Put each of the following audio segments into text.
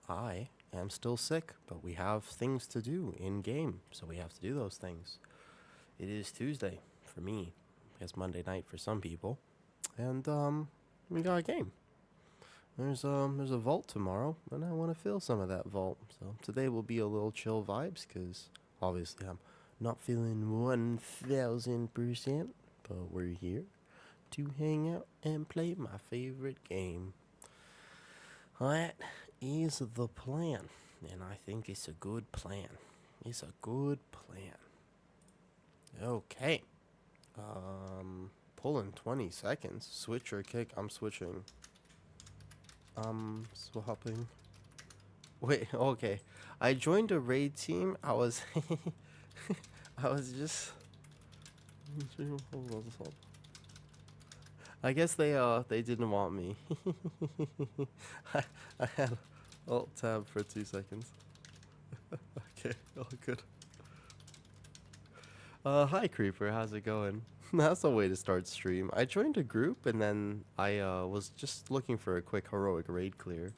I am still sick, but we have things to do in game, so we have to do those things. It is Tuesday for me. It's Monday night for some people, and we got a game. There's a vault tomorrow, and I want to fill some of that vault. So today will be a little chill vibes, cause obviously I'm not feeling 1000%, but we're here to hang out and play my favorite game. That is the plan, and I think it's a good plan. It's a good plan. Okay. Pulling 20 seconds. Switch or kick? I'm switching. Swapping. Wait, okay. I joined a raid team. I was I was just I guess they didn't want me. I had alt tab for 2 seconds. Okay, all good. Hi Creeper, how's it going? That's a way to start stream. I joined a group and then I was just looking for a quick heroic raid clear.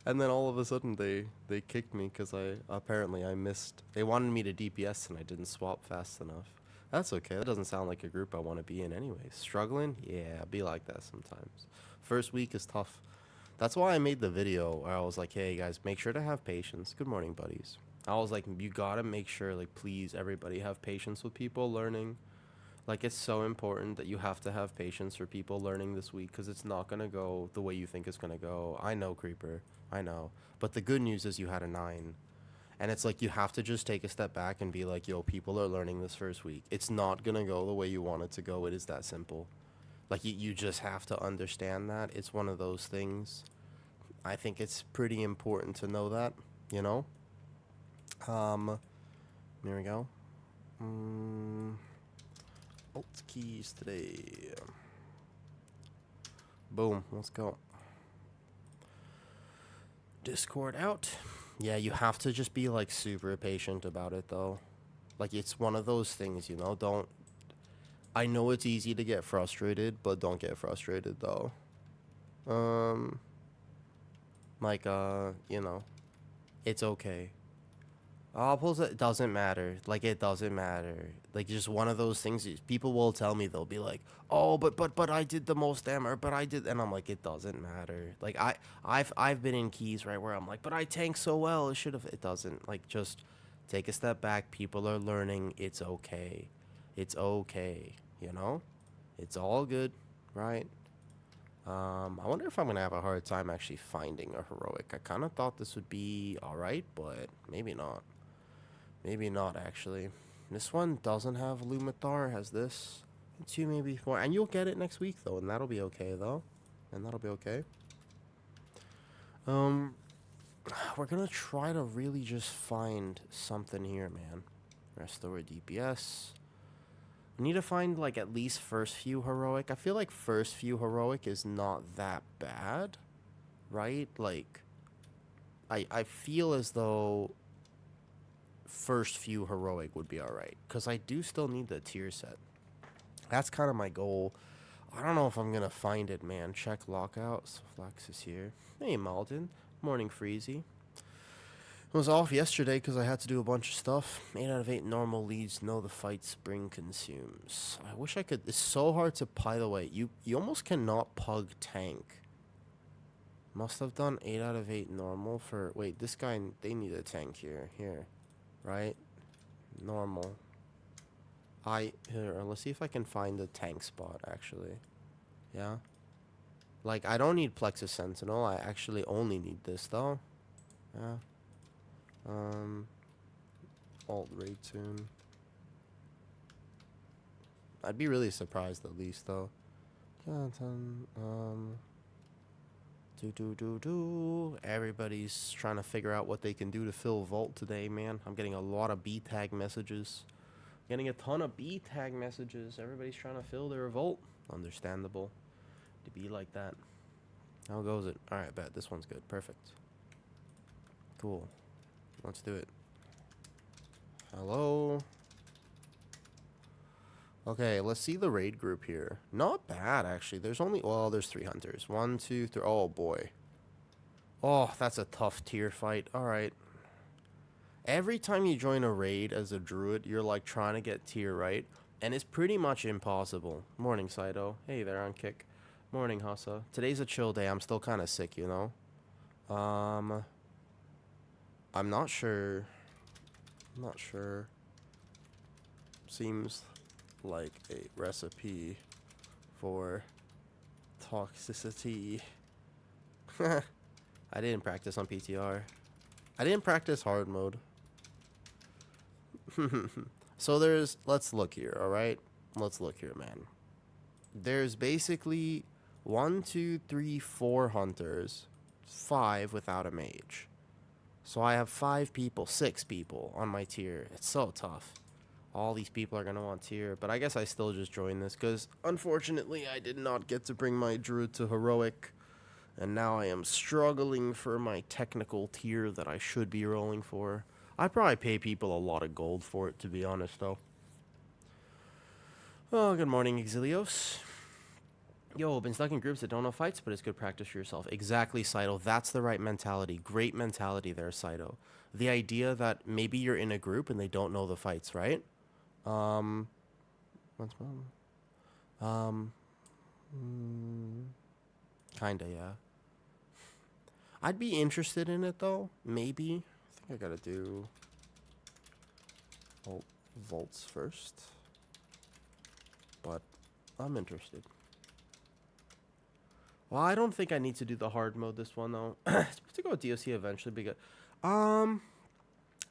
And then all of a sudden they kicked me because I missed. They wanted me to DPS and I didn't swap fast enough. That's okay. That doesn't sound like a group I want to be in anyway. Struggling? Yeah, be like that sometimes. First week is tough. That's why I made the video where I was like, hey guys, make sure to have patience. Good morning, buddies. I was like, you gotta make sure, like, please, everybody have patience with people learning. Like, it's so important that you have to have patience for people learning this week because it's not gonna go the way you think it's gonna go. I know, Creeper. I know. But the good news is you had a 9. And it's like you have to just take a step back and be like, yo, people are learning this first week. It's not gonna go the way you want it to go. It is that simple. Like, you just have to understand that. It's one of those things. I think it's pretty important to know that, you know? There we go. Alt keys today. Boom, let's go. Discord out. Yeah, you have to just be like super patient about it though. Like, it's one of those things, you know, don't. I know it's easy to get frustrated, but don't get frustrated though. Like, you know, it's okay. It doesn't matter. Like, it doesn't matter. Like, just one of those things. People will tell me, they'll be like, "Oh, but I did the most damage, but I did," and I'm like, it doesn't matter. Like, I've been in keys right where I'm like, but I tanked so well. It should have. It doesn't. Like, just take a step back. People are learning. It's okay. It's okay. You know, it's all good, right? I wonder if I'm gonna have a hard time actually finding a heroic. I kind of thought this would be all right, but maybe not. Maybe not, actually. This one doesn't have Lumitar, has this. 2, maybe 4. And you'll get it next week, though, and that'll be okay, though. And that'll be okay. We're gonna try to really just find something here, man. Restore DPS. We need to find, like, at least first few heroic. I feel like first few heroic is not that bad, right? Like, I feel as though first few heroic would be alright, because I do still need the tier set. That's kind of my goal. I don't know if I'm gonna find it, man. Check lockout. So Flex is here. Hey, Malden. Morning, Freezy. I was off yesterday because I had to do a bunch of stuff. 8 out of 8 normal leads. Know the fight spring consumes. I wish I could. It's so hard to. By the way, you almost cannot pug tank. Must have done 8 out of 8 normal for. Wait, this guy. They need a tank here. Here. Right? Normal. Here, let's see if I can find the tank spot, actually. Yeah? Like, I don't need Plexus Sentinel. I actually only need this, though. Yeah. Alt raid tune. I'd be really surprised, at least, though. Everybody's trying to figure out what they can do to fill Vault today, man. I'm getting a lot of B tag messages. Getting a ton of B tag messages. Everybody's trying to fill their Vault. Understandable to be like that. How goes it? Alright, bet. This one's good. Perfect. Cool. Let's do it. Hello? Okay, let's see the raid group here. Not bad, actually. There's only... Well, there's 3 hunters. 1, 2, 3... Oh, boy. Oh, that's a tough tier fight. Alright. Every time you join a raid as a druid, you're like trying to get tier right, and it's pretty much impossible. Morning, Saito. Hey there on kick. Morning, Hasa. Today's a chill day. I'm still kind of sick, you know. I'm not sure. I'm not sure. Seems like a recipe for toxicity. I didn't practice on PTR. I didn't practice hard mode. So let's look here, alright? Let's look here, man. There's basically 1, 2, 3, 4 hunters, 5 without a mage. So I have 5 people, 6 people on my tier. It's so tough. All these people are going to want tier, but I guess I still just joined this because unfortunately I did not get to bring my druid to heroic. And now I am struggling for my technical tier that I should be rolling for. I'd probably pay people a lot of gold for it, to be honest, though. Oh, good morning, Exilios. Yo, been stuck in groups that don't know fights, but it's good practice for yourself. Exactly, Saito. That's the right mentality. Great mentality there, Saito. The idea that maybe you're in a group and they don't know the fights, right? What's wrong? Kinda, yeah. I'd be interested in it, though. Maybe. I think I gotta do vaults first. But I'm interested. Well, I don't think I need to do the hard mode this one, though. It's supposed to go with DOC eventually, because...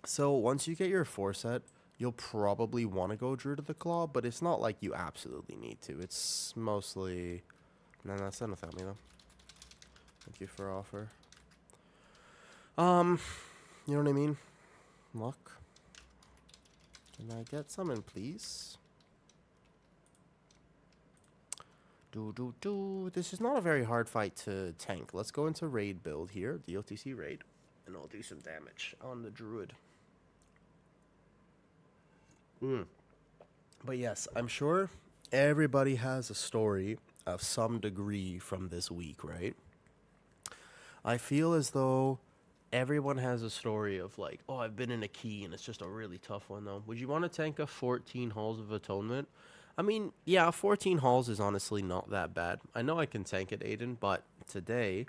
So, once you get your 4 set, you'll probably want to go Druid of the Claw, but it's not like you absolutely need to. It's mostly... No, that's not without me, though. Thank you for offer. You know what I mean? Luck. Can I get summon, please? This is not a very hard fight to tank. Let's go into raid build here, DOTC raid, and I'll do some damage on the druid. But yes, I'm sure everybody has a story of some degree from this week, right? I feel as though everyone has a story of like, oh, I've been in a key and it's just a really tough one though. Would you want to tank a 14 Halls of Atonement? I mean, yeah, 14 Halls is honestly not that bad. I know I can tank it, Aiden, but today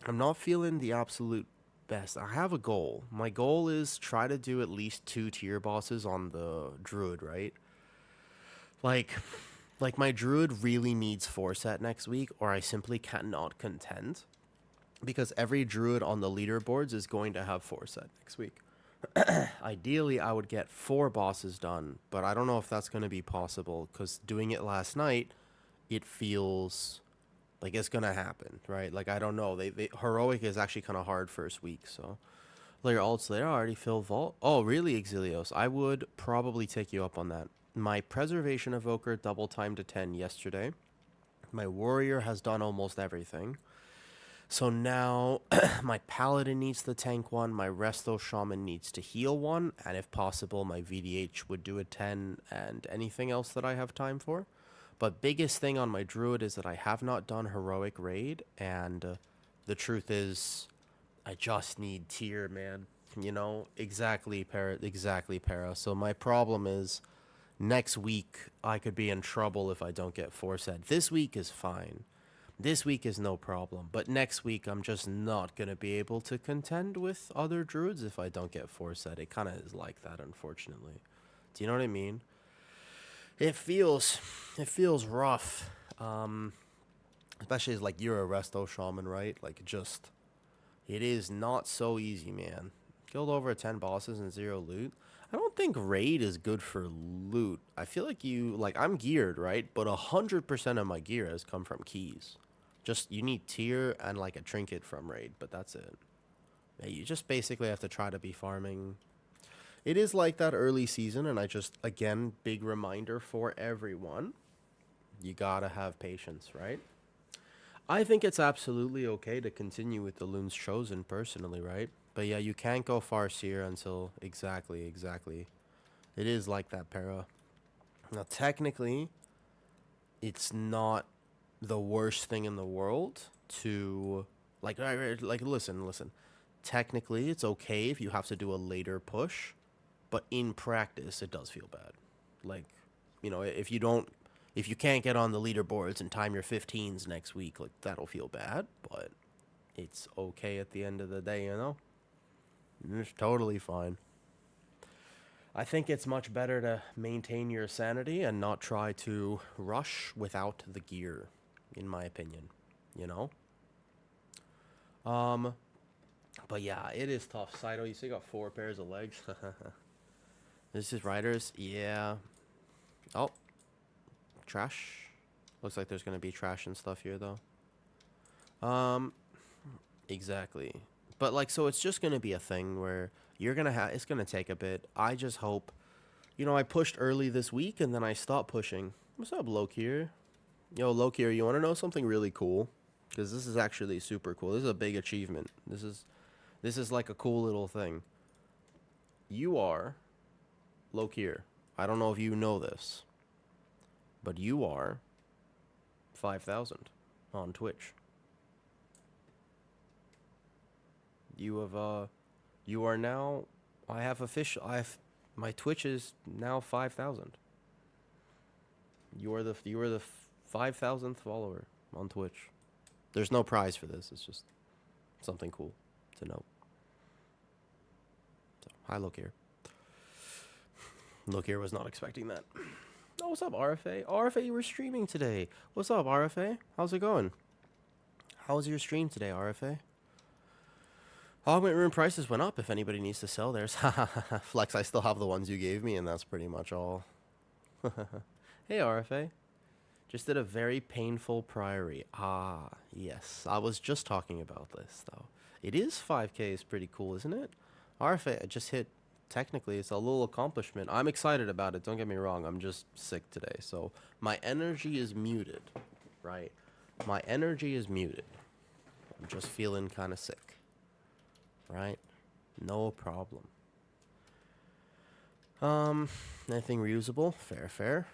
I'm not feeling the absolute best. I have a goal. My goal is try to do at least 2 tier bosses on the druid, right? Like my druid really needs 4 set next week or I simply cannot contend. Because every druid on the leaderboards is going to have 4 set next week. Ideally, I would get 4 bosses done, but I don't know if that's going to be possible, because doing it last night, it feels like it's going to happen, right? Like, I don't know. Heroic is actually kind of hard first week, so... Layer ults later, already fill vault. Oh, really, Exilios? I would probably take you up on that. My Preservation Evoker double time to 10 yesterday. My Warrior has done almost everything. So now, my Paladin needs to tank 1, my Resto Shaman needs to heal 1, and if possible, my VDH would do a 10, and anything else that I have time for. But biggest thing on my Druid is that I have not done Heroic Raid, and the truth is, I just need tier, man. You know, exactly, Para. So my problem is, next week, I could be in trouble if I don't get 4 set. This week is fine. This week is no problem, but next week I'm just not going to be able to contend with other druids if I don't get 4 set. It kind of is like that, unfortunately. Do you know what I mean? It feels rough. Especially as like you're a Resto Shaman, right? Like just, it is not so easy, man. Killed over 10 bosses and 0 loot. I don't think raid is good for loot. I feel like I'm geared, right? But 100% of my gear has come from keys. Just, you need tier and like a trinket from raid, but that's it. Yeah, you just basically have to try to be farming. It is like that early season, and I just, again, big reminder for everyone. You gotta have patience, right? I think it's absolutely okay to continue with the Loons Chosen personally, right? But yeah, you can't go Farseer until exactly. It is like that, Para. Now, technically, it's not the worst thing in the world to Like, listen. Technically, it's okay if you have to do a later push, but in practice, it does feel bad. Like, if you can't get on the leaderboards and time your 15s next week, like, that'll feel bad, but it's okay at the end of the day, It's totally fine. I think it's much better to maintain your sanity and not try to rush without the gear, in my opinion, But yeah, it is tough. Saito, you still got 4 pairs of legs. This is riders. Yeah. Oh. Trash. Looks like there's going to be trash and stuff here, though. Exactly. But, like, so it's just going to be a thing where you're going to have... It's going to take a bit. I just hope... I pushed early this week, and then I stopped pushing. What's up, Lokier? Yo, Lokier, you want to know something really cool? Because this is actually super cool. This is a big achievement. This is like a cool little thing. You are... Lokier. I don't know if you know this. But you are 5,000 on Twitch. You are now, my Twitch is now 5,000. You are the 5,000th follower on Twitch. There's no prize for this. It's just something cool to know. So, hi, Lokier. Lokier was not expecting that. Oh, what's up, RFA? RFA, you were streaming today. What's up, RFA? How's it going? How was your stream today, RFA? Augment rune prices went up if anybody needs to sell theirs. Flex, I still have the ones you gave me, and that's pretty much all. Hey, RFA. Just did a very painful priory. Ah, yes. I was just talking about this, though. It is 5K is pretty cool, isn't it? RFA, I just hit... Technically, it's a little accomplishment. I'm excited about it. Don't get me wrong. I'm just sick today. So my energy is muted, right? My energy is muted. I'm just feeling kind of sick, right? No problem. Anything reusable? Fair.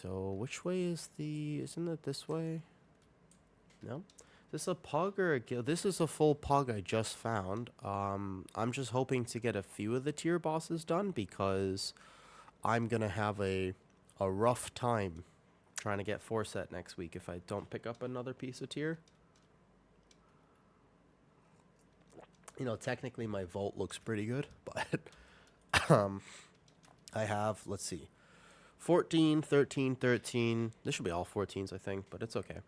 So which way is isn't it this way? No? Is this a pug or a guild? This is a full pug I just found. I'm just hoping to get a few of the tier bosses done because I'm going to have a rough time trying to get 4 set next week if I don't pick up another piece of tier. Technically my vault looks pretty good, but I have, let's see, 14, 13, 13. This should be all 14s, I think, but it's okay.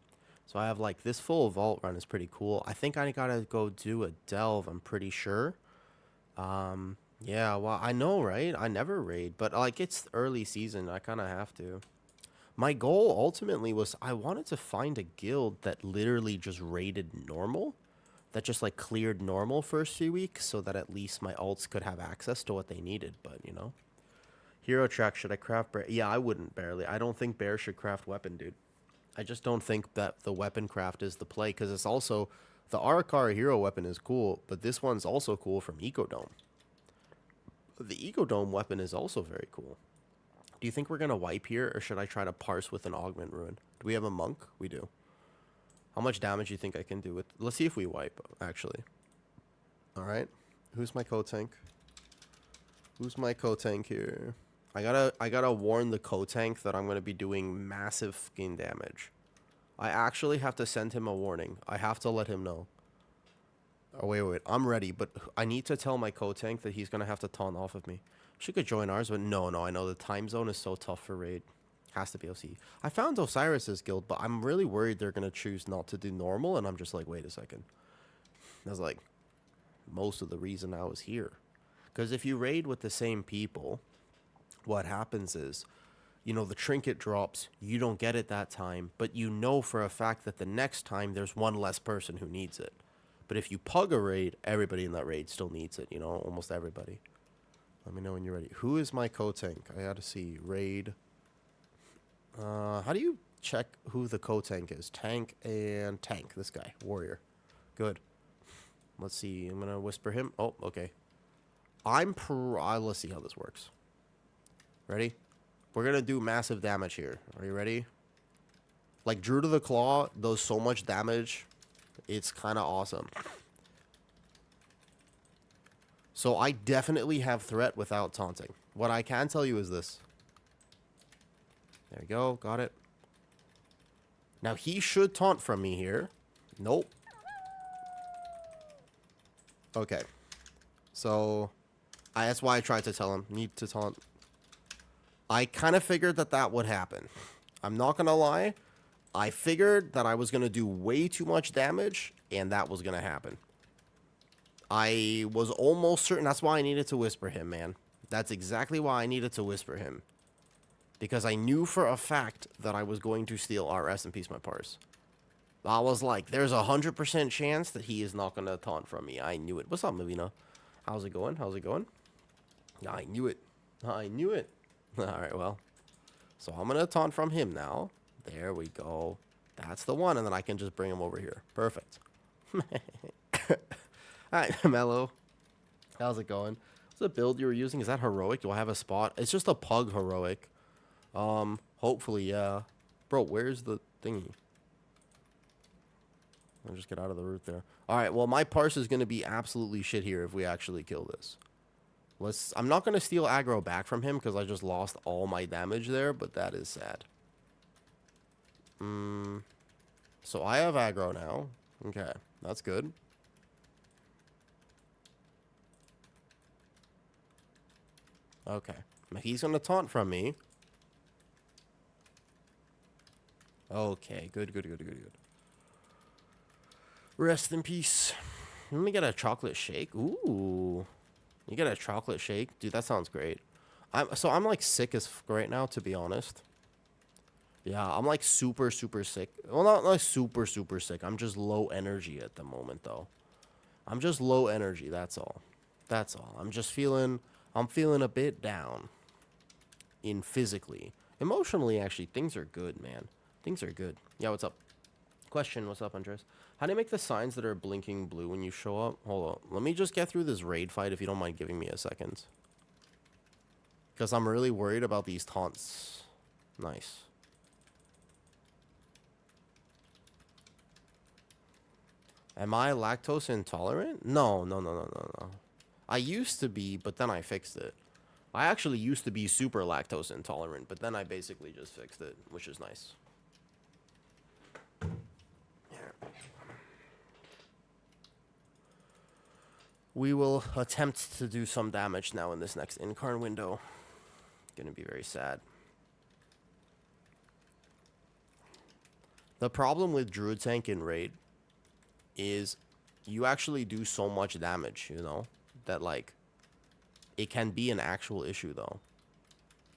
So I have, like, this full vault run is pretty cool. I think I gotta go do a delve, I'm pretty sure. Yeah, well, I know, right? I never raid, but, like, it's early season. I kind of have to. My goal, ultimately, was I wanted to find a guild that literally just raided normal. That just, like, cleared normal first few weeks so that at least my alts could have access to what they needed, but, Hero track, should I craft bear? Yeah, I wouldn't, barely. I don't think bear should craft weapon, dude. I just don't think that the weapon craft is the play, because it's also... The Arakara hero weapon is cool, but this one's also cool from Ecodome. The Ecodome weapon is also very cool. Do you think we're going to wipe here, or should I try to parse with an augment rune? Do we have a monk? We do. How much damage do you think I can do with... Let's see if we wipe, actually. Alright. Who's my co-tank? Who's my co-tank here? I gotta warn the co-tank that I'm gonna be doing massive fucking damage. I actually have to send him a warning. I have to let him know. Oh, wait. I'm ready, but I need to tell my co-tank that he's gonna have to taunt off of me. She could join ours, but no, I know the time zone is so tough for raid. Has to be OC. I found Osiris's guild, but I'm really worried they're gonna choose not to do normal, and I'm just like, wait a second. That's like most of the reason I was here. Because if you raid with the same people... What happens is, the trinket drops, you don't get it that time, but you know for a fact that the next time there's one less person who needs it. But if you pug a raid, everybody in that raid still needs it, almost everybody. Let me know when you're ready. Who is my co-tank? I gotta see. Raid. How do you check who the co-tank is? Tank and tank. This guy. Warrior. Good. Let's see. I'm gonna whisper him. Oh, okay. Let's see how this works. Ready? We're going to do massive damage here. Are you ready? Like, Drew to the Claw does so much damage. It's kind of awesome. So I definitely have threat without taunting. What I can tell you is this. There we go. Got it. Now he should taunt from me here. Nope. Okay. So that's why I tried to tell him. Need to taunt. I kind of figured that that would happen. I'm not going to lie. I figured that I was going to do way too much damage, and that was going to happen. I was almost certain. That's why I needed to whisper him, man. That's exactly why I needed to whisper him. Because I knew for a fact that I was going to steal RS and piece my parse. I was like, there's 100% chance that he is not going to taunt from me. I knew it. What's up, Mavina? How's it going? How's it going? I knew it. I knew it. Alright, well. So I'm going to taunt from him now. There we go. That's the one, and then I can just bring him over here. Perfect. Alright, Mello. How's it going? What's the build you were using? Is that heroic? Do I have a spot? It's just a pug heroic. Hopefully, yeah. Bro, where's the thingy? I'll just get out of the route there. Alright, well, my parse is going to be absolutely shit here if we actually kill this. I'm not going to steal aggro back from him because I just lost all my damage there, but that is sad. So I have aggro now. Okay, that's good. Okay, he's going to taunt from me. Okay, good. Rest in peace. Let me get a chocolate shake. Ooh. You get a chocolate shake? Dude, that sounds great. I'm like sick as fuck right now, to be honest. Yeah, I'm like super sick. Well, not like super sick. I'm just low energy at the moment, though. I'm just low energy, that's all. That's all. I'm feeling a bit down. In physically. Emotionally, actually, things are good, man. Things are good. Yeah, what's up? Question, what's up, Andres? How do you make the signs that are blinking blue when you show up? Hold on. Let me just get through this raid fight if you don't mind giving me a second. Because I'm really worried about these taunts. Nice. Am I lactose intolerant? No. I used to be, but then I fixed it. I actually used to be super lactose intolerant, but then I basically just fixed it, which is nice. We will attempt to do some damage now in this next incarn window. Gonna be very sad. The problem with Druid Tank in Raid is you actually do so much damage, you know, that like it can be an actual issue though.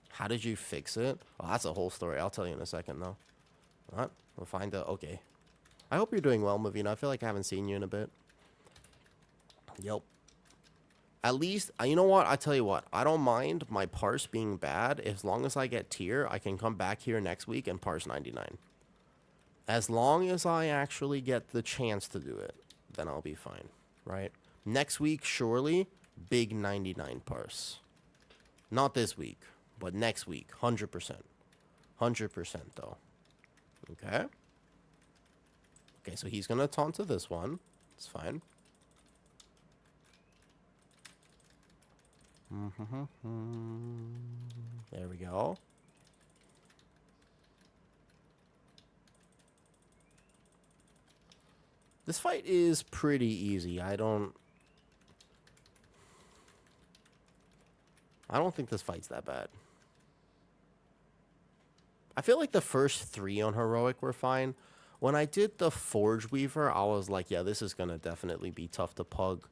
How did you fix it? Oh, that's a whole story. I'll tell you in a second though. What? We'll find out. Okay. I hope you're doing well, Mavina. I feel like I haven't seen you in a bit. Yep. At least, you know what? I tell you what. I don't mind my parse being bad. As long as I get tier, I can come back here next week and parse 99. As long as I actually get the chance to do it, then I'll be fine, right? Next week, surely, big 99 parse. Not this week, but next week, 100%. 100% though. Okay? Okay, so he's going to taunt to this one. It's fine. There we go. This fight is pretty easy. I don't think this fight's that bad. I feel like the first 3 on heroic were fine. When I did the Forge Weaver, I was like, yeah, this is gonna definitely be tough to pug.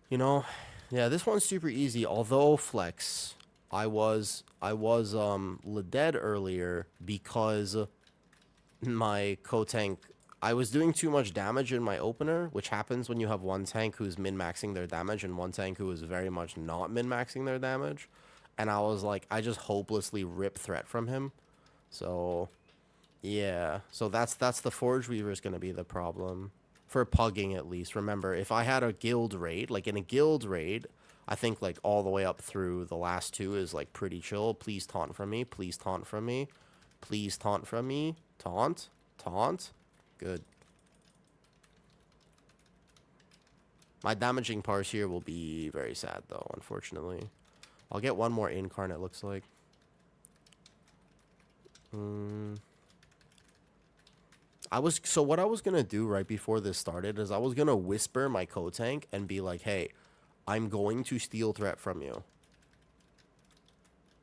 You know? Yeah, this one's super easy. Although Flex, I was dead earlier because my co-tank, I was doing too much damage in my opener, which happens when you have one tank who's min-maxing their damage and one tank who is very much not min-maxing their damage. And I was like, I just hopelessly rip threat from him. So, yeah. So that's the Forge Weaver is going to be the problem. For pugging, at least. Remember, if I had a guild raid, like in a guild raid, I think like all the way up through the last 2 is like pretty chill. Please taunt from me. Please taunt from me. Please taunt from me. Taunt. Taunt. Good. My damaging parse here will be very sad, though, unfortunately. I'll get one more incarnate, looks like. So what I was going to do right before this started is I was going to whisper my co-tank and be like, hey, I'm going to steal threat from you.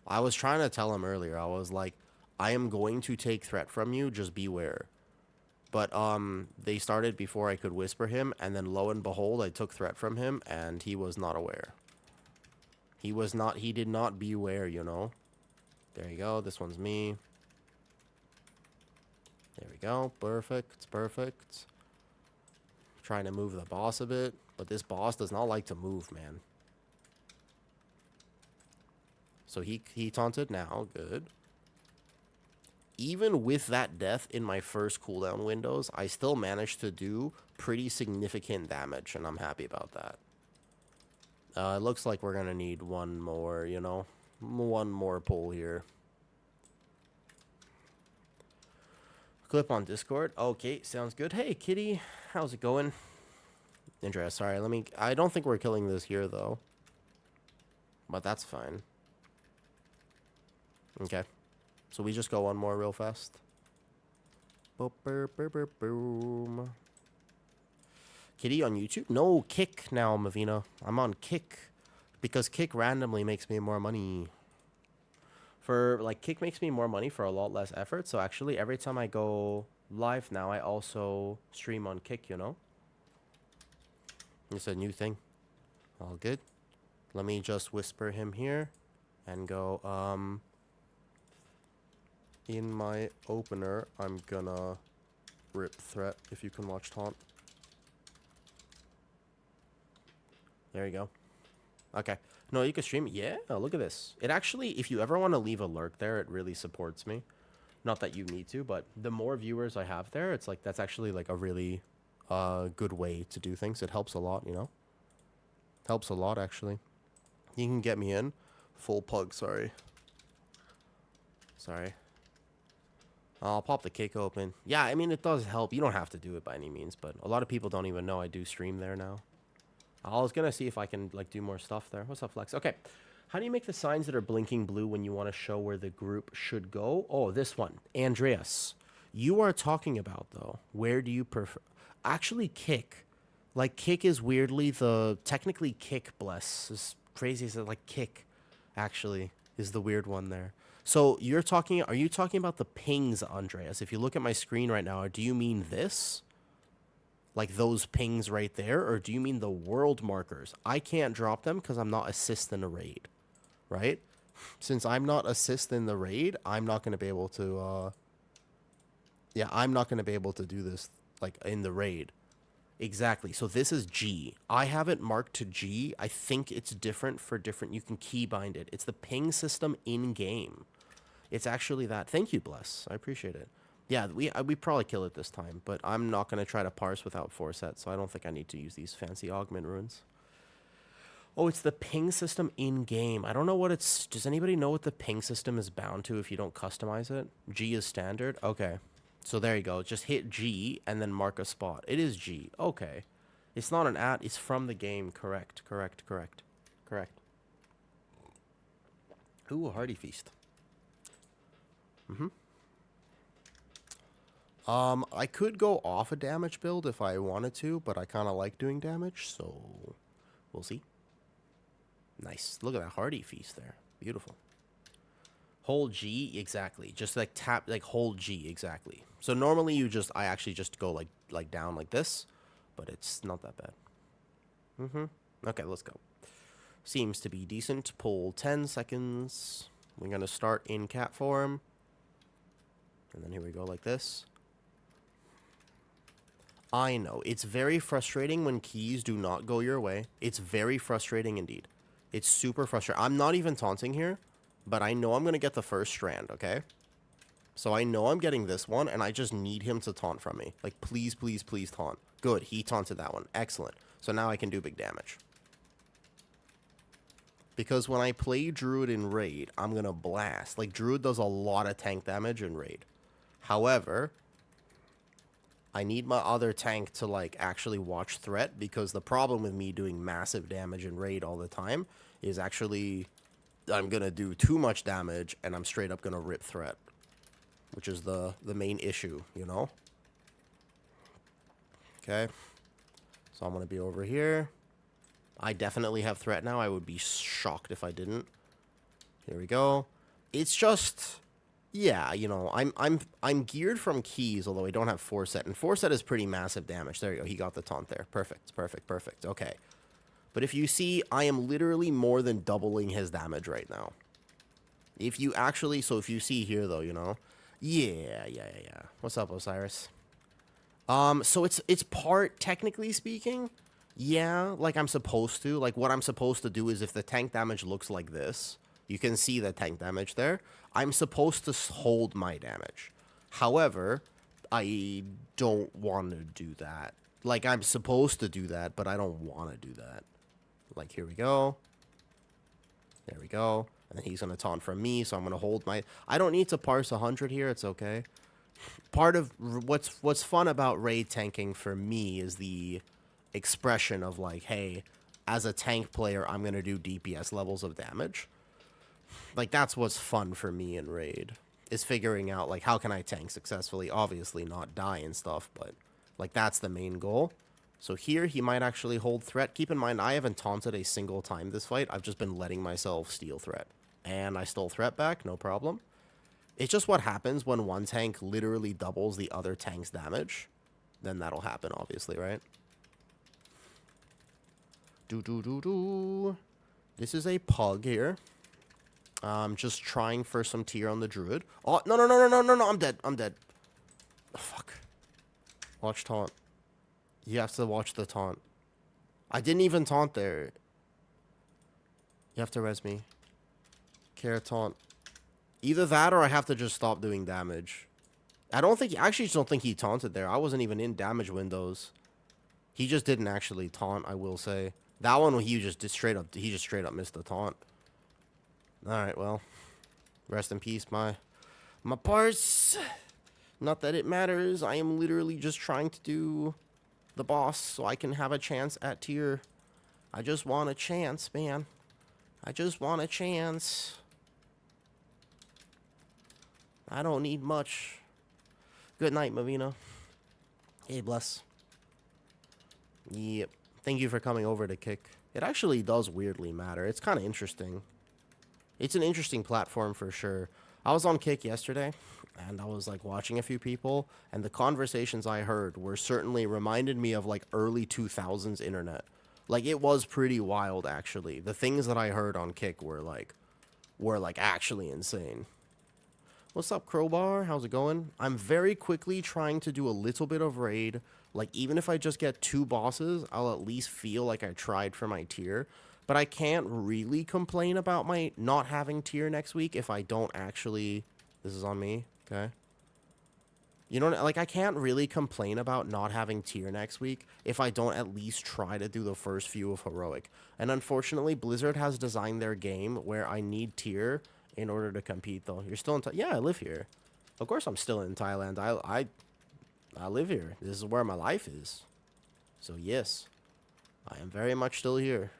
I was trying to tell him earlier. I was like, I am going to take threat from you. Just beware. But they started before I could whisper him, and then lo and behold, I took threat from him, and he was not aware. He did not beware, you know. There you go. This one's me. There we go. Perfect. Perfect. Trying to move the boss a bit, but this boss does not like to move, man. So he taunted now. Good. Even with that death in my first cooldown windows, I still managed to do pretty significant damage, and I'm happy about that. It looks like we're going to need one more, you know, one more pull here. Clip on Discord. Okay, sounds good. Hey, Kitty, how's it going? Andrea, sorry, I don't think we're killing this here, though. But that's fine. Okay. So we just go one more real fast. Boom. Kitty on YouTube? No, Kick now, Mavina. I'm on Kick. Because Kick randomly makes me more money. Kick makes me more money for a lot less effort. So actually, every time I go live now, I also stream on Kick, you know? It's a new thing. All good. Let me just whisper him here. And go, in my opener, I'm gonna rip threat if you can watch taunt. There you go. Okay. No, you can stream it. Yeah, look at this. It actually, if you ever want to leave a lurk there, it really supports me. Not that you need to, but the more viewers I have there, it's like that's actually like a really good way to do things. It helps a lot, you know? Helps a lot, actually. You can get me in. Full pug, sorry. Sorry. I'll pop the Kick open. Yeah, I mean, it does help. You don't have to do it by any means, but a lot of people don't even know I do stream there now. I was going to see if I can, like, do more stuff there. What's up, Flex? Okay. How do you make the signs that are blinking blue when you want to show where the group should go? Oh, this one. Andreas. You are talking about, though. Where do you prefer? Actually, Kick. Like, Kick is weirdly technically Kick, bless. As crazy as it, like, Kick, actually, is the weird one there. So are you talking about the pings, Andreas? If you look at my screen right now, do you mean this? Like those pings right there? Or do you mean the world markers? I can't drop them because I'm not assist in a raid, right? Since I'm not assist in the raid, I'm not going to be able to, I'm not going to be able to do this, like, in the raid. Exactly. So this is G. I have it marked to G. I think it's different for different. You can keybind it. It's the ping system in-game. It's actually that. Thank you, Bless. I appreciate it. Yeah, we probably kill it this time, but I'm not going to try to parse without forset, so I don't think I need to use these fancy augment runes. Oh, it's the ping system in-game. I don't know what it's... Does anybody know what the ping system is bound to if you don't customize it? G is standard? Okay. So there you go. Just hit G and then mark a spot. It is G. Okay. It's not an at. It's from the game. Correct. Ooh, a hearty feast. I could go off a damage build if I wanted to, but I kind of like doing damage, so we'll see. Nice. Look at that hearty feast there. Beautiful. Hold G, exactly. Just like tap, like hold G, exactly. So normally I actually just go like down like this, but it's not that bad. Okay, let's go. Seems to be decent. Pull 10 seconds. We're going to start in cat form. And then here we go like this. I know. It's very frustrating when keys do not go your way. It's very frustrating indeed. It's super frustrating. I'm not even taunting here, but I know I'm going to get the first strand, okay? So I know I'm getting this one, and I just need him to taunt from me. Like, please, please, please taunt. Good. He taunted that one. Excellent. So now I can do big damage. Because when I play Druid in Raid, I'm going to blast. Like, Druid does a lot of tank damage in Raid. However, I need my other tank to, like, actually watch threat, because the problem with me doing massive damage in raid all the time is actually I'm gonna do too much damage, and I'm straight up gonna rip threat, which is the main issue, you know? Okay. So I'm gonna be over here. I definitely have threat now. I would be shocked if I didn't. Here we go. It's just, yeah, you know, I'm geared from keys, although I don't have forset, and forset is pretty massive damage. There you go. He got the taunt there. Perfect, perfect, perfect. Okay. But if you see, I am literally more than doubling his damage right now. If you actually, so if you see here though, you know, yeah. What's up, Osiris? So it's part, technically speaking, yeah, like I'm supposed to. Like, what I'm supposed to do is, if the tank damage looks like this, you can see the tank damage there, I'm supposed to hold my damage. However, I don't want to do that. Like, I'm supposed to do that, but I don't want to do that. Like, here we go. There we go. And then he's going to taunt from me, so I'm going to hold my... I don't need to parse 100 here, it's okay. Part of what's fun about raid tanking for me is the expression of, like, hey, as a tank player, I'm going to do DPS levels of damage. Like, that's what's fun for me in raid, is figuring out, like, how can I tank successfully? Obviously not die and stuff, but, like, that's the main goal. So here, he might actually hold threat. Keep in mind, I haven't taunted a single time this fight. I've just been letting myself steal threat. And I stole threat back, no problem. It's just what happens when one tank literally doubles the other tank's damage. Then that'll happen, obviously, right? This is a pug here. I'm just trying for some tier on the druid. Oh, no, I'm dead. Oh, fuck. Watch taunt. You have to watch the taunt. I didn't even taunt there. You have to res me. Care taunt. Either that or I have to just stop doing damage. I actually just don't think he taunted there. I wasn't even in damage windows. He just didn't actually taunt, I will say. That one, he just straight up missed the taunt. Alright, well. Rest in peace, my parse. Not that it matters. I am literally just trying to do the boss so I can have a chance at tier. I just want a chance, man. I just want a chance. I don't need much. Good night, Mavina. Hey, bless. Yep. Thank you for coming over to Kick. It actually does weirdly matter. It's kind of interesting. It's an interesting platform for sure. I was on Kick yesterday, and I was, like, watching a few people, and the conversations I heard were certainly reminded me of, like, early 2000s internet. Like, it was pretty wild, actually. The things that I heard on Kick were actually insane. What's up, Crowbar? How's it going? I'm very quickly trying to do a little bit of raid. Like, even if I just get 2 bosses, I'll at least feel like I tried for my tier. But I can't really complain about my not having tier next week if I don't actually... This is on me, okay? You know, like, I can't really complain about not having tier next week if I don't at least try to do the first few of Heroic. And unfortunately, Blizzard has designed their game where I need tier in order to compete, though. You're still in... Yeah, I live here. Of course I'm still in Thailand. I live here. This is where my life is. So, yes. I am very much still here.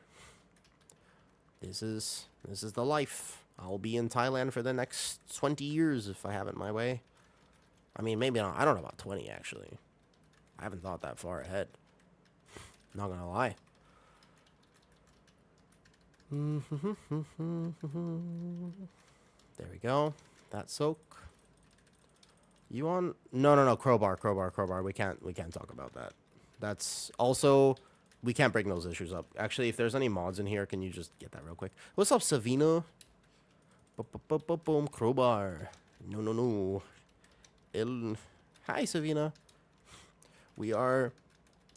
This is the life. I'll be in Thailand for the next 20 years if I have it my way. I mean, maybe not. I don't know about 20, actually. I haven't thought that far ahead. Not gonna lie. There we go. That soak. You on? No. Crowbar. We can't talk about that. That's also... We can't bring those issues up. Actually, if there's any mods in here, can you just get that real quick? What's up, Savina? Boom, Crowbar. No. Hi, Savina. We are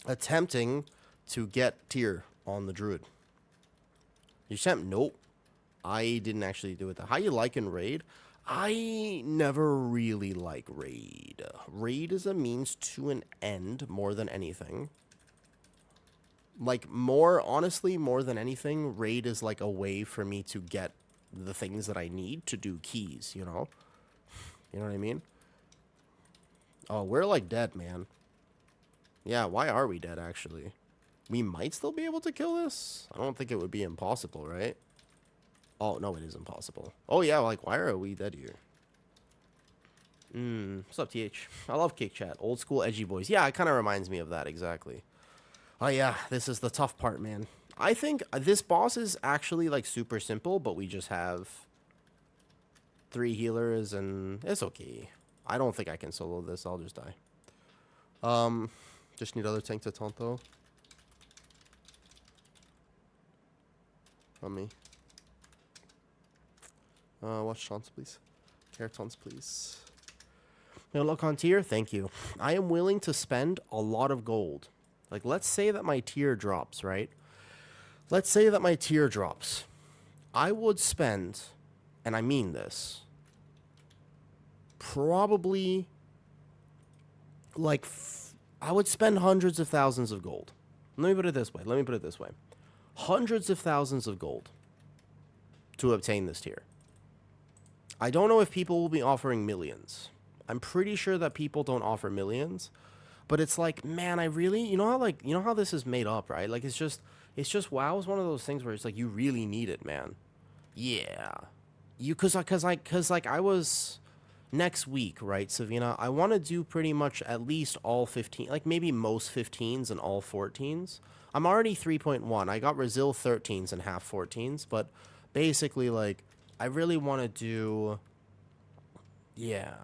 attempting to get tier on the druid. You attempt? Nope. I didn't actually do it. How you liking raid? I never really like raid. Raid is a means to an end more than anything. Like, honestly, more than anything, raid is like a way for me to get the things that I need to do keys, you know? You know what I mean? Oh, we're like dead, man. Yeah, why are we dead, actually? We might still be able to kill this? I don't think it would be impossible, right? Oh, no, it is impossible. Oh, yeah, like, why are we dead here? What's up, TH? I love Kick Chat. Old school edgy boys. Yeah, it kind of reminds me of that, exactly. Oh, yeah, this is the tough part, man. I think this boss is actually, like, super simple, but we just have 3 healers, and it's okay. I don't think I can solo this. I'll just die. Just need other tank to taunt, though. From me. Watch taunts, please. Care taunts, please. No luck on tier? Thank you. I am willing to spend a lot of gold. Like, let's say that my tier drops, right? Let's say that my tier drops. I would spend, and I mean this, probably, like, I would spend hundreds of thousands of gold. Let me put it this way. Hundreds of thousands of gold to obtain this tier. I don't know if people will be offering millions. I'm pretty sure that people don't offer millions, but it's like, man, I really, you know how this is made up, right? Like, it's just WoW is one of those things where it's like, you really need it, man. Yeah. Cause I was next week, right, Savina? I want to do pretty much at least all 15, like maybe most 15s and all 14s. I'm already 3.1. I got Resil 13s and half 14s, but basically, like, I really want to do, yeah.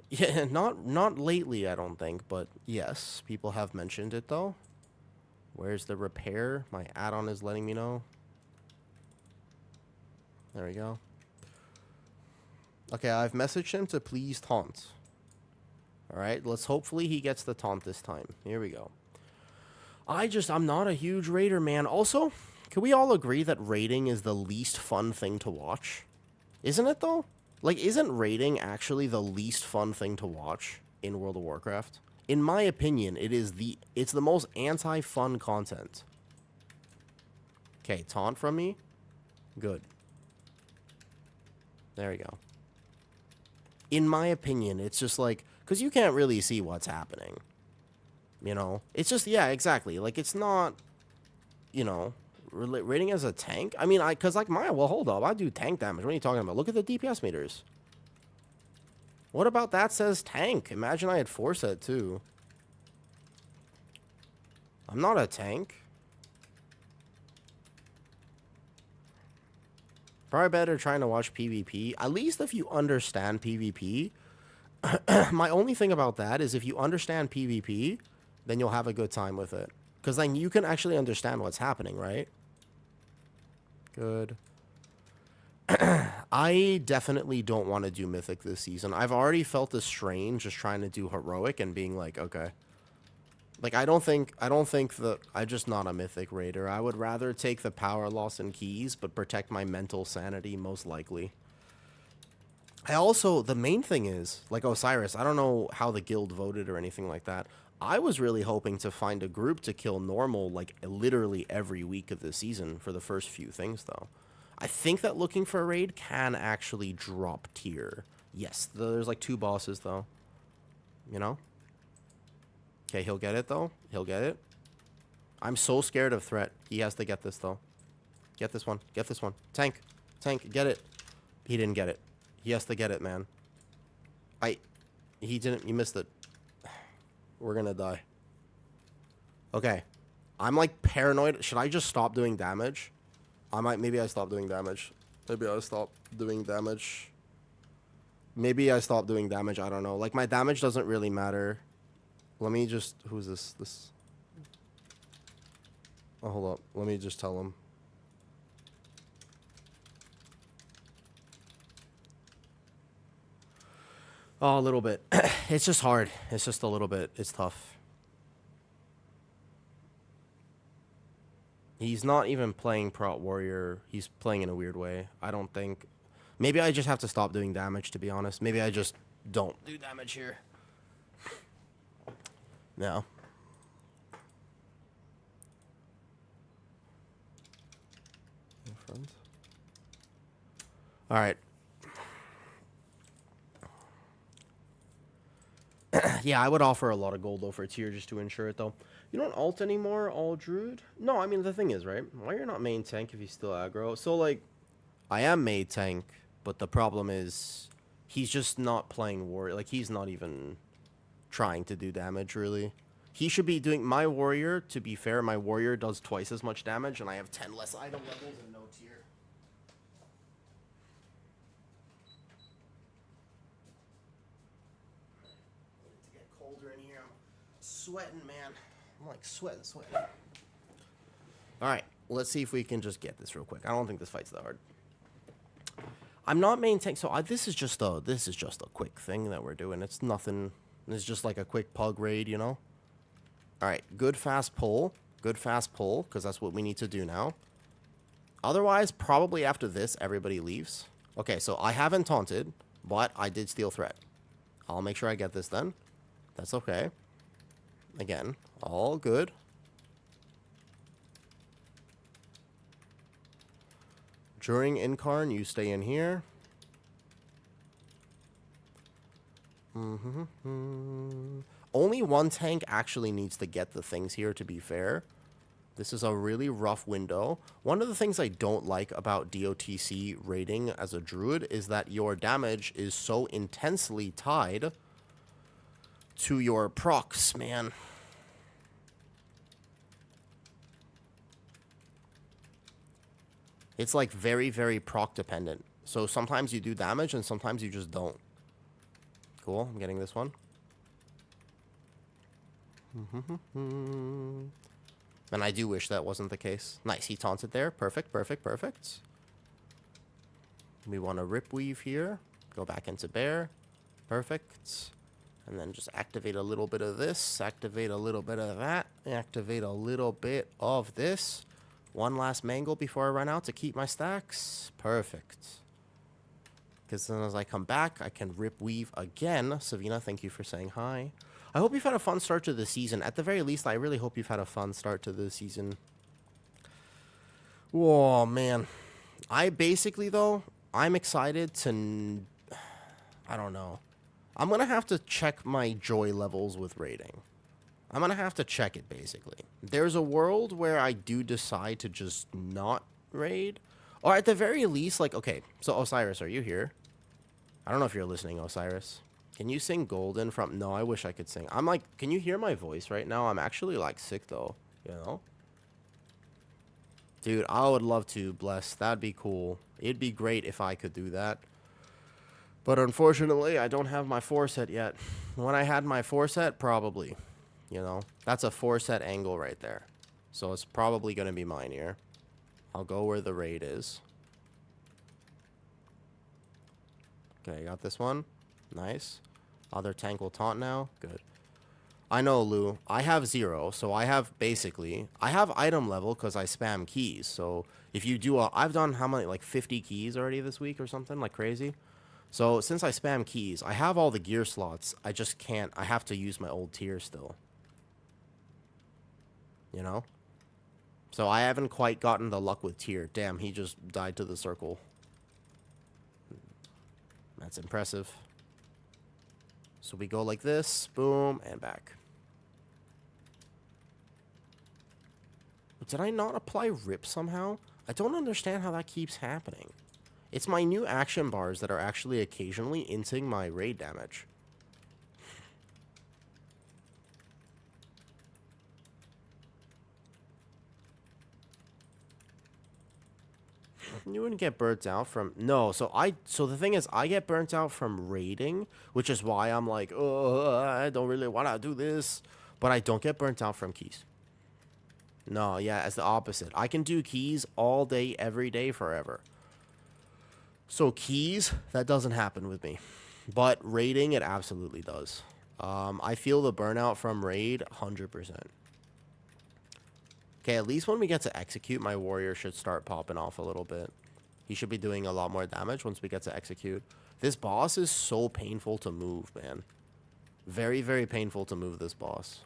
Yeah, not lately, I don't think, but yes, people have mentioned it, though. Where's the repair? My add-on is letting me know. There we go. Okay, I've messaged him to please taunt. Alright, hopefully he gets the taunt this time. Here we go. I'm not a huge raider, man. Also, can we all agree that raiding is the least fun thing to watch? Isn't it, though? Like, isn't raiding actually the least fun thing to watch in World of Warcraft? In my opinion, it's the most anti-fun content. Okay, taunt from me. Good. There we go. In my opinion, it's just like, because you can't really see what's happening. You know? It's just, yeah, exactly. Like, it's not, you know, raiding as a tank. I mean, well, hold up. I do tank damage. What are you talking about? Look at the DPS meters. What about that says tank? Imagine I had 4 set, too. I'm not a tank. Probably better trying to watch PvP. At least if you understand PvP. My only thing about that is if you understand PvP, then you'll have a good time with it. Because then you can actually understand what's happening, right? Good. I definitely don't want to do Mythic this season. I've already felt the strain just trying to do Heroic and being like, okay. Like, I don't think that I'm just not a Mythic Raider. I would rather take the power loss and keys, but protect my mental sanity, most likely. The main thing is, like Osiris, I don't know how the guild voted or anything like that. I was really hoping to find a group to kill normal, like, literally every week of the season for the first few things, though. I think that looking for a raid can actually drop tier. Yes, there's, like, 2 bosses, though. You know? Okay, he'll get it, though. He'll get it. I'm so scared of threat. He has to get this, though. Get this one. Get this one. Tank. Tank, get it. He didn't get it. He has to get it, man. He didn't. He missed it. We're gonna die. Okay. I'm, like, paranoid. Should I just stop doing damage? Maybe I stop doing damage. Maybe I stop doing damage. I don't know. Like, my damage doesn't really matter. Let me just... Who's this? Oh, hold up. Let me just tell him. Oh, a little bit. It's just hard. It's just a little bit. It's tough. He's not even playing Prot Warrior. He's playing in a weird way. I don't think... Maybe I just have to stop doing damage, to be honest. Maybe I just don't do damage here. No. All right. Yeah, I would offer a lot of gold though for a tier just to ensure it though. You don't alt anymore, all druid? No, I mean the thing is, right? Why you're not main tank if you still aggro? So like, I am main tank, but the problem is he's just not playing warrior. Like he's not even trying to do damage really. He should be doing my warrior. To be fair, my warrior does twice as much damage, and I have 10 less item levels and no tier. To get colder in here, I'm sweating, man. I'm like sweating. All right, let's see if we can just get this real quick. I don't think this fight's that hard. I'm not main tank, so this is just a quick thing that we're doing. It's nothing. It's just like a quick pug raid, you know. All right, good fast pull, because that's what we need to do now. Otherwise, probably after this, everybody leaves. Okay, so I haven't taunted, but I did steal threat. I'll make sure I get this then. That's okay. Again, all good. During incarn, you stay in here. Only one tank actually needs to get the things here, to be fair. This is a really rough window. One of the things I don't like about DOTC raiding as a druid is that your damage is so intensely tied to your procs, man. It's like very, very proc dependent. So sometimes you do damage and sometimes you just don't. Cool, I'm getting this one. And I do wish that wasn't the case. Nice, he taunted there. Perfect. We want to rip weave here. Go back into bear. Perfect. And then just activate a little bit of this. Activate a little bit of that. Activate a little bit of this. One last mangle before I run out to keep my stacks. Perfect. Because then as I come back, I can rip weave again. Savina, thank you for saying hi. I hope you've had a fun start to the season. At the very least, I really hope you've had a fun start to the season. Whoa, man. I basically, though, I'm excited to... I don't know. I'm going to have to check my joy levels with raiding. I'm going to have to check it, basically. There's a world where I do decide to just not raid. Or at the very least, like, okay, so Osiris, are you here? I don't know if you're listening, Osiris. Can you sing Golden from... No, I wish I could sing. I'm like, can you hear my voice right now? I'm actually, like, sick, though. You know? Dude, I would love to, bless. That'd be cool. It'd be great if I could do that. But unfortunately, I don't have my 4-set yet. When I had my 4-set, probably. You know? That's a 4-set angle right there. So it's probably going to be mine here. I'll go where the raid is. Okay, got this one. Nice. Other tank will taunt now. Good. I know, Lou. I have 0, so I have basically... I have item level because I spam keys. So if you do a... I've done how many? Like 50 keys already this week or something? Like crazy. So since I spam keys, I have all the gear slots. I just can't... I have to use my old tier still. You know? So I haven't quite gotten the luck with tier. Damn, he just died to the circle. That's impressive. So we go like this, boom, and back. Did I not apply rip somehow? I don't understand how that keeps happening. It's my new action bars that are actually occasionally inting my raid damage. You wouldn't get burnt out from... No, so the thing is, I get burnt out from raiding, which is why I'm like, oh, I don't really want to do this. But I don't get burnt out from keys. No, yeah, it's the opposite. I can do keys all day, every day, forever. So keys, that doesn't happen with me. But raiding, it absolutely does. I feel the burnout from raid 100%. Okay, at least when we get to execute, my warrior should start popping off a little bit. He should be doing a lot more damage once we get to execute. This boss is so painful to move, man. Very, very painful to move this boss.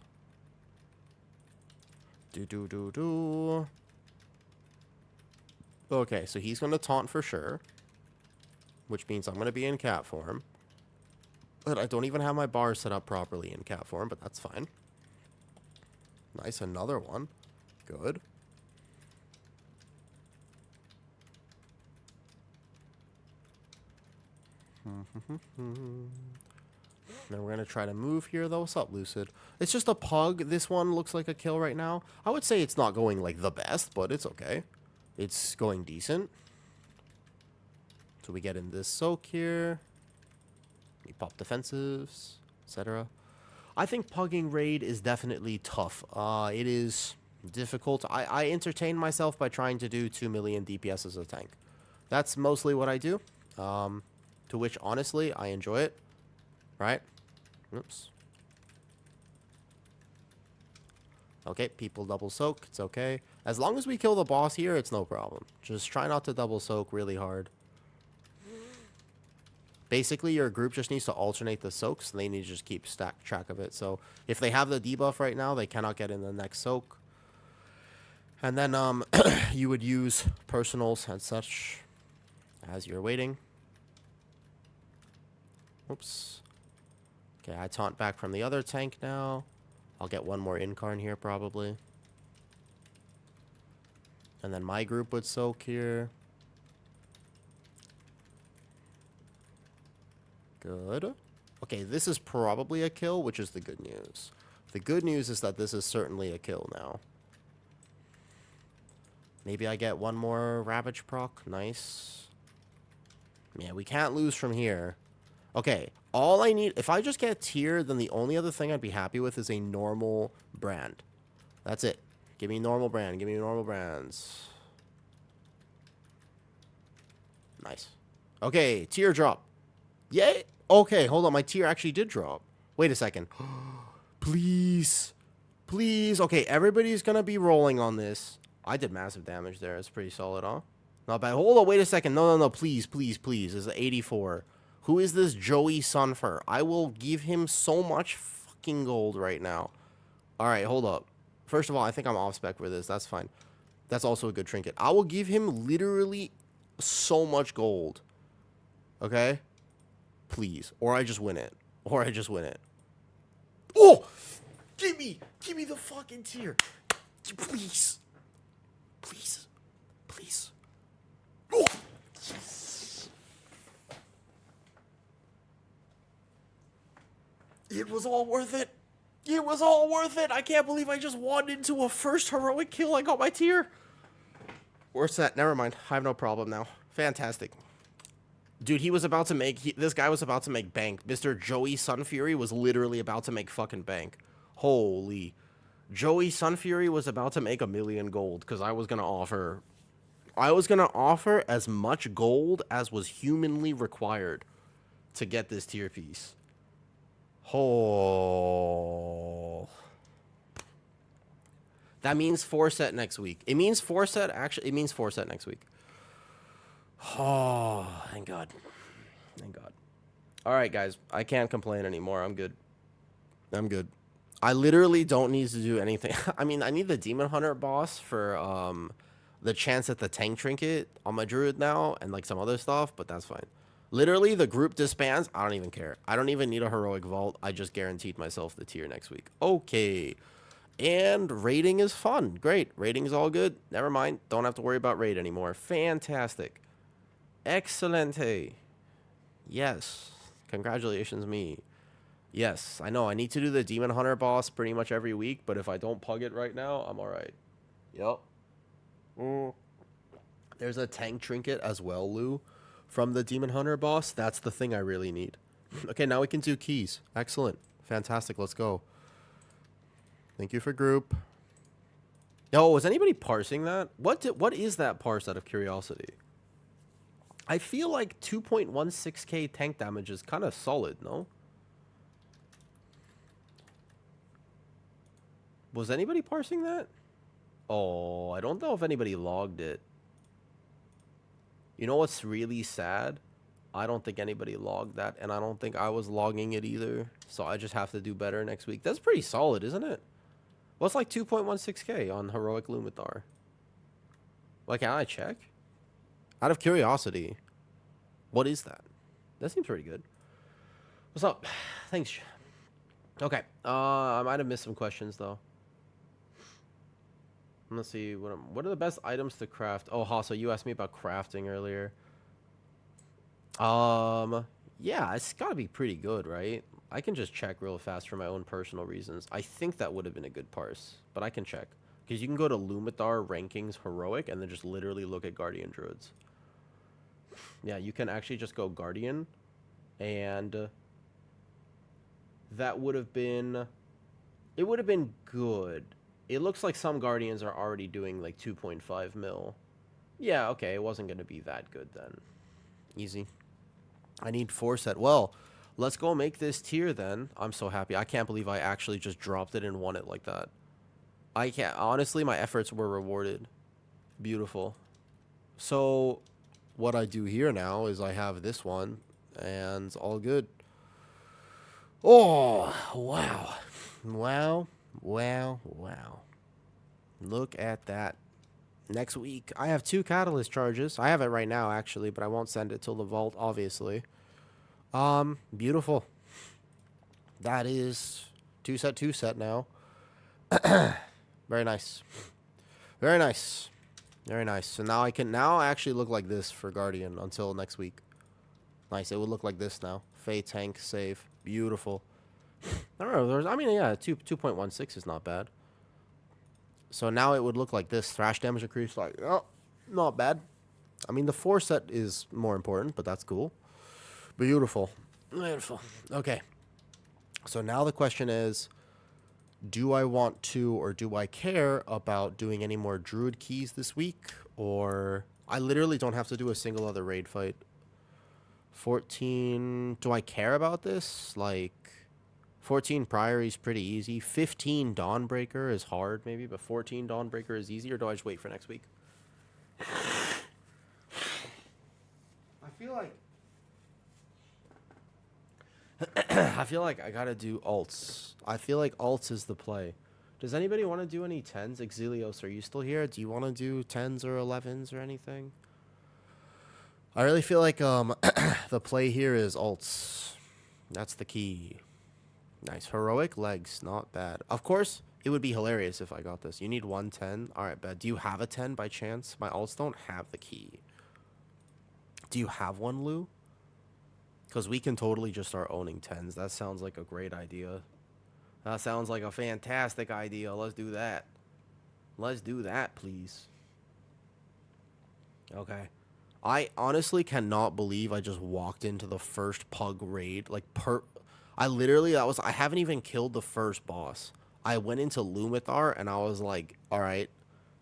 Okay, so he's going to taunt for sure. Which means I'm going to be in cat form. But I don't even have my bar set up properly in cat form, but that's fine. Nice, another one. Good. Then we're going to try to move here, though. What's up, Lucid? It's just a pug. This one looks like a kill right now. I would say it's not going, like, the best, but it's okay. It's going decent. So we get in this soak here. We pop defensives, etc. I think pugging raid is definitely tough. It is difficult. I entertain myself by trying to do 2 million DPS as a tank. That's mostly what I do. To which, honestly, I enjoy it. Right? Oops. Okay, people double soak. It's okay. As long as we kill the boss here, it's no problem. Just try not to double soak really hard. Basically, your group just needs to alternate the soaks, and they need to just keep track of it. So, if they have the debuff right now, they cannot get in the next soak. And then, you would use personals and such as you're waiting. Oops. Okay, I taunt back from the other tank now. I'll get one more incarn here, probably. And then my group would soak here. Good. Okay, this is probably a kill, which is the good news. The good news is that this is certainly a kill now. Maybe I get one more Ravage proc. Nice. Yeah, we can't lose from here. Okay, all I need... If I just get tier, then the only other thing I'd be happy with is a normal brand. That's it. Give me normal brand. Give me normal brands. Nice. Okay, tier drop. Yay! Okay, hold on. My tier actually did drop. Wait a second. Please. Please. Okay, everybody's going to be rolling on this. I did massive damage there. It's pretty solid, huh? Not bad. Hold on. Wait a second. No, no, no. Please, please, please. This is 84. Who is this Joey Sunfer? I will give him so much fucking gold right now. All right, hold up. First of all, I think I'm off spec for this. That's fine. That's also a good trinket. I will give him literally so much gold. Okay? Please. Or I just win it. Or I just win it. Oh! Give me the fucking tier. Please. Please. Please. Oh! Yes. It was all worth it. It was all worth it. I can't believe I just won into a first heroic kill. I got my tier. Worse that. Never mind. I have no problem now. Fantastic. Dude, he was about to make... this guy was about to make bank. Mr. Joey Sunfury was literally about to make fucking bank. Holy. Joey Sunfury was about to make 1 million gold because I was going to offer... I was going to offer as much gold as was humanly required to get this tier piece. Oh. That means 4 set next week. It means 4 set... Actually, it means 4 set next week. Oh, thank God. Thank God. All right, guys. I can't complain anymore. I'm good. I'm good. I literally don't need to do anything. I mean, I need the Demon Hunter boss for the chance at the tank trinket on my druid now and like some other stuff, but that's fine. Literally, the group disbands. I don't even care. I don't even need a heroic vault. I just guaranteed myself the tier next week. Okay. And raiding is fun. Great. Raiding is all good. Never mind. Don't have to worry about raid anymore. Fantastic. Excellent. Hey. Yes. Congratulations, me. Yes, I know. I need to do the Demon Hunter boss pretty much every week, but if I don't pug it right now, I'm alright. Yep. There's a tank trinket as well, Lou, from the Demon Hunter boss. That's the thing I really need. Okay, now we can do keys. Excellent. Fantastic. Let's go. Thank you for group. Yo, was anybody parsing that? What is that parse out of curiosity? I feel like 2.16k tank damage is kind of solid, no? Was anybody parsing that? Oh, I don't know if anybody logged it. You know what's really sad? I don't think anybody logged that, and I don't think I was logging it either. So I just have to do better next week. That's pretty solid, isn't it? What's like 2.16k on Heroic Lumitar? Like, can I check? Out of curiosity, what is that? That seems pretty good. What's up? Thanks. Okay. I might have missed some questions though. Let's see. What are the best items to craft? Oh, Hasso, you asked me about crafting earlier. Yeah, it's got to be pretty good, right? I can just check real fast for my own personal reasons. I think that would have been a good parse, but I can check. Because you can go to Lumitar Rankings Heroic and then just literally look at Guardian Druids. Yeah, you can actually just go Guardian, and that would have been... It would have been good. It looks like some Guardians are already doing like 2.5 mil. Yeah, okay, it wasn't going to be that good then. Easy. I need 4 set. Well, let's go make this tier then. I'm so happy. I can't believe I actually just dropped it and won it like that. I can't. Honestly, my efforts were rewarded. Beautiful. So, what I do here now is I have this one, and it's all good. Oh, wow. Wow, wow, wow. Look at that. Next week, I have 2 catalyst charges. I have it right now, actually, but I won't send it till the vault, obviously. Beautiful. That is 2 set now. Very nice. Very nice. Very nice. So now I actually look like this for Guardian until next week. Nice. It would look like this now. Fey tank save. Beautiful. I don't know. I mean, yeah, 2.16 is not bad. So now it would look like this. Thrash damage increase, like, oh, not bad. I mean, the 4 set is more important, but that's cool. Beautiful. Beautiful. Okay. So now the question is, do I want to or do I care about doing any more Druid keys this week? Or I literally don't have to do a single other raid fight. 14. Do I care about this? Like... 14 Priory is pretty easy. 15 Dawnbreaker is hard, maybe, but 14 Dawnbreaker is easy, or do I just wait for next week? I feel like... I feel like I gotta do alts. I feel like alts is the play. Does anybody want to do any 10s? Exilios, are you still here? Do you want to do 10s or 11s or anything? I really feel like the play here is alts. That's the key. Nice. Heroic legs. Not bad. Of course, it would be hilarious if I got this. You need 110. All right, bad. Do you have a 10 by chance? My alts don't have the key. Do you have one, Lou? Because we can totally just start owning 10s. That sounds like a great idea. That sounds like a fantastic idea. Let's do that. Let's do that, please. Okay. I honestly cannot believe I just walked into the first pug raid. Like, I haven't even killed the first boss. I went into Lumitar and I was like, all right,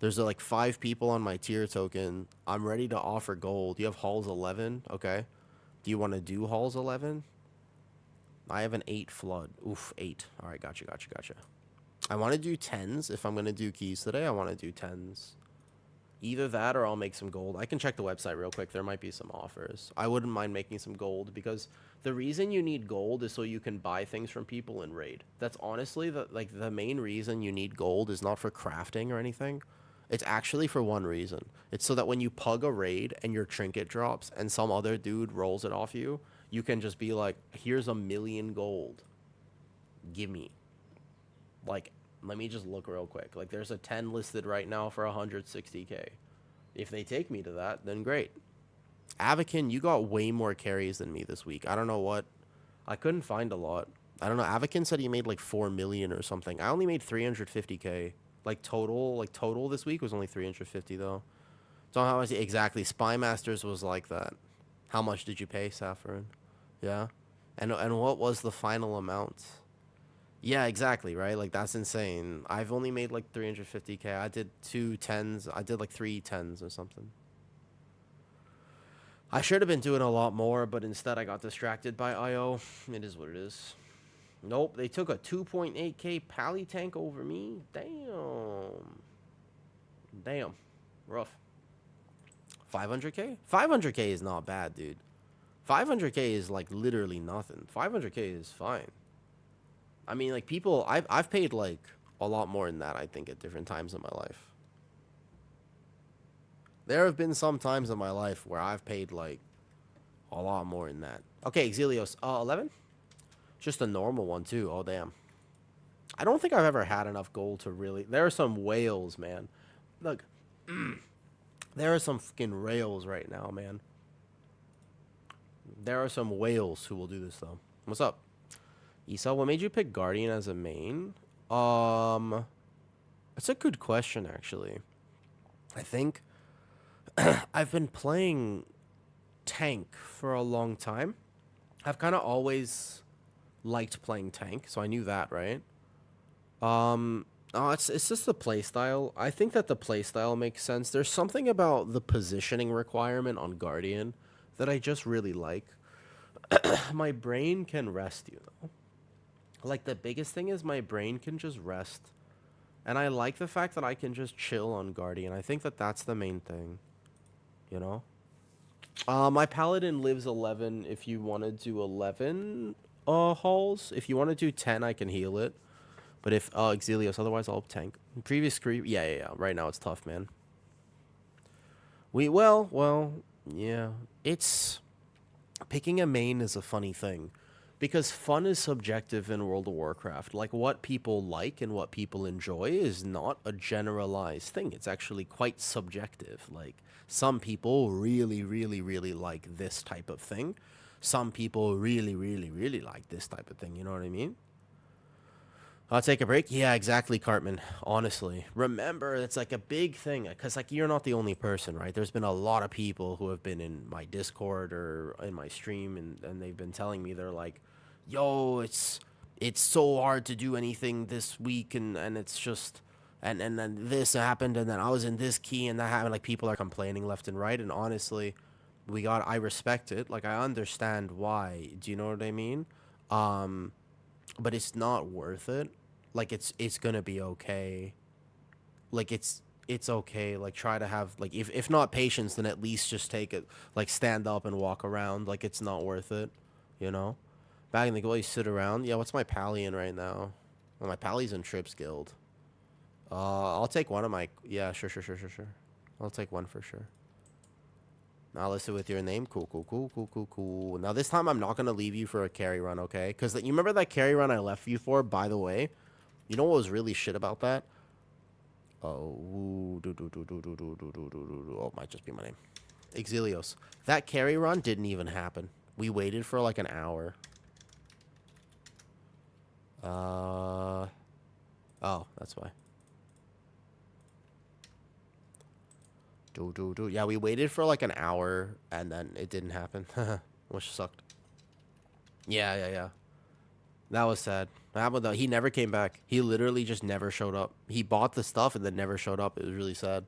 there's like 5 people on my tier token. I'm ready to offer gold. You have Halls 11? Okay. Do you want to do Halls 11? I have an 8 flood. Oof, 8. All right, gotcha. I want to do 10s. If I'm going to do keys today, I want to do 10s. Either that or I'll make some gold. I can check the website real quick. There might be some offers. I wouldn't mind making some gold because the reason you need gold is so you can buy things from people in raid. That's honestly the main reason you need gold is not for crafting or anything. It's actually for one reason. It's so that when you pug a raid and your trinket drops and some other dude rolls it off you, you can just be like, here's 1,000,000 gold. Give me. Like, let me just look real quick. Like, there's a 10 listed right now for 160k. If they take me to that, then great. Avakin, you got way more carries than me this week. I don't know what. I couldn't find a lot. I don't know. Avakin said he made like 4 million or something. I only made 350k. Total this week was only 350 though. Don't know how much exactly. Spy Masters was like that. How much did you pay, Saffron? Yeah. And what was the final amount? Yeah, exactly, right? Like, that's insane. I've only made, like, 350k. I did 2 10s. I did, like, 3 10s or something. I should have been doing a lot more, but instead I got distracted by IO. It is what it is. Nope, they took a 2.8k pally tank over me. Damn. Damn. Rough. 500k? 500k is not bad, dude. 500k is, like, literally nothing. 500k is fine. I mean, like, people, I've paid, like, a lot more than that, I think, at different times in my life. There have been some times in my life where I've paid, like, a lot more than that. Okay, Exilios, 11? Just a normal one, too. Oh, damn. I don't think I've ever had enough gold to really... There are some whales, man. Look. There are some fucking rails right now, man. There are some whales who will do this, though. What's up? Esau, what made you pick Guardian as a main? That's a good question, actually. I think I've been playing tank for a long time. I've kind of always liked playing tank, so I knew that, right? Oh, it's just the playstyle. I think that the playstyle makes sense. There's something about the positioning requirement on Guardian that I just really like. My brain can rest, you know? Like, the biggest thing is my brain can just rest. And I like the fact that I can just chill on Guardian. I think that that's the main thing, you know? My Paladin lives 11 if you want to do 11 hauls. If you want to do 10, I can heal it. But if, Exilios, otherwise I'll tank. Previous creep, yeah. Right now it's tough, man. Well, yeah. It's... Picking a main is a funny thing. Because fun is subjective in World of Warcraft. Like, what people like and what people enjoy is not a generalized thing. It's actually quite subjective. Like, some people really, really, really like this type of thing. Some people really, really, really like this type of thing. You know what I mean? I'll take a break. Yeah, exactly, Cartman. Honestly, remember, it's like a big thing because, like, you're not the only person, right? There's been a lot of people who have been in my Discord or in my stream, and they've been telling me, they're like, "Yo, it's so hard to do anything this week, and it's just, and then this happened, and then I was in this key, and that happened." Like, people are complaining left and right, and honestly, I respect it. Like, I understand why. Do you know what I mean? But it's not worth it. Like, it's gonna be okay. Like, it's okay. Like, try to have, like, if not patience, then at least just take it. Like, stand up and walk around. Like, it's not worth it, you know? Back in the goal, you sit around. Yeah, what's my pally in right now? Well, my pally's in Trips Guild. I'll take one of my... Yeah, sure. I'll take one for sure. I'll list it with your name. Cool. Now, this time, I'm not going to leave you for a carry run, okay? Because you remember that carry run I left you for, by the way? You know what was really shit about that? Oh, it might just be my name. Exilios. That carry run didn't even happen. We waited for like an hour. Oh, that's why. Yeah, we waited for like an hour, and then it didn't happen. Which sucked. Yeah. That was sad. He never came back. He literally just never showed up. He bought the stuff and then never showed up. It was really sad.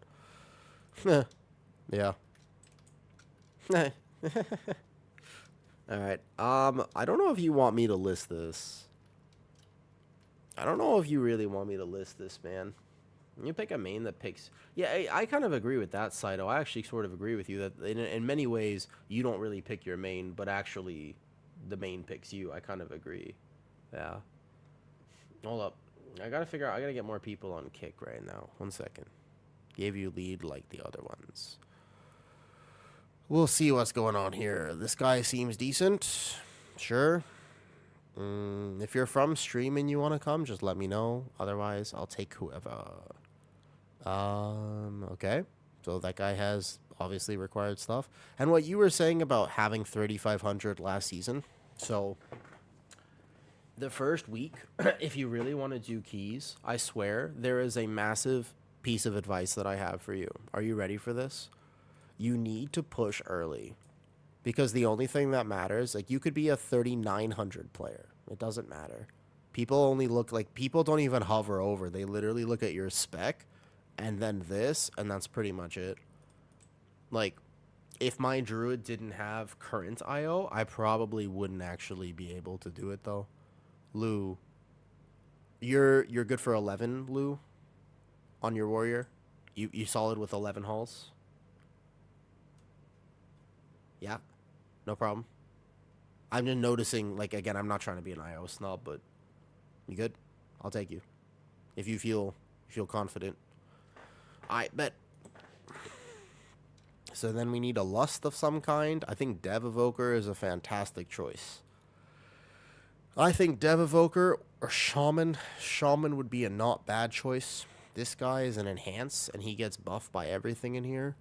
Yeah. Alright. I don't know if you want me to list this. I don't know if you really want me to list this, man. You pick a main that picks... Yeah, I kind of agree with that, Saito. I actually sort of agree with you that in many ways, you don't really pick your main, but actually, the main picks you. I kind of agree. Yeah. Hold up. I gotta get more people on kick right now. 1 second. Gave you lead like the other ones. We'll see what's going on here. This guy seems decent. Sure. If you're from stream and you want to come, just let me know. Otherwise, I'll take whoever. Okay. So that guy has obviously required stuff. And what you were saying about having 3,500 last season. So the first week, if you really want to do keys, I swear there is a massive piece of advice that I have for you. Are you ready for this? You need to push early. Because the only thing that matters, like, you could be a 3,900 player. It doesn't matter. People only look, like, people don't even hover over. They literally look at your spec, and then this, and that's pretty much it. Like, if my druid didn't have current IO, I probably wouldn't actually be able to do it, though. Lou, you're good for 11, Lou, on your warrior? You solid with 11 hauls? Yeah, no problem. I'm just noticing, like, again, I'm not trying to be an IO snob, but you good? I'll take you. If you feel confident. I bet. So then we need a lust of some kind. I think Dev Evoker is a fantastic choice. I think Dev Evoker or Shaman. Shaman would be a not bad choice. This guy is an enhance, and he gets buffed by everything in here.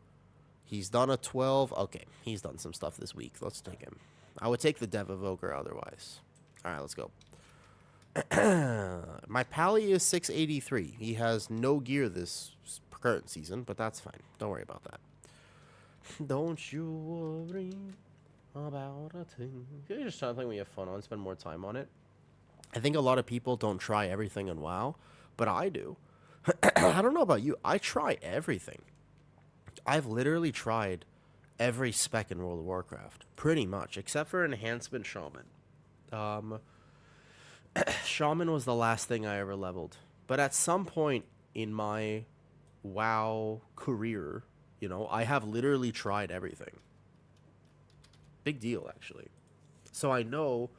He's done a 12. Okay, he's done some stuff this week. Let's take him. I would take the Dev Evoker otherwise. All right, let's go. My Pally is 683. He has no gear this current season, but that's fine. Don't worry about that. Don't you worry about a thing. You're just something we have fun on, spend more time on it. I think a lot of people don't try everything in WoW, but I do. I don't know about you. I try everything. I've literally tried every spec in World of Warcraft, pretty much, except for Enhancement Shaman. Shaman was the last thing I ever leveled. But at some point in my WoW career, you know, I have literally tried everything. Big deal, actually. So I know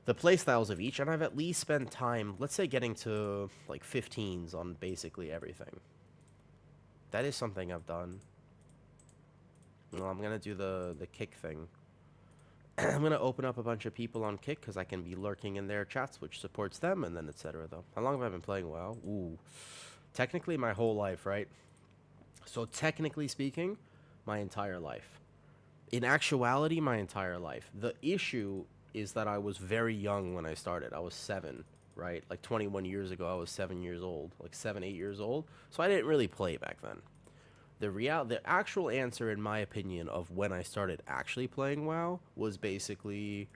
the playstyles of each, and I've at least spent time, let's say, getting to, like, 15s on basically everything. That is something I've done. Well, I'm going to do the kick thing. I'm going to open up a bunch of people on Kick because I can be lurking in their chats, which supports them, and then etc. though. How long have I been playing WoW? Ooh. Technically, my whole life, right? So, technically speaking, my entire life. In actuality, my entire life. The issue is that I was very young when I started. I was 7, right? Like 21 years ago, I was 7 years old. Like 7, 8 years old. So, I didn't really play back then. The actual answer, in my opinion, of when I started actually playing WoW was basically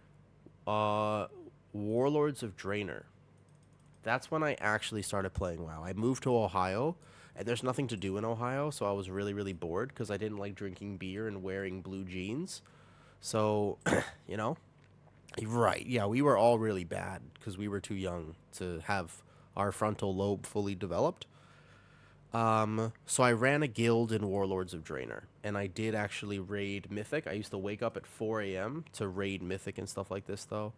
Warlords of Draenor. That's when I actually started playing WoW. I moved to Ohio, and there's nothing to do in Ohio, so I was really, really bored because I didn't like drinking beer and wearing blue jeans. So, you know, right, yeah, we were all really bad because we were too young to have our frontal lobe fully developed. So I ran a guild in Warlords of Draenor, and I did actually raid Mythic. I used to wake up at 4 a.m. to raid Mythic and stuff like this, though.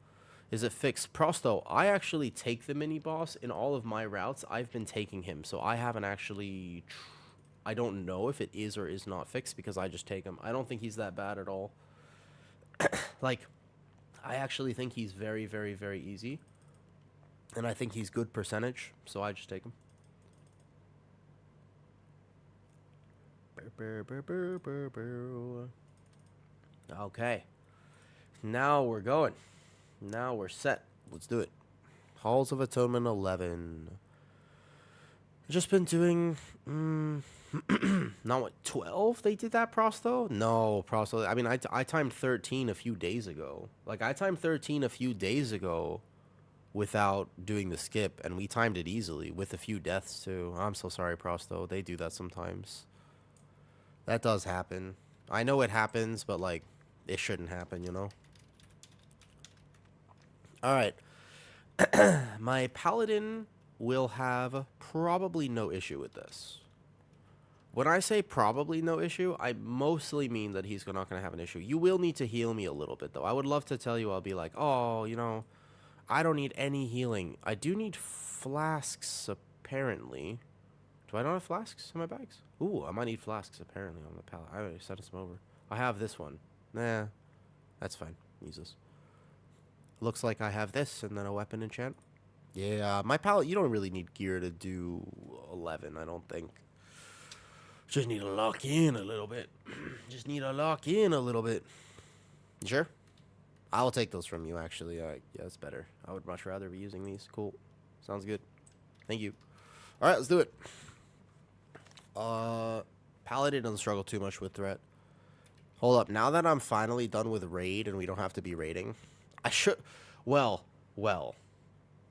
Is it fixed? Prosto, I actually take the mini-boss in all of my routes. I've been taking him, so I haven't actually... I don't know if it is or is not fixed, because I just take him. I don't think he's that bad at all. Like, I actually think he's very, very, very easy. And I think he's good percentage, so I just take him. Okay. Now we're going. Now we're set. Let's do it. Halls of Atonement 11. Just been doing... not what, 12 they did that, Prosto? No, Prosto. I mean, I timed 13 a few days ago. Like, I timed 13 a few days ago without doing the skip, and we timed it easily with a few deaths, too. I'm so sorry, Prosto. They do that sometimes. That does happen. I know it happens, but, like, it shouldn't happen, you know? Alright. My Paladin will have probably no issue with this. When I say probably no issue, I mostly mean that he's not going to have an issue. You will need to heal me a little bit, though. I would love to tell you, I'll be like, oh, you know, I don't need any healing. I do need flasks, apparently. Do I not have flasks in my bags? Ooh, I might need flasks, apparently, on the pallet. I already sent some over. I have this one. Nah, that's fine. Use this. Looks like I have this, and then a weapon enchant. Yeah, my pallet, you don't really need gear to do 11, I don't think. Just need to lock in a little bit. Just need to lock in a little bit. You sure? I'll take those from you, actually. Yeah, that's better. I would much rather be using these. Cool. Sounds good. Thank you. All right, let's do it. Paladin doesn't struggle too much with threat. Hold up. Now that I'm finally done with raid and we don't have to be raiding, I should... Well.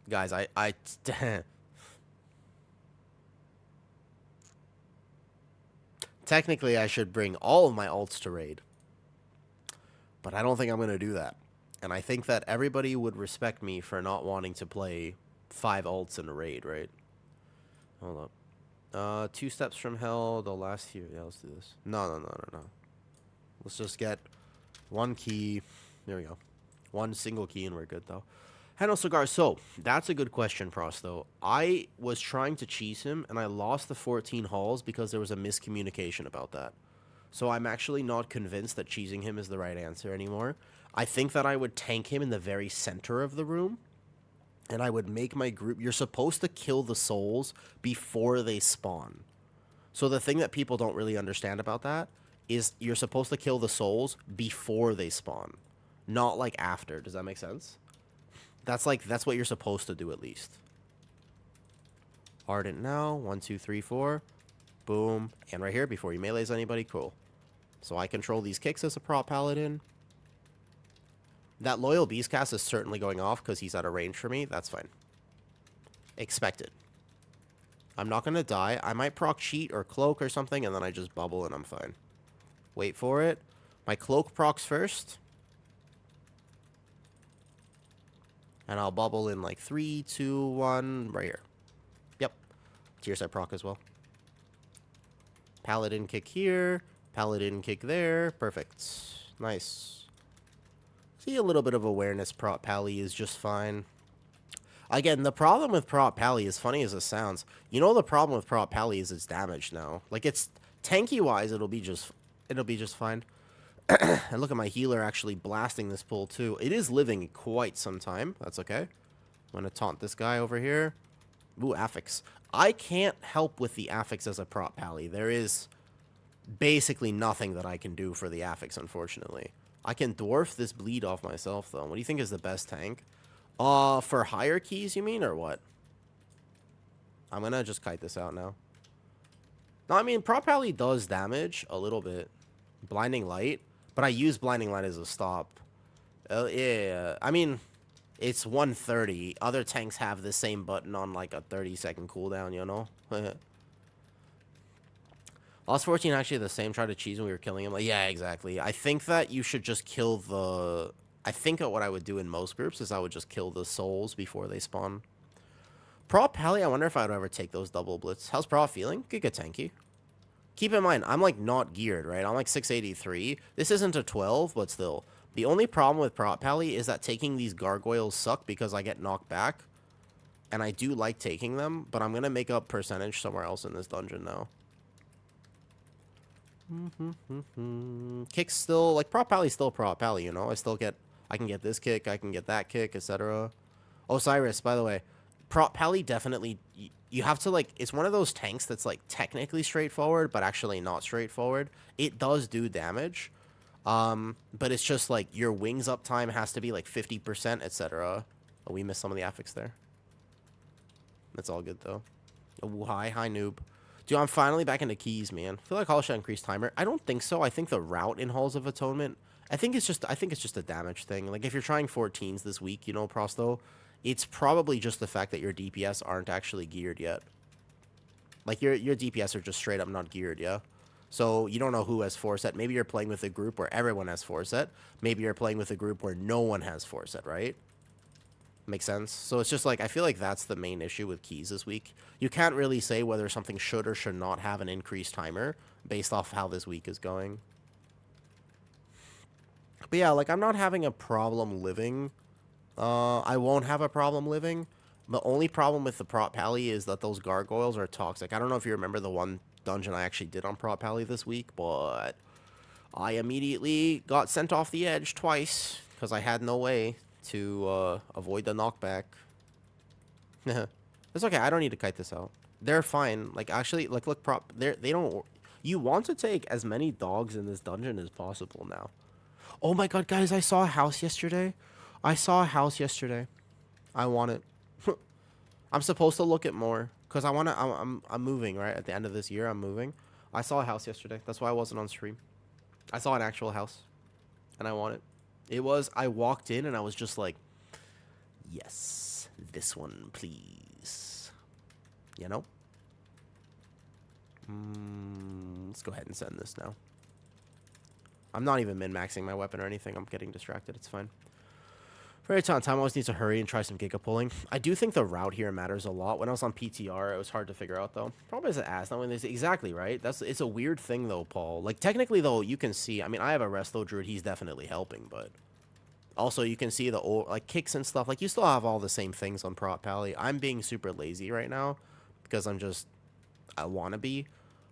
Guys, I technically, I should bring all of my alts to raid. But I don't think I'm going to do that. And I think that everybody would respect me for not wanting to play 5 alts in a raid, right? Hold up. 2 steps from hell, the last here. Yeah, let's do this. No. Let's just get 1 key. There we go. 1 single key and we're good, though. Hello, Cigar. So, that's a good question, Prosto. I was trying to cheese him, and I lost the 14 halls because there was a miscommunication about that. So I'm actually not convinced that cheesing him is the right answer anymore. I think that I would tank him in the very center of the room, and I would make my group. You're supposed to kill the souls before they spawn. So the thing that people don't really understand about that is you're supposed to kill the souls before they spawn, not like after. Does that make sense? That's what you're supposed to do at least. Ardent now. 1, 2, 3, 4. Boom. And right here before he melees anybody. Cool. So I control these kicks as a prop paladin. That loyal BiS cast is certainly going off because he's out of range for me. That's fine. Expected. I'm not going to die. I might proc cheat or cloak or something, and then I just bubble and I'm fine. Wait for it. My cloak procs first. And I'll bubble in like 3, 2, 1, right here. Yep. Tearside proc as well. Paladin kick here. Paladin kick there. Perfect. Nice. See, a little bit of awareness prop pally is just fine. Again, the problem with prop pally, as funny as it sounds, you know the problem with prop pally is its damage now. Like, it's tanky wise, it'll be just fine. And look at my healer actually blasting this pull too. It is living quite some time. That's okay. I'm gonna taunt this guy over here. Ooh, affix. I can't help with the affix as a prop pally. There is basically nothing that I can do for the affix, unfortunately. I can dwarf this bleed off myself, though. What do you think is the best tank? For higher keys, you mean, or what? I'm gonna just kite this out now. No, I mean, prop pally does damage a little bit. Blinding light, but I use blinding light as a stop. Yeah, I mean, it's 130. Other tanks have the same button on like a 30-second cooldown, you know? Lost 14 actually the same. Tried to cheese when we were killing him. Like, yeah, exactly. I think that you should just kill the... I think what I would do in most groups is I would just kill the souls before they spawn. Prop pally, I wonder if I would ever take those double blitz. How's prop feeling? Could get tanky. Keep in mind, I'm like not geared, right? I'm like 683. This isn't a 12, but still. The only problem with prop pally is that taking these gargoyles suck because I get knocked back. And I do like taking them, but I'm going to make up percentage somewhere else in this dungeon now. Kick's still, like, prop pally still prop pally, you know? I can get this kick, I can get that kick, etc. Osiris, by the way, prop pally definitely, you have to, like, it's one of those tanks that's, like, technically straightforward, but actually not straightforward. It does do damage, but it's just, like, your wings up time has to be, like, 50%, etc. Oh, we missed some of the affix there. That's all good, though. Oh, hi noob. Dude, I'm finally back into keys, man. I feel like Hall should increase timer. I don't think so. I think the route in Halls of Atonement, I think it's just a damage thing. Like, if you're trying 14s this week, you know, Prosto, it's probably just the fact that your DPS aren't actually geared yet. Like, your DPS are just straight up not geared, yeah? So, you don't know who has foreset. Maybe you're playing with a group where everyone has foreset. Maybe you're playing with a group where no one has foreset, right? Makes sense? So it's just like, I feel like that's the main issue with keys this week. You can't really say whether something should or should not have an increased timer based off how this week is going. But yeah, like, I'm not having a problem living. I won't have a problem living. The only problem with the prop pally is that those gargoyles are toxic. I don't know if you remember the one dungeon I actually did on prop pally this week, but I immediately got sent off the edge twice because I had no way to avoid the knockback. It's okay. I don't need to kite this out. They're fine. Like, actually, like, look, prop. They don't. You want to take as many dogs in this dungeon as possible now. Oh my god, guys! I saw a house yesterday. I want it. I'm supposed to look at more because I want to. I'm moving right at the end of this year. I'm moving. I saw a house yesterday. That's why I wasn't on stream. I saw an actual house, and I want it. It was, I walked in and I was just like, yes, this one, please. You know? Let's go ahead and send this now. I'm not even min-maxing my weapon or anything. I'm getting distracted. It's fine. Very time always needs to hurry and try some giga pulling. I do think the route here matters a lot. When I was on PTR, it was hard to figure out, though. Probably as an ass. Not when there's exactly right. It's a weird thing, though, Paul. Like, technically, though, you can see. I mean, I have a resto druid. He's definitely helping, but also you can see the old, like, kicks and stuff. Like, you still have all the same things on prop pally. I'm being super lazy right now because I want to be.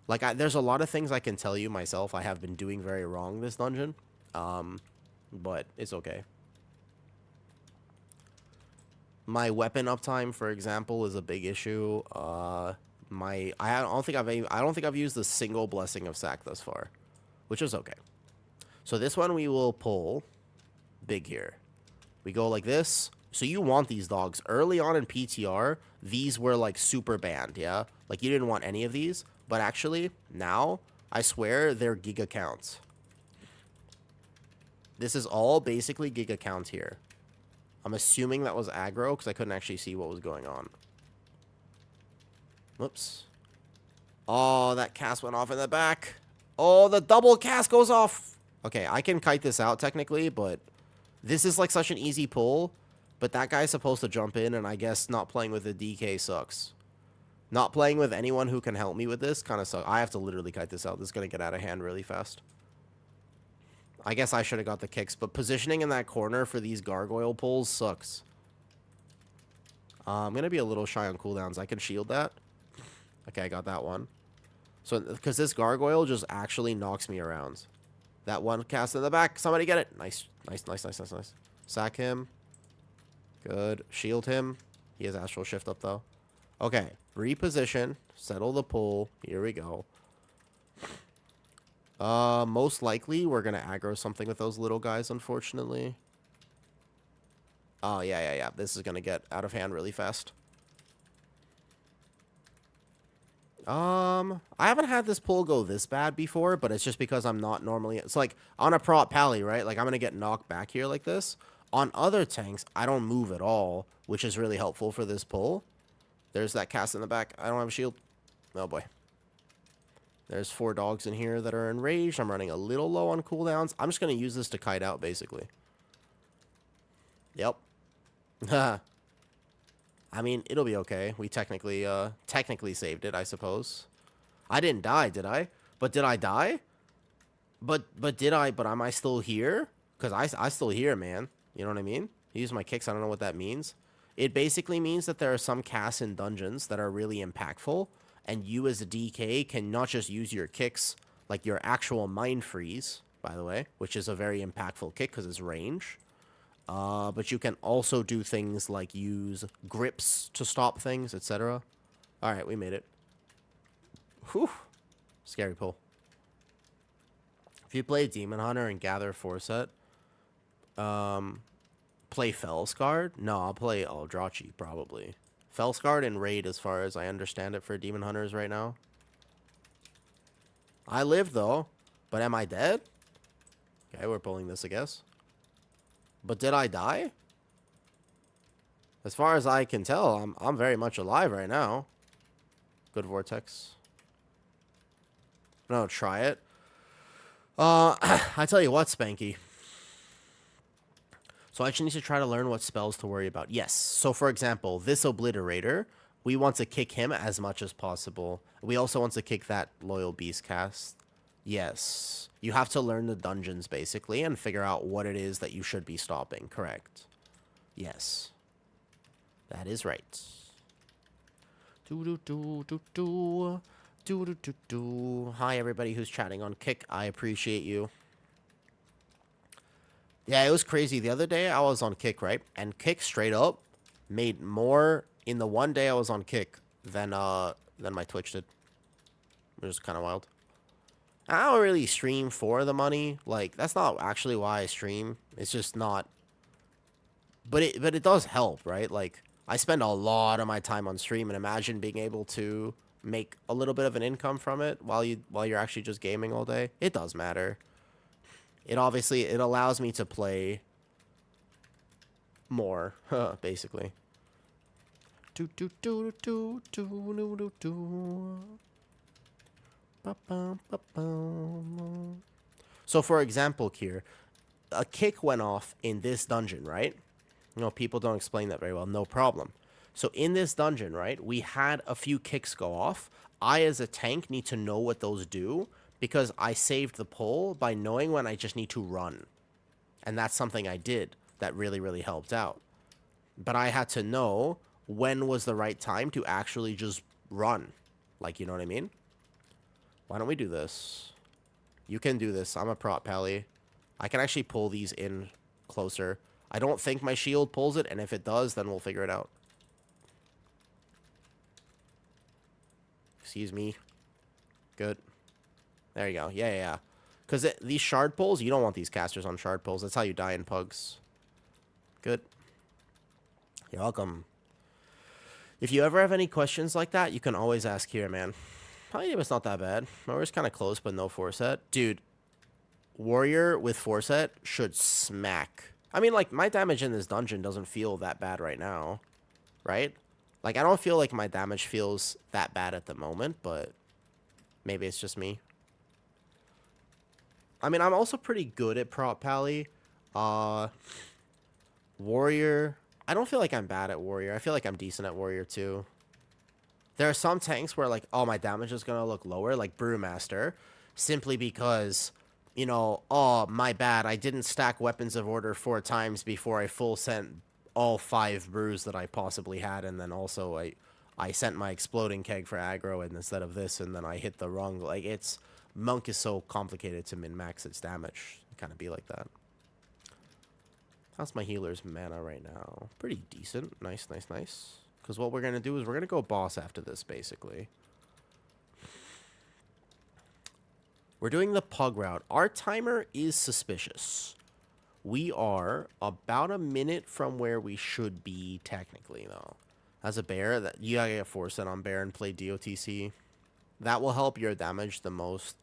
Like, there's a lot of things I can tell you myself I have been doing very wrong this dungeon, but it's okay. My weapon uptime, for example, is a big issue. I don't think I've used a single blessing of sack thus far, which is okay. So this one we will pull big here. We go like this. So you want these dogs. Early on in PTR, these were like super banned, yeah? Like you didn't want any of these. But actually, now, I swear, they're giga counts. This is all basically giga count here. I'm assuming that was aggro because I couldn't actually see what was going on. Whoops. Oh, that cast went off in the back. Oh, the double cast goes off. Okay, I can kite this out technically, but this is like such an easy pull. But that guy's supposed to jump in, and I guess not playing with the DK sucks. Not playing with anyone who can help me with this kind of sucks. I have to literally kite this out. This is going to get out of hand really fast. I guess I should have got the kicks, but positioning in that corner for these gargoyle pulls sucks. I'm going to be a little shy on cooldowns. I can shield that. Okay, I got that one. So, because this gargoyle just actually knocks me around. That one cast in the back. Somebody get it. Nice. Nice. Sack him. Good. Shield him. He has astral shift up, though. Okay. Reposition. Settle the pull. Here we go. Most likely, we're going to aggro something with those little guys, unfortunately. Oh, yeah. This is going to get out of hand really fast. I haven't had this pull go this bad before, but it's just because I'm not normally... It's like, on a prop pally, right? Like, I'm going to get knocked back here like this. On other tanks, I don't move at all, which is really helpful for this pull. There's that cast in the back. I don't have a shield. Oh, boy. There's 4 dogs in here that are enraged. I'm running a little low on cooldowns. I'm just going to use this to kite out, basically. Yep. I mean, it'll be okay. We technically saved it, I suppose. I didn't die, did I? But did I die? But am I still here? Because I still here, man. You know what I mean? Use my kicks. I don't know what that means. It basically means that there are some casts in dungeons that are really impactful, and you as a DK can not just use your kicks, like your actual mind freeze, by the way, which is a very impactful kick because it's range. But you can also do things like use grips to stop things, etc. Alright, we made it. Whew. Scary pull. If you play Demon Hunter and gather 4-set, play Fellsguard? No, I'll play Eldrachi, probably. Fellsguard and Raid, as far as I understand it, for Demon Hunters right now. I live, though. But am I dead? Okay, we're pulling this, I guess. But did I die? As far as I can tell, I'm very much alive right now. Good Vortex. No, try it. I tell you what, Spanky. So I just need to try to learn what spells to worry about. Yes. So, for example, this Obliterator, we want to kick him as much as possible. We also want to kick that Loyal Beast cast. Yes. You have to learn the dungeons, basically, and figure out what it is that you should be stopping. Correct. Yes. That is right. Hi, everybody who's chatting on Kick. I appreciate you. Yeah, it was crazy. The other day, I was on Kick, right? And Kick, straight up, made more in the one day I was on Kick than my Twitch did. Which is kind of wild. I don't really stream for the money. Like, that's not actually why I stream. It's just not. But it does help, right? Like, I spend a lot of my time on stream, and imagine being able to make a little bit of an income from it while you're actually just gaming all day. It does matter. It allows me to play more, basically. So, for example, here, a kick went off in this dungeon, right? You know, people don't explain that very well. No problem. So, in this dungeon, right, we had a few kicks go off. I, as a tank, need to know what those do because I saved the pull by knowing when I just need to run. And that's something I did that really, really helped out. But I had to know when was the right time to actually just run. Like, you know what I mean? Why don't we do this? You can do this. I'm a prop pally. I can actually pull these in closer. I don't think my shield pulls it, and if it does, then we'll figure it out. Excuse me. Good. There you go. Yeah, yeah, yeah. Because these shard pulls, you don't want these casters on shard pulls. That's how you die in pugs. Good. You're welcome. If you ever have any questions like that, you can always ask here, man. Probably it's not that bad. Warrior's kind of close, but no foreset. Dude, Warrior with foreset should smack. I mean, like, my damage in this dungeon doesn't feel that bad right now. Right? Like, I don't feel like my damage feels that bad at the moment, but maybe it's just me. I mean, I'm also pretty good at prop pally. Warrior. I don't feel like I'm bad at Warrior. I feel like I'm decent at Warrior, too. There are some tanks where, like, oh, my damage is going to look lower, like Brewmaster, simply because, you know, oh, my bad, I didn't stack Weapons of Order 4 times before I full sent all 5 brews that I possibly had, and then also I sent my Exploding Keg for aggro and instead of this, and then I hit the wrong, like, it's, Monk is so complicated to min-max its damage. It kind of be like that. How's my healer's mana right now? Pretty decent. Nice, nice, nice. Because what we're going to do is we're going to go boss after this, basically. We're doing the pug route. Our timer is suspicious. We are about a minute from where we should be, technically, though. As a bear, that you gotta get force on bear and play DOTC. That will help your damage the most.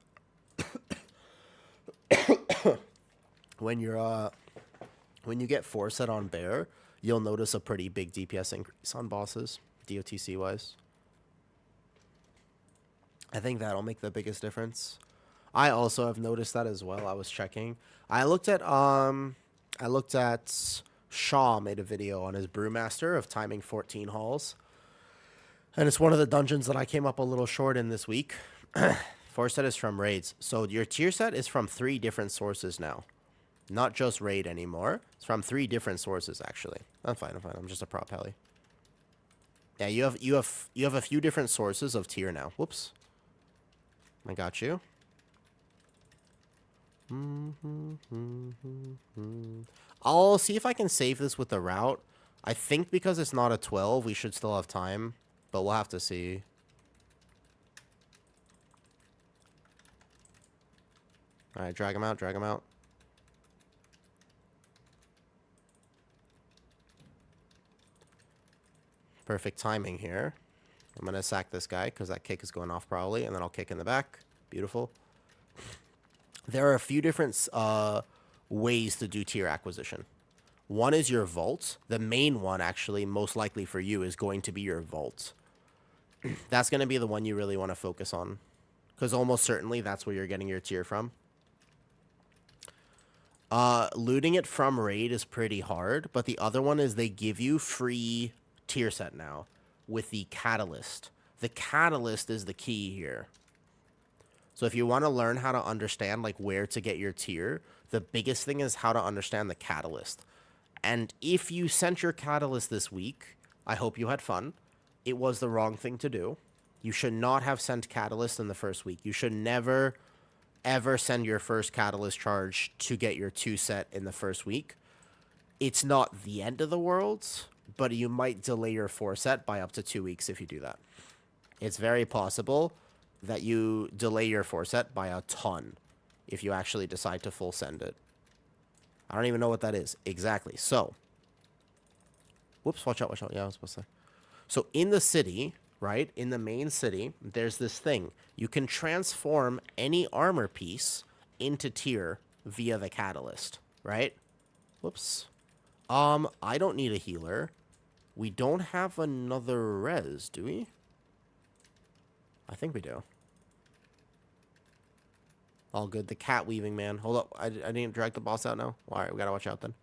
When you get forset on bear, you'll notice a pretty big DPS increase on bosses, DOTC wise. I think that'll make the biggest difference. I also have noticed that as well. I was checking. I looked at Shaw made a video on his Brewmaster of timing 14 halls. And it's one of the dungeons that I came up a little short in this week. Forset is from raids. So your tier set is from 3 different sources now. Not just raid anymore. It's from 3 different sources, actually. I'm fine, I'm fine. I'm just a prop heli. Yeah, you have a few different sources of tier now. Whoops. I got you. I'll see if I can save this with the route. I think because it's not a 12, we should still have time. But we'll have to see. Alright, drag him out, drag him out. Perfect timing here. I'm going to sack this guy because that kick is going off probably. And then I'll kick in the back. Beautiful. There are a few different ways to do tier acquisition. One is your vault. The main one, actually, most likely for you, is going to be your vault. That's going to be the one you really want to focus on. Because almost certainly that's where you're getting your tier from. Looting it from raid is pretty hard. But the other one is they give you free tier set now with the catalyst. The catalyst is the key here. So if you want to learn how to understand like where to get your tier, the biggest thing is how to understand the catalyst. And if you sent your catalyst this week, I hope you had fun. It was the wrong thing to do. You should not have sent catalyst in the first week. You should never, ever send your first catalyst charge to get your 2 set in the first week. It's not the end of the world, but you might delay your 4 set by up to 2 weeks if you do that. It's very possible that you delay your 4 set by a ton if you actually decide to full send it. I don't even know what that is. Exactly. So, whoops, watch out, watch out. Yeah, I was supposed to. So, in the city, right, in the main city, there's this thing. You can transform any armor piece into tier via the catalyst, right? Whoops. I don't need a healer. We don't have another res, do we? I think we do. All good. The cat weaving, man. Hold up. I didn't drag the boss out now. All right, we gotta watch out then.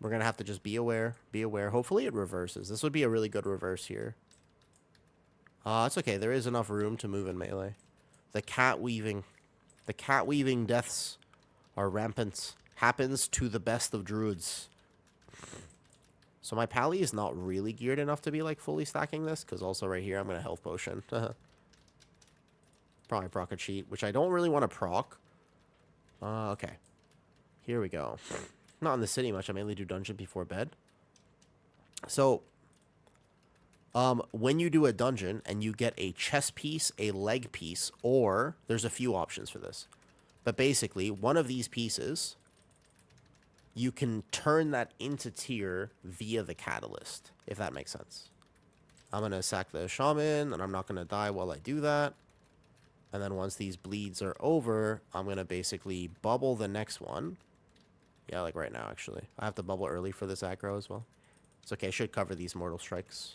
We're gonna have to just be aware. Be aware. Hopefully it reverses. This would be a really good reverse here. It's okay. There is enough room to move in melee. The cat weaving. The cat weaving deaths are rampant. Happens to the best of druids. So my pally is not really geared enough to be like fully stacking this, because also right here I'm gonna health potion. Probably proc a cheat, which I don't really want to proc. Okay. Here we go. Not in the city much. I mainly do dungeon before bed. So, when you do a dungeon and you get a chest piece, a leg piece, or there's a few options for this. But basically, one of these pieces, you can turn that into tier via the catalyst, if that makes sense. I'm going to sack the shaman, and I'm not going to die while I do that. And then once these bleeds are over, I'm going to basically bubble the next one. Yeah, like right now, actually. I have to bubble early for this aggro as well. It's okay. I should cover these mortal strikes.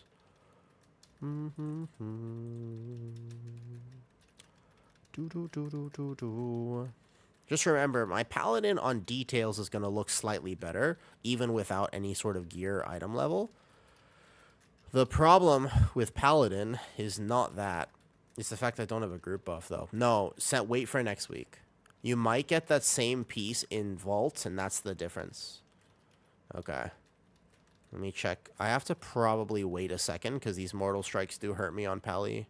Just remember, my paladin on details is going to look slightly better, even without any sort of gear item level. The problem with paladin is not that. It's the fact that I don't have a group buff, though. No, wait for next week. You might get that same piece in vault, and that's the difference. Okay. Let me check. I have to probably wait a second, because these mortal strikes do hurt me on Pally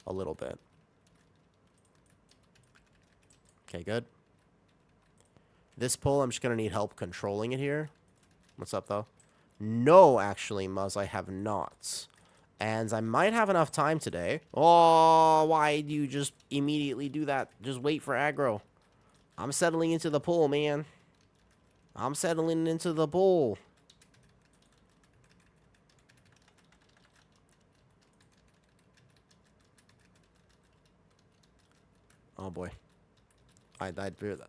a little bit. Okay, good. This pull, I'm just going to need help controlling it here. What's up, though? No, actually, Muzz, I have not. And I might have enough time today. Oh, why do you just immediately do that? Just wait for aggro. I'm settling into the pull, man. I'm settling into the pull. Oh, boy. I died through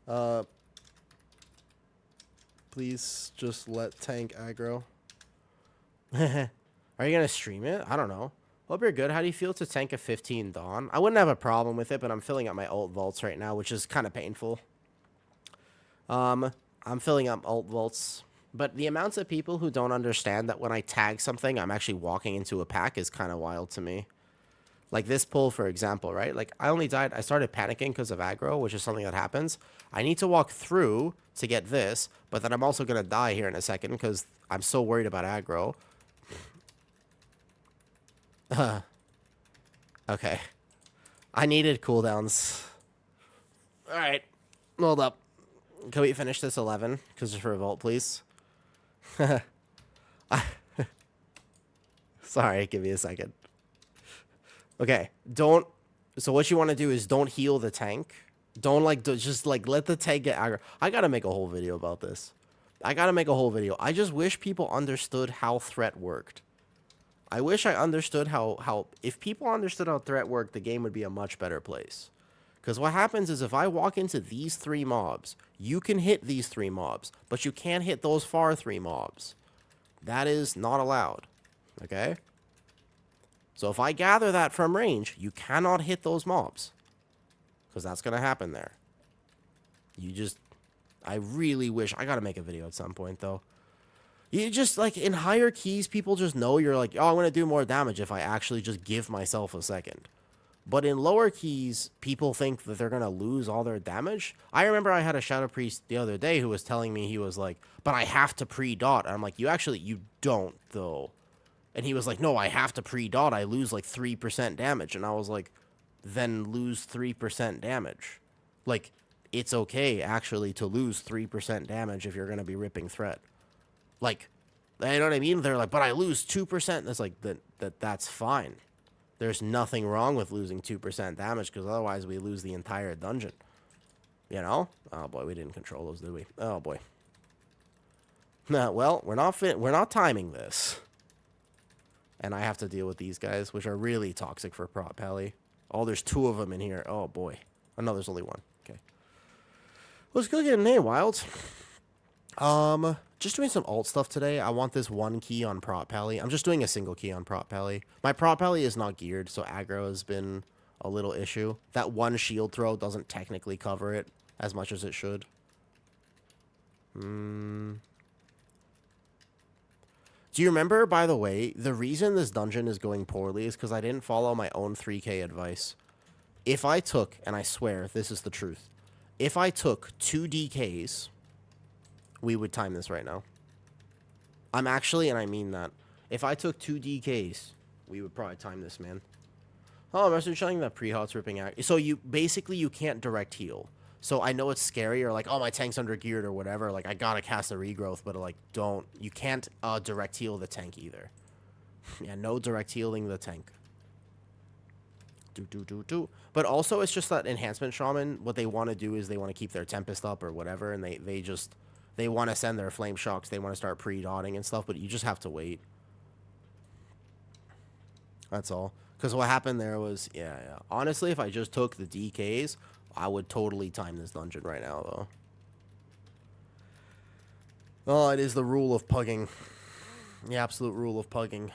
that. Please just let tank aggro. Are you going to stream it? I don't know. Hope you're good. How do you feel to tank a 15 Dawn? I wouldn't have a problem with it, but I'm filling up my ult vaults right now, which is kind of painful. I'm filling up ult vaults. But the amounts of people who don't understand that when I tag something, I'm actually walking into a pack is kind of wild to me. Like this pull, for example, right? Like I only died, I started panicking because of aggro, which is something that happens. I need to walk through to get this, but then I'm also going to die here in a second because I'm so worried about aggro. Okay. I needed cooldowns. Alright. Hold up. Can we finish this 11? Because just for a vault, please. Sorry, give me a second. Okay, don't... So what you want to do is don't heal the tank. Don't, like, just, like, let the tank get aggro. I gotta make a whole video about this. I gotta make a whole video. I just wish people understood how threat worked. I wish I understood how... If people understood how threat worked, the game would be a much better place. Because what happens is if I walk into these 3 mobs, you can hit these 3 mobs, but you can't hit those far 3 mobs. That is not allowed. Okay? So if I gather that from range, you cannot hit those mobs. Because that's going to happen there. You just... I really wish... I got to make a video at some point, though. You just, like, in higher keys, people just know you're like, oh, I'm going to do more damage if I actually just give myself a second. But in lower keys, people think that they're going to lose all their damage. I remember I had a Shadow Priest the other day who was telling me, he was like, but I have to pre-dot. And I'm like, you don't, though. And he was like, no, I have to pre-dot. I lose, like, 3% damage. And I was like, then lose 3% damage. Like, it's okay, actually, to lose 3% damage if you're going to be ripping threat. Like, you know what I mean? They're like, but I lose 2%. And it's like, that's fine. There's nothing wrong with losing 2% damage, because otherwise we lose the entire dungeon. You know? Oh, boy, we didn't control those, did we? Oh, boy. Well, we're not timing this. And I have to deal with these guys, which are really toxic for prop pally. Oh, there's 2 of them in here. Oh, boy. Oh, no, there's only 1. Okay. Let's go get a name, Wild. Just doing some alt stuff today. I want this 1 key on prop pally. I'm just doing a single key on prop pally. My prop pally is not geared, so aggro has been a little issue. That 1 shield throw doesn't technically cover it as much as it should. Do you remember, by the way, the reason this dungeon is going poorly is because I didn't follow my own 3K advice. If I took, and I swear this is the truth, if I took 2 DKs, we would time this right now. I'm actually, and I mean that, if I took 2 DKs, we would probably time this, man. Oh, I'm actually showing that pre-hot's ripping out. So you, basically, you can't direct heal. So I know it's scary, or like, oh, my tank's under geared or whatever. Like, I gotta cast a regrowth, but like, you can't direct heal the tank either. Yeah, no direct healing the tank. But also, it's just that enhancement shaman, what they want to do is they want to keep their tempest up or whatever, and they want to send their flame shocks, they want to start pre-dotting and stuff, but you just have to wait. That's all. Because what happened there was, yeah. Honestly, if I just took the DKs, I would totally time this dungeon right now, though. Oh, it is the rule of pugging. The absolute rule of pugging.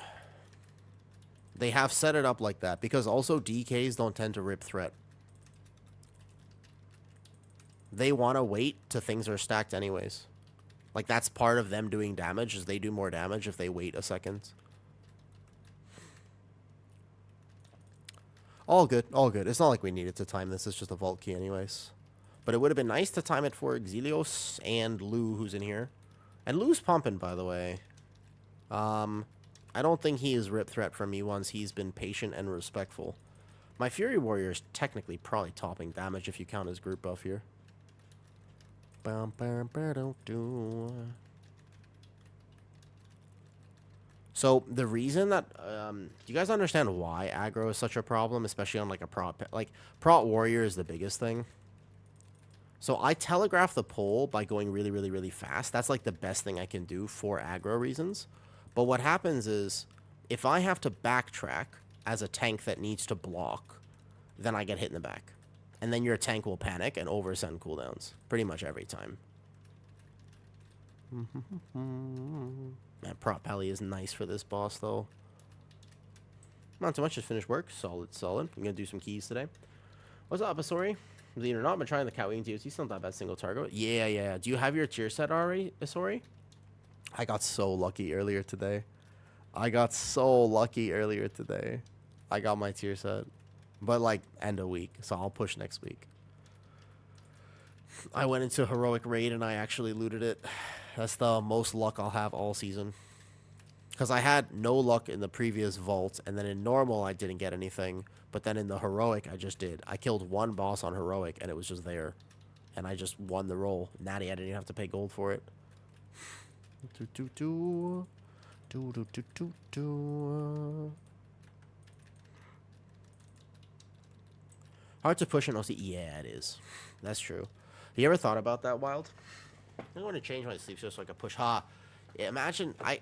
They have set it up like that, because also DKs don't tend to rip threat. They want to wait till things are stacked anyways. Like, that's part of them doing damage, is they do more damage if they wait a second. All good, all good. It's not like we needed to time this, it's just a vault key anyways. But it would have been nice to time it for Exilios and Lou, who's in here. And Lou's pumping, by the way. I don't think he is rip threat for me once he's been patient and respectful. My Fury Warrior is technically probably topping damage if you count his group buff here. So the reason that do you guys understand why aggro is such a problem, especially on like a prot warrior is the biggest thing. So I telegraph the pull by going really fast. That's like the best thing I can do for aggro reasons. But what happens is, if I have to backtrack as a tank that needs to block, then I get hit in the back. And then your tank will panic and oversend cooldowns. Pretty much every time. Man, prop pally is nice for this boss, though. Not too much, just finished work. Solid. I'm going to do some keys today. What's up, Asori? Believe it or not, I've been trying the Catwing DOT. Still not that bad single target. Yeah. Do you have your tier set already, Asori? I got so lucky earlier today. I got my tier set. But, like, end of week. So I'll push next week. I went into Heroic Raid and I actually looted it. That's the most luck I'll have all season. Because I had no luck in the previous vault. And then in normal, I didn't get anything. But then in the Heroic, I just did. I killed one boss on Heroic and it was just there. And I just won the roll. Natty, I didn't even have to pay gold for it. Hard to push an OC. Yeah, it is. That's true. You ever thought about that, Wild? I want to change my sleep so I can push. Yeah, imagine I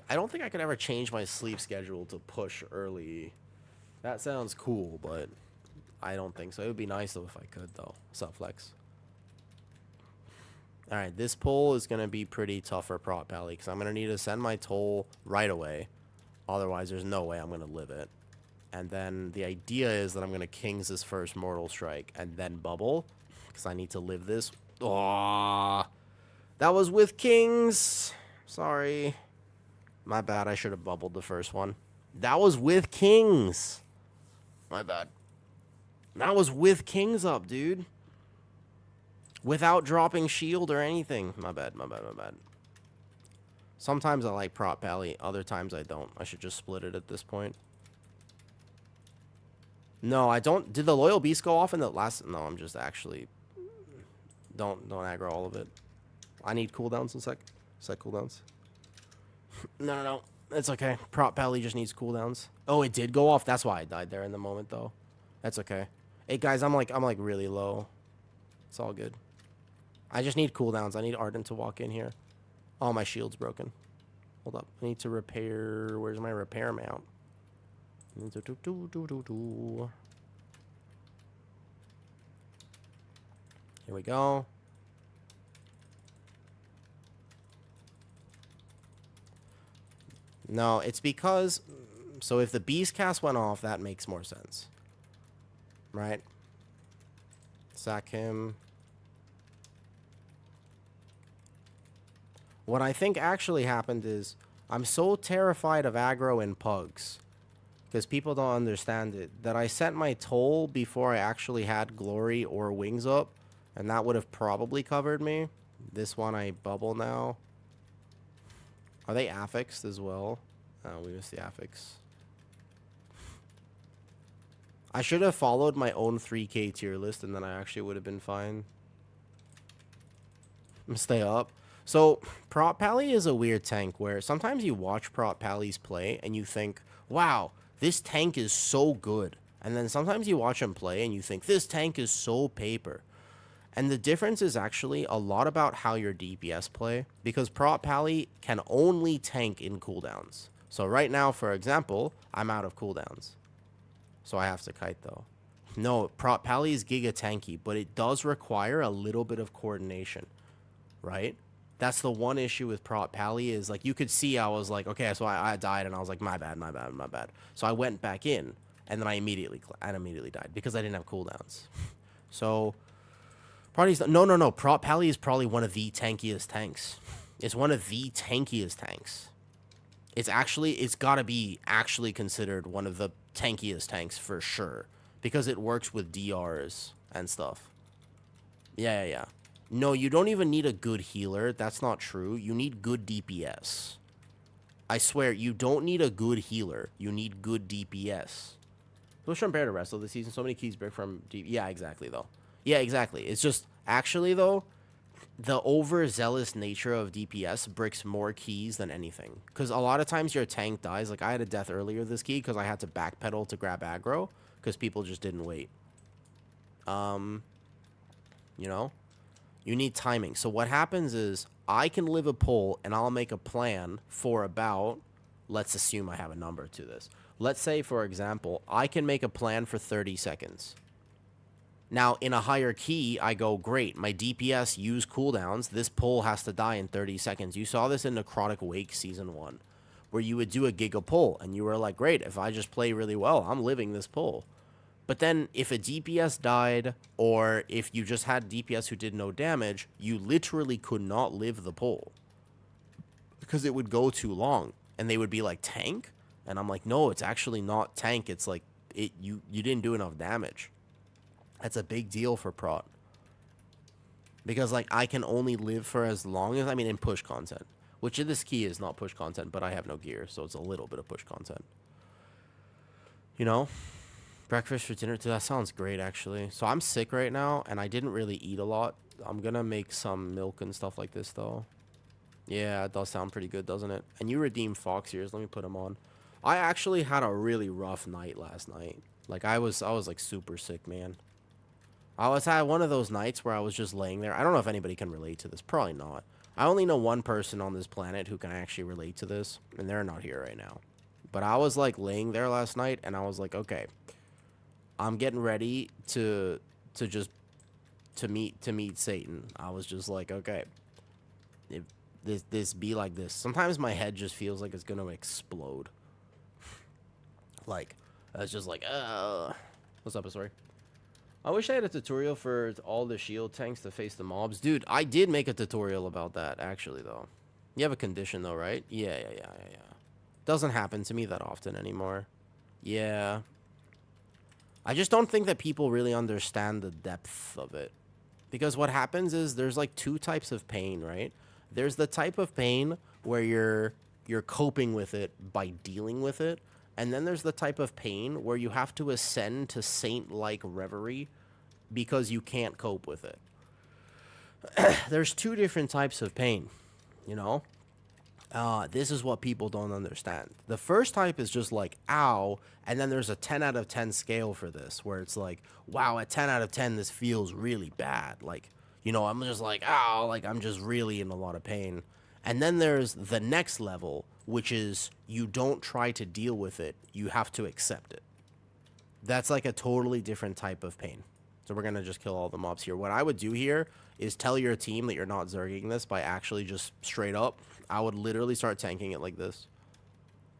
don't think I could ever change my sleep schedule to push early. That sounds cool, but I don't think so. It would be nice though if I could though. What's Flex? Alright, this pull is going to be pretty tough for Prot Pally, because I'm going to need to send my toll right away. Otherwise, there's no way I'm going to live it. And then the idea is that I'm going to Kings this first Mortal Strike, and then bubble, because I need to live this. Oh, that was with Kings. Sorry. My bad, I should have bubbled the first one. That was with Kings. My bad. That was with Kings up, dude. Without dropping shield or anything. My bad. Sometimes I like Prot Pally, other times I don't. I should just split it at this point. No, I don't. Did the Loyal Beast go off in the last? No, I'm just actually... Don't aggro all of it. I need cooldowns in sec. Set cooldowns. No. It's okay. Prot Pally just needs cooldowns. Oh, it did go off? That's why I died there in the moment, though. That's okay. Hey, guys, I'm like really low. It's all good. I just need cooldowns. I need Ardent to walk in here. Oh, my shield's broken. Hold up. I need to repair... Where's my repair mount? Here we go. No, it's because... So if the Beast cast went off, that makes more sense. Right? Sack him. What I think actually happened is I'm so terrified of aggro and pugs, because people don't understand it, that I sent my toll before I actually had glory or wings up, and that would have probably covered me. This one I bubble now. Are they affixed as well? Oh, we missed the affix. I should have followed my own 3K tier list, and then I actually would have been fine. Stay up. So, Prot Pally is a weird tank where sometimes you watch Prot Pallies play and you think, wow, this tank is so good. And then sometimes you watch him play and you think, this tank is so paper. And the difference is actually a lot about how your DPS play, because Prot Pally can only tank in cooldowns. So right now, for example, I'm out of cooldowns. So I have to kite though. No, Prot Pally is giga tanky, but it does require a little bit of coordination, right? That's the one issue with Prot Pally is like you could see I was like, okay, so I died and I was like, my bad. So I went back in and then I immediately died because I didn't have cooldowns. So no. Prot Pally is probably one of the tankiest tanks. It's one of the tankiest tanks. It's gotta be actually considered one of the tankiest tanks for sure because it works with DRs and stuff. Yeah. No, you don't even need a good healer. That's not true. You need good DPS. I swear, you don't need a good healer. You need good DPS. Push from bear to wrestle this season. So many keys break from deep. Yeah, exactly, though. Yeah, exactly. It's just, actually, though, the overzealous nature of DPS bricks more keys than anything. Because a lot of times your tank dies. Like, I had a death earlier this key because I had to backpedal to grab aggro because people just didn't wait. You know? You need timing. So what happens is I can live a pull and I'll make a plan for about, let's assume I have a number to this. Let's say, for example, I can make a plan for 30 seconds. Now, in a higher key, I go, great, my DPS use cooldowns. This pull has to die in 30 seconds. You saw this in Necrotic Wake Season 1, where you would do a giga pull, and you were like, great, if I just play really well, I'm living this pull. But then if a DPS died, or if you just had DPS who did no damage, you literally could not live the pull. Because it would go too long. And they would be like, tank? And I'm like, no, it's actually not tank. It's like, you didn't do enough damage. That's a big deal for Prot. Because, like, I can only live for as long as, in push content. Which in this key is not push content, but I have no gear, so it's a little bit of push content. You know? Breakfast for dinner, dude, that sounds great, actually. So I'm sick right now, and I didn't really eat a lot. I'm gonna make some milk and stuff like this, though. Yeah, it does sound pretty good, doesn't it? And you redeemed Fox ears. Let me put them on. I actually had a really rough night last night. Like, I was like, super sick, man. I had one of those nights where I was just laying there. I don't know if anybody can relate to this. Probably not. I only know one person on this planet who can actually relate to this, and they're not here right now. But I was, like, laying there last night, and I was like, okay, I'm getting ready to meet Satan. I was just like, okay, if this be like this. Sometimes my head just feels like it's gonna explode. Like, it's just like, what's up, sorry? I wish I had a tutorial for all the shield tanks to face the mobs. Dude, I did make a tutorial about that, actually, though. You have a condition, though, right? Yeah. Doesn't happen to me that often anymore. Yeah. I just don't think that people really understand the depth of it. Because what happens is there's, like, two types of pain, right? There's the type of pain where you're coping with it by dealing with it. And then there's the type of pain where you have to ascend to saint-like reverie because you can't cope with it. There's two different types of pain, you know? This is what people don't understand. The first type is just like, ow, and then there's a 10 out of 10 scale for this, where it's like, wow, at 10 out of 10, this feels really bad. Like, you know, I'm just like, ow, like, I'm just really in a lot of pain. And then there's the next level, which is you don't try to deal with it. You have to accept it. That's like a totally different type of pain. So we're going to just kill all the mobs here. What I would do here is tell your team that you're not zerging this by actually just straight up. I would literally start tanking it like this.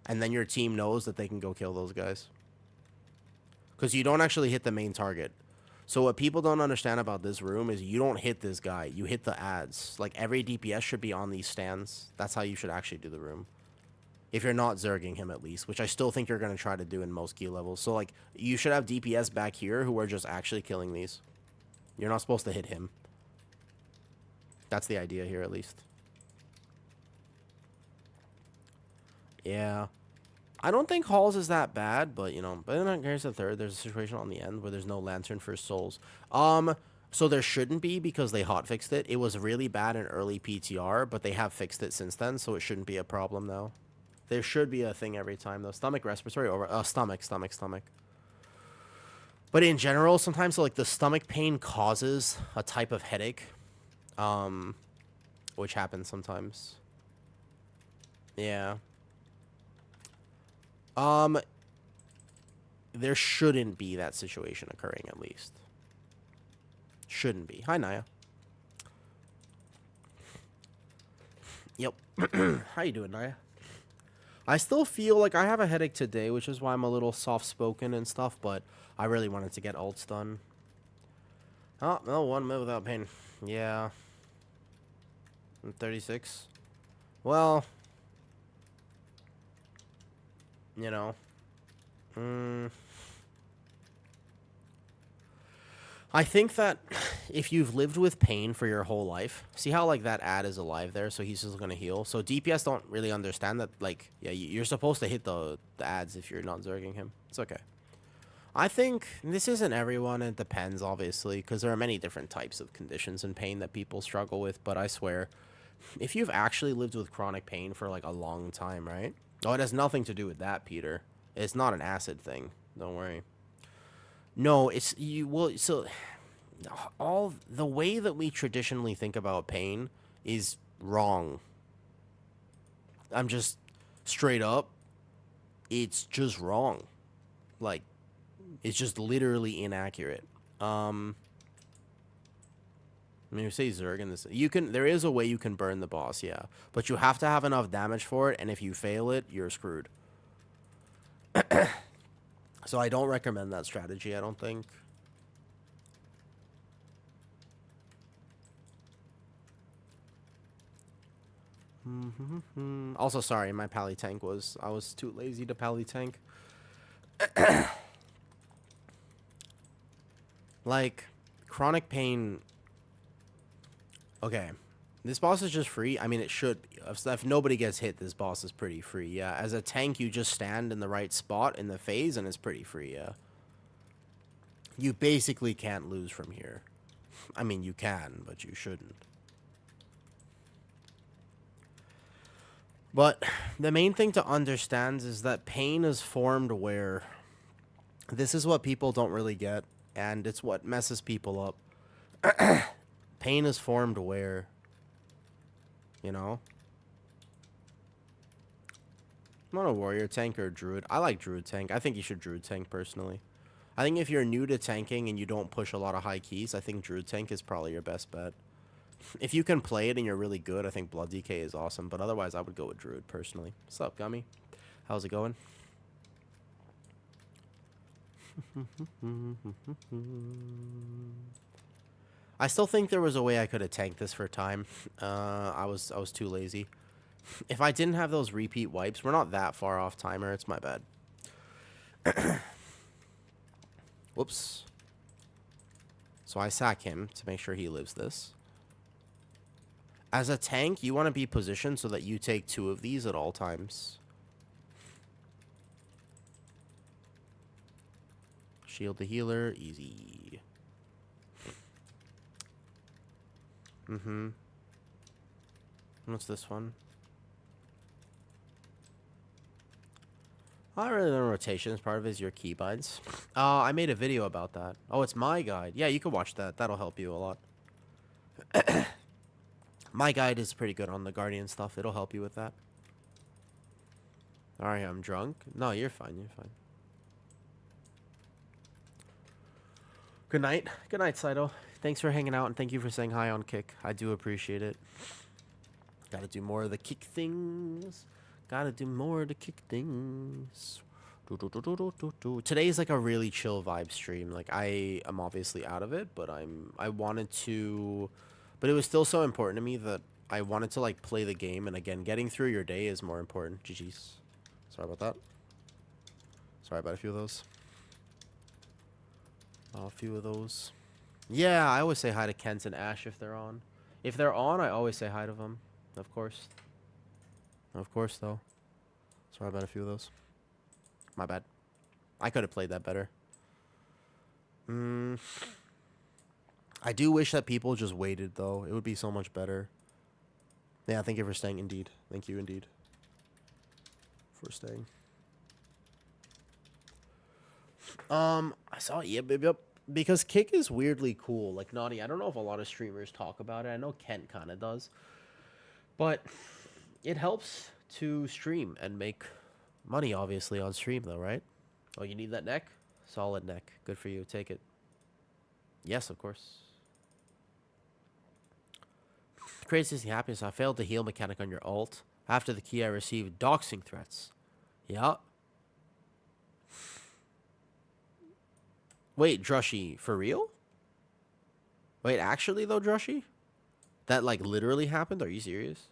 And then your team knows that they can go kill those guys. Because you don't actually hit the main target. So what people don't understand about this room is you don't hit this guy. You hit the ads. Like, every DPS should be on these stands. That's how you should actually do the room. If you're not zerging him, at least. Which I still think you're going to try to do in most key levels. So, like, you should have DPS back here who are just actually killing these. You're not supposed to hit him. That's the idea here, at least. Yeah. I don't think Halls is that bad, but you know, but then here's the third. There's a situation on the end where there's no Lantern for souls. So there shouldn't be because they hotfixed it. It was really bad in early PTR, but they have fixed it since then, so it shouldn't be a problem now. There should be a thing every time though. Stomach, respiratory, or stomach. But in general, sometimes like the stomach pain causes a type of headache, which happens sometimes. Yeah. There shouldn't be that situation occurring, at least. Shouldn't be. Hi, Naya. Yep. How you doing, Naya? I still feel like I have a headache today, which is why I'm a little soft-spoken and stuff, but I really wanted to get ults done. Oh, no, 1 minute without pain. Yeah. I'm 36. Well... You know. I think that if you've lived with pain for your whole life, see how like that ad is alive there, so he's just gonna heal. So DPS don't really understand that. Like, yeah, you're supposed to hit the ads if you're not zerging him. It's okay. I think this isn't everyone. It depends, obviously, because there are many different types of conditions and pain that people struggle with. But I swear, if you've actually lived with chronic pain for like a long time, right? Oh, it has nothing to do with that, Peter. It's not an acid thing. Don't worry. No, it's you. Well, so all the way that we traditionally think about pain is wrong. I'm just straight up. It's just wrong. Like, it's just literally inaccurate. I mean, you say Zerg in this. You can. There is a way you can burn the boss, yeah, but you have to have enough damage for it, and if you fail it, you're screwed. So I don't recommend that strategy. I don't think. Also, sorry, my pally tank was. I was too lazy to pally tank. Like, chronic pain. Okay, this boss is just free. I mean, it should be. If nobody gets hit, this boss is pretty free, yeah. As a tank, you just stand in the right spot in the phase, and it's pretty free, yeah. You basically can't lose from here. I mean, you can, but you shouldn't. But the main thing to understand is that pain is formed where... This is what people don't really get, and it's what messes people up. Pain is formed where, you know? I'm not a warrior tank or a druid. I like druid tank. I think you should druid tank personally. I think if you're new to tanking and you don't push a lot of high keys, I think druid tank is probably your best bet. If you can play it and you're really good, I think blood DK is awesome. But otherwise, I would go with druid personally. What's up, Gummy? How's it going? I still think there was a way I could have tanked this for time. I was too lazy. If I didn't have those repeat wipes, we're not that far off timer. It's my bad. Whoops. So I sack him to make sure he lives this. As a tank, you want to be positioned so that you take 2 of these at all times. Shield the healer, easy. What's this one? I really know rotation is part of it is your keybinds. I made a video about that. Oh, it's my guide. Yeah, you can watch that. That'll help you a lot. My guide is pretty good on the Guardian stuff. It'll help you with that. Alright, I'm drunk. No, you're fine. You're fine. Good night. Good night, Saito. Thanks for hanging out, and thank you for saying hi on Kick. I do appreciate it. Gotta do more of the kick things. Gotta do more of the kick things. Today's like a really chill vibe stream. Like, I am obviously out of it, but I wanted to... But it was still so important to me that I wanted to, like, play the game. And again, getting through your day is more important. GG's. Sorry about that. Sorry about a few of those. A few of those. Yeah, I always say hi to Kent and Ash if they're on. If they're on, I always say hi to them. Of course. Of course, though. Sorry about a few of those. My bad. I could have played that better. I do wish that people just waited, though. It would be so much better. Yeah, thank you for staying, indeed. Thank you, indeed. For staying. I saw, yep. Because kick is weirdly cool. Like, Naughty, I don't know if a lot of streamers talk about it. I know Kent kind of does. But it helps to stream and make money, obviously, on stream, though, right? Oh, you need that neck? Solid neck. Good for you. Take it. Yes, of course. Craziest happiness. I failed the heal mechanic on your ult. After the key, I received doxing threats. Yeah. Wait, Drushy, for real? Wait, actually though, Drushy? That like literally happened? Are you serious?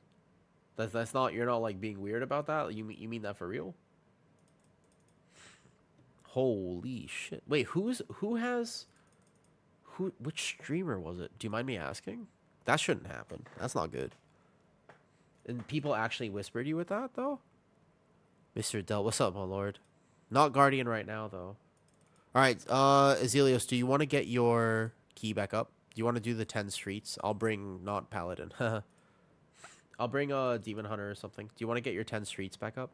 That's not, you're not like being weird about that? You mean that for real? Holy shit. Wait, which streamer was it? Do you mind me asking? That shouldn't happen. That's not good. And people actually whispered you with that though? Mr. Del, what's up, my lord? Not Guardian right now though. Alright, Azelios, do you want to get your key back up? Do you want to do the 10 streets? I'll bring, not Paladin. I'll bring a Demon Hunter or something. Do you want to get your 10 streets back up?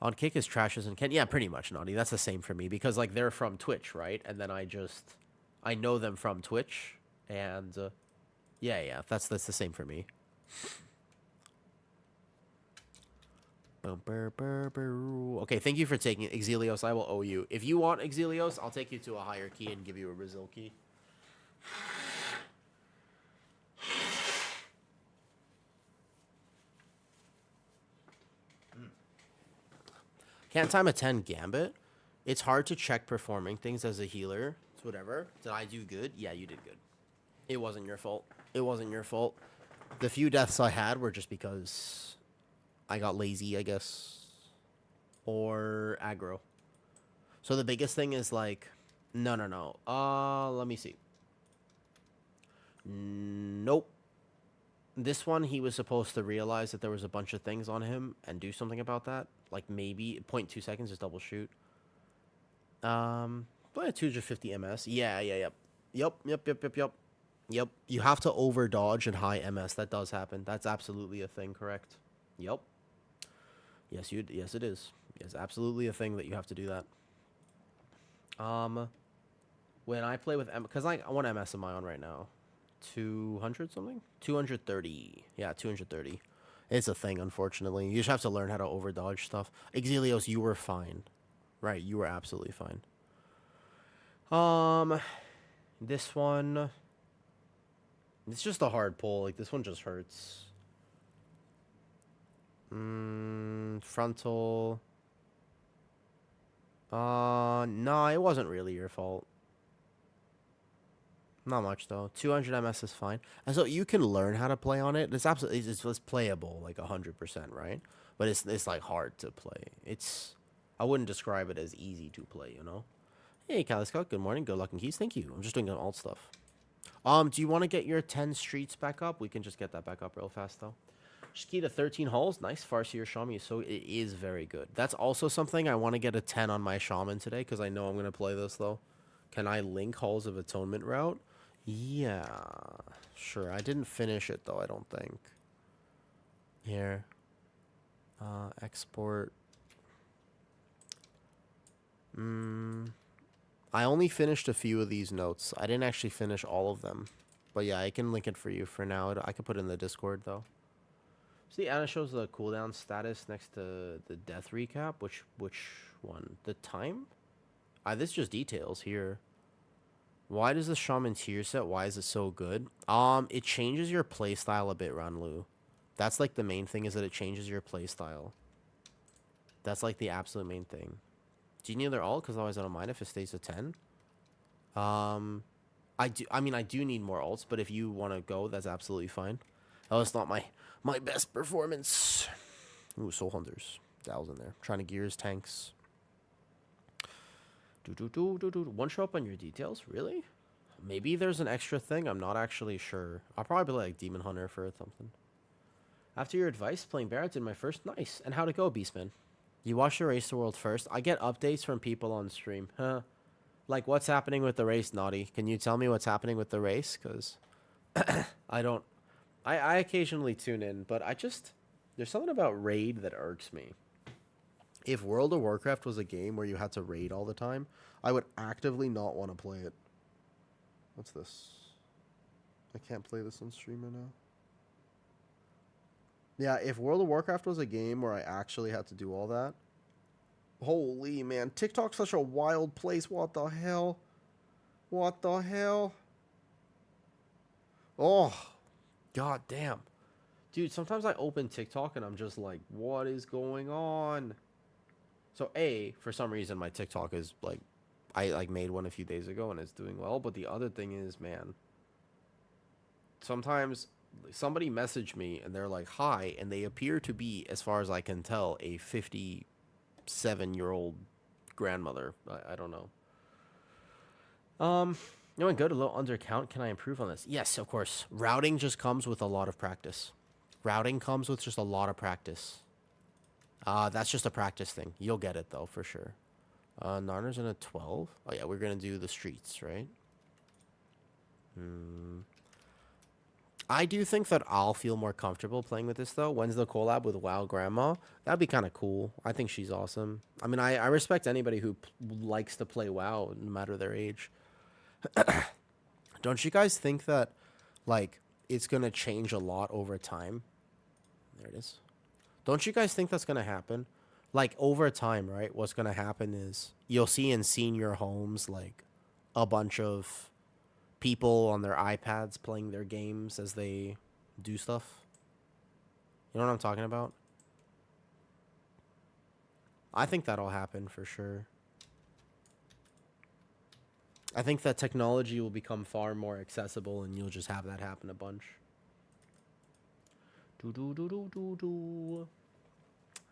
On kick is trashes and Ken. Yeah, pretty much, Naughty. That's the same for me because, like, they're from Twitch, right? And then I know them from Twitch. And, yeah, that's the same for me. Okay, thank you for taking it, Exelios. I will owe you. If you want Exelios, I'll take you to a higher key and give you a Brazil key. Can't time a 10 Gambit. It's hard to check performing things as a healer. It's whatever. Did I do good? Yeah, you did good. It wasn't your fault. It wasn't your fault. The few deaths I had were just because I got lazy, I guess. Or aggro. So the biggest thing is like... No. Let me see. Nope. This one, he was supposed to realize that there was a bunch of things on him and do something about that. Like maybe 0.2 seconds is double shoot. But 250 MS. Yeah. Yep. You have to over dodge at high MS. That does happen. That's absolutely a thing, correct? Yep. Yes, it is. Yes, absolutely a thing that you have to do that. When I play with because I want MS am I on right now? 200 something? 230. Yeah, 230. It's a thing, unfortunately. You just have to learn how to over dodge stuff. Exelios, you were fine. Right, you were absolutely fine. This one, it's just a hard pull. Like, this one just hurts. Frontal. No, it wasn't really your fault. Not much, though. 200 MS is fine. And so you can learn how to play on it. It's absolutely, it's playable, like 100%, right? But it's like hard to play. I wouldn't describe it as easy to play, you know? Hey, Caliscott, good morning. Good luck and keys. Thank you. I'm just doing alt stuff. Do you want to get your 10 streets back up? We can just get that back up real fast, though. Just key to 13 hulls. Nice. Farseer Shaman. So it is very good. That's also something I want to get a 10 on my Shaman today because I know I'm going to play this, though. Can I link Halls of Atonement route? Yeah. Sure. I didn't finish it, though, I don't think. Here. Export. I only finished a few of these notes. I didn't actually finish all of them. But yeah, I can link it for you for now. I can put it in the Discord, though. See, Anna shows the cooldown status next to the death recap. Which one? The time? This is just details here. Why does the Shaman tier set? Why is it so good? It changes your playstyle a bit, Ranlu. That's like the main thing, is that it changes your playstyle. That's like the absolute main thing. Do you need their ult? Because otherwise I don't mind if it stays at 10. I do need more ults, but if you want to go, that's absolutely fine. Oh, it's not my best performance. Ooh, Soul Hunters. 1,000 there. Trying to gear his tanks. One show up on your details? Really? Maybe there's an extra thing. I'm not actually sure. I'll probably be like Demon Hunter for something. After your advice, playing Barrett did my first. Nice. And how'd it go, Beastman? You watch the race to world first. I get updates from people on stream. Huh? Like, what's happening with the race, Naughty? Can you tell me what's happening with the race? Because I don't... I occasionally tune in, but I just... There's something about raid that irks me. If World of Warcraft was a game where you had to raid all the time, I would actively not want to play it. What's this? I can't play this on stream right now. Yeah, if World of Warcraft was a game where I actually had to do all that... Holy, man. TikTok's such a wild place. What the hell? What the hell? Oh, god damn. Dude, sometimes I open TikTok and I'm just like, what is going on? So, A, for some reason, my TikTok is like... I like made one a few days ago and it's doing well. But the other thing is, man... Sometimes... Somebody messaged me and they're like, hi, and they appear to be, as far as I can tell, a 57-year-old grandmother. I don't know. You want to go to low undercount? Can I improve on this? Yes, of course. Routing just comes with a lot of practice. Routing comes with just a lot of practice. That's just a practice thing. You'll get it, though, for sure. Narner's in a 12. Oh, yeah, we're going to do the streets, right? I do think that I'll feel more comfortable playing with this, though. When's the collab with WoW Grandma? That'd be kind of cool. I think she's awesome. I mean, I respect anybody who likes to play WoW, no matter their age. Don't you guys think that, like, it's going to change a lot over time? There it is. Don't you guys think that's going to happen? Like, over time, right? What's going to happen is you'll see in senior homes, like, a bunch of people on their iPads playing their games as they do stuff. You know what I'm talking about? I think that'll happen for sure. I think that technology will become far more accessible and you'll just have that happen a bunch.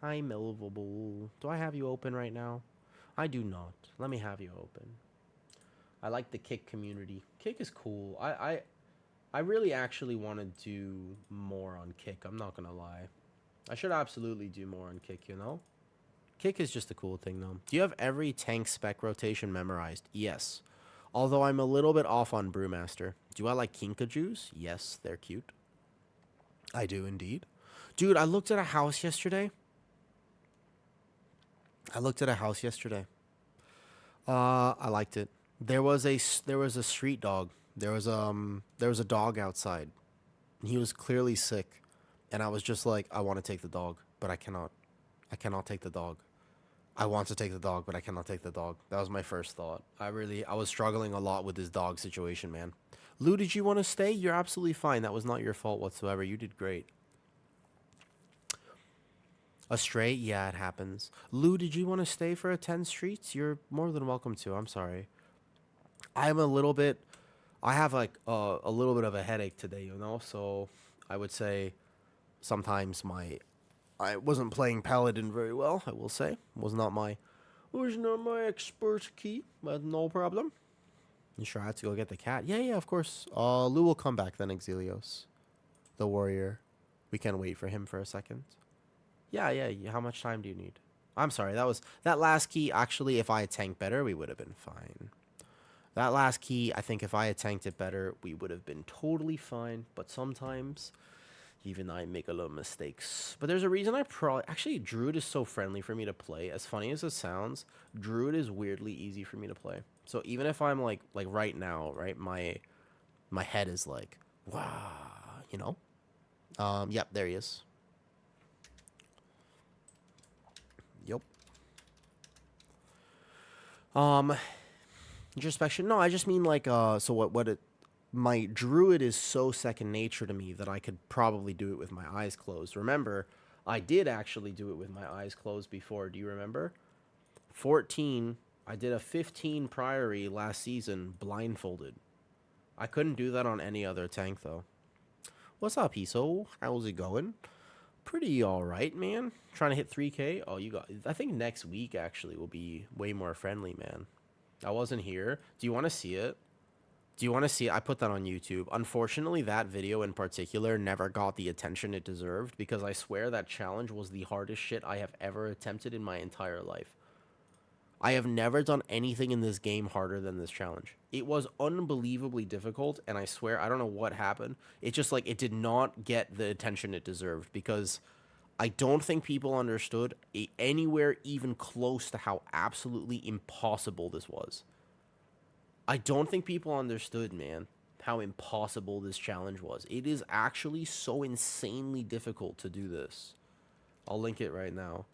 Hi, Melvable. Do I have you open right now? I do not. Let me have you open. I like the Kick community. Kick is cool. I really actually want to do more on Kick. I'm not going to lie. I should absolutely do more on Kick, you know? Kick is just a cool thing, though. Do you have every tank spec rotation memorized? Yes. Although I'm a little bit off on Brewmaster. Do I like Kinkajous? Yes, they're cute. I do indeed. Dude, I looked at a house yesterday. I liked it. There was a street dog. There was a dog outside. He was clearly sick, and I was just like, I want to take the dog, but I cannot. I cannot take the dog. I want to take the dog, but I cannot take the dog. That was my first thought. I was struggling a lot with this dog situation, man. Lou, did you want to stay? You're absolutely fine. That was not your fault whatsoever. You did great. A stray? Yeah, it happens. Lou, did you want to stay for a 10 streets? You're more than welcome to. I'm sorry. I have like a little bit of a headache today, you know, so I would say sometimes I wasn't playing Paladin very well, I will say. Was not my expert key, but no problem. You sure I had to go get the cat? Yeah, of course. Lou will come back then, Exilios. The warrior. We can wait for him for a second. Yeah, how much time do you need? I'm sorry, that last key, actually, if I had tanked better, we would have been fine. That last key, I think if I had tanked it better, we would have been totally fine. But sometimes, even I make a little mistakes. But there's a reason actually, Druid is so friendly for me to play. As funny as it sounds, Druid is weirdly easy for me to play. So even if I'm like right now, right, my head is like, wow, you know? Yep, there he is. Yep. Introspection? No, I just mean like, my Druid is so second nature to me that I could probably do it with my eyes closed. Remember, I did actually do it with my eyes closed before. Do you remember? 14, I did a 15 Priory last season blindfolded. I couldn't do that on any other tank, though. What's up, Iso? How's it going? Pretty alright, man. Trying to hit 3K? Oh, I think next week, actually, will be way more friendly, man. I wasn't here. Do you want to see it? Do you want to see? I put that on YouTube. Unfortunately, that video in particular never got the attention it deserved because I swear that challenge was the hardest shit I have ever attempted in my entire life. I have never done anything in this game harder than this challenge. It was unbelievably difficult, and I swear, I don't know what happened. It just, like, it did not get the attention it deserved because I don't think people understood anywhere even close to how absolutely impossible this was. I don't think people understood, man, how impossible this challenge was. It is actually so insanely difficult to do this. I'll link it right now.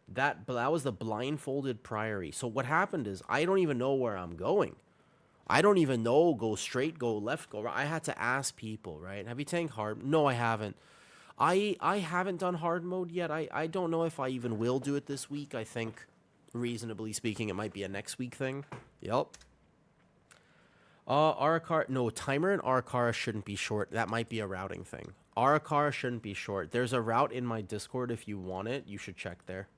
That was the blindfolded priory. So what happened is I don't even know where I'm going. I don't even know, go straight, go left, go right. I had to ask people, right? Have you tanked hard? No, I haven't. I haven't done hard mode yet. I don't know if I even will do it this week. I think, reasonably speaking, it might be a next week thing. Yep. Arakara, no, timer and Arakara shouldn't be short. That might be a routing thing. Arakara shouldn't be short. There's a route in my Discord if you want it. You should check there.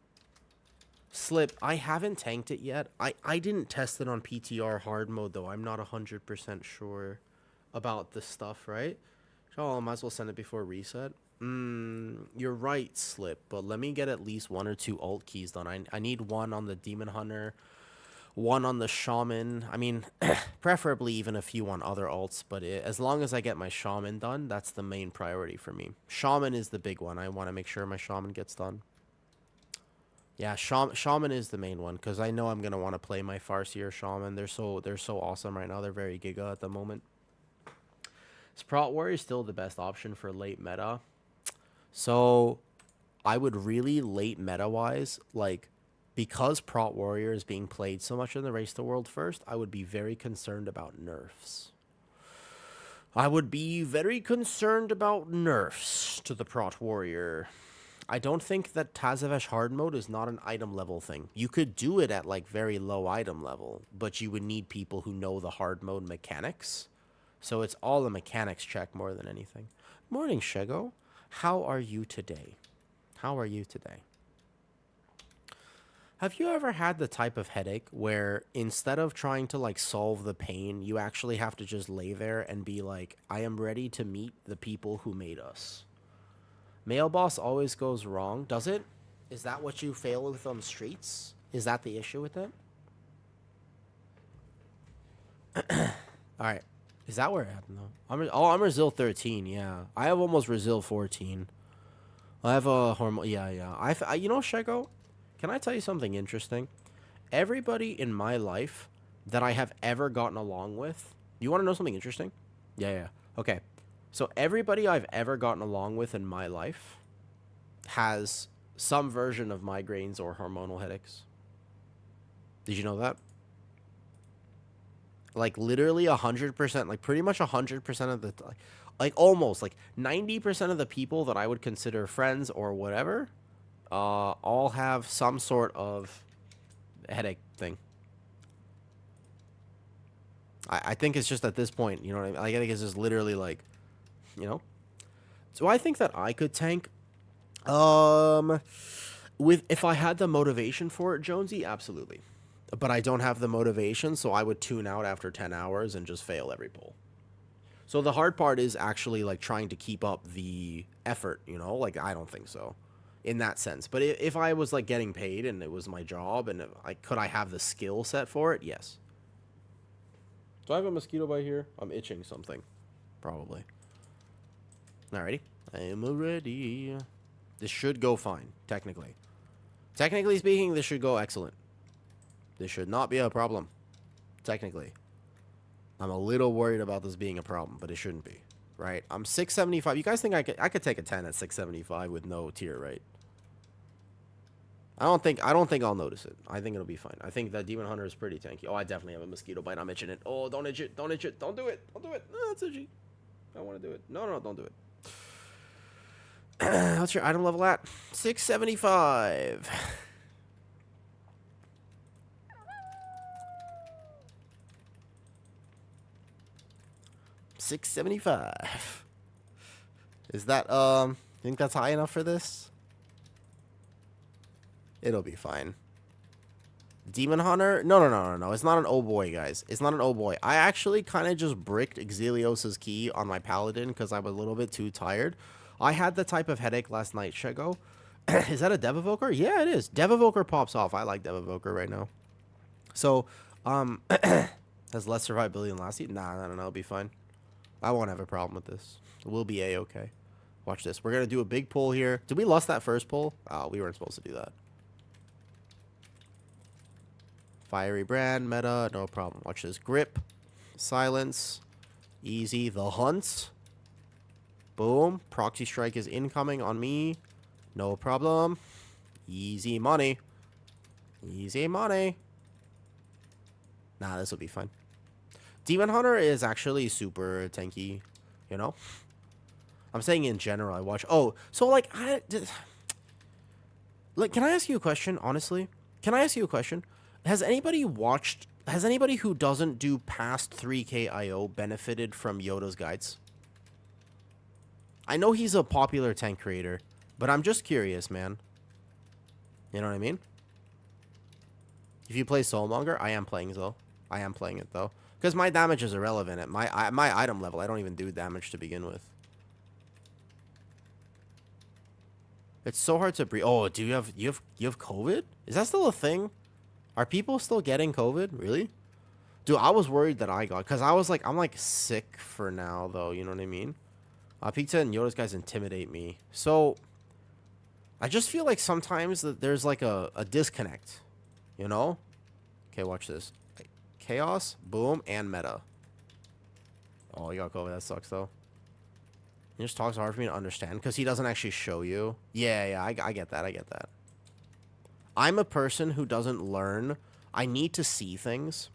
Slip, I haven't tanked it yet. I didn't test it on PTR hard mode, though. I'm not 100% sure about this stuff, right? Oh, I might as well send it before reset. You're right, Slip, but let me get at least 1 or 2 alt keys done. I need 1 on the Demon Hunter, 1 on the Shaman. I mean, preferably even a few on other alts, but as long as I get my Shaman done, that's the main priority for me. Shaman is the big one. I want to make sure my Shaman gets done. Yeah, Shaman is the main one, because I know I'm going to want to play my Farseer Shaman. They're so awesome right now. They're very giga at the moment. Sprout Warrior is still the best option for late meta. So, I would really, late meta-wise, like, because Prot Warrior is being played so much in the Race to World First, I would be very concerned about nerfs. I would be very concerned about nerfs to the Prot Warrior. I don't think that Tazavesh hard mode is not an item level thing. You could do it at, like, very low item level, but you would need people who know the hard mode mechanics. So it's all a mechanics check more than anything. Morning, Shego. How are you today? How are you today? Have you ever had the type of headache where instead of trying to, like, solve the pain, you actually have to just lay there and be like, I am ready to meet the people who made us? Mail boss always goes wrong. Does it? Is that what you fail with on streets? Is that the issue with it? Alright. Is that where it happened, though? I'm Resil 13, yeah. I have almost Resil 14. I have a hormone... Yeah. You know, Shego? Can I tell you something interesting? Everybody in my life that I have ever gotten along with... You want to know something interesting? Yeah. Okay. So everybody I've ever gotten along with in my life has some version of migraines or hormonal headaches. Did you know that? Like, literally 100%, like, pretty much 100% of the... Like, almost, like, 90% of the people that I would consider friends or whatever... all have some sort of headache thing. I think it's just at this point, you know what I mean? I think it's just literally like, you know? So I think that I could tank. If I had the motivation for it, Jonesy, absolutely. But I don't have the motivation, so I would tune out after 10 hours and just fail every pull. So the hard part is actually, like, trying to keep up the effort, you know? Like, I don't think so. In that sense. But if I was, like, getting paid and it was my job and could I have the skill set for it? Yes. Do I have a mosquito bite here? I'm itching something. Probably. Alrighty. I am ready. This should go fine, technically. Technically speaking, this should go excellent. This should not be a problem. Technically. I'm a little worried about this being a problem, but it shouldn't be. Right? I'm 675. You guys think I could take a 10 at 675 with no tier, right? I don't think I'll notice it. I think it'll be fine. I think that Demon Hunter is pretty tanky. Oh, I definitely have a mosquito bite. I'm itching it. Oh, don't itch it. Don't itch it. Don't do it. Don't do it. No, it's itchy. I don't want to do it. No, don't do it. What's your item level at? 675. $675. Is that think that's high enough for this? It'll be fine. Demon Hunter? No. It's not an oh boy, guys. It's not an oh boy. I actually kind of just bricked Exilios's key on my Paladin because I was a little bit too tired. I had the type of headache last night, Shego. Is that a Dev Evoker? Yeah, it is. Dev Evoker pops off. I like Dev Evoker right now. So, has less survivability than last season? Nah, it'll be fine. I won't have a problem with this. We'll be A-okay. Watch this. We're going to do a big pull here. Did we lose that first pull? Oh, we weren't supposed to do that. Fiery Brand, meta, no problem. Watch this. Grip, silence, easy. The Hunts. Boom. Proxy Strike is incoming on me. No problem. Easy money. Easy money. Nah, this will be fine. Demon Hunter is actually super tanky, you know? I'm saying in general, I watch... Oh, so, like, can I ask you a question, honestly? Can I ask you a question? Has anybody watched... Has anybody who doesn't do past 3K IO benefited from Yoda's guides? I know he's a popular tank creator, but I'm just curious, man. You know what I mean? If you play Soulmonger, I am playing, though. I am playing it, though. Because my damage is irrelevant at my item level. I don't even do damage to begin with. It's so hard to breathe. Oh, do you have COVID? Is that still a thing? Are people still getting COVID? Really? Dude, I was worried that I got, because I was like, I'm like sick for now, though. You know what I mean? Pizza and Yoda's guys intimidate me. So, I just feel like sometimes that there's like a disconnect. You know? Okay, watch this. Chaos, boom, and meta. Oh, you got COVID. That sucks, though. He just talks hard for me to understand because he doesn't actually show you. Yeah, I get that. I get that. I'm a person who doesn't learn. I need to see things.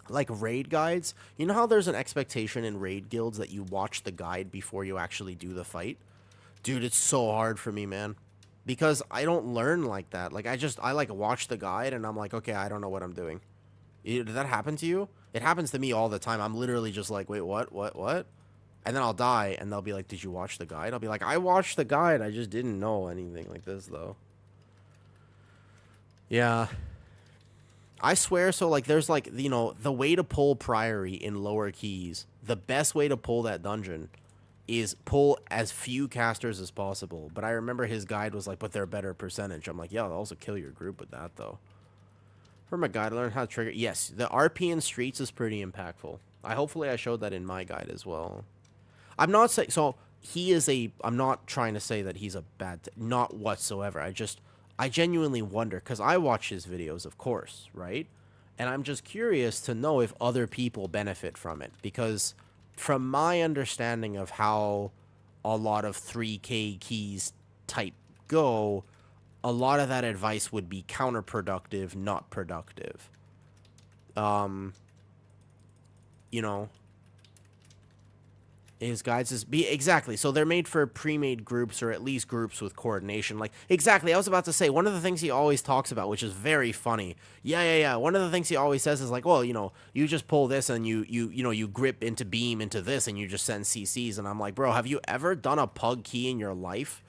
Like raid guides. You know how there's an expectation in raid guilds that you watch the guide before you actually do the fight? Dude, it's so hard for me, man. Because I don't learn like that. Like, I like watch the guide and I'm like, okay, I don't know what I'm doing. Did that happen to you? It happens to me all the time. I'm literally just like, wait, what? And then I'll die, and they'll be like, did you watch the guide? I'll be like, I watched the guide. I just didn't know anything like this, though. Yeah. I swear, so, like, there's, like, you know, the way to pull Priory in lower keys, the best way to pull that dungeon is pull as few casters as possible. But I remember his guide was like, but they're a better percentage. I'm like, yeah, they'll also kill your group with that, though. From a guide, learn how to trigger. Yes, the RP in streets is pretty impactful. Hopefully I showed that in my guide as well. I'm not saying, so he is I'm not trying to say that he's a bad, not whatsoever. I genuinely wonder, because I watch his videos, of course, right? And I'm just curious to know if other people benefit from it, because from my understanding of how a lot of 3K keys type go, a lot of that advice would be counterproductive, not productive. You know, his guides is exactly. So they're made for pre-made groups, or at least groups with coordination. Like, exactly. I was about to say, one of the things he always talks about, which is very funny. Yeah. One of the things he always says is like, well, you know, you just pull this and you grip into beam into this and you just send CCs. And I'm like, bro, have you ever done a pug key in your life?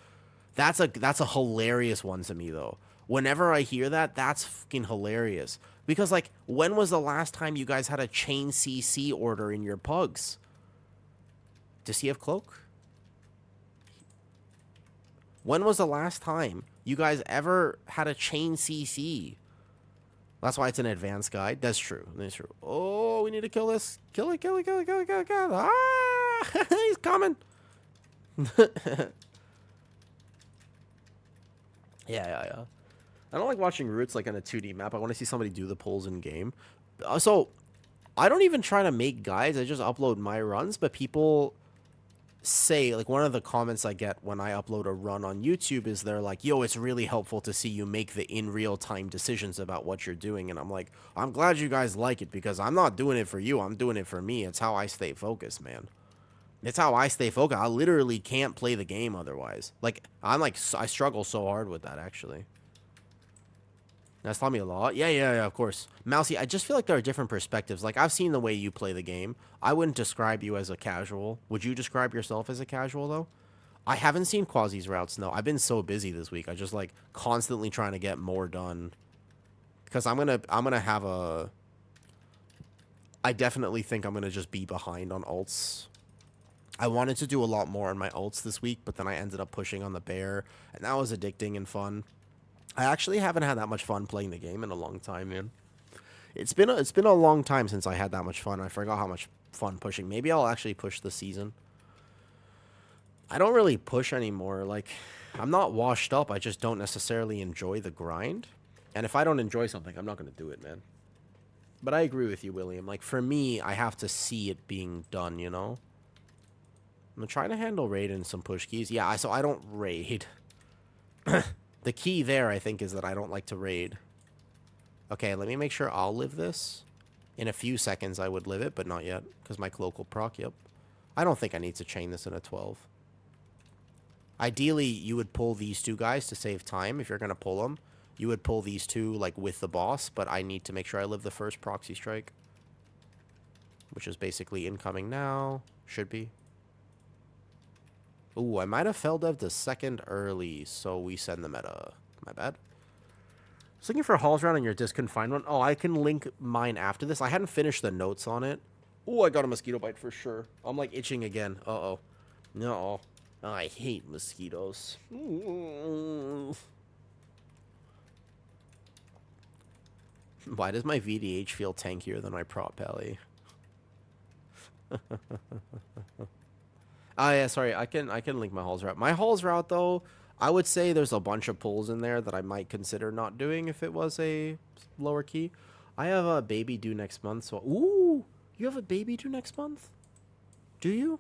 That's a hilarious one to me, though. Whenever I hear that, that's fucking hilarious. Because, like, when was the last time you guys had a chain CC order in your pugs? Does he have cloak? When was the last time you guys ever had a chain CC? That's why it's an advanced guide. That's true. That's true. Oh, we need to kill this. Kill it. Ah! He's coming. Yeah. I don't like watching routes like on a 2D map. I want to see somebody do the pulls in game. So, I don't even try to make guides. I just upload my runs. But people say, like, one of the comments I get when I upload a run on YouTube is they're like, yo, it's really helpful to see you make the in real time decisions about what you're doing. And I'm like, I'm glad you guys like it, because I'm not doing it for you. I'm doing it for me. It's how I stay focused, man. It's how I stay focused. I literally can't play the game otherwise. Like, I struggle so hard with that, actually. That's taught me a lot. Yeah, of course. Mousy, I just feel like there are different perspectives. Like, I've seen the way you play the game. I wouldn't describe you as a casual. Would you describe yourself as a casual, though? I haven't seen Quasi's routes, no. I've been so busy this week. I just, like, constantly trying to get more done. Because I'm gonna have a... I definitely think I'm gonna just be behind on ults. I wanted to do a lot more on my ults this week, but then I ended up pushing on the bear, and that was addicting and fun. I actually haven't had that much fun playing the game in a long time, man. It's been a long time since I had that much fun. I forgot how much fun pushing. Maybe I'll actually push this season. I don't really push anymore. Like, I'm not washed up. I just don't necessarily enjoy the grind. And if I don't enjoy something, I'm not going to do it, man. But I agree with you, William. Like, for me, I have to see it being done, you know? I'm trying to handle raid and some push keys. Yeah, so I don't raid. The key there, I think, is that I don't like to raid. Okay, let me make sure I'll live this. In a few seconds, I would live it, but not yet. Because my cloak will proc, yep. I don't think I need to chain this in a 12. Ideally, you would pull these two guys to save time. If you're going to pull them, you would pull these two, like, with the boss. But I need to make sure I live the first proxy strike. Which is basically incoming now. Should be. Ooh, I might have fell dev the second early, so we send the meta. My bad. I was looking for halls around on your disc, couldn't find one. Oh, I can link mine after this. I hadn't finished the notes on it. Ooh, I got a mosquito bite for sure. I'm like itching again. Uh-oh. No. I hate mosquitoes. Why does my VDH feel tankier than my prop pally? Oh, yeah, sorry. I can link my halls route. My halls route, though, I would say there's a bunch of pulls in there that I might consider not doing if it was a lower key. I have a baby due next month, so... Ooh! You have a baby due next month? Do you?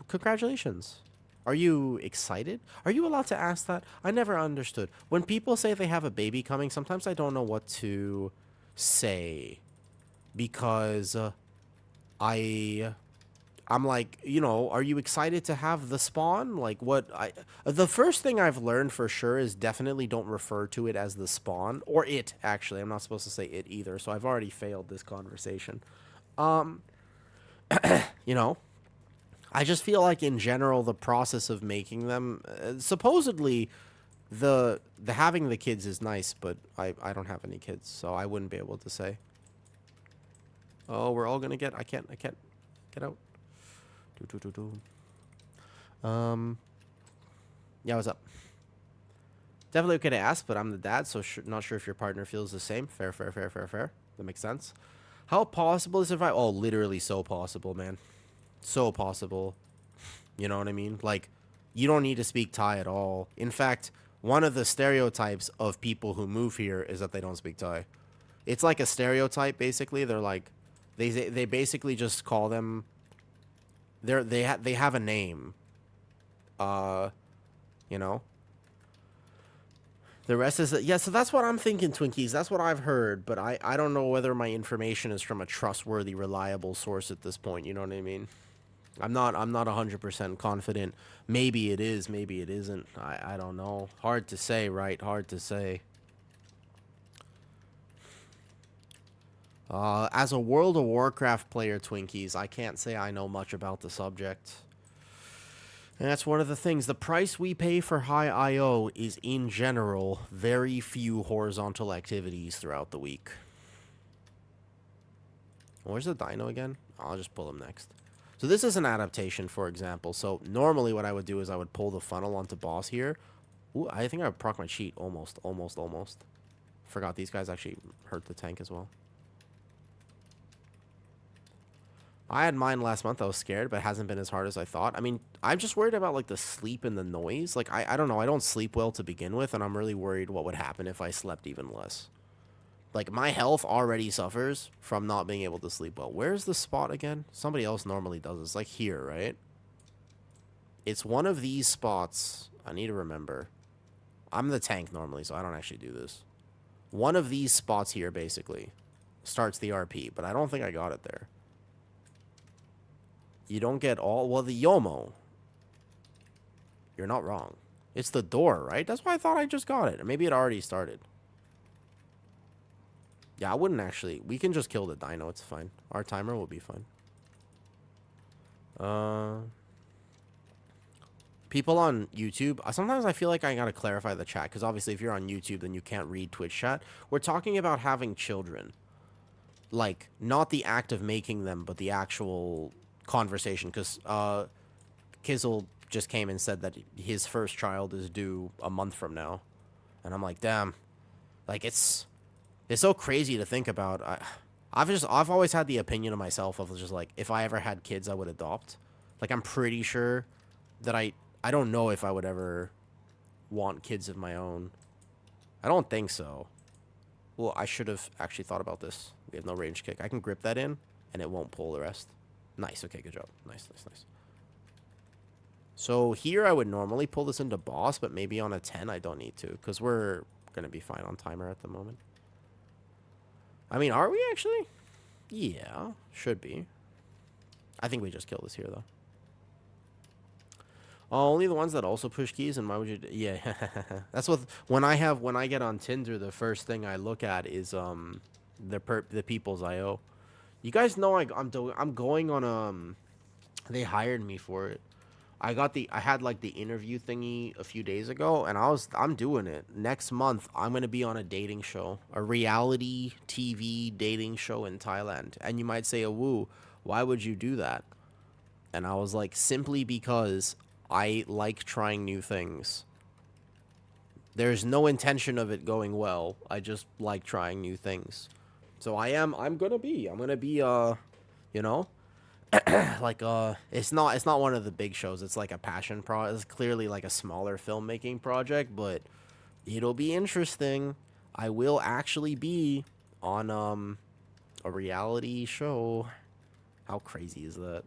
Congratulations. Are you excited? Are you allowed to ask that? I never understood. When people say they have a baby coming, sometimes I don't know what to say. Because I'm like, you know, are you excited to have the spawn? Like, the first thing I've learned for sure is definitely don't refer to it as the spawn. Or it, actually. I'm not supposed to say it either, so I've already failed this conversation. You know, I just feel like in general, the process of making them, supposedly, the having the kids is nice, but I don't have any kids, so I wouldn't be able to say. Oh, we're all gonna get, I can't get out. Yeah, what's up? Definitely okay to ask, but I'm the dad, so not sure if your partner feels the same. Fair. That makes sense. How possible is survive? Oh, literally so possible, man. So possible. You know what I mean? Like, you don't need to speak Thai at all. In fact, one of the stereotypes of people who move here is that they don't speak Thai. It's like a stereotype, basically. They're like, they basically just call them... They have a name, you know. The rest is yeah. So that's what I'm thinking, Twinkies. That's what I've heard, but I don't know whether my information is from a trustworthy, reliable source at this point. You know what I mean? I'm not 100% confident. Maybe it is, maybe it isn't. I don't know. Hard to say, right? Hard to say. As a World of Warcraft player, Twinkies, I can't say I know much about the subject. And that's one of the things. The price we pay for high IO is, in general, very few horizontal activities throughout the week. Where's the dino again? I'll just pull him next. So this is an adaptation, for example. So normally what I would do is I would pull the funnel onto boss here. Ooh, I think I would proc my cheat. Almost. Forgot these guys actually hurt the tank as well. I had mine last month. I was scared, but it hasn't been as hard as I thought. I mean, I'm just worried about, like, the sleep and the noise. Like, I don't know. I don't sleep well to begin with, and I'm really worried what would happen if I slept even less. Like, my health already suffers from not being able to sleep well. Where's the spot again? Somebody else normally does this. Like, here, right? It's one of these spots. I need to remember. I'm the tank normally, so I don't actually do this. One of these spots here, basically, starts the RP, but I don't think I got it there. You don't get all... Well, the Yomo. You're not wrong. It's the door, right? That's why I thought I just got it. Or maybe it already started. Yeah, I wouldn't actually... We can just kill the dino. It's fine. Our timer will be fine. People on YouTube, sometimes I feel like I gotta clarify the chat, because obviously if you're on YouTube, then you can't read Twitch chat. We're talking about having children. Like, not the act of making them, but the actual conversation, because Kizzle just came and said that his first child is due a month from now. And I'm like, damn. Like, it's so crazy to think about. I've always had the opinion of myself of just like, if I ever had kids, I would adopt. Like, I'm pretty sure that I don't know if I would ever want kids of my own. I don't think so. Well, I should have actually thought about this. We have no range kick. I can grip that in, and it won't pull the rest. Nice. Okay, good job. Nice, nice, nice. So here I would normally pull this into boss, but maybe on a 10 I don't need to, because we're going to be fine on timer at the moment. I mean, are we actually? Yeah, should be. I think we just kill this here, though. Only the ones that also push keys, and why would you? Yeah, that's what when I get on Tinder, the first thing I look at is the people's IO. You guys know I'm going on they hired me for it. I had like the interview thingy a few days ago, and I'm doing it. Next month I'm gonna be on a dating show, a reality TV dating show in Thailand. And you might say, "Oh, woo, why would you do that?" And I was like, simply because I like trying new things. There's no intention of it going well. I just like trying new things. So I'm gonna be, you know, like, it's not one of the big shows. It's like a passion project. It's clearly like a smaller filmmaking project, but it'll be interesting. I will actually be on, a reality show. How crazy is that?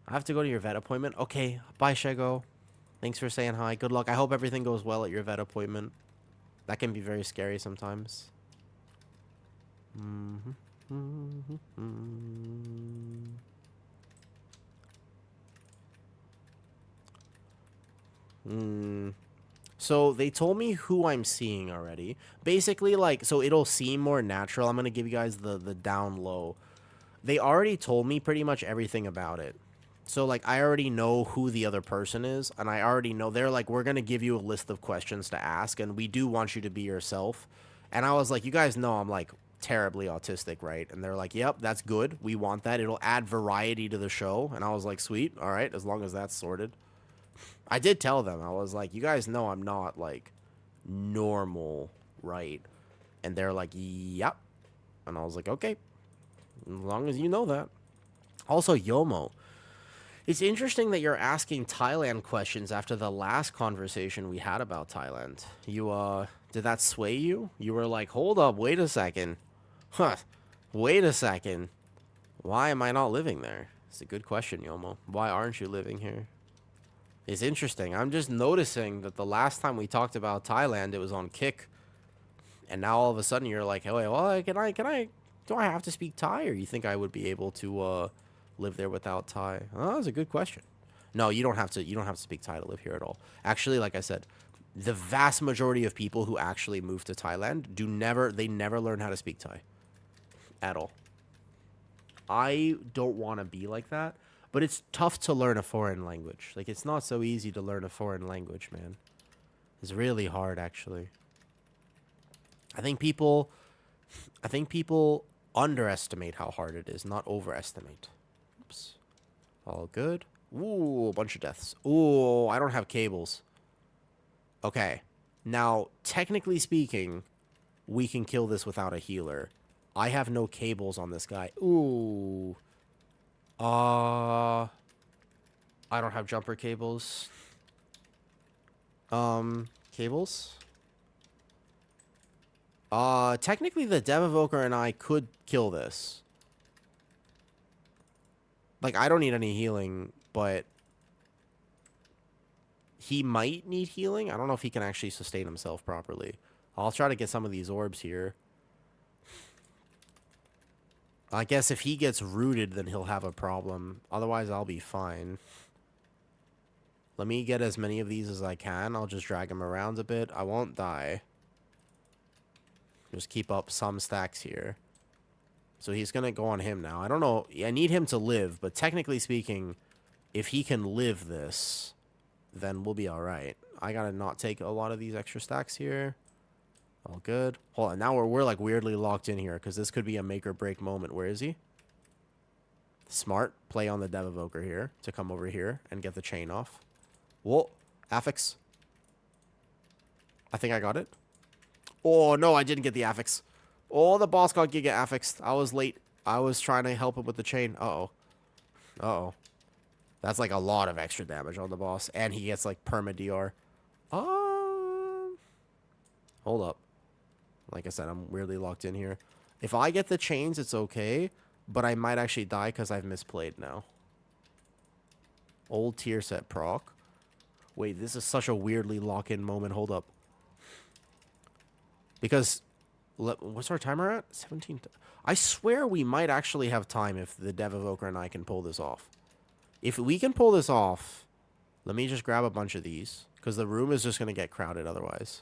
I have to go to your vet appointment. Okay, bye, Shego. Thanks for saying hi. Good luck. I hope everything goes well at your vet appointment. That can be very scary sometimes. So they told me who I'm seeing already. Basically, like, so it'll seem more natural. I'm gonna give you guys the down low. They already told me pretty much everything about it. So, like, I already know who the other person is, and I already know they're like, we're going to give you a list of questions to ask, and we do want you to be yourself. And I was like, you guys know I'm, like, terribly autistic, right? And they're like, yep, that's good. We want that. It'll add variety to the show. And I was like, sweet. All right, as long as that's sorted. I did tell them. I was like, you guys know I'm not, like, normal, right? And they're like, yep. And I was like, okay, as long as you know that. Also, Yomo. It's interesting that you're asking Thailand questions after the last conversation we had about Thailand. You, did that sway you? You were like, hold up, wait a second. Huh, wait a second. Why am I not living there? It's a good question, Yomo. Why aren't you living here? It's interesting. I'm just noticing that the last time we talked about Thailand, it was on Kick. And now all of a sudden you're like, hey, well, do I have to speak Thai? Or you think I would be able to, live there without Thai? Oh, that's a good question. No, you don't have to speak Thai to live here at all. Actually, like I said, the vast majority of people who actually move to Thailand they never learn how to speak Thai at all. I don't want to be like that, but it's tough to learn a foreign language. Like, it's not so easy to learn a foreign language, man. It's really hard, actually. I think people underestimate how hard it is, not overestimate. Oops. All good. Ooh, a bunch of deaths. Ooh, I don't have cables. Okay. Now, technically speaking, we can kill this without a healer. I have no cables on this guy. Ooh. I don't have jumper cables. Cables? Technically the Dev Evoker and I could kill this. Like, I don't need any healing, but he might need healing. I don't know if he can actually sustain himself properly. I'll try to get some of these orbs here. I guess if he gets rooted, then he'll have a problem. Otherwise, I'll be fine. Let me get as many of these as I can. I'll just drag him around a bit. I won't die. Just keep up some stacks here. So he's going to go on him now. I don't know. I need him to live, but technically speaking, if he can live this, then we'll be all right. I gotta not take a lot of these extra stacks here. All good. Hold on. Now we're like weirdly locked in here because this could be a make or break moment. Where is he? Smart play on the Dev Evoker here to come over here and get the chain off. Whoa. Affix. I think I got it. Oh, no, I didn't get the affix. Oh, the boss got Giga affixed. I was late. I was trying to help him with the chain. Uh-oh. Uh-oh. That's like a lot of extra damage on the boss. And he gets like perma DR. Hold up. Like I said, I'm weirdly locked in here. If I get the chains, it's okay. But I might actually die because I've misplayed now. Old tier set proc. Wait, this is such a weirdly lock-in moment. Hold up. Because, what's our timer at? 17. I swear we might actually have time if the Dev Evoker and I can pull this off. If we can pull this off, let me just grab a bunch of these. Because the room is just going to get crowded otherwise.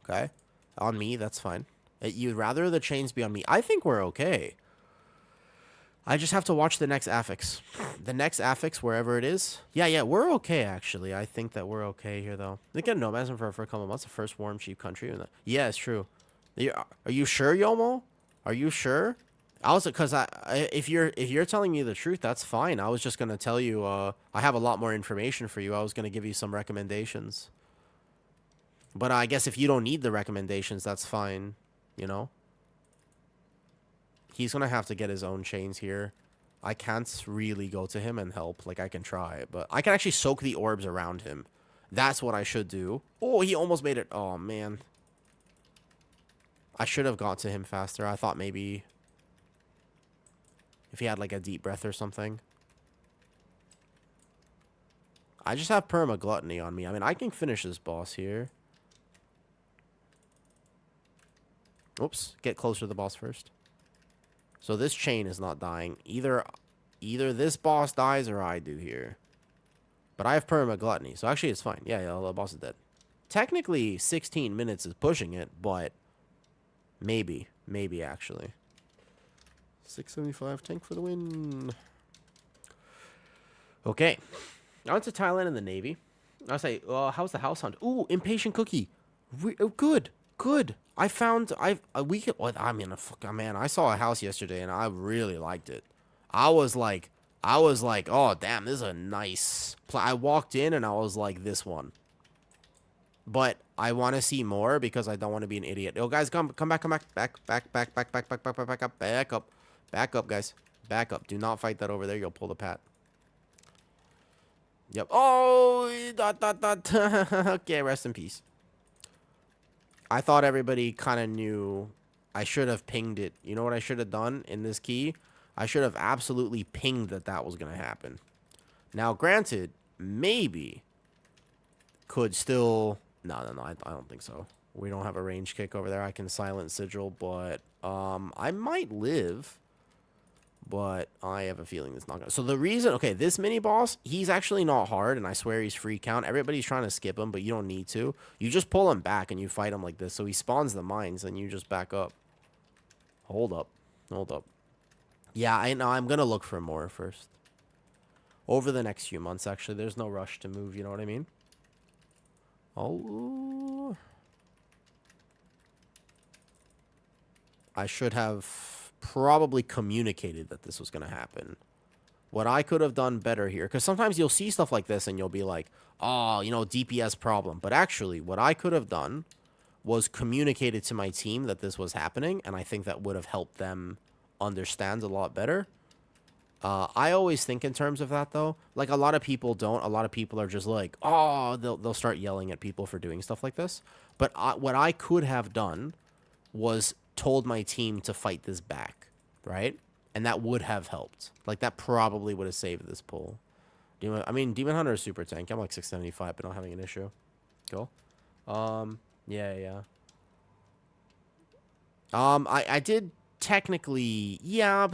Okay. On me, that's fine. You'd rather the chains be on me. I think we're okay. I just have to watch the next affix. The next affix, wherever it is. Yeah, we're okay, actually. I think that we're okay here, though. They get nomads for a couple of months. The first warm, cheap country. Yeah, it's true. Are you sure, Yomo? Are you sure? Also, because if you're telling me the truth, that's fine. I was just going to tell you, I have a lot more information for you. I was going to give you some recommendations. But I guess if you don't need the recommendations, that's fine. You know? He's going to have to get his own chains here. I can't really go to him and help. Like, I can try. But I can actually soak the orbs around him. That's what I should do. Oh, he almost made it. Oh, man. I should have got to him faster. I thought maybe if he had, like, a deep breath or something. I just have perma gluttony on me. I mean, I can finish this boss here. Oops. Get closer to the boss first. So this chain is not dying. Either this boss dies or I do here. But I have perma gluttony, so actually it's fine. Yeah, the boss is dead. Technically, 16 minutes is pushing it, but maybe actually. 675 tank for the win. Okay. I went to Thailand in the Navy. I say, how's the house hunt? Ooh, impatient cookie. Good. I saw a house yesterday and I really liked it. I was like, oh damn, this is a nice I walked in and I was like, this one. But I want to see more because I don't want to be an idiot. Oh guys, come back. Back up, guys. Back up. Do not fight that over there. You'll pull the pat. Yep. Oh, ... Okay, rest in peace. I thought everybody kind of knew. I should have pinged it. You know what I should have done in this key? I should have absolutely pinged that was going to happen. Now, granted, maybe could still... No, I don't think so. We don't have a range kick over there. I can silent sigil, but I might live. But I have a feeling it's not going to... So the reason... Okay, this mini-boss, he's actually not hard, and I swear he's free count. Everybody's trying to skip him, but you don't need to. You just pull him back, and you fight him like this. So he spawns the mines, and you just back up. Hold up. Yeah, I know. I'm going to look for more first. Over the next few months, actually. There's no rush to move, you know what I mean? Oh. I should have... probably communicated that this was going to happen. What I could have done better here, because sometimes you'll see stuff like this and you'll be like, oh, you know, DPS problem. But actually, what I could have done was communicated to my team that this was happening, and I think that would have helped them understand a lot better. I always think in terms of that, though. Like, a lot of people don't. A lot of people are just like, oh, they'll start yelling at people for doing stuff like this. But what I could have done was told my team to fight this back, right? And that would have helped. Like, that probably would have saved this pull. Demon Hunter is super tank. I'm like 675, but not having an issue. Cool. Yeah. I did technically, yeah,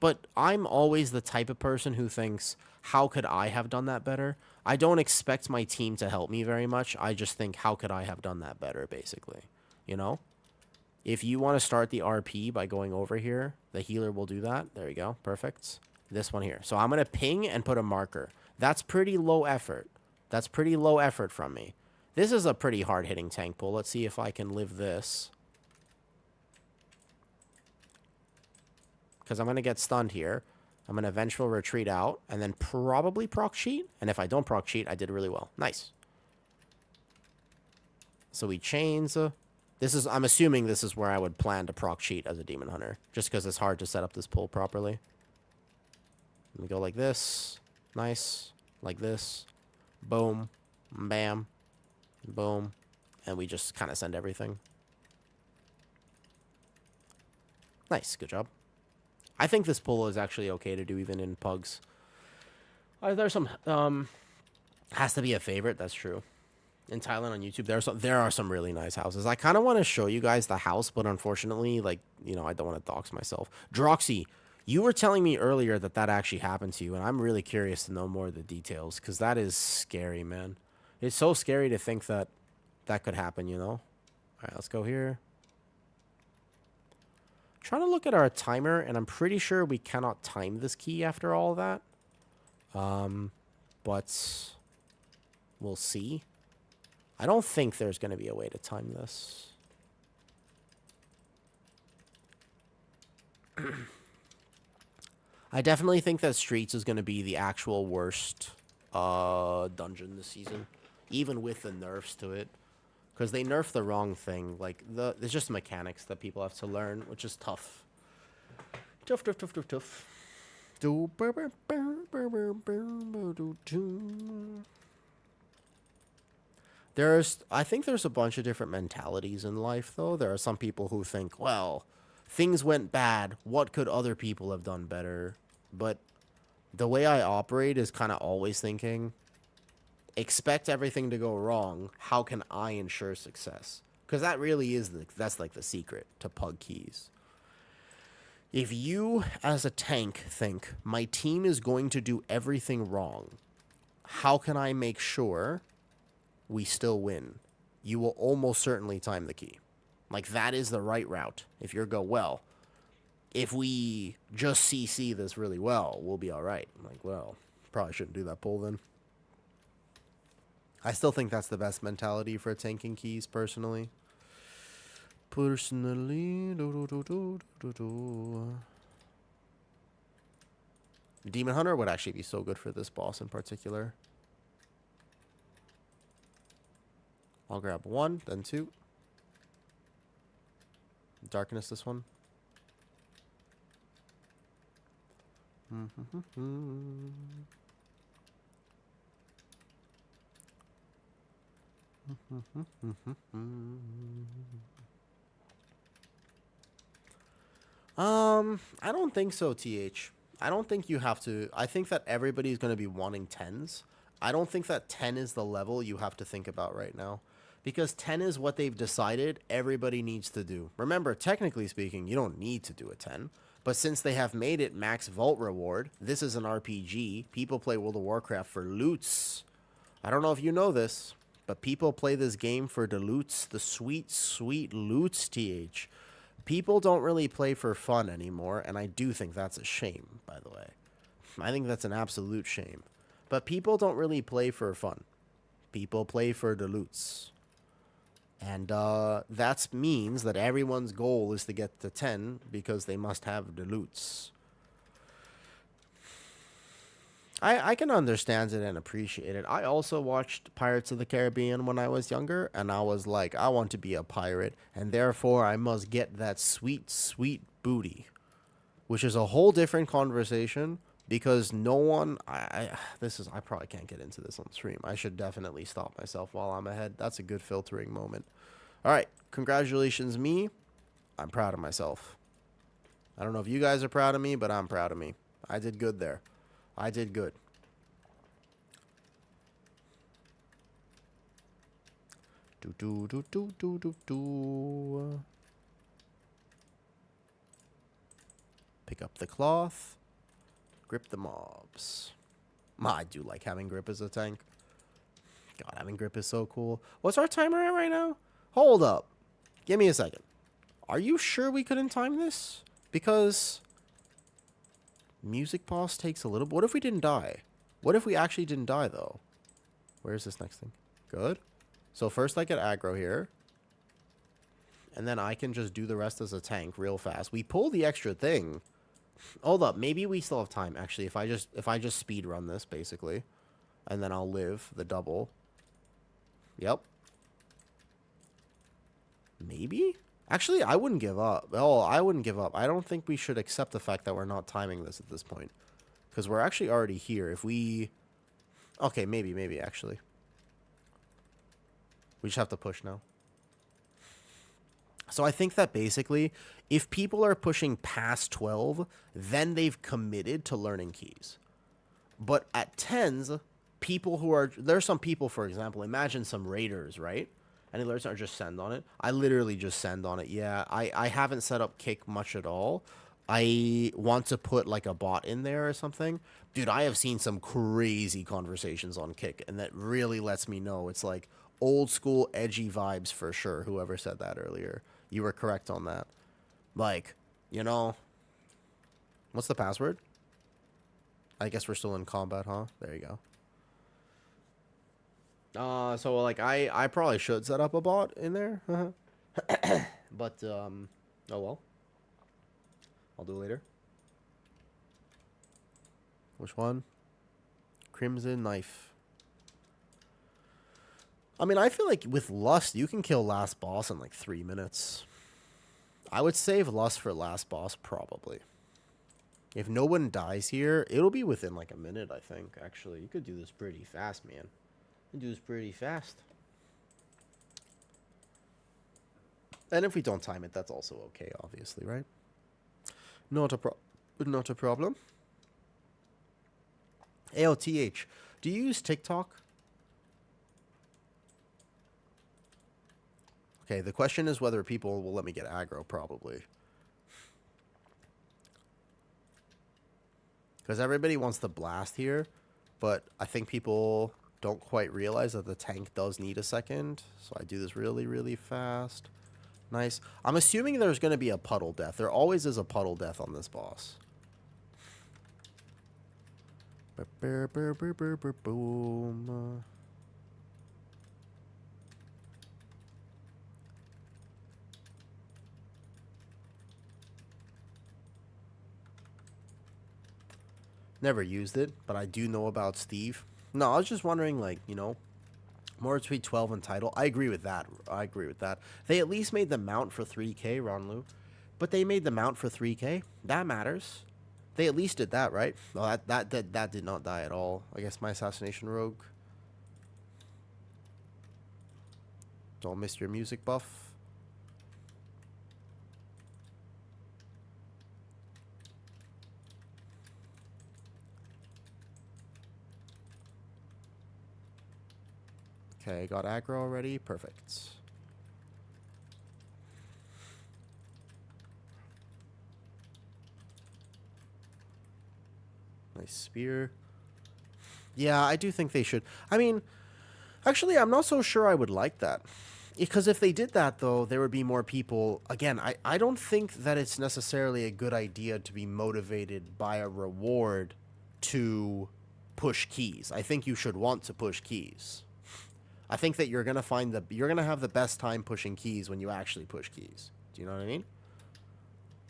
but I'm always the type of person who thinks, how could I have done that better? I don't expect my team to help me very much. I just think, how could I have done that better, basically? You know? If you want to start the RP by going over here, the healer will do that. There you go. Perfect. This one here. So I'm going to ping and put a marker. That's pretty low effort. That's pretty low effort from me. This is a pretty hard-hitting tank pull. Let's see if I can live this. Because I'm going to get stunned here. I'm going to eventually retreat out and then probably proc cheat. And if I don't proc cheat, I did really well. Nice. So we chains. This is, I'm assuming this is where I would plan to proc cheat as a Demon Hunter. Just because it's hard to set up this pull properly. Let me go like this. Nice. Like this. Boom. Bam. Boom. And we just kind of send everything. Nice. Good job. I think this pull is actually okay to do even in pugs. There's some... has to be a favorite. That's true. In Thailand on YouTube, there are some really nice houses. I kind of want to show you guys the house, but unfortunately, like, you know, I don't want to dox myself. Droxy, you were telling me earlier that that actually happened to you, and I'm really curious to know more of the details, because that is scary, man. It's so scary to think that that could happen, you know? All right, let's go here. Trying to look at our timer, and I'm pretty sure we cannot time this key after all of that. But we'll see. I don't think there's going to be a way to time this. I definitely think that Streets is going to be the actual worst dungeon this season, even with the nerfs to it. Because they nerf the wrong thing. Like, it's just mechanics that people have to learn, which is tough. Tough. I think there's a bunch of different mentalities in life, though. There are some people who think, well, things went bad. What could other people have done better? But the way I operate is kind of always thinking, expect everything to go wrong. How can I ensure success? Because that really is, that's like the secret to pug keys. If you, as a tank, think, my team is going to do everything wrong, how can I make sure we still win? You will almost certainly time the key. Like, that is the right route. If you go, well, if we just CC this really well, we'll be all right. I'm like, well, probably shouldn't do that pull then. I still think that's the best mentality for tanking keys, personally. Demon Hunter would actually be so good for this boss in particular. I'll grab one, then two. Darkness this one. I don't think so, TH. I don't think you have to. I think that everybody's going to be wanting 10s. I don't think that 10 is the level you have to think about right now. Because 10 is what they've decided everybody needs to do. Remember, technically speaking, you don't need to do a 10. But since they have made it max vault reward, this is an RPG. People play World of Warcraft for loots. I don't know if you know this, but people play this game for the loots, the sweet, sweet loots, TH. People don't really play for fun anymore, and I do think that's a shame, by the way. I think that's an absolute shame. But people don't really play for fun. People play for the loots. And that means that everyone's goal is to get to 10 because they must have the loots. I can understand it and appreciate it. I also watched Pirates of the Caribbean when I was younger, and I was like, I want to be a pirate, and therefore I must get that sweet, sweet booty. Which is a whole different conversation, because no one... I probably can't get into this on stream. I should definitely stop myself while I'm ahead. That's a good filtering moment. Alright, congratulations me. I'm proud of myself. I don't know if you guys are proud of me, but I'm proud of me. I did good there. I did good. Pick up the cloth. Grip the mobs. I do like having grip as a tank. God, having grip is so cool. What's our timer at right now? Hold up. Give me a second. Are you sure we couldn't time this? Because... Music boss takes a little... What if we didn't die? What if we actually didn't die, though? Where's this next thing? Good. So first I get aggro here. And then I can just do the rest as a tank real fast. We pull the extra thing. Hold up. Maybe we still have time, actually. If I just speed run this, basically. And then I'll live the double. Yep. Maybe? Actually, I wouldn't give up. Oh, I wouldn't give up. I don't think we should accept the fact that we're not timing this at this point. Because we're actually already here. If we... Okay, maybe, actually. We just have to push now. So I think that basically, if people are pushing past 12, then they've committed to learning keys. But at 10s, people who are... There are some people, for example, imagine some raiders, right? Any alerts are just send on it. I literally just send on it. Yeah, I haven't set up kick much at all. I want to put like a bot in there or something. Dude, I have seen some crazy conversations on kick, and that really lets me know it's like old school edgy vibes for sure. Whoever said that earlier, you were correct on that. Like, you know, what's the password? I guess we're still in combat, huh? There you go. So like I probably should set up a bot in there. But oh well. I'll do it later. Which one? Crimson Knife. I mean, I feel like with Lust, you can kill last boss in like 3 minutes. I would save Lust for last boss, probably. If no one dies here, it'll be within like a minute, I think, actually. You could do this pretty fast, man. You can do this pretty fast. And if we don't time it, that's also okay, obviously, right? Not a problem. AOTH, do you use TikTok? Okay, the question is whether people will let me get aggro, probably. Because everybody wants to blast here, but I think people don't quite realize that the tank does need a second. So I do this really, really fast. Nice. I'm assuming there's going to be a puddle death. There always is a puddle death on this boss. Boom. Never used it, but I do know about Steve. No, I was just wondering, like, you know, more between 12 and title. I agree with that. They at least made the mount for 3K, Ronlu. But they made the mount for 3K. That matters. They at least did that, right? Oh, that did not die at all. I guess my assassination rogue. Don't miss your music buff. Okay, got aggro already. Perfect. Nice spear. Yeah, I do think they should. I mean, actually, I'm not so sure I would like that. Because if they did that, though, there would be more people. Again, I don't think that it's necessarily a good idea to be motivated by a reward to push keys. I think you should want to push keys. I think that you're going to have the best time pushing keys when you actually push keys. Do you know what I mean?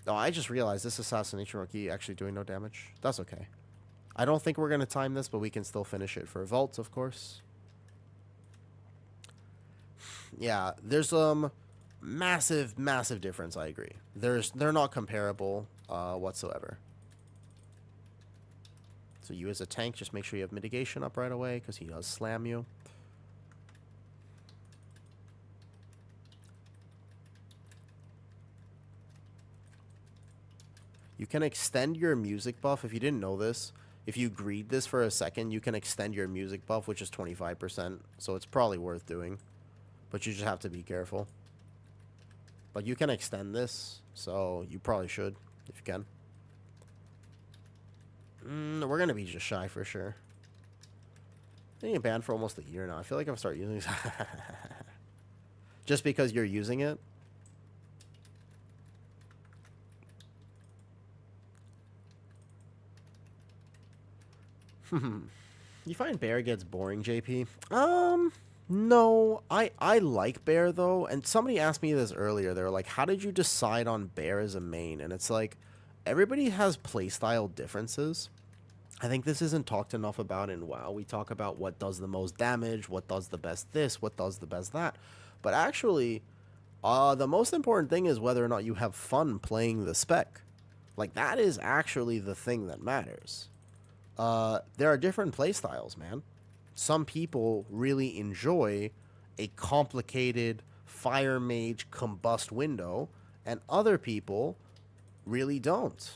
Oh, I just realized this assassination rookie actually doing no damage. That's okay. I don't think we're going to time this, but we can still finish it for vault, of course. Yeah, there's massive difference, I agree. They're not comparable whatsoever. So you as a tank, just make sure you have mitigation up right away, because he does slam you. You can extend your music buff. If you didn't know this, if you greed this for a second, you can extend your music buff, which is 25%. So it's probably worth doing. But you just have to be careful. But you can extend this, so you probably should, if you can. We're going to be just shy for sure. I'm getting banned for almost a year now. I feel like I'm starting using this. Just because you're using it? You find bear gets boring, JP? No. I like bear though, and somebody asked me this earlier. They were like, "How did you decide on bear as a main?" And it's like, everybody has playstyle differences. I think this isn't talked enough about in WoW. We talk about what does the most damage, what does the best this, what does the best that. But actually, the most important thing is whether or not you have fun playing the spec. Like, that is actually the thing that matters. There are different playstyles, man. Some people really enjoy a complicated fire mage combust window, and other people really don't.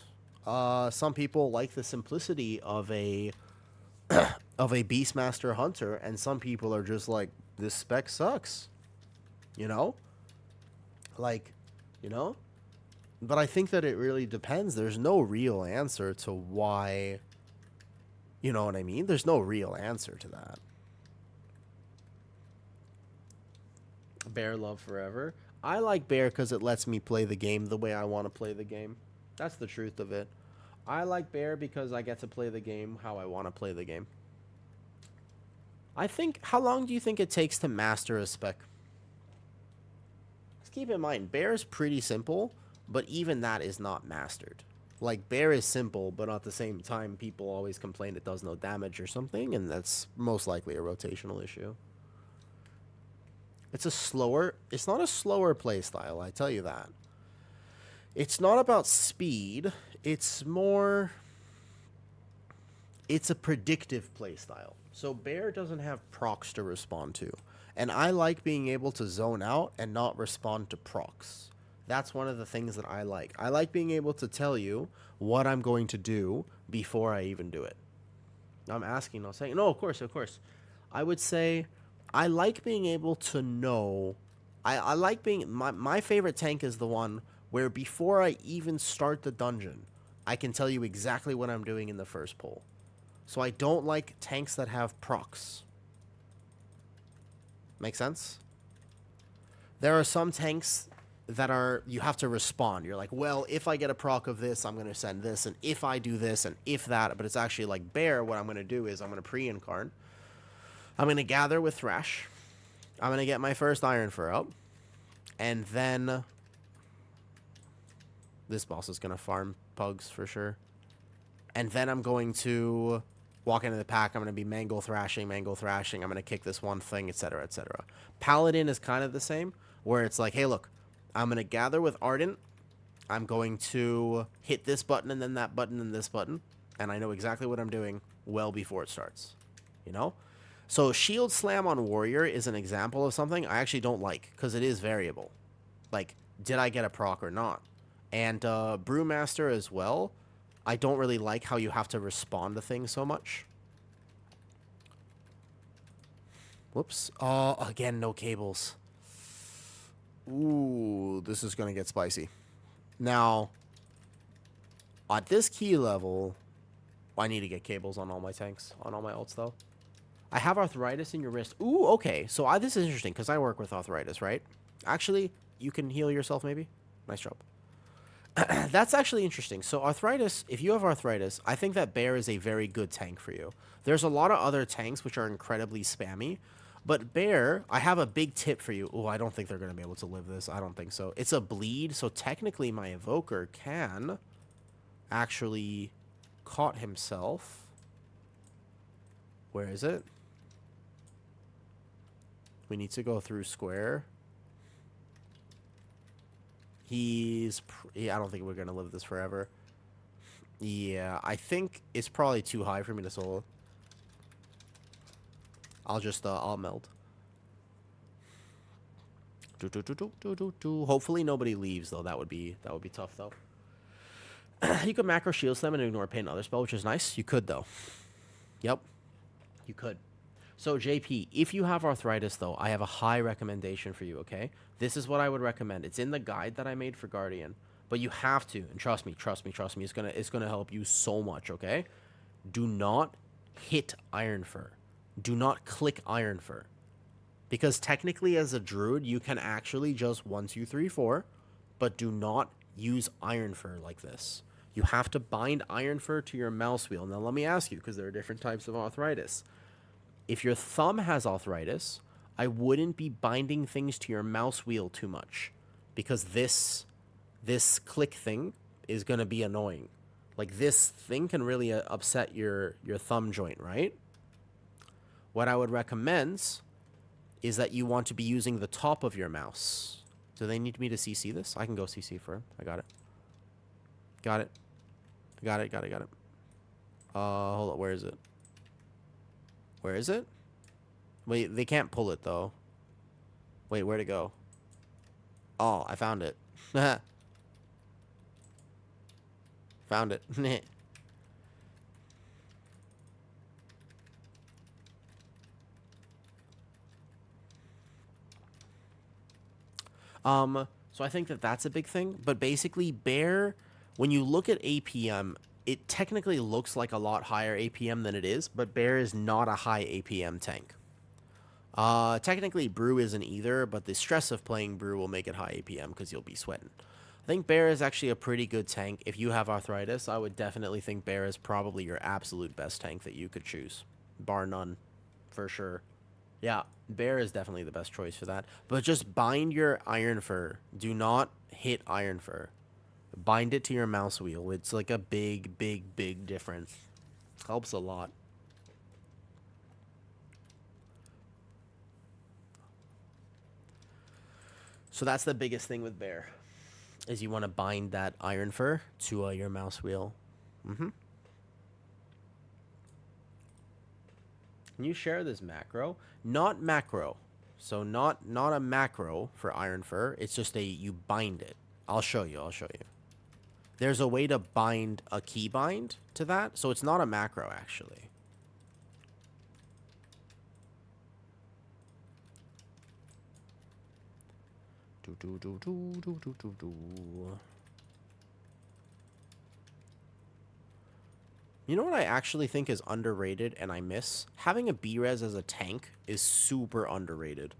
Some people like the simplicity of a of a Beastmaster Hunter, and some people are just like, this spec sucks. You know? Like, you know? But I think that it really depends. There's no real answer to why. You know what I mean? There's no real answer to that. Bear love forever. I like bear because it lets me play the game the way I want to play the game. That's the truth of it. I like bear because I get to play the game how I want to play the game. I think, how long do you think it takes to master a spec? Let's keep in mind, bear is pretty simple, but even that is not mastered. Like, bear is simple, but at the same time, people always complain it does no damage or something, and that's most likely a rotational issue. It's not a slower playstyle, I tell you that. It's not about speed, it's a predictive playstyle. So bear doesn't have procs to respond to, and I like being able to zone out and not respond to procs. That's one of the things that I like. I like being able to tell you what I'm going to do before I even do it. I'm asking, not saying. No, of course. I would say I like being able to know. I like being... My favorite tank is the one where before I even start the dungeon, I can tell you exactly what I'm doing in the first pull. So I don't like tanks that have procs. Make sense? There are some tanks that are, you have to respond. You're like, well, if I get a proc of this, I'm going to send this, and if I do this, and if that, but it's actually like bear, what I'm going to do is I'm going to pre-incarn. I'm going to gather with Thrash. I'm going to get my first Iron Fur up. And then this boss is going to farm pugs for sure. And then I'm going to walk into the pack. I'm going to be mangle thrashing. I'm going to kick this one thing, etc., etc. Paladin is kind of the same, where it's like, hey, look, I'm going to gather with Ardent. I'm going to hit this button and then that button and this button. And I know exactly what I'm doing well before it starts. You know? So Shield Slam on Warrior is an example of something I actually don't like, because it is variable. Like, did I get a proc or not? And Brewmaster as well. I don't really like how you have to respond to things so much. Whoops. Oh, again, no cables. Ooh, this is going to get spicy. Now, at this key level, I need to get cables on all my tanks, on all my ults, though. I have arthritis in your wrist. Ooh, okay. So this is interesting, because I work with arthritis, right? Actually, you can heal yourself, maybe? Nice job. That's actually interesting. So arthritis, if you have arthritis, I think that bear is a very good tank for you. There's a lot of other tanks which are incredibly spammy, but bear, I have a big tip for you. Oh, I don't think they're going to be able to live this. I don't think so. It's a bleed, so technically my evoker can actually caught himself. Where is it? We need to go through square. I don't think we're going to live this forever. Yeah, I think it's probably too high for me to solo. I'll meld. Hopefully nobody leaves, though. That would be tough, though. You could macro shield slam and ignore pain and other spell, which is nice. You could, though. Yep. You could. So, JP, if you have arthritis, though, I have a high recommendation for you, okay? This is what I would recommend. It's in the guide that I made for Guardian. But you have to, and trust me. It's gonna help you so much, okay? Do not hit Iron Fur. Do not click Iron Fur. Because technically, as a druid, you can actually just 1, 2, 3, 4, but do not use Iron Fur like this. You have to bind iron fur to your mouse wheel. Now, let me ask you, because there are different types of arthritis. If your thumb has arthritis, I wouldn't be binding things to your mouse wheel too much, because this click thing is going to be annoying. Like, this thing can really upset your thumb joint, right? What I would recommend is that you want to be using the top of your mouse. Do they need me to CC this? I can go CC for him. I got it. Got it. Got it. Hold up. Where is it? Where is it? Wait, they can't pull it, though. Wait, where'd it go? Oh, I found it. Found it. So I think that that's a big thing. But basically, Bear, when you look at APM, it technically looks like a lot higher APM than it is, but Bear is not a high APM tank. Technically, Brew isn't either, but the stress of playing Brew will make it high APM because you'll be sweating. I think Bear is actually a pretty good tank. If you have arthritis, I would definitely think Bear is probably your absolute best tank that you could choose. Bar none, for sure. Yeah, Bear is definitely the best choice for that. But just bind your iron fur. Do not hit iron fur. Bind it to your mouse wheel. It's like a big difference. Helps a lot. So that's the biggest thing with Bear, is you want to bind that iron fur to your mouse wheel. Can you share this macro? Not macro. So not a macro for iron fur. It's just you bind it. I'll show you. There's a way to bind a keybind to that. So it's not a macro, actually. You know what I actually think is underrated and I miss? Having a B-Res as a tank is super underrated.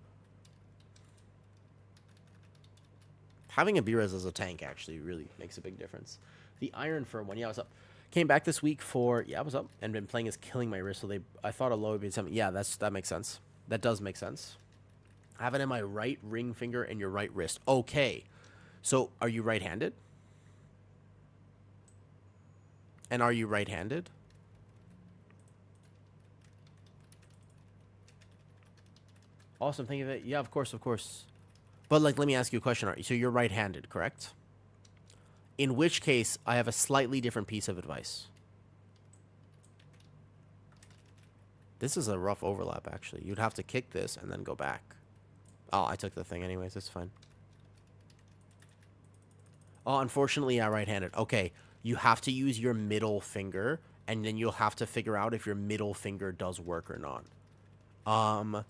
Having a B-Res as a tank actually really makes a big difference. The Iron Fur one, yeah, what's up? Came back this week for, yeah, what's up? And been playing as Killing My Wrist, so I thought a low would be something. Yeah, that makes sense. That does make sense. I have it in my right ring finger and your right wrist. Okay. So, are you right-handed? And are you right-handed? Awesome. Think of it. Yeah, of course. But, like, let me ask you a question. So, you're right-handed, correct? In which case, I have a slightly different piece of advice. This is a rough overlap, actually. You'd have to kick this and then go back. Oh, I took the thing anyways. It's fine. Oh, unfortunately, yeah, right-handed. Okay, you have to use your middle finger, and then you'll have to figure out if your middle finger does work or not.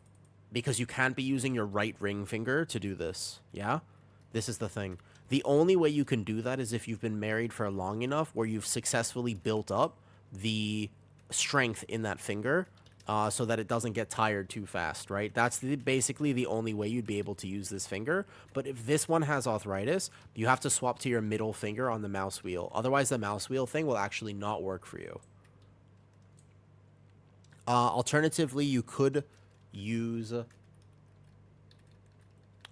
Because you can't be using your right ring finger to do this, yeah? This is the thing. The only way you can do that is if you've been married for long enough where you've successfully built up the strength in that finger so that it doesn't get tired too fast, right? That's basically the only way you'd be able to use this finger. But if this one has arthritis, you have to swap to your middle finger on the mouse wheel. Otherwise, the mouse wheel thing will actually not work for you. Alternatively, you could use and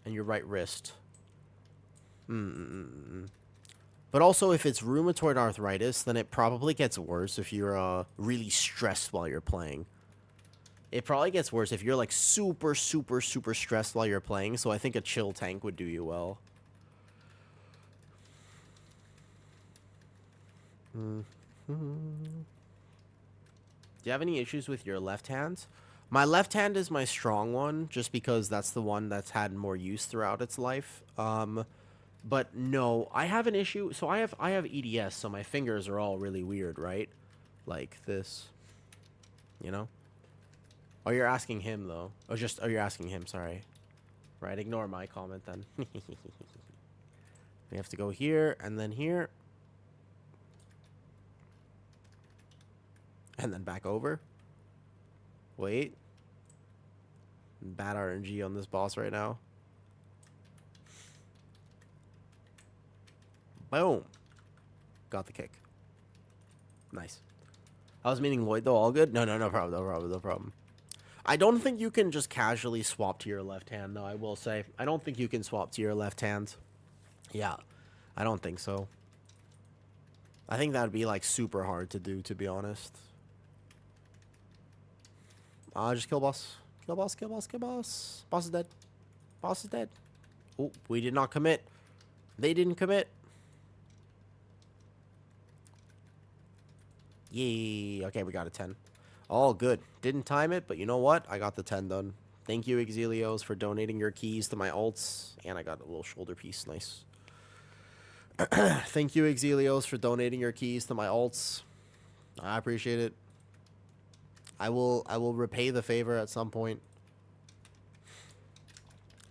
your right wrist. But also, if it's rheumatoid arthritis, then it probably gets worse if you're really stressed while you're playing. It probably gets worse if you're like super stressed while you're playing. So I think a chill tank would do you well. Do you have any issues with your left hand? My left hand is my strong one, just because that's the one that's had more use throughout its life. But no, I have an issue. So I have EDS, so my fingers are all really weird, right? Like this, you know? Oh, you're asking him, though. Oh, you're asking him, sorry. Right, ignore my comment, then. We have to go here, and then here. And then back over. Wait. Bad RNG on this boss right now. Boom. Got the kick. Nice. I was meaning Lloyd, though. All good? No problem, no problem. I don't think you can just casually swap to your left hand, though, I will say. I don't think you can swap to your left hand. Yeah, I don't think so. I think that would be, like, super hard to do, to be honest. Just kill boss. Kill boss, kill boss, kill boss. Boss is dead. Boss is dead. Oh, we did not commit. They didn't commit. Yay. Okay, we got a 10. All good. Didn't time it, but you know what? I got the 10 done. Thank you, Exilios, for donating your keys to my ults. And I got a little shoulder piece. Nice. Thank you, Exilios, for donating your keys to my ults. I appreciate it. I will repay the favor at some point.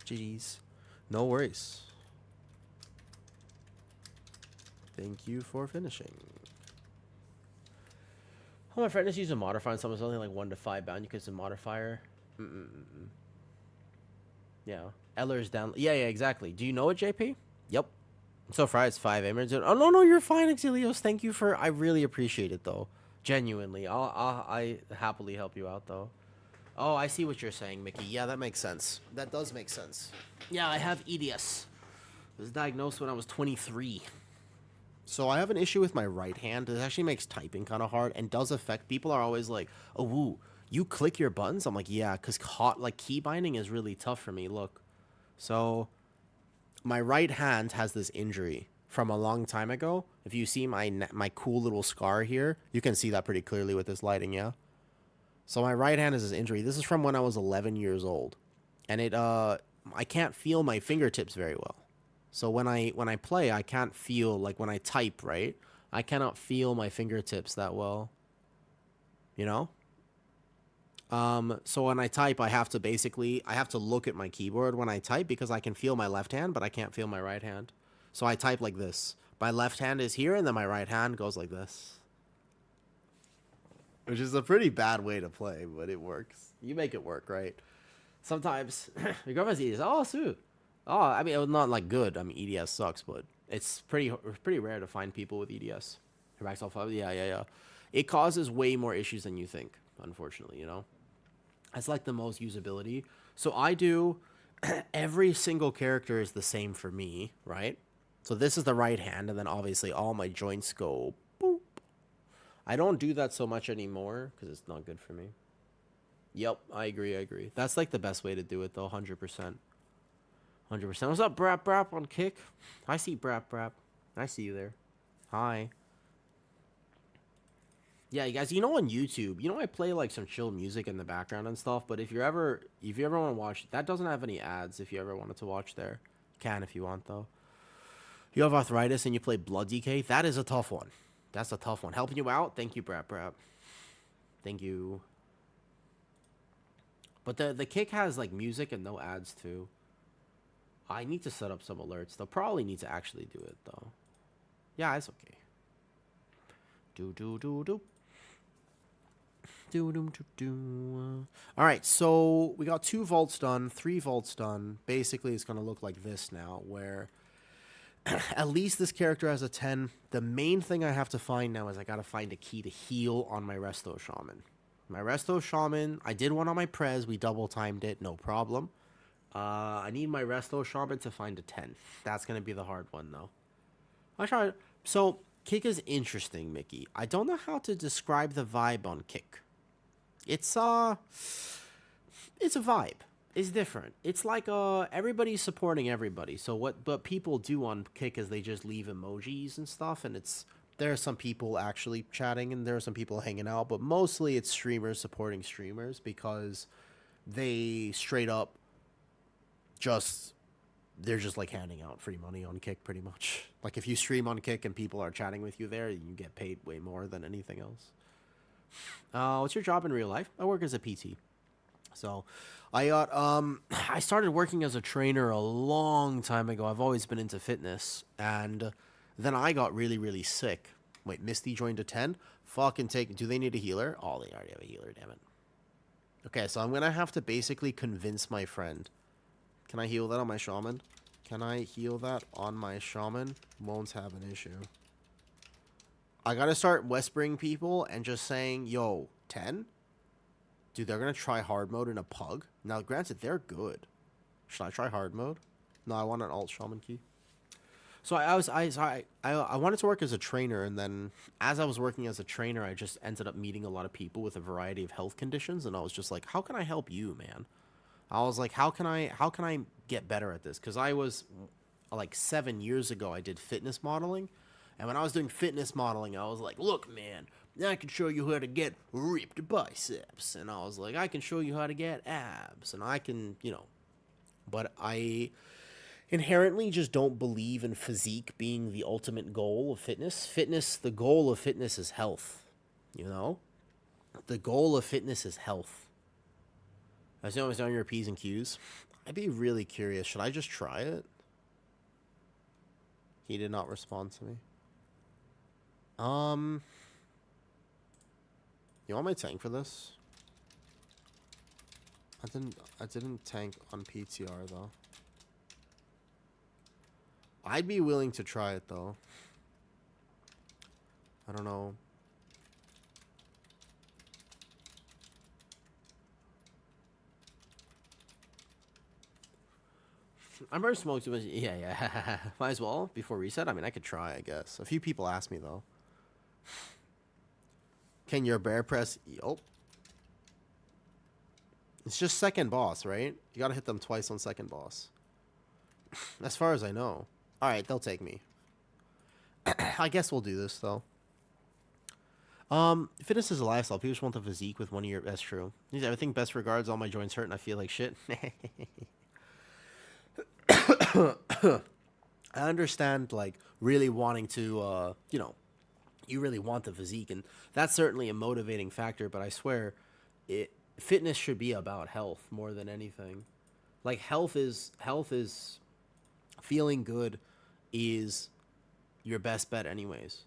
GG's. No worries. Thank you for finishing. Oh, my friend is using modifier on something like 1 to 5 bound. You could use a modifier. Yeah. Eller's down. Yeah, exactly. Do you know it, JP? Yep. So far, it's 5 emeralds. Oh, no, you're fine, Exilios. Thank you for... I really appreciate it, though. Genuinely. I happily help you out, though. Oh, I see what you're saying, Mickey. Yeah, that makes sense. That does make sense. Yeah, I have EDS. I was diagnosed when I was 23. So I have an issue with my right hand. It actually makes typing kind of hard and does affect... People are always like, oh, woo, you click your buttons? I'm like, yeah, because key binding is really tough for me. Look. So my right hand has this injury from a long time ago. If you see my cool little scar here, you can see that pretty clearly with this lighting, yeah? So my right hand is this injury. This is from when I was 11 years old. And I can't feel my fingertips very well. So when I play, I can't feel, like when I type, right? I cannot feel my fingertips that well. You know? So when I type, I have to look at my keyboard when I type because I can feel my left hand, but I can't feel my right hand. So I type like this. My left hand is here, and then my right hand goes like this. Which is a pretty bad way to play, but it works. You make it work, right? Sometimes your girlfriend's EDS. Oh, Sue. Oh, I mean, it was not like good. I mean, EDS sucks, but it's pretty rare to find people with EDS. Yeah. It causes way more issues than you think, unfortunately, you know? It's like the most usability. So I do, every single character is the same for me, right? So this is the right hand, and then obviously all my joints go boop. I don't do that so much anymore because it's not good for me. Yep, I agree. That's like the best way to do it, though, 100%. 100%. What's up, Brap on Kick? I see Brap. I see you there. Hi. Yeah, you guys, you know, on YouTube, you know, I play like some chill music in the background and stuff, but if you ever want to watch, that doesn't have any ads if you ever wanted to watch there. You can if you want, though. If you have arthritis and you play Blood DK, that is a tough one. That's a tough one. Helping you out? Thank you, Brap. Thank you. But the Kick has like music and no ads too. I need to set up some alerts. They'll probably need to actually do it though. Yeah, it's okay. Do. Alright, so we got 2 vaults done, 3 vaults done. Basically, it's going to look like this now, where at least this character has a 10. The main thing I have to find now is I got to find a key to heal on my Resto Shaman. My Resto Shaman, I did one on my Prez. We double timed it, no problem. I need my Resto Shaman to find a 10. That's going to be the hard one, though. I tried. So, Kick is interesting, Mickey. I don't know how to describe the vibe on Kick. It's a vibe. It's different. It's like everybody's supporting everybody. So what people do on Kick is they just leave emojis and stuff, and there are some people actually chatting and there are some people hanging out, but mostly it's streamers supporting streamers because they straight up they're just like handing out free money on Kick pretty much. Like if you stream on Kick and people are chatting with you there, you get paid way more than anything else. What's your job in real life? I work as a PT. So I started working as a trainer a long time ago. I've always been into fitness, and then I got really, really sick. Wait, Misty joined a 10? Fucking take... Do they need a healer? Oh, they already have a healer, damn it. Okay, so I'm going to have to basically convince my friend. Can I heal that on my shaman? Can I heal that on my shaman? Won't have an issue. I gotta start whispering people and just saying, yo, 10? Dude, they're gonna try hard mode in a pug. Now, granted, they're good. Should I try hard mode? No, I want an alt shaman key. So I wanted to work as a trainer, and then as I was working as a trainer, I just ended up meeting a lot of people with a variety of health conditions, and I was just like, how can I help you, man? I was like, how can I get better at this? Because I was like 7 years ago, I did fitness modeling, and when I was doing fitness modeling, I was like, look, man, I can show you how to get ripped biceps, and I was like, I can show you how to get abs, and I can, but I inherently just don't believe in physique being the ultimate goal of fitness. The goal of fitness is health, The goal of fitness is health. As long as on your P's and Q's, I'd be really curious. Should I just try it? He did not respond to me. You want my tank for this? I didn't tank on PTR though. I'd be willing to try it though. I don't know. I'm very smoked too much. Yeah. Might as well before reset. I mean, I could try, I guess. A few people asked me though. Can your bear press? Yup. It's just second boss, right? You gotta hit them twice on second boss. As far as I know. Alright, they'll take me. I guess we'll do this, though. Fitness is a lifestyle. People just want the physique with 1 year. That's true. Everything best regards. All my joints hurt and I feel like shit. I understand, like, really wanting to, you really want the physique. And that's certainly a motivating factor. But I swear, fitness should be about health more than anything. Like, health is feeling good is your best bet anyways.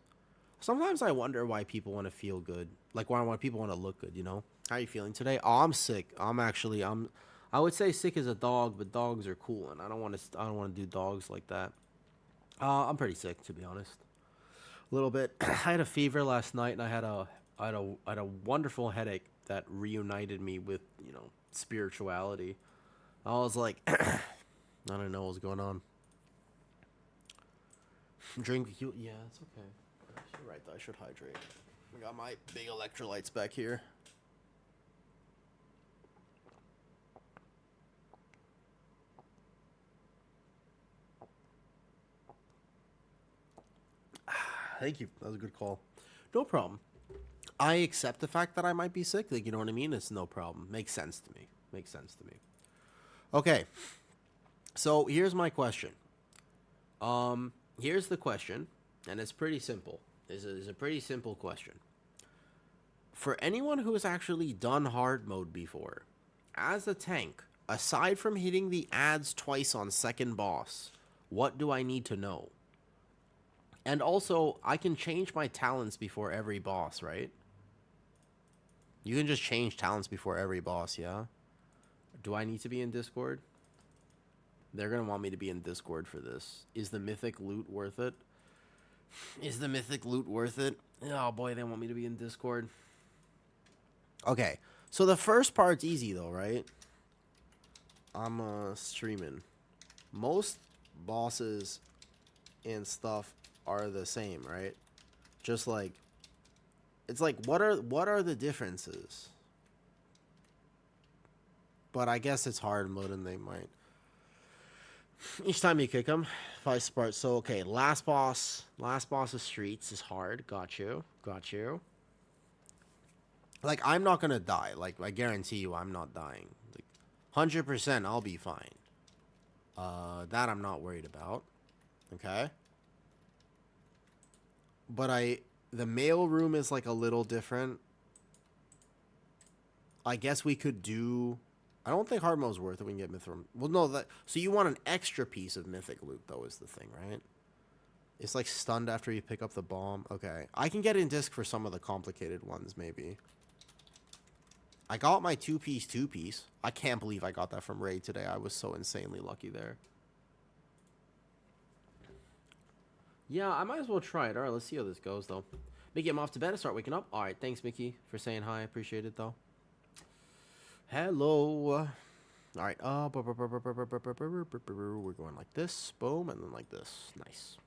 Sometimes I wonder why people want to feel good. Like, why people want to look good, How are you feeling today? Oh, I'm sick. I would say sick as a dog, but dogs are cool, and I don't want to do dogs like that. I'm pretty sick, to be honest. A little bit. I had a fever last night, and I had a wonderful headache that reunited me with, spirituality. I was like, I don't know what's going on. Drink. Yeah, it's okay. You're right, though. I should hydrate. I got my big electrolytes back here. Thank you. That was a good call. No problem. I accept the fact that I might be sick. Like, you know what I mean? It's no problem. Makes sense to me. Okay. So here's my question. Here's the question, and it's pretty simple. It's a pretty simple question. For anyone who has actually done hard mode before, as a tank, aside from hitting the ads twice on second boss, what do I need to know? And also, I can change my talents before every boss, right? You can just change talents before every boss, yeah? Do I need to be in Discord? They're going to want me to be in Discord for this. Is the mythic loot worth it? Oh boy, they want me to be in Discord. Okay, so the first part's easy though, right? I'm streaming. Most bosses and stuff are the same, right? Just like, it's like, what are the differences? But I guess it's hard mode and they might. Each time you kick them, 5 sparks. So, okay, last boss of streets is hard. Got you. Like, I'm not going to die. Like, I guarantee you I'm not dying. Like, 100% I'll be fine. That I'm not worried about. Okay? But the mail room is, like, a little different. I guess we could do... I don't think hard mode's worth it. We can get mythic. Well, no, so you want an extra piece of mythic loot, though, is the thing, right? It's like stunned after you pick up the bomb. Okay. I can get in disc for some of the complicated ones, maybe. I got my two-piece. I can't believe I got that from Raid today. I was so insanely lucky there. Yeah, I might as well try it. All right, let's see how this goes, though. Mickey, I'm off to bed. I start waking up. All right, thanks, Mickey, for saying hi. I appreciate it, though. Hello. All right. We're going like this. Boom, and then like this. Nice.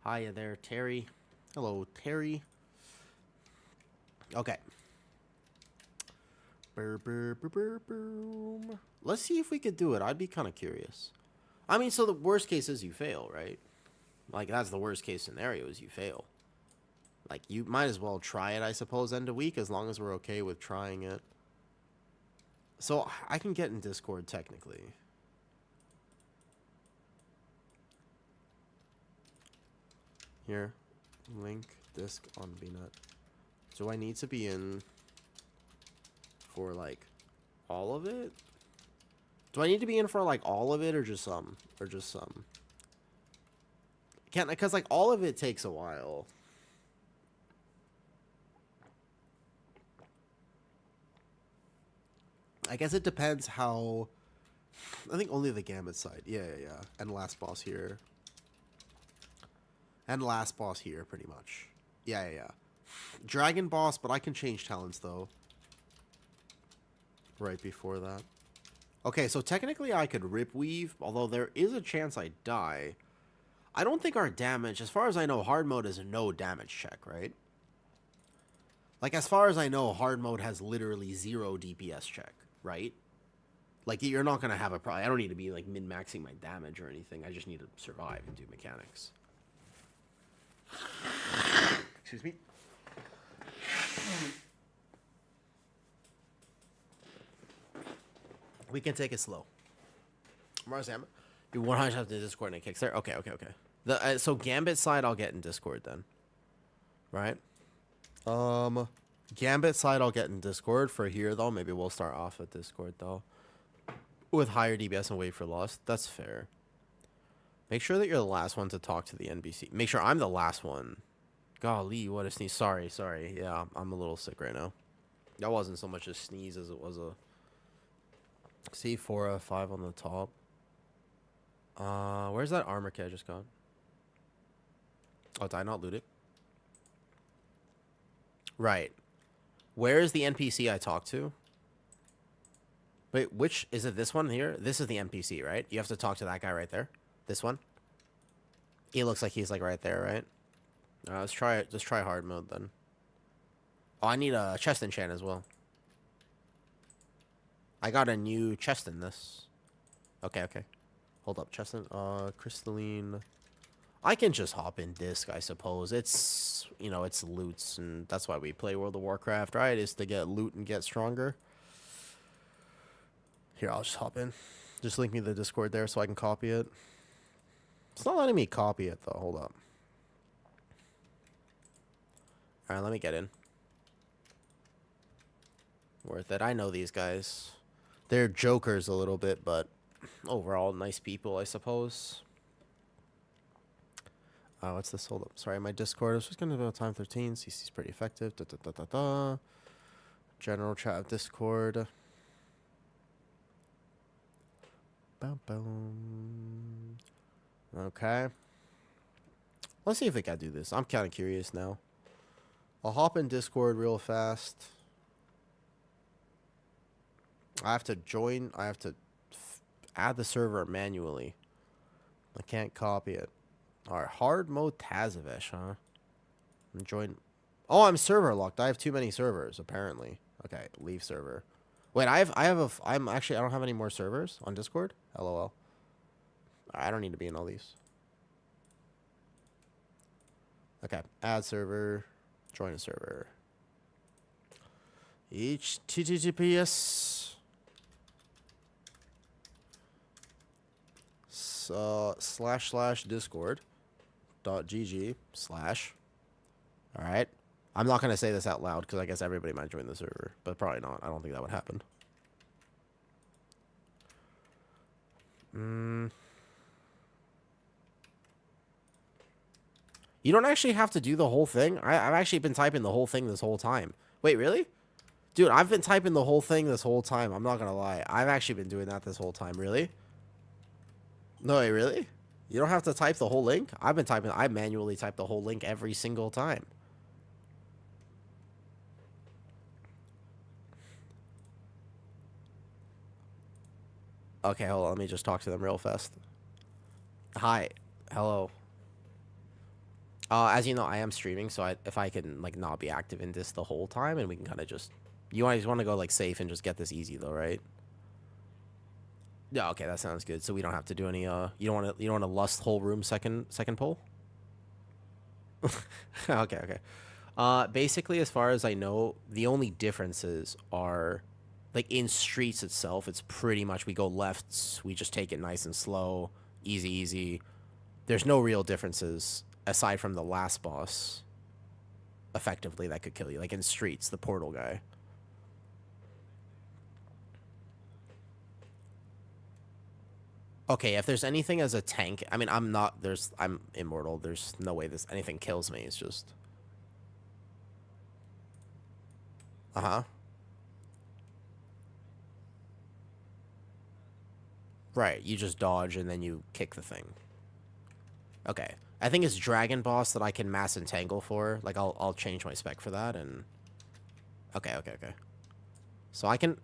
Hiya there, Terry. Hello, Terry. Okay. Boom. Let's see if we could do it. I'd be kind of curious. I mean, so the worst case is you fail, right? Like, that's the worst case scenario is you fail. Like, you might as well try it, I suppose, end of week, as long as we're okay with trying it. So, I can get in Discord, technically. Here. Link disk on BNet. Do I need to be in for, like, all of it? Do I need to be in for, like, all of it, or just some? Or just some? Can't, because, like, all of it takes a while. I guess it depends how... I think only the Gambit side. Yeah. And last boss here. And last boss here, pretty much. Yeah. Dragon boss, but I can change talents, though. Right before that. Okay, so technically I could rip weave, although there is a chance I die. I don't think our damage, as far as I know, hard mode is a no damage check, right? Like, as far as I know, hard mode has literally 0 DPS check, right? Like, you're not going to have a problem. I don't need to be, like, min-maxing my damage or anything. I just need to survive and do mechanics. Excuse me. We can take it slow. Marzam, you 100 have the Discord and it kicks there. Okay. So Gambit side, I'll get in Discord then, right? Gambit side, I'll get in Discord for here though. Maybe we'll start off at Discord though, with higher DPS and wait for loss. That's fair. Make sure that you're the last one to talk to the NBC. Make sure I'm the last one. Golly, what a sneeze! Sorry. Yeah, I'm a little sick right now. That wasn't so much a sneeze as it was a. C4, 5 on the top. Where's that armor kit I just got? Oh, did I not loot it? Right. Where is the NPC I talked to? Wait, which is it? This one here? This is the NPC, right? You have to talk to that guy right there. This one. He looks like he's like right there, right? Let's try it. Just try hard mode then. Oh, I need a chest enchant as well. I got a new chest in this. Okay. Hold up, chest in, crystalline. I can just hop in disc, I suppose. It's, you know, it's loots, and that's why we play World of Warcraft, right? Is to get loot and get stronger. Here, I'll just hop in. Just link me the Discord there so I can copy it. It's not letting me copy it, though. Hold up. Alright, let me get in. Worth it. I know these guys. They're jokers a little bit, but overall nice people, I suppose. What's this? Hold up. Sorry, my Discord. I was just going to do time 13. CC's pretty effective. General chat of Discord. Okay. Let's see if we can do this. I'm kind of curious now. I'll hop in Discord real fast. I have to join. I have to add the server manually. I can't copy it. All right, hard mode Tazavesh, huh? Join. Oh, I'm server locked. I have too many servers apparently. Okay, leave server. Wait, I'm actually I don't have any more servers on Discord. LOL. I don't need to be in all these. Okay, add server, join a server. HTTPS. //discord.gg/ all right, I'm not going to say this out loud because I guess everybody might join the server, but probably not. I don't think that would happen. You don't actually have to do the whole thing. I've actually been typing the whole thing this whole time. Wait, really? Dude, I've been typing the whole thing this whole time. I'm not going to lie. I've actually been doing that this whole time. Really? No, wait, really? You don't have to type the whole link? I manually type the whole link every single time. Okay, hold on. Let me just talk to them real fast. Hi. Hello. As you know, I am streaming, so if I can, like, not be active in this the whole time, and we can kind of just... You guys want to go, like, safe and just get this easy, though, right? Yeah, okay, that sounds good. So we don't have to do any, you don't want to lust whole room second poll? Okay. Basically, as far as I know, the only differences are, like, in streets itself, it's pretty much we go lefts, we just take it nice and slow, easy. There's no real differences aside from the last boss, effectively, that could kill you. Like in streets, the portal guy. Okay, if there's anything as a tank, I mean, I'm immortal. There's no way anything kills me. It's just, uh-huh. Right, you just dodge and then you kick the thing. Okay. I think it's Dragon Boss that I can mass entangle for. Like, I'll change my spec for that, and... Okay. So I can...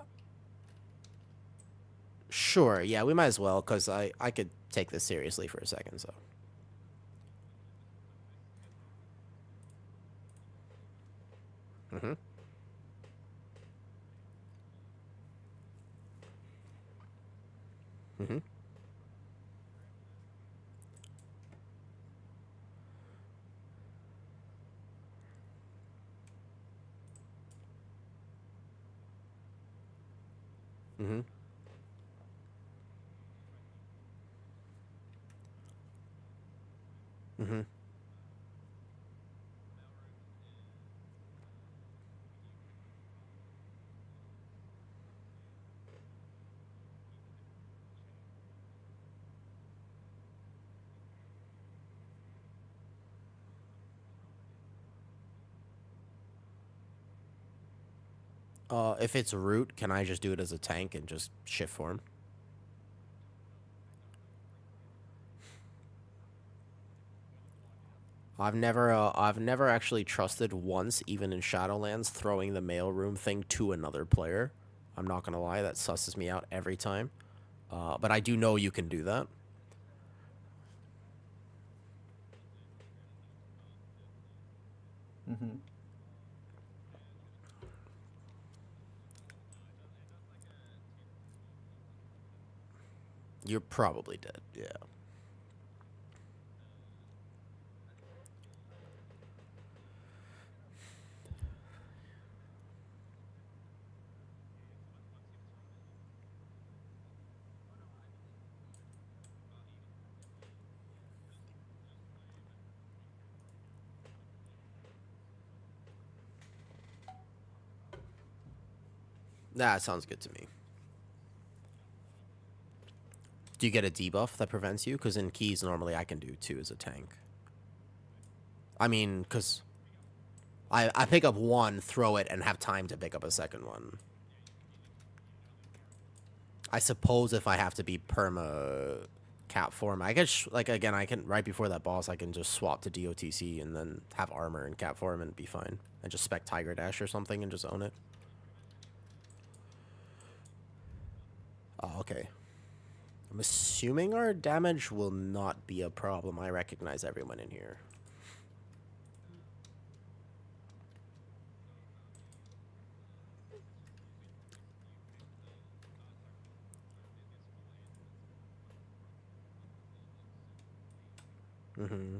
Sure, yeah, we might as well, because I could take this seriously for a second, so... Mm-hmm. Mm-hmm. Mm-hmm. Mm-hmm. If it's root, can I just do it as a tank and just shift form? I've never actually trusted once, even in Shadowlands, throwing the mailroom thing to another player. I'm not gonna lie, that susses me out every time. But I do know you can do that. Mm-hmm. You're probably dead. Yeah. That sounds good to me. Do you get a debuff that prevents you? Because in keys, normally I can do two as a tank. I mean, because I pick up one, throw it, and have time to pick up a second one. I suppose if I have to be perma cap form, I can, like, again, I can, right before that boss, I can just swap to DOTC and then have armor and cap form and be fine. And just spec Tiger Dash or something and just own it. Oh, okay. I'm assuming our damage will not be a problem. I recognize everyone in here. Mm-hmm.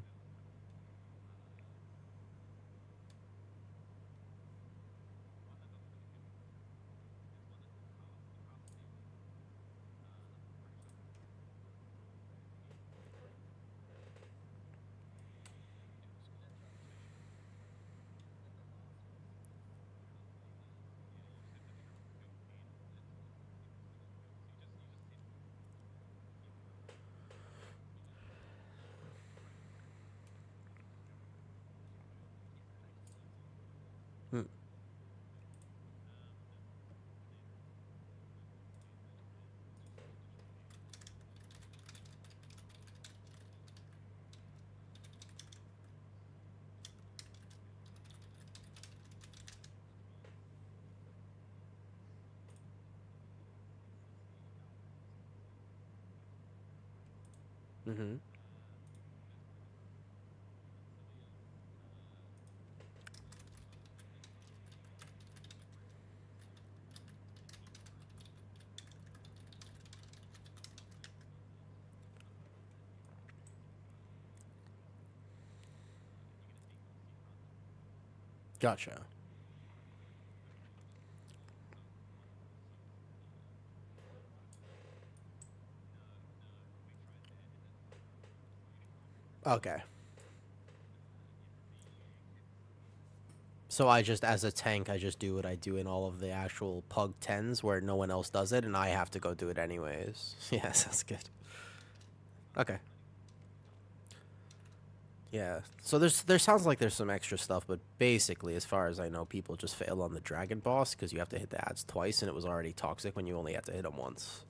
Mm-hmm. Gotcha. Okay. So I just, as a tank, I just do what I do in all of the actual Pug 10s where no one else does it, and I have to go do it anyways. Yes, that's good. Okay. Yeah. So there sounds like there's some extra stuff, but basically, as far as I know, people just fail on the dragon boss because you have to hit the ads twice, and it was already toxic when you only had to hit them once.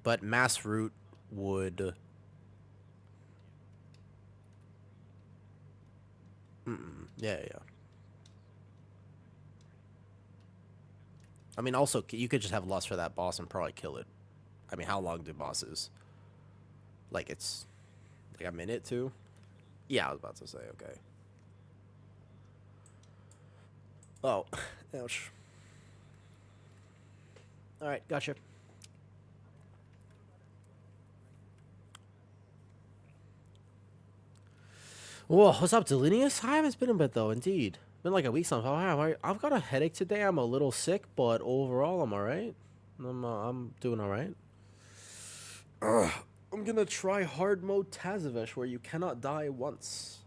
But mass root would. Yeah, yeah. I mean, also you could just have lust for that boss and probably kill it. I mean, how long do bosses? Like it's like a minute too. Yeah, I was about to say. Okay. Oh, ouch. All right, gotcha. Whoa, what's up, Delineus? Hi, it's been a bit though, indeed. Been like a week somehow. I've got a headache today. I'm a little sick, but overall, I'm alright. I'm doing alright. I'm gonna try hard mode Tazavesh where you cannot die once.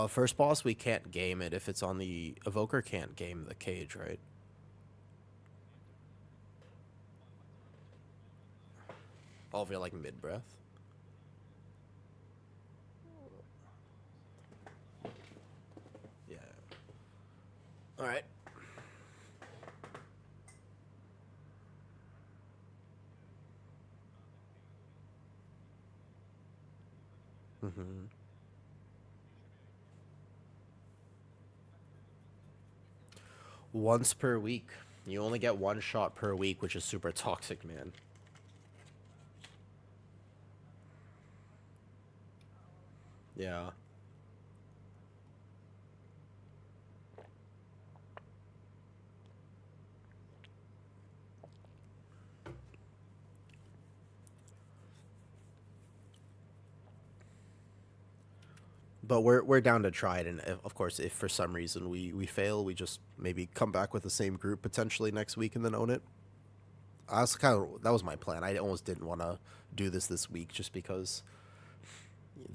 First boss, we can't game it if it's on the evoker. Can't game the cage, right? All of you like mid breath. Yeah. All right. Mm-hmm. Once per week. You only get one shot per week, which is super toxic, man. Yeah. But we're down to try it, and of course, if for some reason we fail, we just maybe come back with the same group potentially next week and then own it. I was kind of that was my plan. I almost didn't want to do this week just because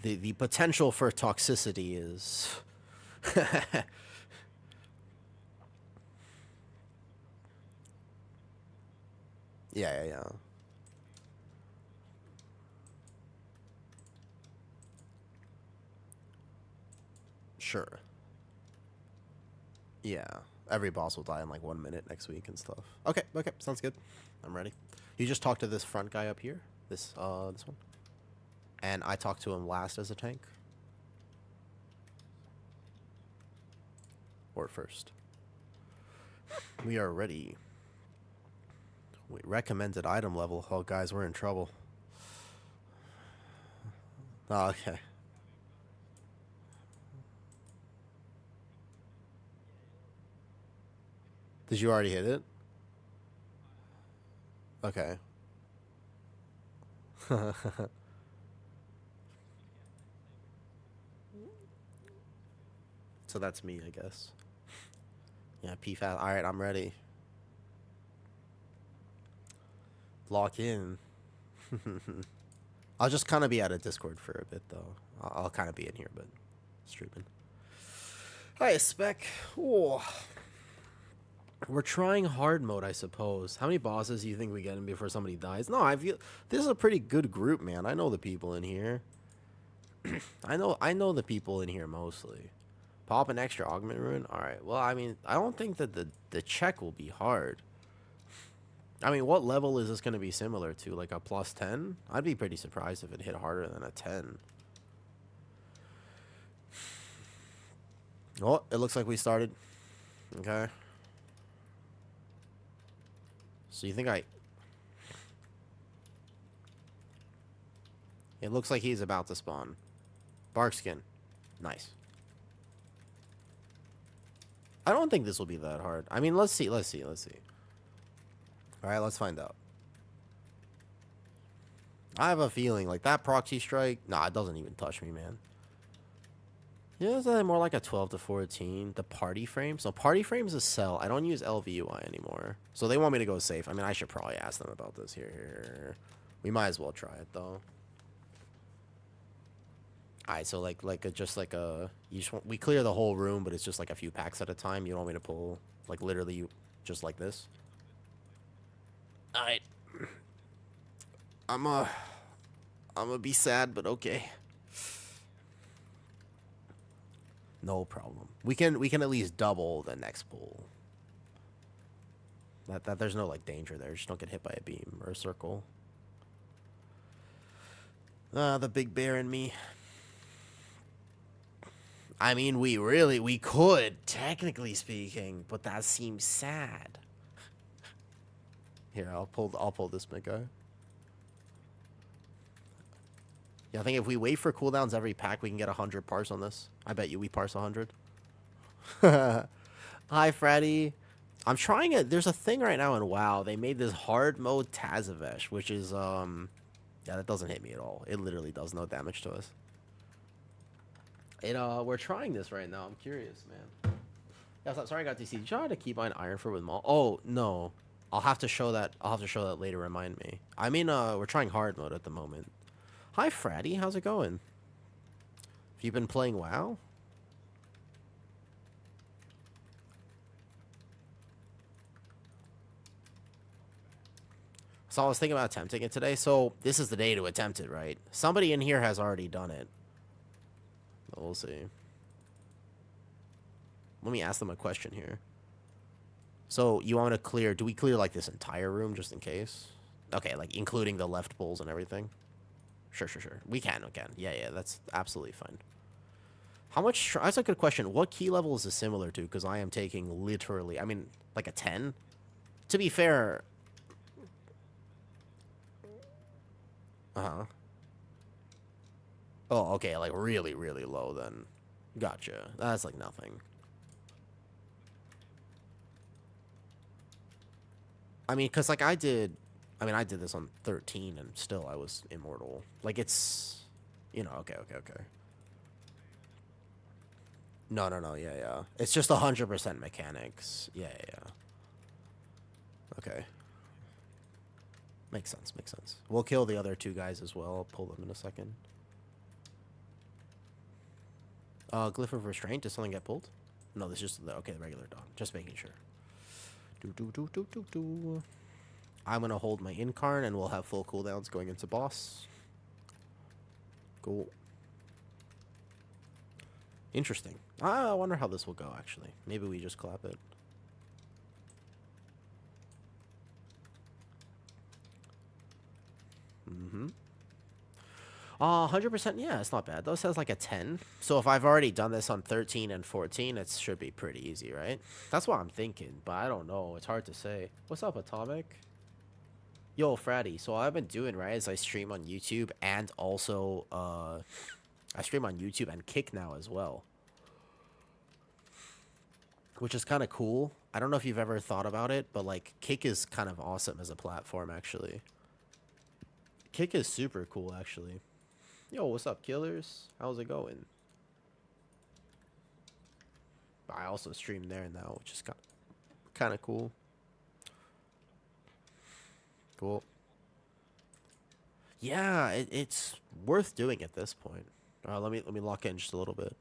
the potential for toxicity is. Yeah, yeah, yeah. Sure. Yeah. Every boss will die in like 1 minute next week and stuff. Okay, okay, sounds good. I'm ready. You just talked to this front guy up here. This one. And I talked to him last as a tank. Or first. We are ready. Wait, recommended item level. Oh, guys, we're in trouble. Oh, okay. Did you already hit it? Okay. So that's me, I guess. Yeah, PFAS. Alright, I'm ready. Lock in. I'll just kind of be out of Discord for a bit, though. I'll kind of be in here, but streaming. Hi, Spec. Ooh. We're trying hard mode, I suppose. How many bosses do you think we get in before somebody dies? No, I feel this is a pretty good group, man. I know the people in here. I know the people in here mostly. Pop an extra augment rune. All right. Well, I mean, I don't think that the check will be hard. I mean, what level is this going to be similar to? Like a plus 10? I'd be pretty surprised if it hit harder than a 10. Oh, it looks like we started. Okay. So you think I... It looks like he's about to spawn. Bark skin. Nice. I don't think this will be that hard. I mean, let's see. All right, let's find out. I have a feeling like that proxy strike. Nah, it doesn't even touch me, man. Yeah, it's more like a 12 to 14. The party frame. So party frame's a sell. I don't use LVUI anymore. So they want me to go safe. I mean, I should probably ask them about this. Here. We might as well try it though. Alright, so we clear the whole room, but it's just like a few packs at a time. You don't want me to pull like literally just like this. Alright. I'm gonna be sad, but okay. No problem. We can at least double the next pull. That there's no like danger there. Just don't get hit by a beam or a circle. The big bear in me. I mean, we could, technically speaking, but that seems sad. Here, I'll pull this big guy. Yeah, I think if we wait for cooldowns every pack, we can get 100 parse on this. I bet you we parse 100. Hi, Freddy. I'm trying it. There's a thing right now in WoW. They made this hard mode Tazavesh, which is, yeah, that doesn't hit me at all. It literally does no damage to us. We're trying this right now. I'm curious, man. Yeah, so, sorry I got DC. Did you try to keep on Ironford with Maul? Oh, no. I'll have to show that later. Remind me. I mean, we're trying hard mode at the moment. Hi, Fratty. How's it going? Have you been playing WoW? So I was thinking about attempting it today. So this is the day to attempt it, right? Somebody in here has already done it. But we'll see. Let me ask them a question here. So you want to clear... Do we clear, like, this entire room just in case? Okay, like, including the left pulls and everything? Sure. We can. Yeah, that's absolutely fine. How much... That's a good question. What key level is this similar to? Because I am taking literally... I mean, like a 10? To be fair... Uh-huh. Oh, okay, like really, really low then. Gotcha. That's like nothing. I mean, because like I did this on 13 and still I was immortal. Like it's, you know, okay. No, yeah. It's just 100% mechanics. Yeah. Okay. Makes sense. We'll kill the other two guys as well. I'll pull them in a second. Glyph of Restraint. Does something get pulled? No, this is just the regular dog. Just making sure. I'm gonna hold my incarn and we'll have full cooldowns going into boss. Cool. Interesting. I wonder how this will go actually. Maybe we just clap it. 100%, yeah, it's not bad. Those has like a 10. So if I've already done this on 13 and 14, it should be pretty easy, right? That's what I'm thinking, but I don't know. It's hard to say. What's up, Atomic? Yo, Fratty. So what I've been doing, right, is I stream on YouTube and also, I stream on YouTube and Kick now as well. Which is kind of cool. I don't know if you've ever thought about it, but like Kick is kind of awesome as a platform, actually. Kick is super cool, actually. Yo, what's up, killers? How's it going? I also stream there now, which is kind of cool. Cool. Yeah, it's worth doing at this point. Let me lock in just a little bit.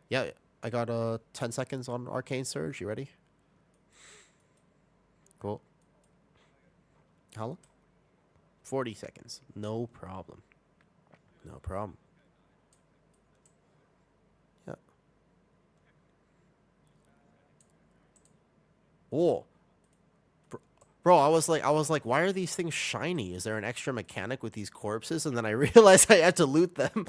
Yeah, I got 10 seconds on Arcane Surge. You ready? Cool. How long? 40 seconds. No problem. No problem. Yeah. Oh. Bro, I was like, why are these things shiny? Is there an extra mechanic with these corpses? And then I realized I had to loot them.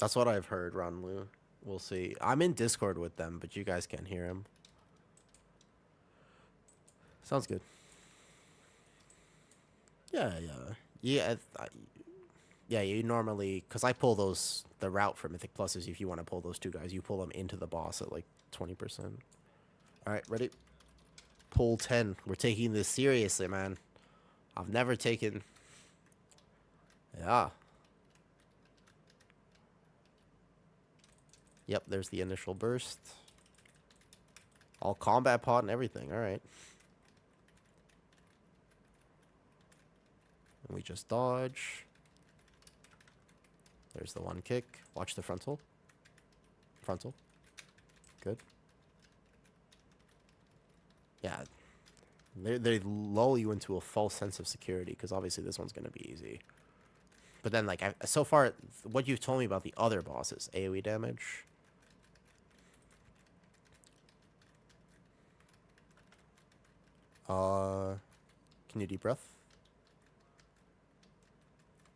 That's what I've heard, Ronlu. We'll see. I'm in Discord with them, but you guys can't hear him. Sounds good. Yeah, yeah. Yeah, yeah, you normally... Because I pull those... The route for Mythic Pluses, if you want to pull those two guys, you pull them into the boss at like 20%. Alright, ready? Pull 10. We're taking this seriously, man. I've never taken... Yeah. Yep, there's the initial burst. All combat pot and everything. Alright. And we just dodge. There's the one kick. Watch the frontal. Frontal. Good. Yeah. They lull you into a false sense of security, because obviously this one's going to be easy. But then, like, so far, what you've told me about the other bosses, AoE damage. Can you deep breath?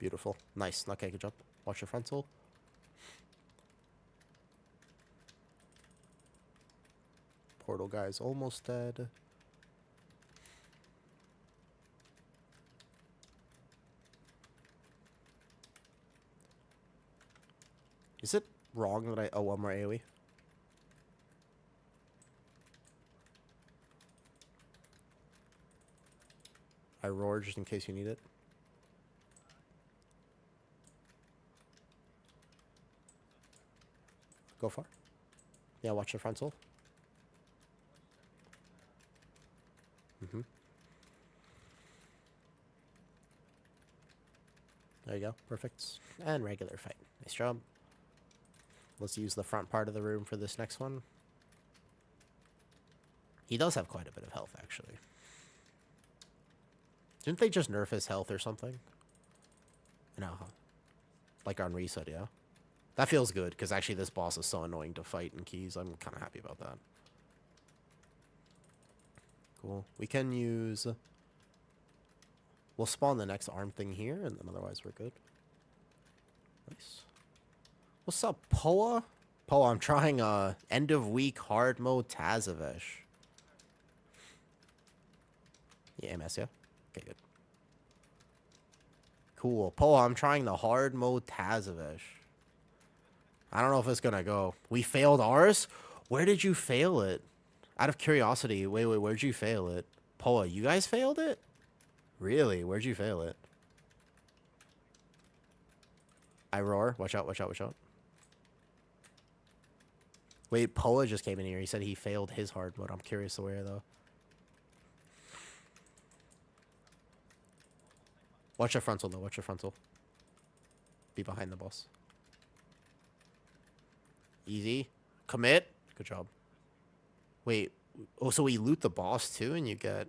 Beautiful. Nice. Okay, good job. Watch your frontal. Portal guy's almost dead. Is it wrong that I... Oh, one more AoE? I roar just in case you need it. Go far. Yeah, watch your frontal. There you go. Perfect. And regular fight. Nice job. Let's use the front part of the room for this next one. He does have quite a bit of health, actually. Didn't they just nerf his health or something? No. Like on reset, yeah? That feels good, because actually this boss is so annoying to fight in keys. I'm kind of happy about that. Cool. We can use... We'll spawn the next arm thing here, and then otherwise we're good. Nice. What's up, Poa? Poa, I'm trying end of week hard mode Tazavesh. Yeah, MS, yeah? Okay, good. Cool. Poa, I'm trying the hard mode Tazavesh. I don't know if it's gonna go. We failed ours? Where did you fail it? Out of curiosity, wait, where'd you fail it? Poa, you guys failed it? Really? Where'd you fail it? I roar. Watch out, watch out, watch out. Wait, Poa just came in here. He said he failed his hard mode. I'm curious where, though. Watch your frontal, though. Watch your frontal. Be behind the boss. Easy. Commit. Good job. Wait. Oh, so we loot the boss, too, and you get...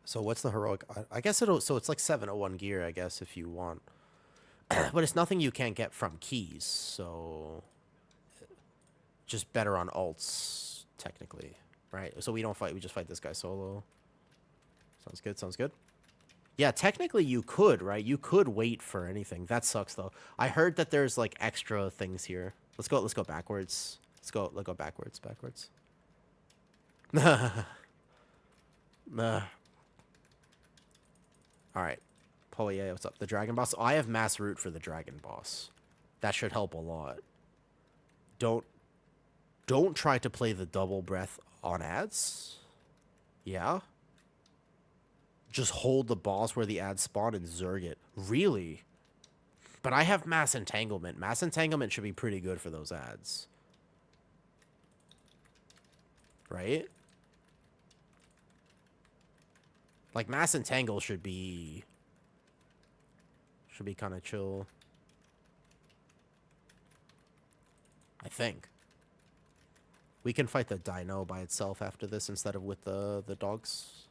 So what's the heroic? I guess it'll... So it's like 701 gear, I guess, if you want. But it's nothing you can't get from keys, so... Just better on ults, technically. Right? So we don't fight, we just fight this guy solo. Sounds good, sounds good. Yeah, technically you could, right? You could wait for anything. That sucks, though. I heard that there's, like, extra things here. Let's go backwards. Let's go backwards. Alright. Oh, yeah, what's up? The dragon boss? I have mass root for the dragon boss. That should help a lot. Don't try to play the double breath on ads. Yeah? Just hold the boss where the ads spawn and zerg it. Really? But I have mass entanglement. Mass entanglement should be pretty good for those ads. Right? Like, mass entangle should be kind of chill. I think. We can fight the dino by itself after this instead of with the dogs.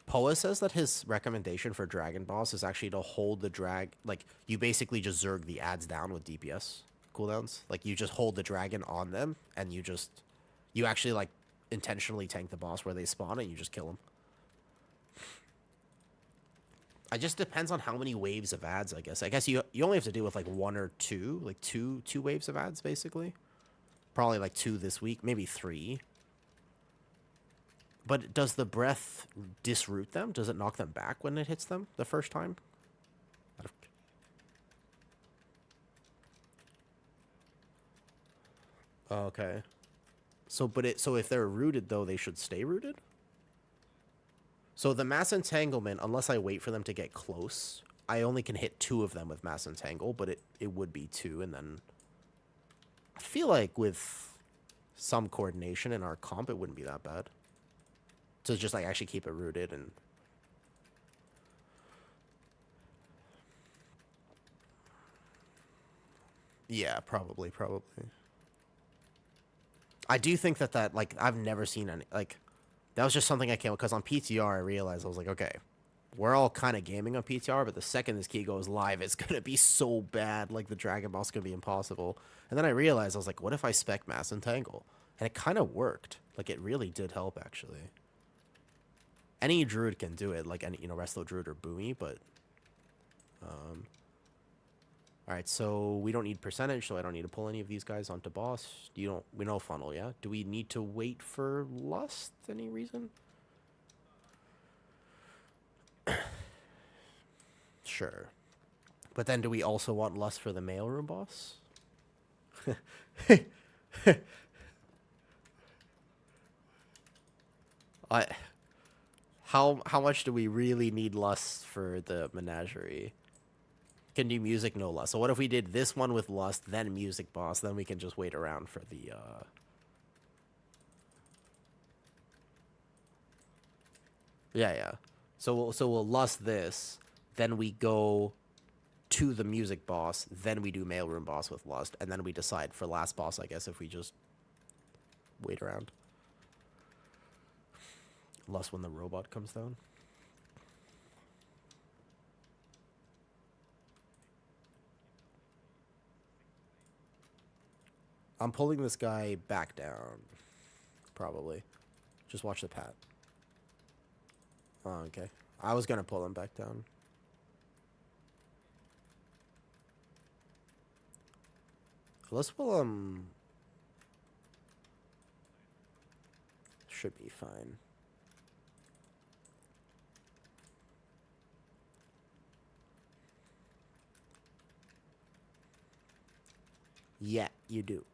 Poa says that his recommendation for Dragon Boss is actually to hold the drag... Like, you basically just zerg the ads down with DPS cooldowns. Like, you just hold the dragon on them, and you actually, like, intentionally tank the boss where they spawn and you just kill them. It just depends on how many waves of ads, I guess. I guess you only have to deal with like one or two, like two waves of ads, basically. Probably like 2 this week, maybe 3. But does the breath disroot them? Does it knock them back when it hits them the first time? Okay. So if they're rooted though, they should stay rooted? So the mass entanglement, unless I wait for them to get close, I only can hit 2 of them with mass entangle, but it would be 2, and then I feel like with some coordination in our comp, it wouldn't be that bad. To just like actually keep it rooted and yeah, probably. I do think that like I've never seen any like that was just something I came because on PTR I realized I was like, okay, we're all kind of gaming on PTR, but the second this key goes live, it's gonna be so bad. Like the Dragon Ball's gonna be impossible. And then I realized I was like, what if I spec Mass Entangle? And it kind of worked. Like it really did help actually. Any druid can do it, like any Resto druid or Boomy, but all right, so we don't need percentage, so I don't need to pull any of these guys onto boss. We know funnel, yeah? Do we need to wait for lust? Any reason? Sure. But then do we also want lust for the mailroom boss? How much do we really need lust for the menagerie? Can do music, no lust. So what if we did this one with lust, then music boss, then we can just wait around for the yeah. So we'll lust this, then we go to the music boss, then we do mailroom boss with lust, and then we decide for last boss, I guess, if we just wait around. Lust when the robot comes down. I'm pulling this guy back down. Probably. Just watch the pat. Oh, okay. I was gonna pull him back down. Let's pull him. Should be fine. Yeah, you do.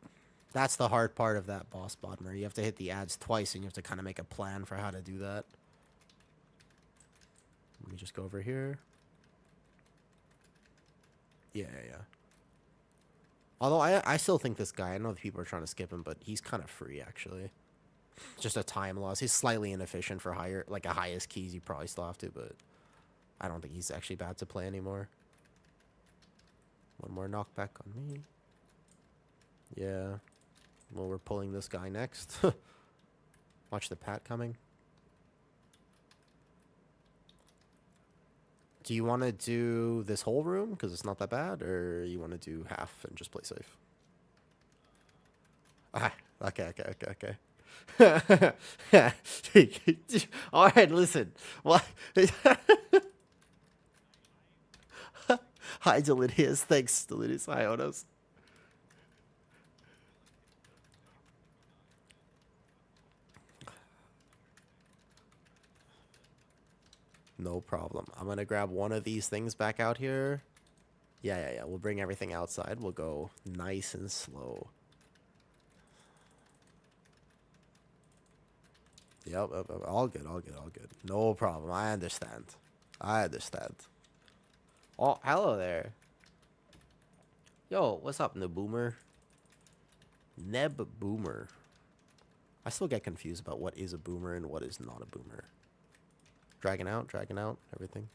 That's the hard part of that boss bottomer. You have to hit the ads twice, and you have to kind of make a plan for how to do that. Let me just go over here. Yeah. Although I still think this guy, I know that people are trying to skip him, but he's kind of free, actually. Just a time loss. He's slightly inefficient for higher, like a highest keys. You probably still have to, but I don't think he's actually bad to play anymore. One more knockback on me. Yeah. Well, we're pulling this guy next. Watch the pat coming. Do you want to do this whole room because it's not that bad, or you want to do half and just play safe? Ah, okay. All right, listen. What? Hi, Delirious. Thanks, Delirious. Hi, Onos. No problem. I'm going to grab one of these things back out here. Yeah. We'll bring everything outside. We'll go nice and slow. Yep. All good. No problem. I understand. Oh, hello there. Yo, what's up, Neboomer? Boomer. I still get confused about what is a boomer and what is not a boomer. Dragging out, everything.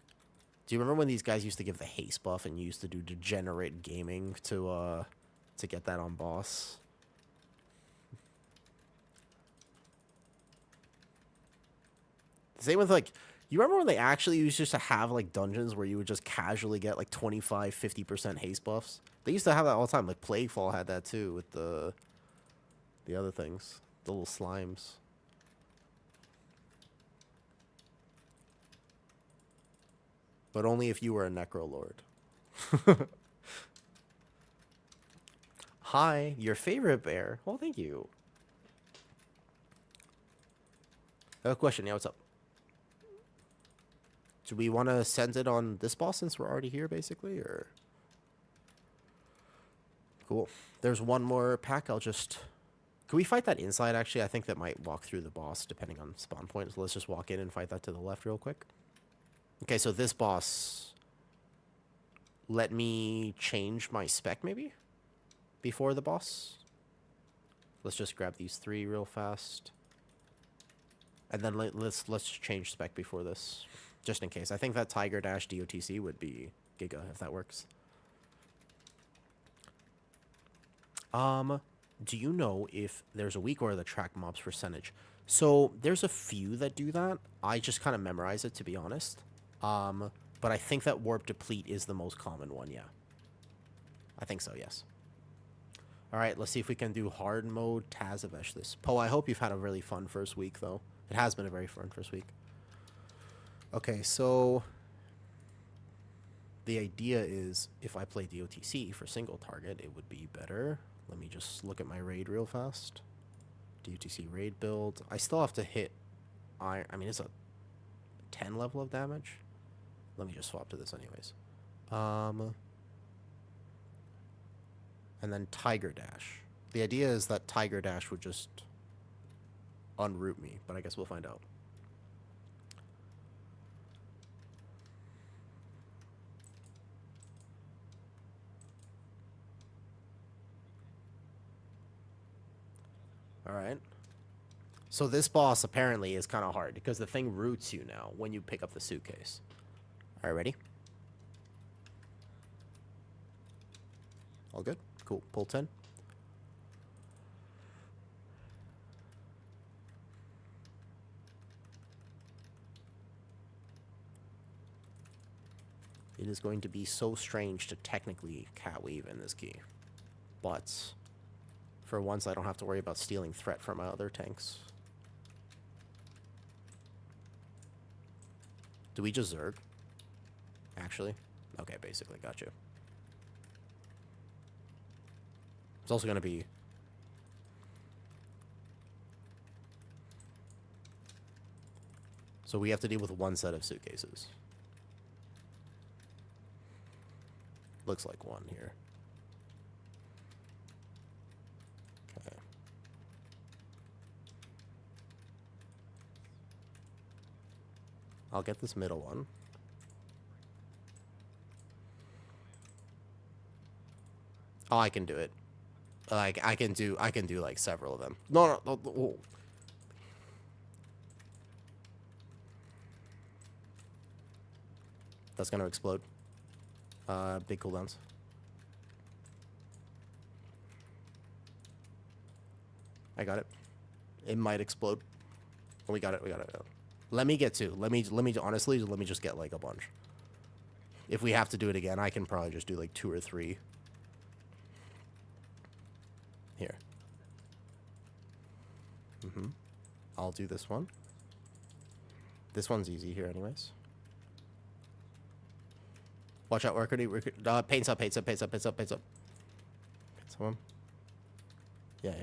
Do you remember when these guys used to give the haste buff and used to do degenerate gaming to get that on boss? Same with like, you remember when they actually used to have like dungeons where you would just casually get like 25-50% haste buffs? They used to have that all the time. Like Plaguefall had that too with the other things, the little slimes. But only if you were a Necrolord. Hi, your favorite bear. Well, thank you. I have a question. Yeah, what's up? Do we want to send it on this boss since we're already here, basically, or? Cool. There's one more pack. I'll just... Can we fight that inside, actually? I think that might walk through the boss, depending on spawn point. So let's just walk in and fight that to the left real quick. Okay, so this boss... Let me change my spec, maybe? Before the boss? Let's just grab these 3 real fast. And then let's change spec before this. Just in case. I think that Tiger Dash DOTC would be Giga, if that works. Do you know if there's a weak order that track mobs percentage? So there's a few that do that. I just kind of memorize it, to be honest. But I think that Warp Deplete is the most common one, yeah. I think so, yes. Alright, let's see if we can do hard mode Tazavesh this. Poe, I hope you've had a really fun first week, though. It has been a very fun first week. Okay, so... The idea is, if I play DOTC for single target, it would be better. Let me just look at my raid real fast. DOTC raid build. I still have to hit iron. I mean, it's a 10 level of damage. Let me just swap to this anyways. And then Tiger Dash. The idea is that Tiger Dash would just unroot me, but I guess we'll find out. Alright. So this boss apparently is kind of hard because the thing roots you now when you pick up the suitcase. Alright, ready? All good? Cool. Pull 10. It is going to be so strange to technically catweave in this key. But... for once, I don't have to worry about stealing threat from my other tanks. Do we just Zerg? Actually? Okay, basically, got you. It's also going to be... So we have to deal with one set of suitcases. Looks like one here. Okay. I'll get this middle one. Oh, I can do it. Like I can do like several of them. No. Oh. That's gonna explode. Big cooldowns. I got it. It might explode. Oh, we got it. We got it. Let me get 2. Let me honestly, let me just get like a bunch. If we have to do it again, I can probably just do like 2 or 3. Here. I'll do this one. This one's easy here anyways. Watch out, paints up. Paints one. Yeah.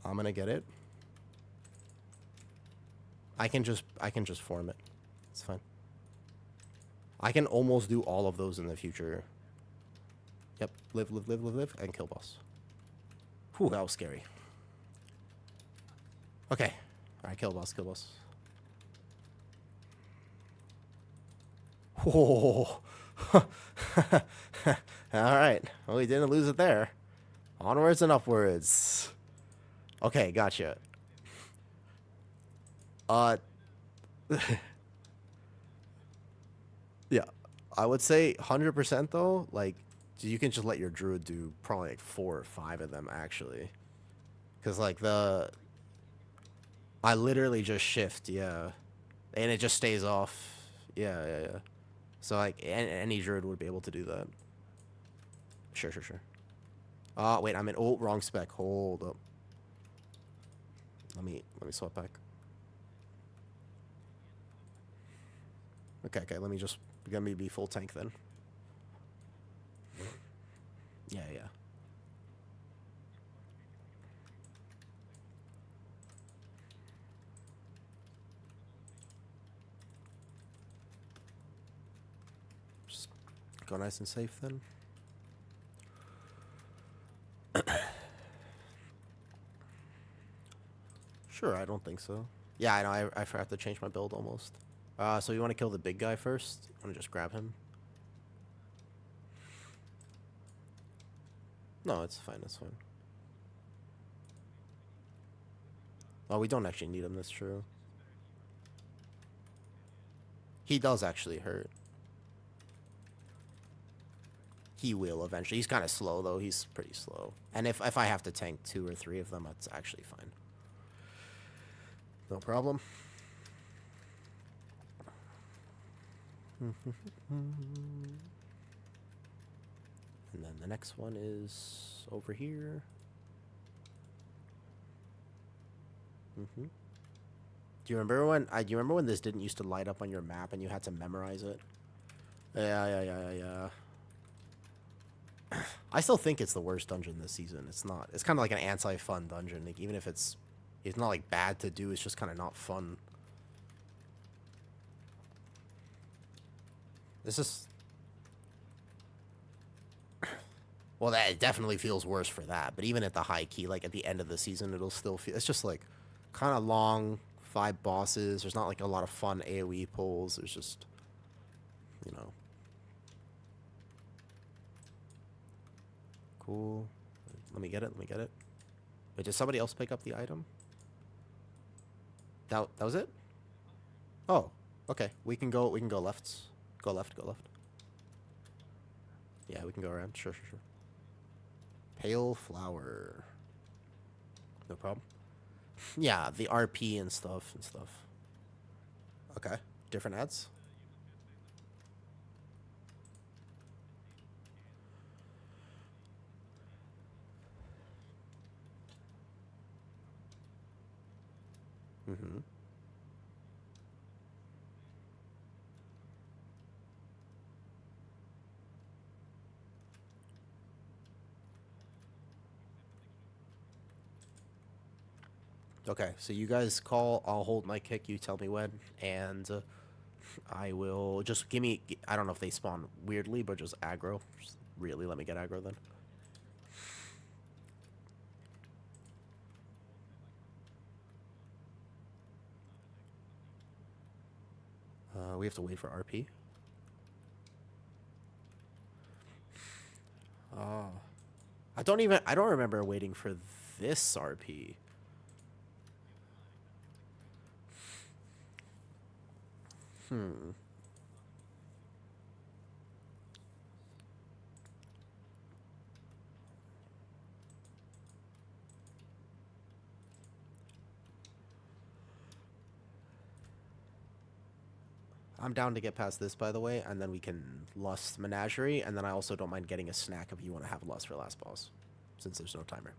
I'm gonna get it. I can just form it. It's fine. I can almost do all of those in the future. Yep, live, and kill boss. Whew, that was scary. Okay. Alright, kill boss. Whoa. Alright. Well, we didn't lose it there. Onwards and upwards. Okay, gotcha. Yeah. I would say 100% though, like, you can just let your druid do probably like 4 or 5 of them, actually. Because, like, I literally just shift, yeah. And it just stays off. Yeah. So, like, any druid would be able to do that. Sure. Wait, I'm in... Oh, wrong spec. Hold up. Let me swap back. Okay, okay, let me be full tank then. Yeah, yeah. Just go nice and safe then. Sure, I don't think so. Yeah, I know, I forgot to change my build almost. So you want to kill the big guy first? You want to just grab him? No, it's fine, it's fine. Oh, we don't actually need him, that's true. He does actually hurt. He will eventually. He's kind of slow, though. He's pretty slow. And if I have to tank 2 or 3 of them, that's actually fine. No problem. And then the next one is over here. Do you remember when? Do you remember when this didn't used to light up on your map and you had to memorize it? Yeah. I still think it's the worst dungeon this season. It's not. It's kind of like an anti-fun dungeon. Like, even if it's not like bad to do, it's just kind of not fun. This is. Well, that definitely feels worse for that. But even at the high key, like at the end of the season, it'll still feel. It's just like kind of long, 5 bosses. There's not like a lot of fun AoE pulls. There's just, you know. Cool. Let me get it. Wait, did somebody else pick up the item? That was it? Oh, okay. We can go left. Go left. Yeah, we can go around. Sure. Pale flower. No problem. Yeah, the RP and stuff. Okay. Different ads? Okay, so you guys call, I'll hold my kick, you tell me when, and I will just give me, I don't know if they spawn weirdly, but just aggro. Just really let me get aggro then. We have to wait for RP. Oh. I don't remember waiting for this RP. I'm down to get past this, by the way, and then we can Lust Menagerie, and then I also don't mind getting a snack if you want to have Lust for last boss, since there's no timer.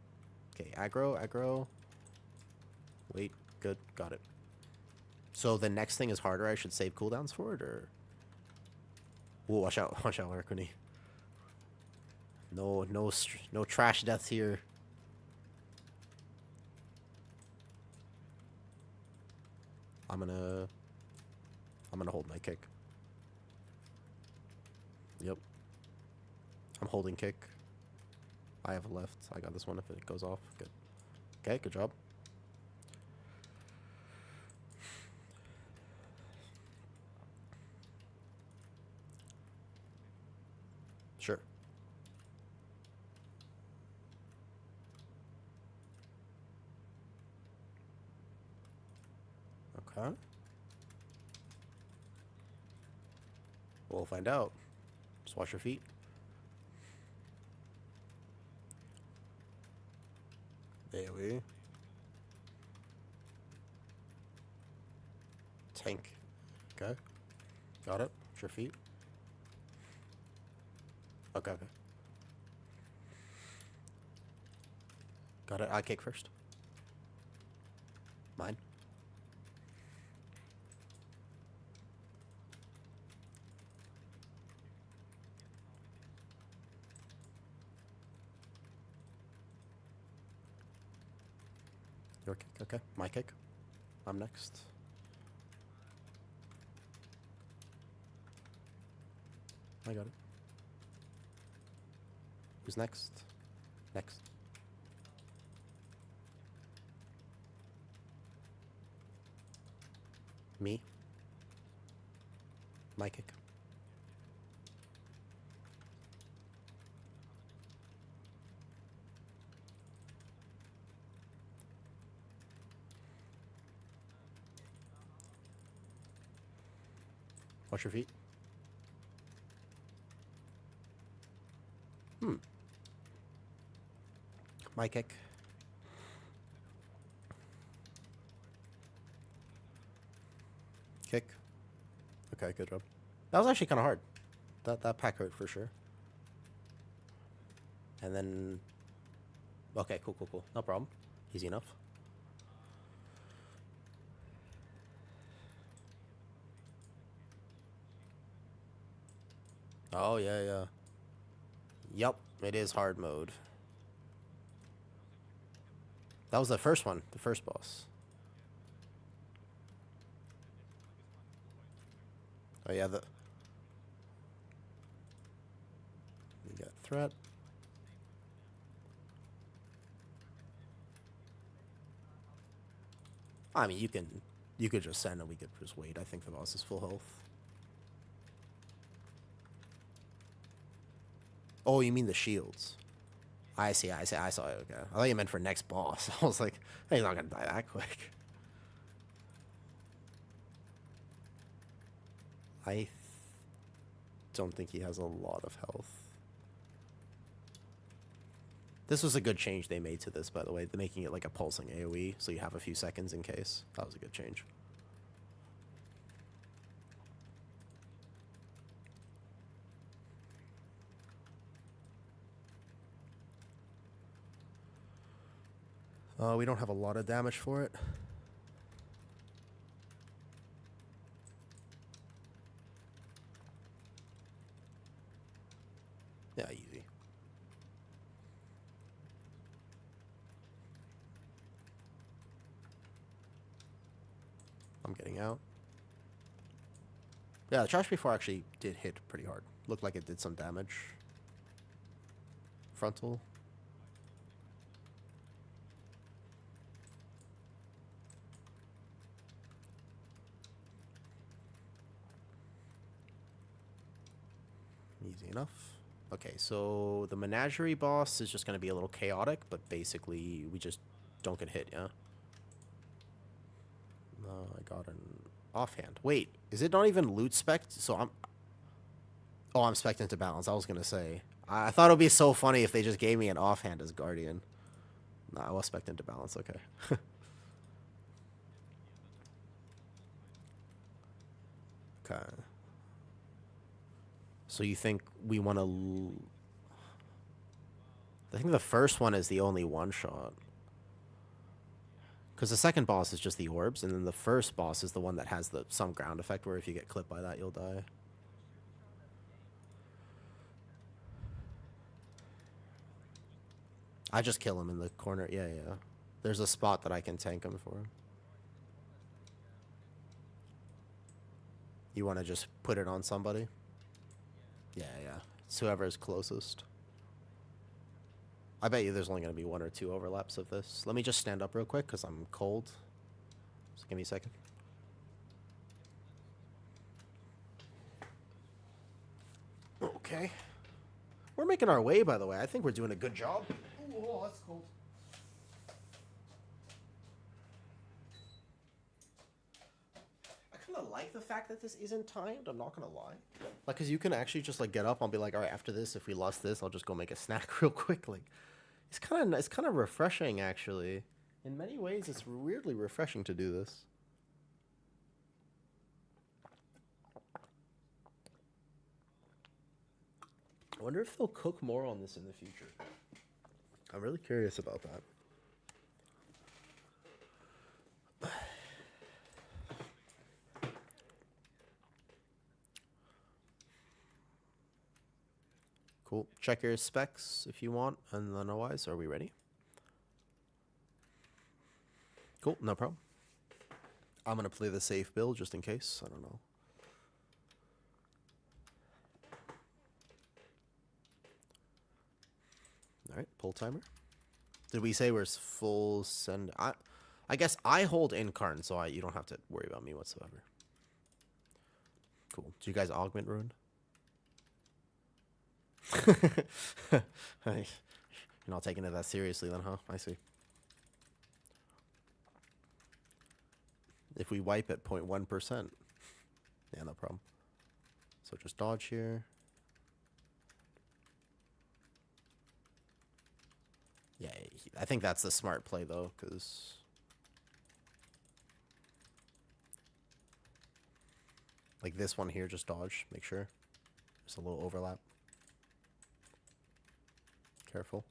Okay, aggro. Wait, good, got it. So the next thing is harder, I should save cooldowns for it, or... Ooh, watch out, Arcony. No trash deaths here. I'm gonna hold my kick. Yep. I'm holding kick. I have a left. I got this one if it goes off. Good. Okay, good job. Sure. Okay. We'll find out. Just watch your feet. There we tank. Okay. Got it. Watch your feet. Okay. Got it. I kick first. Mine. Your kick, okay. My kick. I'm next. I got it. Who's next? Next. Me. My kick. Watch your feet. My kick. Kick. Okay, good job. That was actually kind of hard. That pack hurt for sure. And then... Okay, cool. No problem. Easy enough. Oh, yeah. Yep, it is hard mode. That was the first one, the first boss. Oh, yeah, you got threat. I mean, you could just send and we could just wait. I think the boss is full health. Oh, you mean the shields? I see. I saw it. Okay. I thought you meant for next boss. I was like, he's not gonna die that quick. I don't think he has a lot of health. This was a good change they made to this, by the way. They're making it like a pulsing AoE, so you have a few seconds in case. That was a good change. We don't have a lot of damage for it. Yeah, easy. I'm getting out. Yeah, the trash before actually did hit pretty hard. Looked like it did some damage. Frontal. Easy enough. Okay, so the menagerie boss is just going to be a little chaotic, but basically we just don't get hit, yeah? I got an offhand. Wait, is it not even loot spec? So I'm... Oh, I'm spec'd into balance. I was going to say. I thought it would be so funny if they just gave me an offhand as Guardian. Nah, I was spec'd into balance. Okay. Okay. So you think we want to... I think the first one is the only one-shot. Because the second boss is just the orbs, and then the first boss is the one that has some ground effect where if you get clipped by that, you'll die. I just kill him in the corner. Yeah. There's a spot that I can tank him for. You want to just put it on somebody? Yeah. It's whoever is closest. I bet you there's only going to be 1 or 2 overlaps of this. Let me just stand up real quick because I'm cold. Just give me a second. Okay. We're making our way, by the way. I think we're doing a good job. Oh, that's cold. I kind of like the fact that this isn't timed. I'm not going to lie. Like, because you can actually just, like, get up and be like, all right, after this, if we lost this, I'll just go make a snack real quick. Like, it's kind of refreshing, actually. In many ways, it's weirdly refreshing to do this. I wonder if they'll cook more on this in the future. I'm really curious about that. Cool. Check your specs if you want, and then otherwise, are we ready? Cool, no problem. I'm gonna play the safe build just in case. I don't know. All right, pull timer. Did we say we're full send? I guess I hold incarn, so you don't have to worry about me whatsoever. Cool. Did you guys augment ruined? You're not taking it that seriously then, huh? I see. If we wipe at 0.1%. Yeah, no problem. So just dodge here. Yeah, I think that's the smart play, though, because... like this one here, just dodge. Make sure. There's a little overlap. Careful.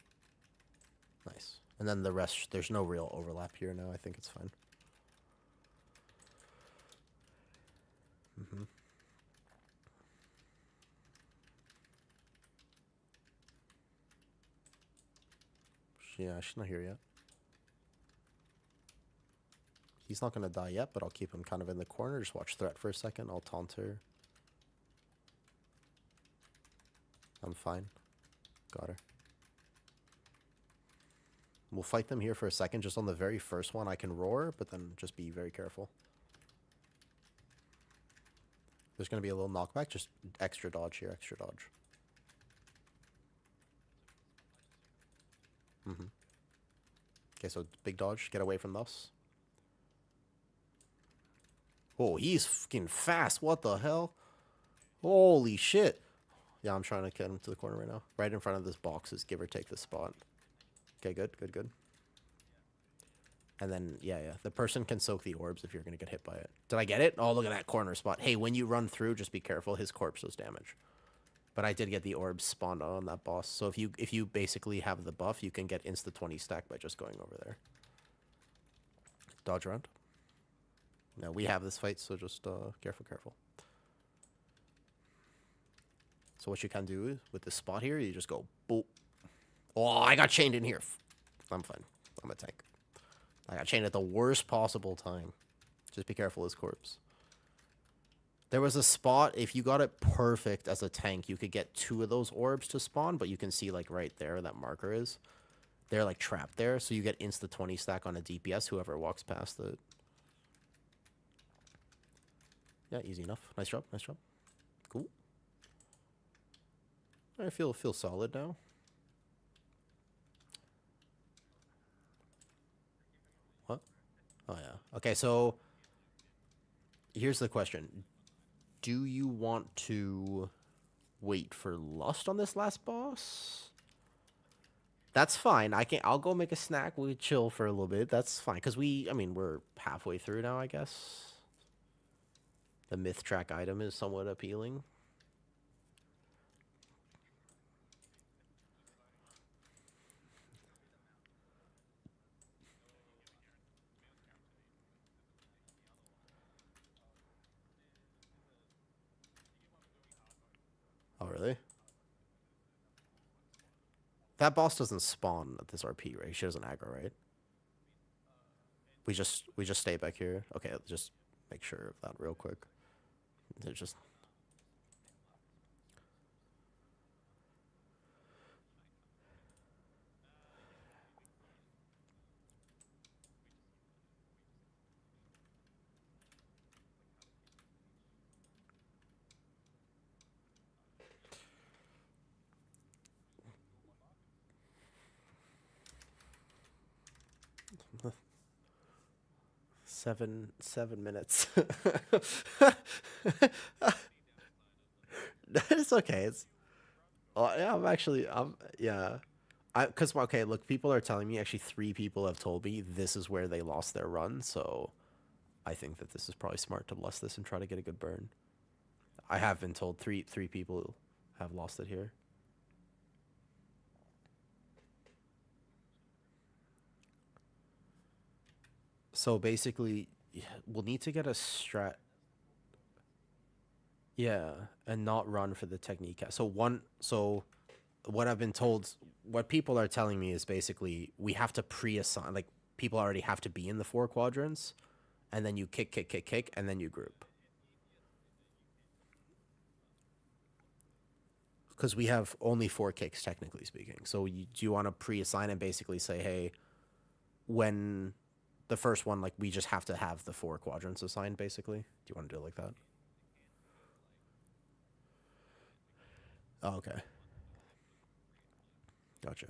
Nice. And then the rest, there's no real overlap here now. I think it's fine. Mm-hmm. Yeah, she's not here yet. He's not going to die yet, but I'll keep him kind of in the corner. Just watch threat for a second. I'll taunt her. I'm fine. Got her. We'll fight them here for a second. Just on the very first one, I can roar, but then just be very careful. There's going to be a little knockback. Just extra dodge here. Extra dodge. Mm-hmm. Okay, so big dodge. Get away from those. Oh, he's fucking fast. What the hell? Holy shit. Yeah, I'm trying to get him to the corner right now. Right in front of this box is give or take the spot. Okay, good, good, good. And then, yeah. The person can soak the orbs if you're going to get hit by it. Did I get it? Oh, look at that corner spot. Hey, when you run through, just be careful. His corpse does damage. But I did get the orbs spawned on that boss. So if you basically have the buff, you can get insta 20 stack by just going over there. Dodge around. No, we have this fight, so just careful, careful. So what you can do is, with this spot here, you just go, boop. Oh, I got chained in here. I'm fine. I'm a tank. I got chained at the worst possible time. Just be careful of his corpse. There was a spot, if you got it perfect as a tank, you could get 2 of those orbs to spawn, but you can see, like, right there, that marker is. They're, like, trapped there, so you get insta 20 stack on a DPS, whoever walks past it. Yeah, easy enough. Nice job, nice job. Cool. I feel solid now. What? Oh, yeah. Okay, so here's the question. Do you want to wait for Lust on this last boss? That's fine. I'll go make a snack. We'll chill for a little bit. That's fine. Because we're halfway through now, I guess. The myth track item is somewhat appealing. Oh, really? That boss doesn't spawn at this RP, right? She doesn't aggro, right? We just stay back here. Okay, just make sure of that real quick. They're just... Seven minutes. It's okay. It's yeah. Yeah. Because okay, look, people are telling me actually 3 people have told me this is where they lost their run. So I think that this is probably smart to lust this and try to get a good burn. I have been told three people have lost it here. So basically, we'll need to get a strat. Yeah, and not run for the technique. So what I've been told, what people are telling me is basically we have to pre-assign, like people already have to be in the 4 quadrants, and then you kick, and then you group. Because we have only 4 kicks, technically speaking. So do you want to pre-assign and basically say, hey, when the first one, like, we just have to have the 4 quadrants assigned, basically? Do you want to do it like that? Oh, okay. Gotcha.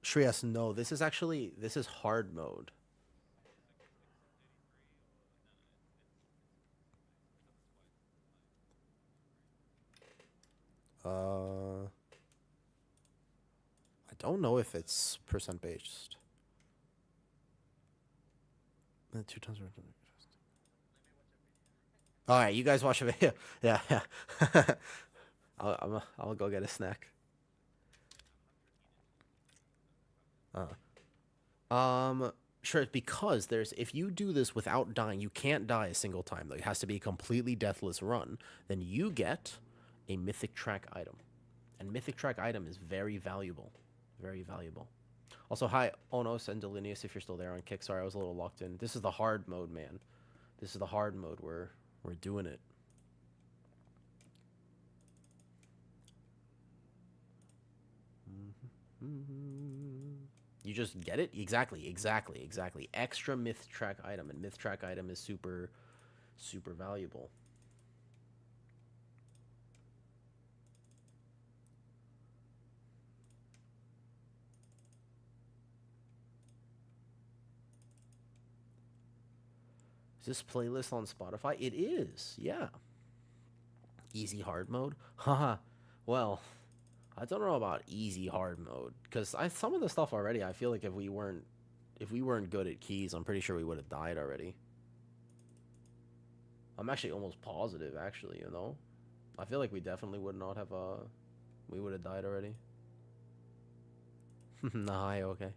Shreyas, no, this is hard mode. I don't know if it's percent based. 2 times. All right, you guys watch a video. Yeah, yeah. I'll go get a snack. Sure, because if you do this without dying, you can't die a single time, though. It has to be a completely deathless run. Then you get a mythic track item. And mythic track item is very valuable. Very valuable. Also, hi, Onos and Delineus, if you're still there on Kick. Sorry, I was a little locked in. This is the hard mode, man. This is the hard mode. We're doing it. You just get it? Exactly. Extra myth track item, and myth track item is super, super valuable. Is this playlist on Spotify? It is, yeah. Easy hard mode? Haha. Well, I don't know about easy hard mode, because some of the stuff already, I feel like if we weren't good at keys, I'm pretty sure we would have died already. I'm actually almost positive, actually, you know? I feel like we definitely would not have, we would have died already. Nah, okay.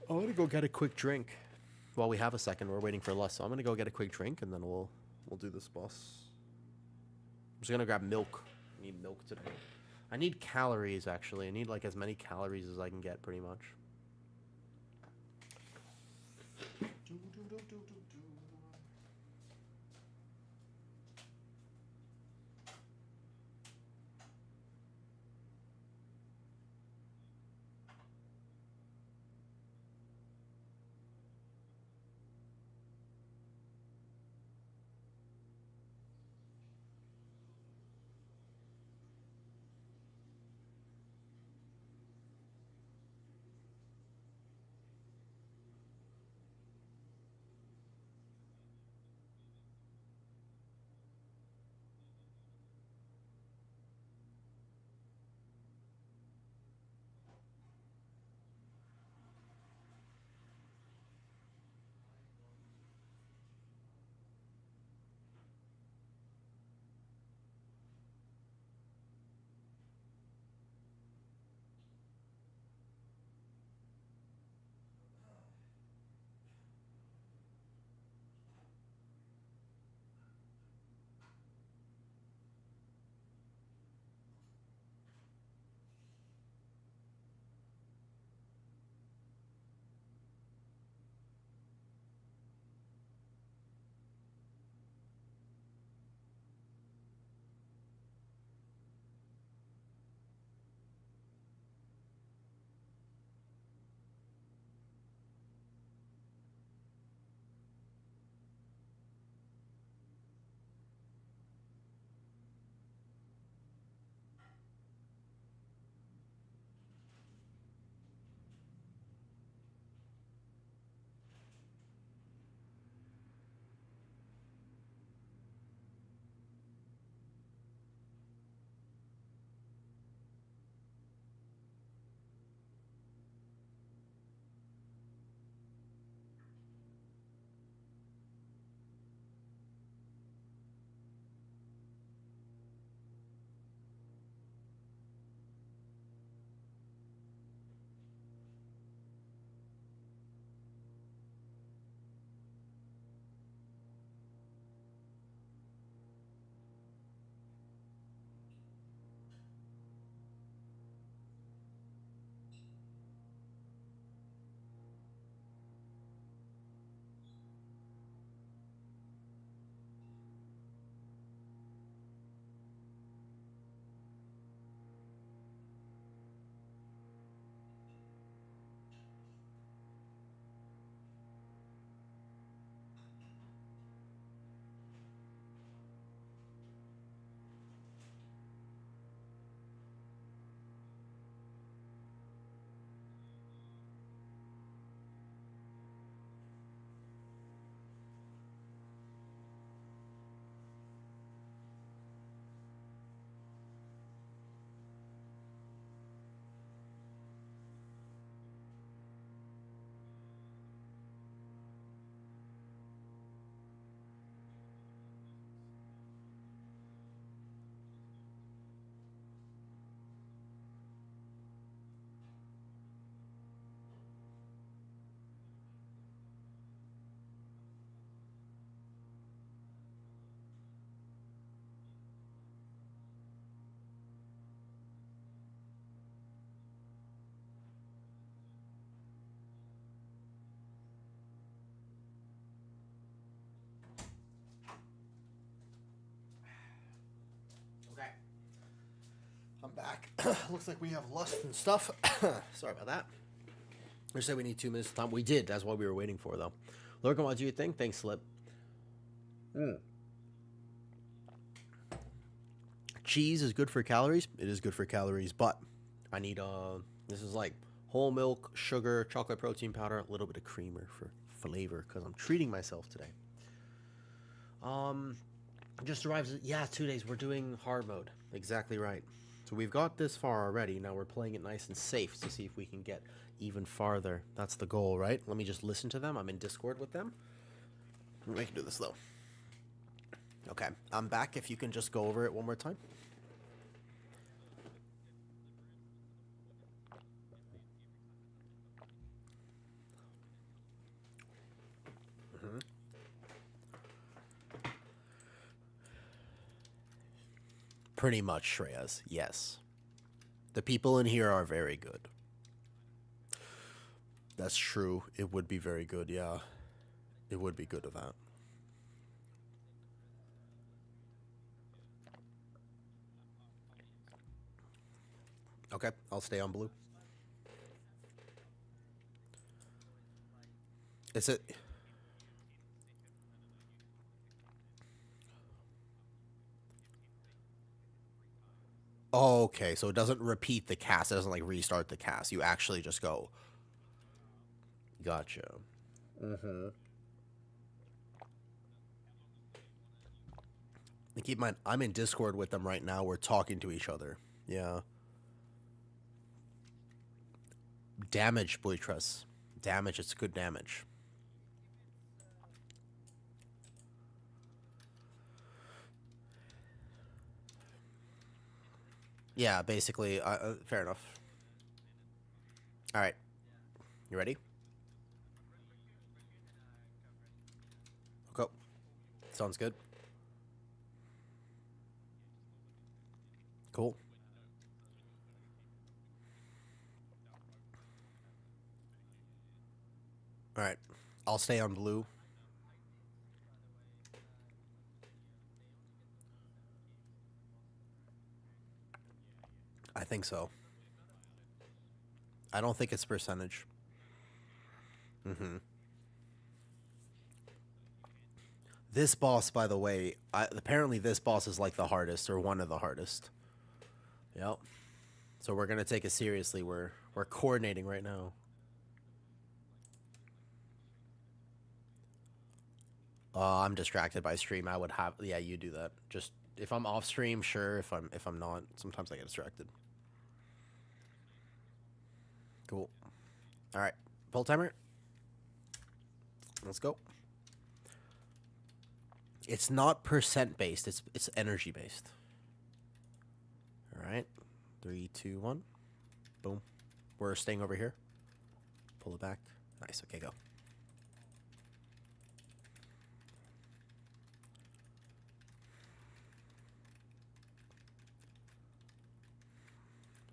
I'm gonna go get a quick drink. While we have a second, we're waiting for less, so I'm gonna go get a quick drink, and then we'll do this boss. I'm just gonna grab milk. I need milk today. I need calories, actually. I need, like, as many calories as I can get, pretty much. Looks like we have lust and stuff. Sorry about that. They said we need 2 minutes of time. We did. That's what we were waiting for, though. Lurkin, what do you think? Thanks, Slip. Cheese is good for calories. It is good for calories, but I need this is like whole milk, sugar, chocolate protein powder, a little bit of creamer for flavor because I'm treating myself today. Just arrived. Yeah, 2 days. We're doing hard mode. Exactly right. So we've got this far already. Now we're playing it nice and safe to see if we can get even farther. That's the goal, right? Let me just listen to them. I'm in Discord with them. We can do this though. Okay, I'm back. If you can just go over it one more time. Pretty much, Shreyas. Yes. The people in here are very good. That's true. It would be very good, yeah. It would be good of that. Okay, I'll stay on blue. Is it... Oh, okay, so it doesn't repeat the cast. It doesn't, like, restart the cast. You actually just go. Gotcha. And keep in mind, I'm in Discord with them right now. We're talking to each other. Yeah. Damage, Boytress. Damage, it's good damage. Yeah, basically, fair enough. Alright. You ready? Okay. Sounds good. Cool. Alright. I'll stay on blue. I think so. I don't think it's percentage. This boss, by the way, apparently this boss is like the hardest or one of the hardest. Yep. So we're gonna take it seriously. We're coordinating right now. I'm distracted by stream. I would have you do that. Just if I'm off stream, sure. If I'm not, sometimes I get distracted. Cool. All right, pull timer. Let's go. It's not percent based. It's energy based. All right, 3, 2, 1. Boom. We're staying over here. Pull it back. Nice. Okay, go.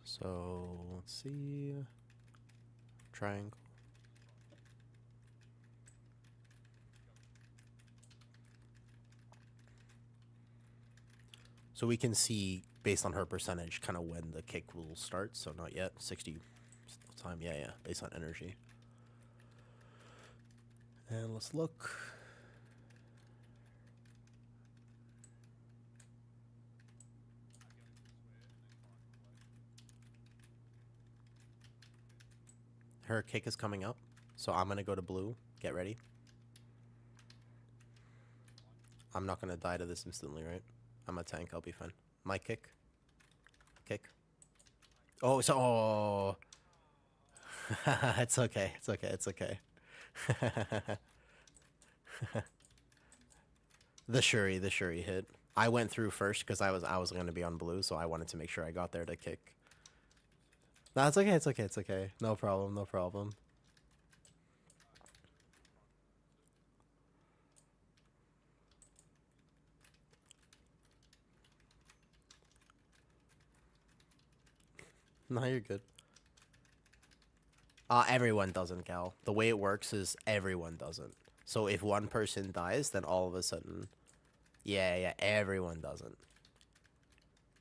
So let's see. Triangle. So we can see based on her percentage kind of when the kick will start. So not yet. 60 time. Yeah. Based on energy. And let's look. Her kick is coming up, so I'm gonna go to blue. Get ready. I'm not gonna die to this instantly, right? I'm a tank. I'll be fine. My kick. Kick. Oh, so oh. It's okay. It's okay. It's okay. The Shuri hit. I went through first because I was gonna be on blue, so I wanted to make sure I got there to kick. No, it's okay. It's okay. It's okay. No problem. No problem. No, you're good. Everyone doesn't, Cal. The way it works is everyone doesn't. So if one person dies, then all of a sudden... Yeah, everyone doesn't.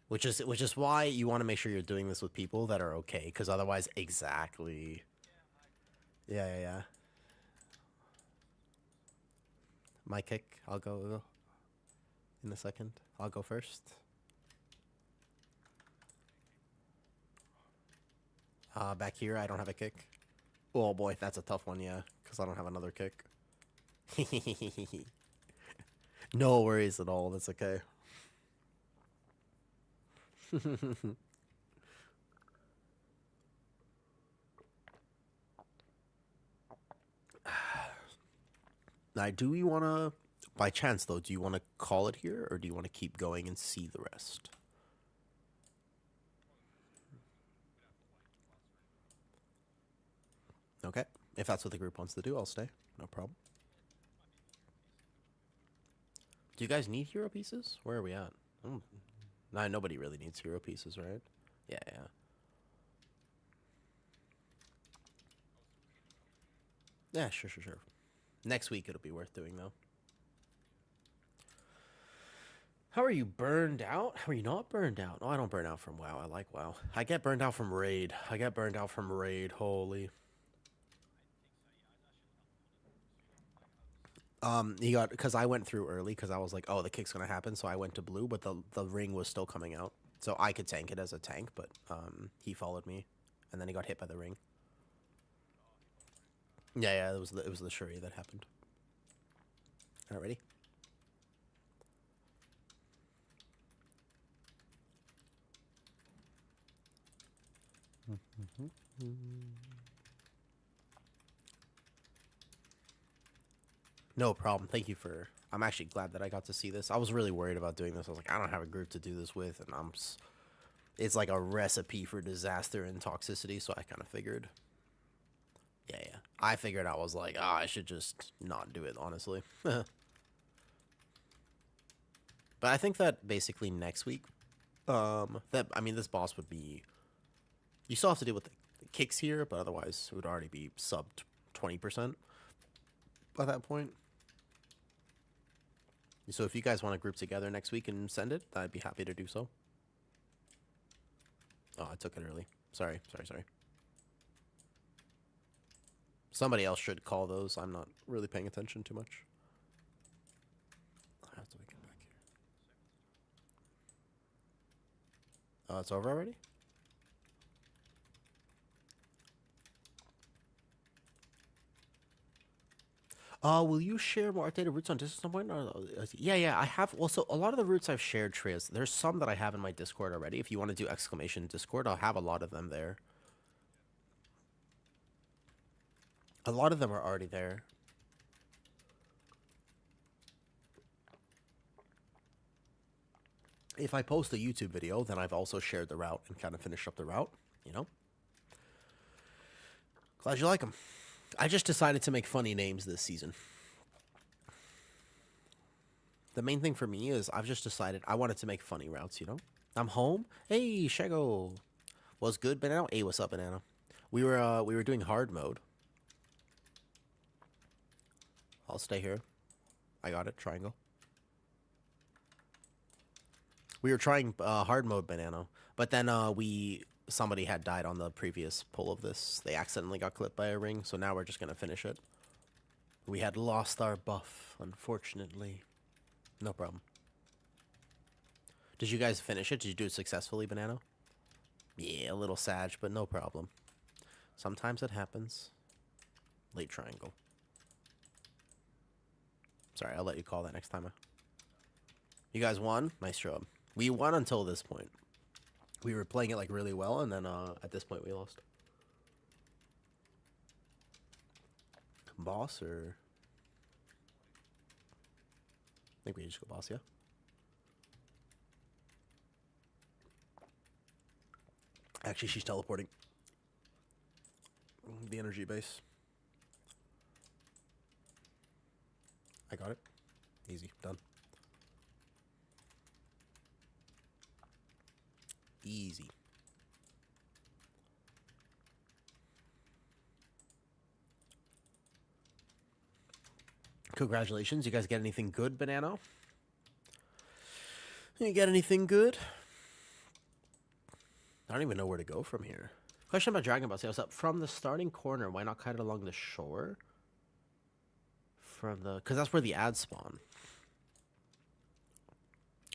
Which is why you want to make sure you're doing this with people that are okay, because otherwise, exactly. Yeah, yeah, yeah. My kick. I'll go in a second. I'll go first. Back here, I don't have a kick. Oh boy, that's a tough one, yeah, because I don't have another kick. No worries at all. That's okay. Now, do we want to, by chance though, do you want to call it here, or do you want to keep going and see the rest? Okay. If that's what the group wants to do, I'll stay. No problem. Do you guys need hero pieces? Where are we at? Nah, nobody really needs hero pieces, right? Yeah, yeah. Yeah, sure, sure, sure. Next week it'll be worth doing, though. How are you burned out? How are you not burned out? No, I don't burn out from WoW. I like WoW. I get burned out from Raid. I get burned out from Raid. Holy. You got, because I went through early because I was like, oh, the kick's gonna happen, so I went to blue, but the ring was still coming out, so I could tank it as a tank, but he followed me, and then he got hit by the ring. Yeah, yeah, it was the Shuri that happened. All right, ready? No problem. Thank you for. I'm actually glad that I got to see this. I was really worried about doing this. I was like, I don't have a group to do this with, and it's like a recipe for disaster and toxicity. So I kind of figured. Yeah, yeah. I figured I was like, I should just not do it, honestly. But I think that basically next week, this boss would be. You still have to deal with the kicks here, but otherwise it would already be sub 20% by that point. So if you guys want to group together next week and send it, I'd be happy to do so. Oh, I took it early. Sorry, sorry, sorry. Somebody else should call those. I'm not really paying attention too much. I have to get back here. Oh, it's over already? Will you share more updated routes on Discord at some point? Yeah, yeah, I have. Well, so a lot of the routes I've shared, Trias, there's some that I have in my Discord already. If you want to do exclamation Discord, I'll have a lot of them there. A lot of them are already there. If I post a YouTube video, then I've also shared the route and kind of finished up the route, you know? Glad you like them. I just decided to make funny names this season. The main thing for me is I've just decided I wanted to make funny routes, you know? I'm home. Hey, Shago. What's good, Banana? Hey, what's up, Banana? We were doing hard mode. I'll stay here. I got it. Triangle. We were trying hard mode, Banana, but then somebody had died on the previous pull of this. They accidentally got clipped by a ring, so now we're just gonna finish it. We had lost our buff, unfortunately. No problem. Did you guys finish it? Did you do it successfully, Banana? Yeah, a little sag, but no problem. Sometimes it happens. Late triangle. Sorry, I'll let you call that next time. You guys won? Nice job. We won until this point. We were playing it like really well, and then at this point we lost. Boss, or I think we just go boss, yeah. Actually, she's teleporting. The energy base. I got it. Easy, done. Easy. Congratulations. You guys get anything good, Banana? You get anything good? I don't even know where to go from here. Question about Dragon Ball. Say what's up. From the starting corner, why not cut it along the shore? From the... Because that's where the ads spawn.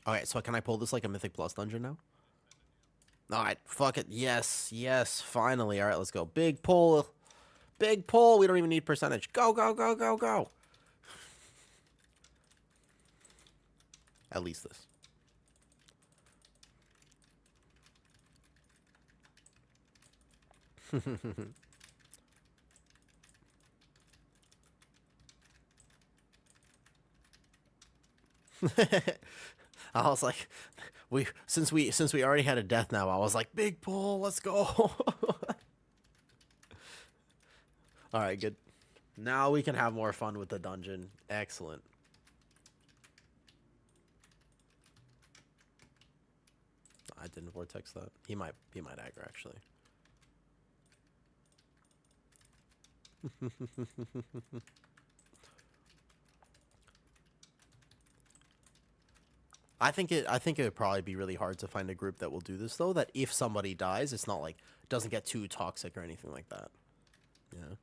Alright, so can I pull this like a Mythic Plus dungeon now? Alright, fuck it. Yes, yes, finally. Alright, let's go. Big pull. Big pull. We don't even need percentage. Go, go, go, go, go. At least this. I was like, since we already had a death now, I was like, big pull, let's go. All right, good. Now we can have more fun with the dungeon. Excellent. I didn't vortex that. He might aggro actually. I think it would probably be really hard to find a group that will do this though, that if somebody dies, it's not like it doesn't get too toxic or anything like that. Yeah.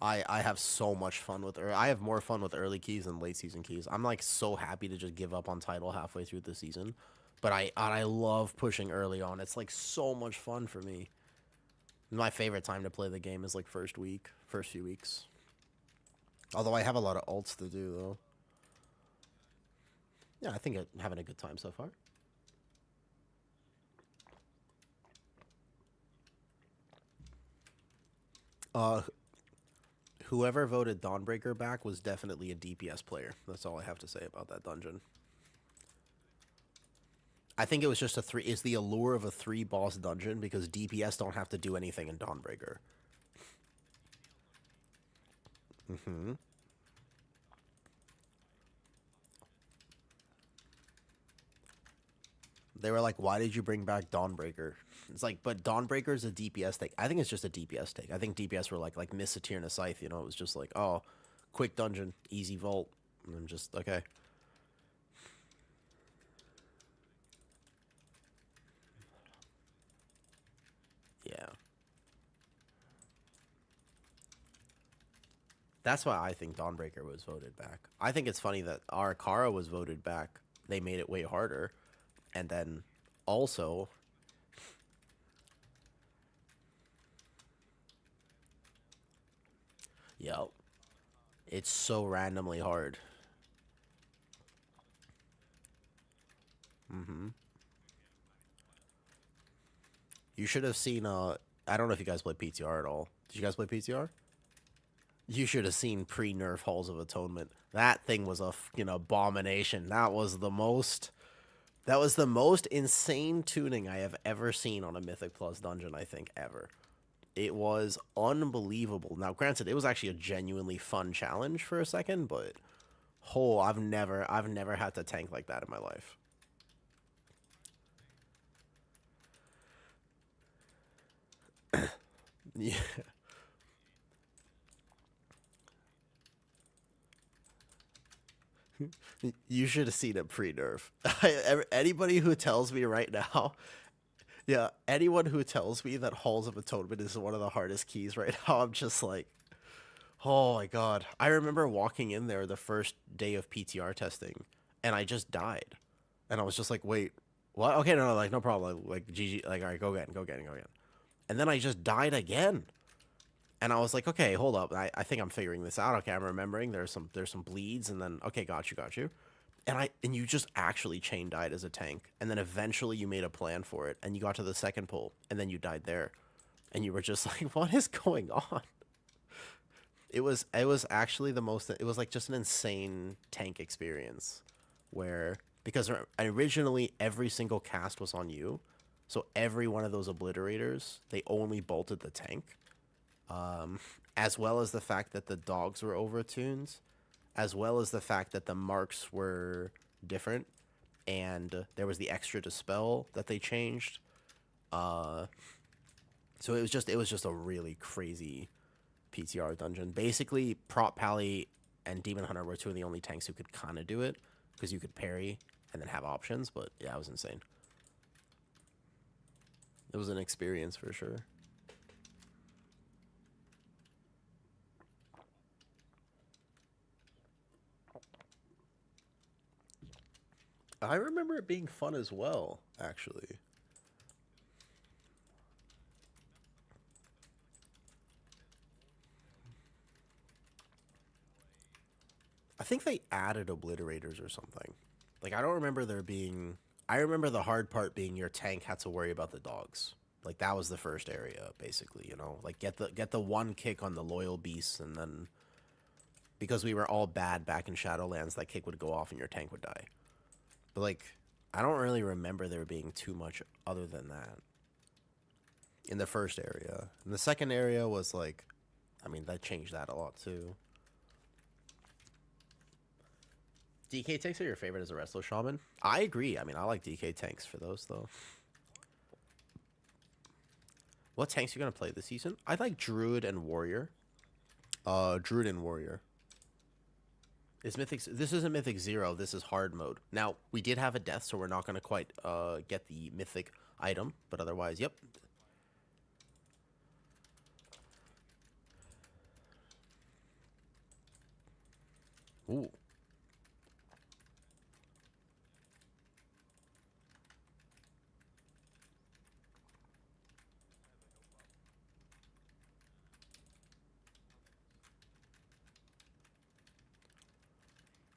I have so much fun with I have more fun with early keys than late season keys. I'm like so happy to just give up on title halfway through the season. But I love pushing early on. It's like so much fun for me. My favorite time to play the game is like first few weeks. Although I have a lot of ults to do though. Yeah, I think I'm having a good time so far. Whoever voted Dawnbreaker back was definitely a DPS player. That's all I have to say about that dungeon. I think it was just is the allure of a 3-boss dungeon because DPS don't have to do anything in Dawnbreaker. They were like, why did you bring back Dawnbreaker? It's like, but Dawnbreaker is a DPS take. I think it's just a DPS take. I think DPS were like miss a tier and a scythe, you know? It was just like, oh, quick dungeon, easy vault. And I'm just, okay. Yeah. That's why I think Dawnbreaker was voted back. I think it's funny that our Kara was voted back. They made it way harder. And then also... Yep. It's so randomly hard. You should have seen, I don't know if you guys play PTR at all. Did you guys play PTR? You should have seen pre-nerf Halls of Atonement. That thing was a fucking abomination. That was the most insane tuning I have ever seen on a Mythic Plus dungeon, I think, ever. It was unbelievable. Now, granted, it was actually a genuinely fun challenge for a second, but I've never had to tank like that in my life. Yeah. You should have seen it pre-nerf. Anybody who tells me right now, yeah, anyone who tells me that Halls of Atonement is one of the hardest keys right now, I'm just like, oh my god. I remember walking in there the first day of PTR testing, and I just died. And I was just like, wait, what? Okay, no, like, no problem. Like, GG, like, all right, go again. And then I just died again. And I was like, okay, hold up. I think I'm figuring this out. Okay, I'm remembering there's some bleeds, and then okay, got you. And you just actually chain died as a tank, and then eventually you made a plan for it, and you got to the second pull, and then you died there, and you were just like, what is going on? It was actually the most. It was like just an insane tank experience, where because originally every single cast was on you, so every one of those obliterators they only bolted the tank. As well as the fact that the dogs were overtuned, as well as the fact that the marks were different, and there was the extra dispel that they changed. So it was just a really crazy PTR dungeon. Basically, Prop Pally and Demon Hunter were two of the only tanks who could kind of do it, because you could parry and then have options, but yeah, it was insane. It was an experience for sure. I remember it being fun as well, actually. I think they added obliterators or something. Like, I don't remember there being... I remember the hard part being your tank had to worry about the dogs. Like, that was the first area, basically, you know? Like, get the one kick on the loyal beasts, and then... Because we were all bad back in Shadowlands, that kick would go off and your tank would die. But, like, I don't really remember there being too much other than that. In the first area. And the second area was, like... I mean, that changed that a lot, too. DK tanks are your favorite as a wrestler shaman? I agree. I mean, I like DK tanks for those, though. What tanks are you going to play this season? I like Druid and Warrior. Druid and Warrior. Is Mythic... This isn't Mythic 0. This is hard mode. Now, we did have a death, so we're not going to quite get the Mythic item. But otherwise, yep. Ooh.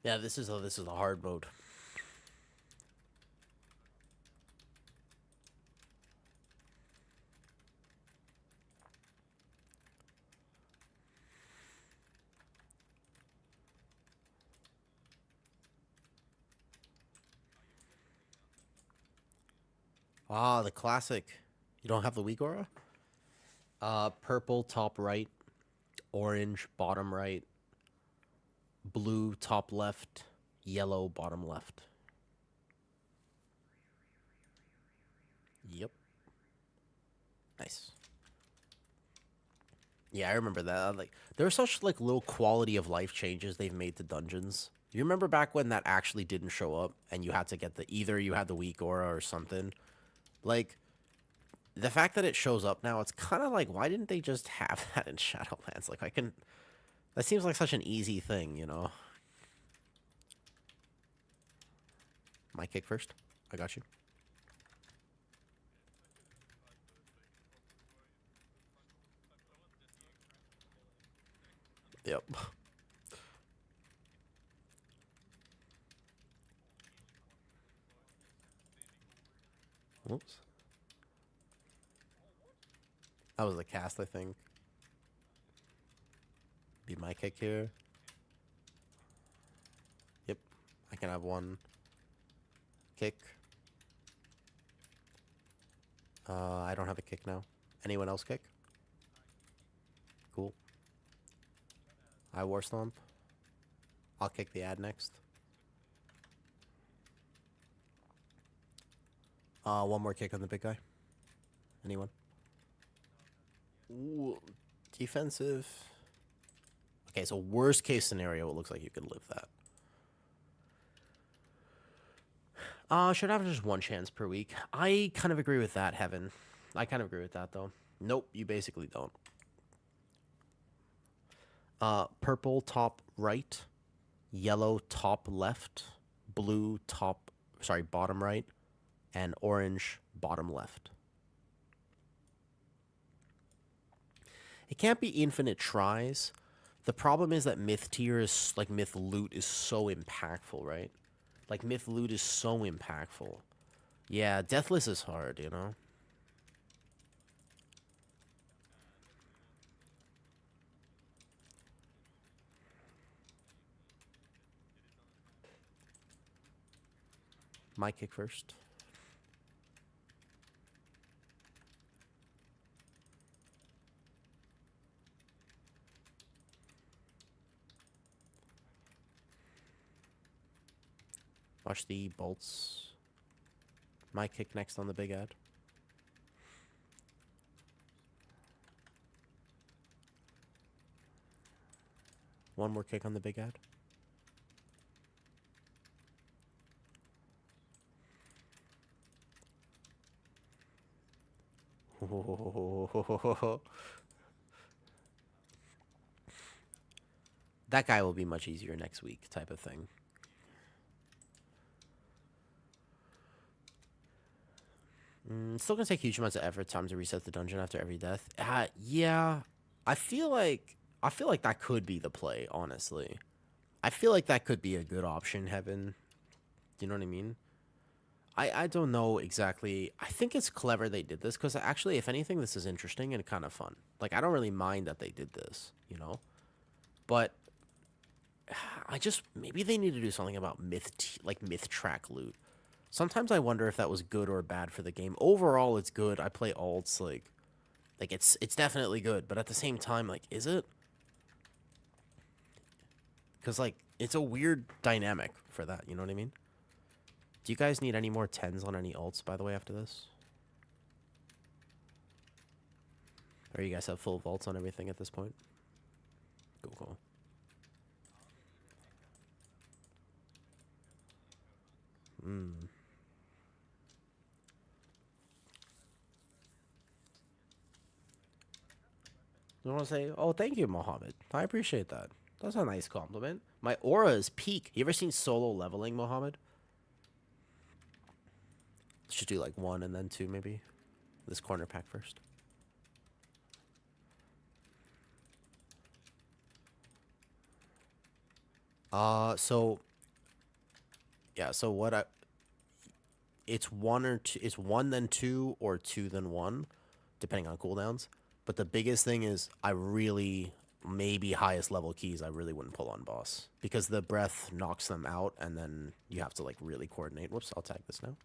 Yeah, this is a hard mode. Ah, the classic. You don't have the weak aura? Purple top right, orange bottom right, blue top left, yellow bottom left. Yep. Nice. Yeah, I remember that. Like, there are such like little quality of life changes they've made to dungeons. You remember back when that actually didn't show up and you had to get the either you had the weak aura or something? Like, the fact that it shows up now, it's kind of like, why didn't they just have that in Shadowlands? Like, that seems like such an easy thing, you know? My kick first. I got you. Yep. Oops. That was the cast, I think. Be my kick here. Yep. I can have one kick. I don't have a kick now. Anyone else kick? Cool. I War Stomp. I'll kick the ad next. One more kick on the big guy. Anyone? Ooh, defensive. Okay, so worst case scenario, it looks like you could live that. Should have just one chance per week. I kind of agree with that, Heaven. I kind of agree with that, though. Nope, you basically don't. Purple top right, yellow top left, blue top, sorry, bottom right, and orange bottom left. It can't be infinite tries. The problem is that myth tier is, like, myth loot is so impactful, right? Like, myth loot is so impactful. Yeah, Deathless is hard, you know? My kick first. Watch the bolts. My kick next on the big ad. One more kick on the big ad. That guy will be much easier next week, type of thing. Still gonna take huge amounts of effort, time to reset the dungeon after every death. Yeah, I feel like that could be the play. Honestly, I feel like that could be a good option. Heaven, do you know what I mean? I don't know exactly. I think it's clever they did this because actually, if anything, this is interesting and kind of fun. Like I don't really mind that they did this, you know. But I just maybe they need to do something about myth track loot. Sometimes I wonder if that was good or bad for the game. Overall, it's good. I play alts like it's definitely good, but at the same time, like, is it? Because like it's a weird dynamic for that. You know what I mean? Do you guys need any more tens on any alts, by the way, after this? Or you guys have full vaults on everything at this point? Cool, cool. I want to say, oh, thank you, Mohammed. I appreciate that. That's a nice compliment. My aura is peak. You ever seen solo leveling, Mohammed? Should do like 1 and then 2, maybe. This corner pack first. So yeah, so what I it's 1 or 2, it's 1 then 2 or 2 then 1, depending on cooldowns. But the biggest thing is I really maybe highest level keys I really wouldn't pull on boss because the breath knocks them out and then you have to like really coordinate. Whoops, I'll tag this now.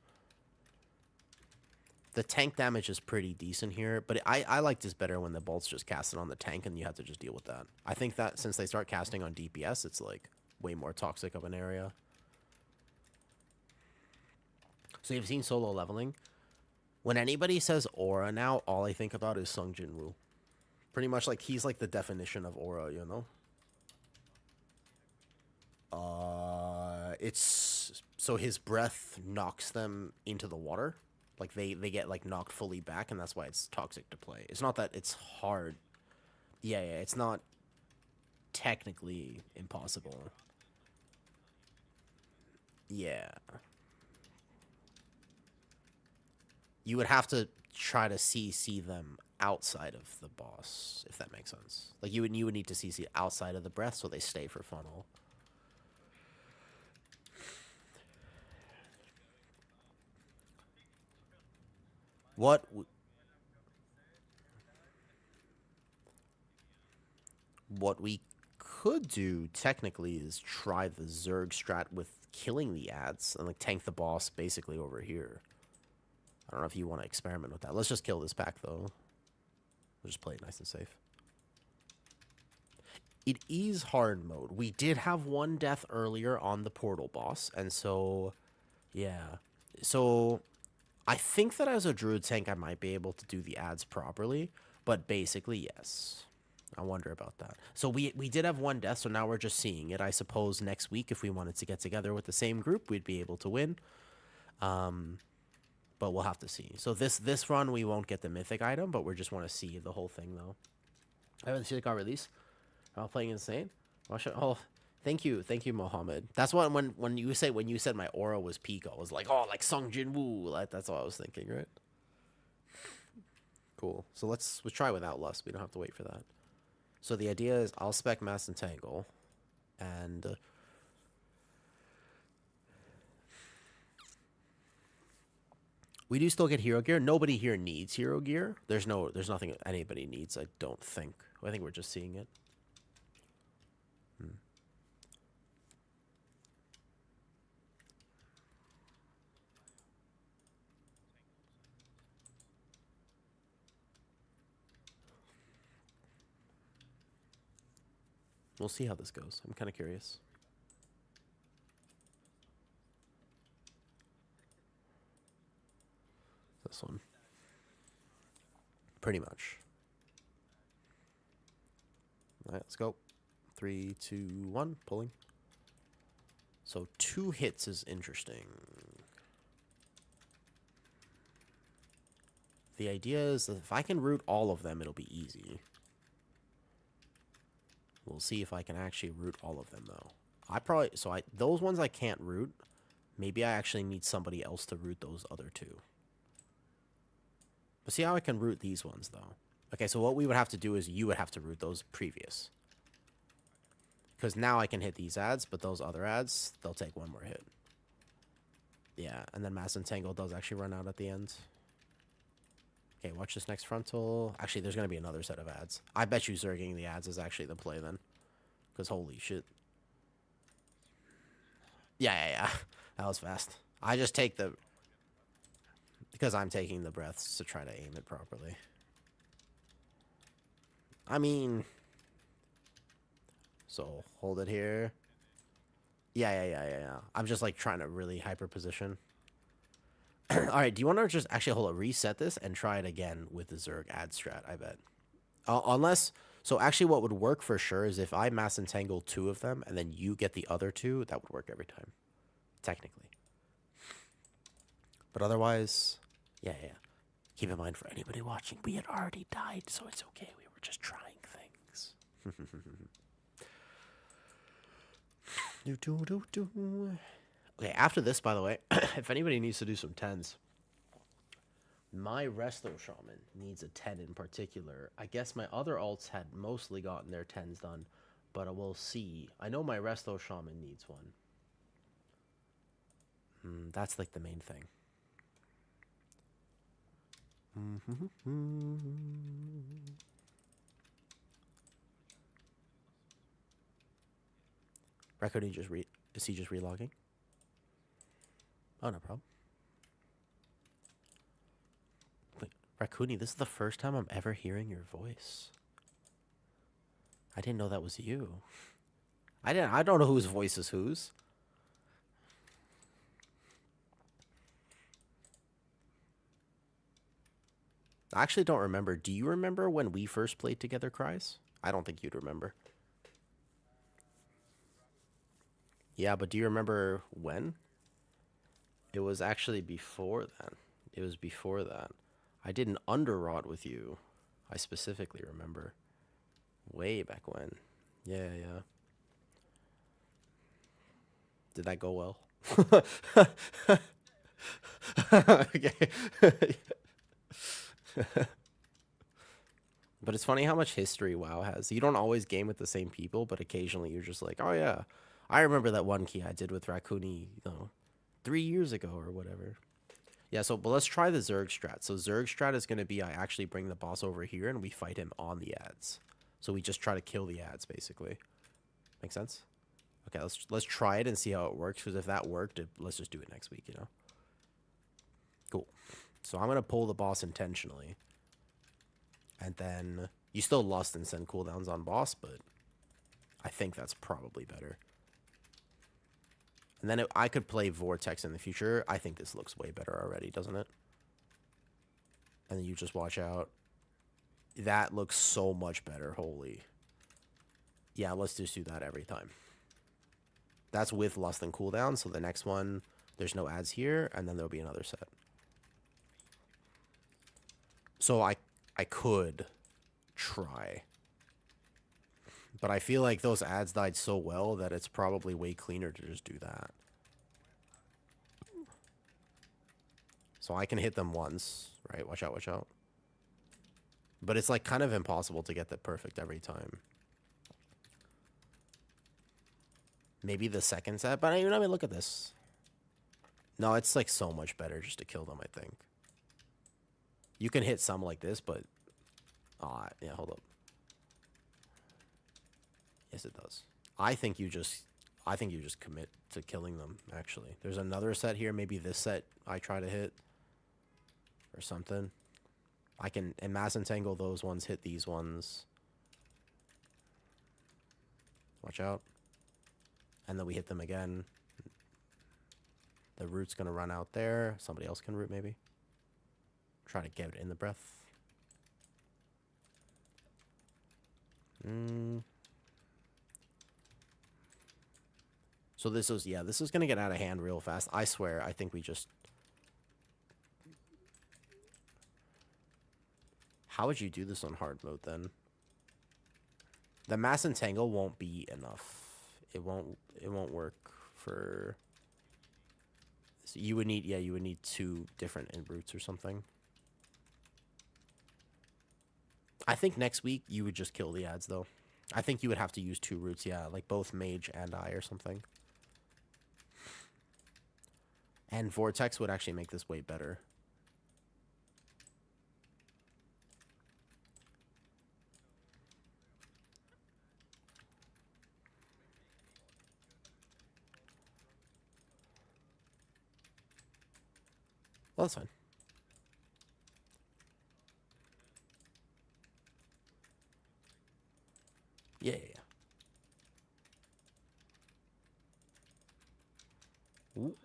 The tank damage is pretty decent here, but I like this better when the bolt's just casted on the tank and you have to just deal with that. I think that since they start casting on DPS, it's like way more toxic of an area. So you've seen solo leveling. When anybody says aura now, all I think about is Sung Jin Woo. Pretty much like he's like the definition of aura, you know? It's so his breath knocks them into the water. Like they get like knocked fully back, and that's why it's toxic to play. It's not that it's hard. Yeah, it's not technically impossible. Yeah. You would have to try to CC them outside of the boss, if that makes sense. Like you would need to CC outside of the breath so they stay for funnel. What we could do technically is try the Zerg strat with killing the ads and like tank the boss basically over here. I don't know if you want to experiment with that. Let's just kill this pack though. We'll just play it nice and safe. It is hard mode. We did have one death earlier on the portal boss, and so yeah. So I think that as a druid tank I might be able to do the ads properly, but basically yes. I wonder about that. So we did have one death, so now we're just seeing it. I suppose next week, if we wanted to get together with the same group, we'd be able to win. But we'll have to see. So this run, we won't get the mythic item, but we just want to see the whole thing, though. I haven't seen it got released. I'm playing insane. Oh, thank you, Mohammed. That's what when you said my aura was peak, I was like, oh, like Sung Jin Woo. Like, that's what I was thinking, right? Cool. So let's try without lust. We don't have to wait for that. So the idea is I'll spec Mass Entangle, and we do still get hero gear. Nobody here needs hero gear. There's nothing anybody needs, I don't think. I think we're just seeing it. We'll see how this goes. I'm kind of curious. This one. Pretty much. All right, let's go. 3, 2, 1, pulling. So 2 hits is interesting. The idea is that if I can root all of them, it'll be easy. We'll see if I can actually root all of them, though. Those ones I can't root. Maybe I actually need somebody else to root those other 2. But see how I can root these ones, though. Okay, so what we would have to do is you would have to root those previous. Because now I can hit these ads, but those other ads, they'll take 1 more hit. Yeah, and then Mass Entangle does actually run out at the end. Okay, watch this next frontal. Actually, there's going to be another set of ads. I bet you Zerging the ads is actually the play then. Because holy shit. Yeah. That was fast. I just take the... Because I'm taking the breaths to try to aim it properly. I mean... So, hold it here. Yeah. I'm just, like, trying to really hyper-position. Alright, do you want to just actually hold it, reset this, and try it again with the Zerg ad strat, I bet. Unless... So, actually, what would work for sure is if I mass entangle 2 of them, and then you get the other 2, that would work every time. Technically. But otherwise... Yeah. Keep in mind, for anybody watching, we had already died, so it's okay. We were just trying things. Okay, after this, by the way, if anybody needs to do some 10s, my Resto Shaman needs a 10 in particular. I guess my other alts had mostly gotten their 10s done, but we'll see. I know my Resto Shaman needs one. That's like the main thing. Record, is he just relogging? Oh, no problem. Wait, Raccoony, this is the first time I'm ever hearing your voice. I didn't know that was you. I don't know whose voice is whose. I actually don't remember. Do you remember when we first played together, Cries? I don't think you'd remember. Yeah, but do you remember when? It was actually before then. It was before that. I did an underrod with you. I specifically remember. Way back when. Yeah. Did that go well? Okay. But it's funny how much history WoW has. You don't always game with the same people, but occasionally you're just like, oh yeah, I remember that one key I did with Raccoony, 3 years ago or whatever. Yeah, but let's try the Zerg strat. So Zerg strat is going to be I actually bring the boss over here and we fight him on the ads. So we just try to kill the ads, basically. Make sense? Okay, let's try it and see how it works, because if that worked, let's just do it next week, Cool. So I'm going to pull the boss intentionally. And then you still lust and send cooldowns on boss, but I think that's probably better. And then I could play Vortex in the future. I think this looks way better already, doesn't it? And then you just watch out. That looks so much better. Holy. Yeah, let's just do that every time. That's with lust and cooldown. So the next one, there's no ads here. And then there'll be another set. So I could try. But I feel like those ads died so well that it's probably way cleaner to just do that. So I can hit them once, right? Watch out, watch out. But it's like kind of impossible to get that perfect every time. Maybe the second set, but I mean, look at this. No, it's like so much better just to kill them, I think. You can hit some like this, but... yeah, hold up. Yes, it does. I think you just commit to killing them, actually. There's another set here. Maybe this set I try to hit. Or something. I can mass entangle those ones, hit these ones. Watch out. And then we hit them again. The root's going to run out there. Somebody else can root, maybe. Try to get it in the breath. So this is, yeah, this is going to get out of hand real fast. I swear, I think we just... How would you do this on hard mode, then? The mass entangle won't be enough. It won't work for... So you would need, yeah, you would need 2 different inbroots or something. I think next week you would just kill the ads, though. I think you would have to use 2 roots, yeah, like both mage and eye or something. And vortex would actually make this way better. Well, that's fine. Yeah, yeah, yeah. Ooh.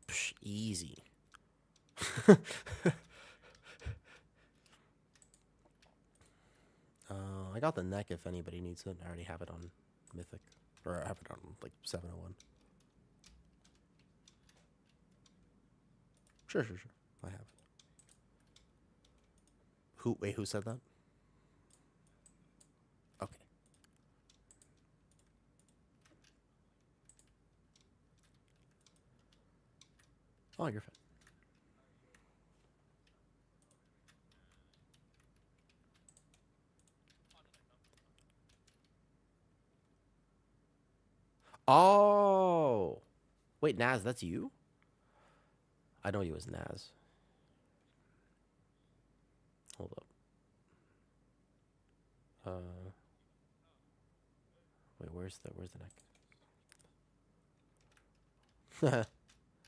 Psh, easy. I got the neck if anybody needs it. I already have it on Mythic. Or I have it on, like, 701. Sure. I have it. Wait, who said that? Okay. Oh, you're fine. Oh! Wait, Naz, that's you? I know you as Naz. Hold up. Wait, where's the neck?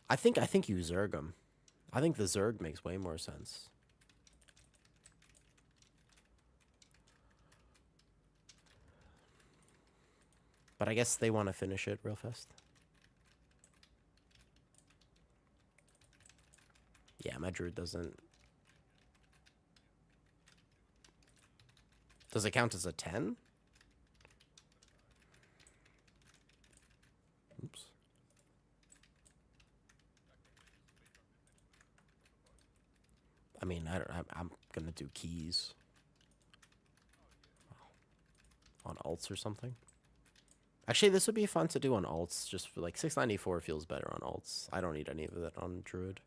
I think you Zerg him. I think the Zerg makes way more sense. But I guess they want to finish it real fast. Yeah, my druid doesn't... Does it count as a 10? Oops. I mean, I'm gonna do keys. On alts or something. Actually, this would be fun to do on alts. Just for, like, 694 feels better on alts. I don't need any of that on druid.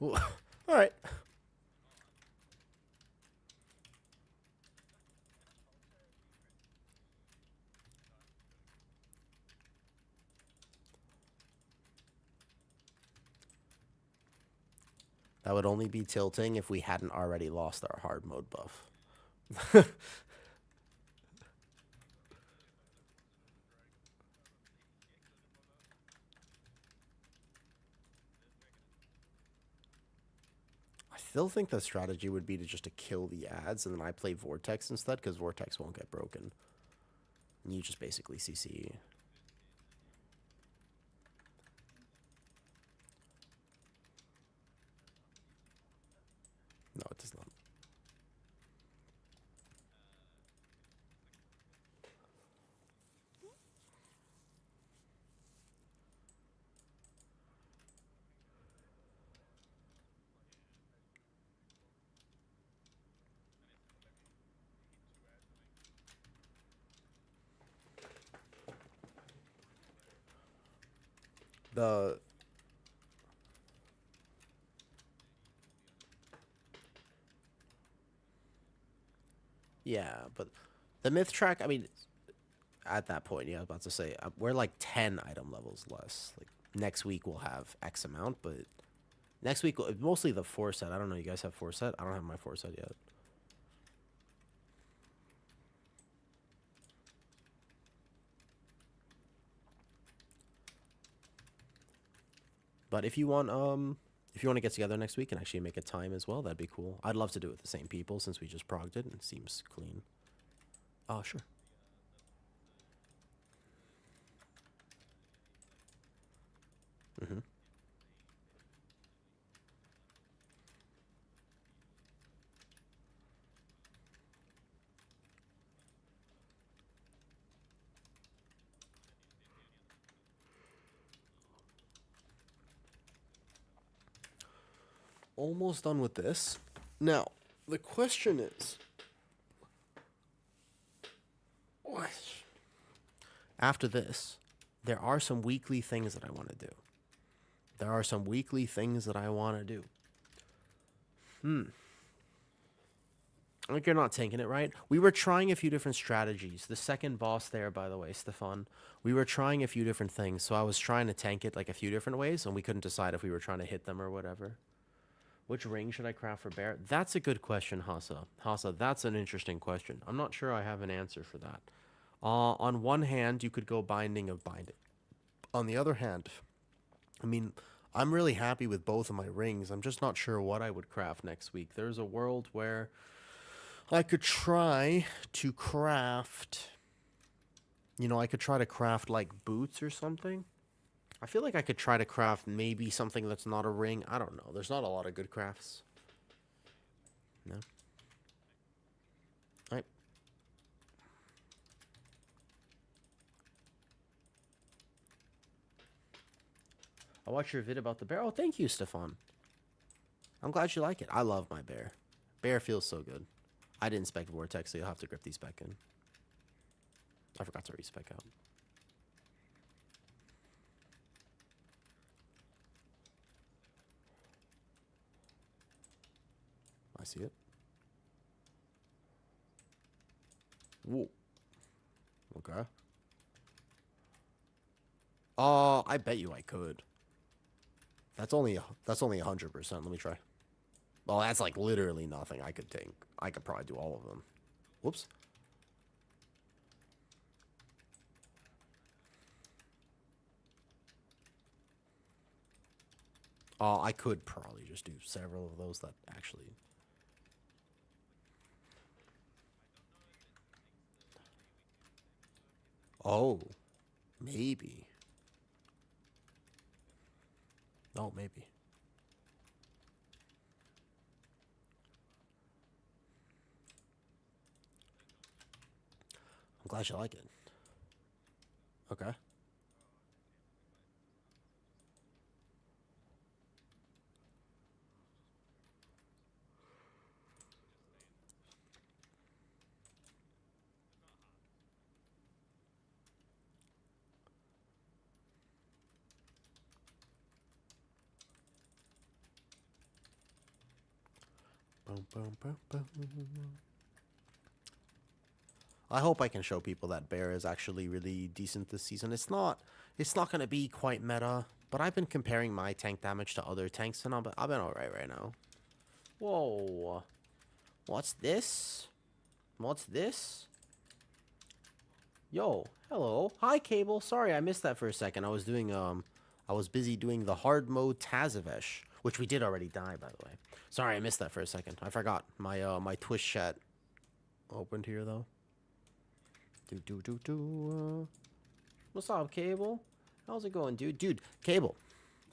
All right. That would only be tilting if we hadn't already lost our hard mode buff. I still think the strategy would be to just to kill the ads, and then I play Vortex instead, because Vortex won't get broken. And you just basically CC. No, it does not. The... Yeah, but the myth track, I mean, at that point, yeah, I was about to say, we're like 10 item levels less. Like, next week we'll have X amount, but next week, mostly the 4 set. I don't know, you guys have 4 set? I don't have my 4 set yet. But if you want to get together next week and actually make a time as well, that'd be cool. I'd love to do it with the same people since we just progged it and it seems clean. Oh, sure. Mm-hmm. Almost done with this. Now, the question is, after this, there are some weekly things that I want to do. There are some weekly things that I want to do. I think you're not taking it right. We were trying a few different strategies. The second boss there, by the way, Stefan, we were trying a few different things. So I was trying to tank it like a few different ways, and we couldn't decide if we were trying to hit them or whatever. Which ring should I craft for bear? That's a good question, Hasa. Hasa, that's an interesting question. I'm not sure I have an answer for that. On one hand, you could go binding of binding. On the other hand, I mean, I'm really happy with both of my rings. I'm just not sure what I would craft next week. There's a world where I could try to craft, I could try to craft like boots or something. I feel like I could try to craft maybe something that's not a ring. I don't know. There's not a lot of good crafts. No. All right. I watched your vid about the bear. Oh, thank you, Stefan. I'm glad you like it. I love my bear. Bear feels so good. I didn't spec Vortex, so you'll have to grip these back in. I forgot to respec out. I see it. Whoa. Okay. I bet you I could. That's only 100%. Let me try. Well, that's like literally nothing. I could probably do all of them. Whoops. I could probably just do several of those that actually. Oh, maybe. Oh, maybe. I'm glad you like it. Okay. Boom, boom, boom, boom. I hope I can show people that bear is actually really decent this season. It's not going to be quite meta, but I've been comparing my tank damage to other tanks, and I've been alright right now. Whoa. What's this? What's this? Yo, hello. Hi, Cable. Sorry, I missed that for a second. I was busy doing the hard mode Tazavesh, which we did already die, by the way. Sorry, I missed that for a second. I forgot. My Twitch chat opened here, though. What's up, Cable? How's it going, dude? Dude, Cable,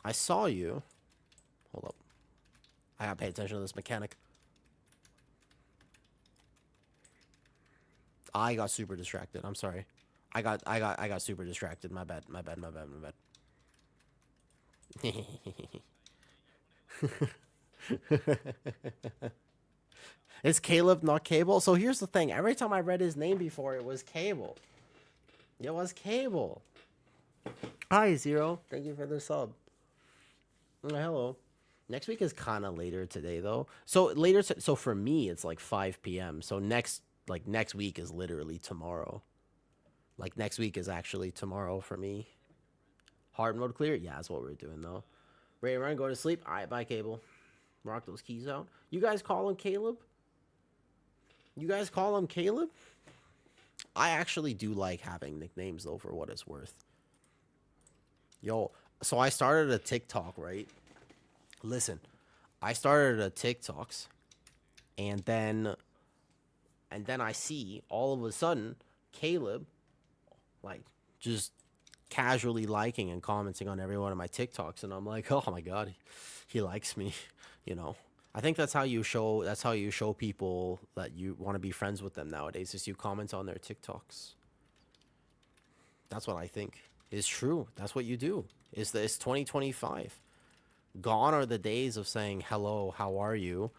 I saw you. Hold up. I gotta pay attention to this mechanic. I got super distracted. I'm sorry. I got super distracted. My bad. It's Caleb, not Cable. So here's the thing. Every time I read his name before, it was Cable. It was Cable. Hi, Zero. Thank you for the sub. Hello. Next week is kind of later today, though. So for me, it's like 5 p.m. So next week is literally tomorrow. Like next week is actually tomorrow for me. Hard mode clear? Yeah, that's what we're doing, though. Ready to run, go to sleep? All right, bye, Cable. Rock those keys out. You guys call him Caleb? You guys call him Caleb? I actually do like having nicknames, though, for what it's worth. Yo, So I started a TikTok, right? Listen, I started a TikToks, and then I see all of a sudden Caleb like just casually liking and commenting on every one of my TikToks, and I'm like, oh my god, he likes me, you know. I think that's how you show people that you want to be friends with them nowadays, is you comment on their TikToks. That's what I think is true. That's what you do. It's 2025. Gone are the days of saying hello, how are you?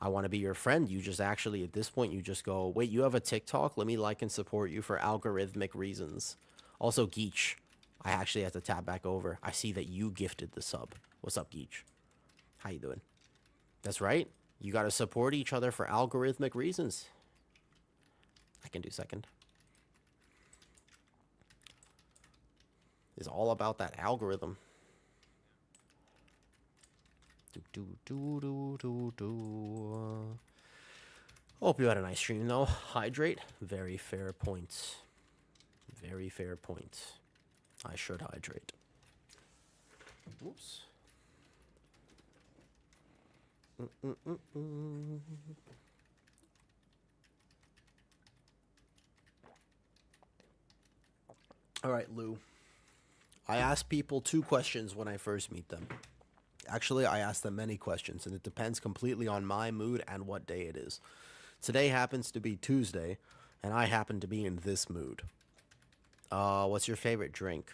I want to be your friend. You just actually, at this point, you just go, wait, you have a TikTok? Let me like and support you for algorithmic reasons. Also, Geech, I actually have to tap back over. I see that you gifted the sub. What's up, Geech? How you doing? That's right. You got to support each other for algorithmic reasons. I can do second. It's all about that algorithm. Hope you had a nice stream, though. Hydrate. Very fair point. Very fair point. I should hydrate. Whoops. All right, Lou. I ask people 2 questions when I first meet them. Actually, I ask them many questions, and it depends completely on my mood and what day it is. Today happens to be Tuesday, and I happen to be in this mood. What's your favorite drink?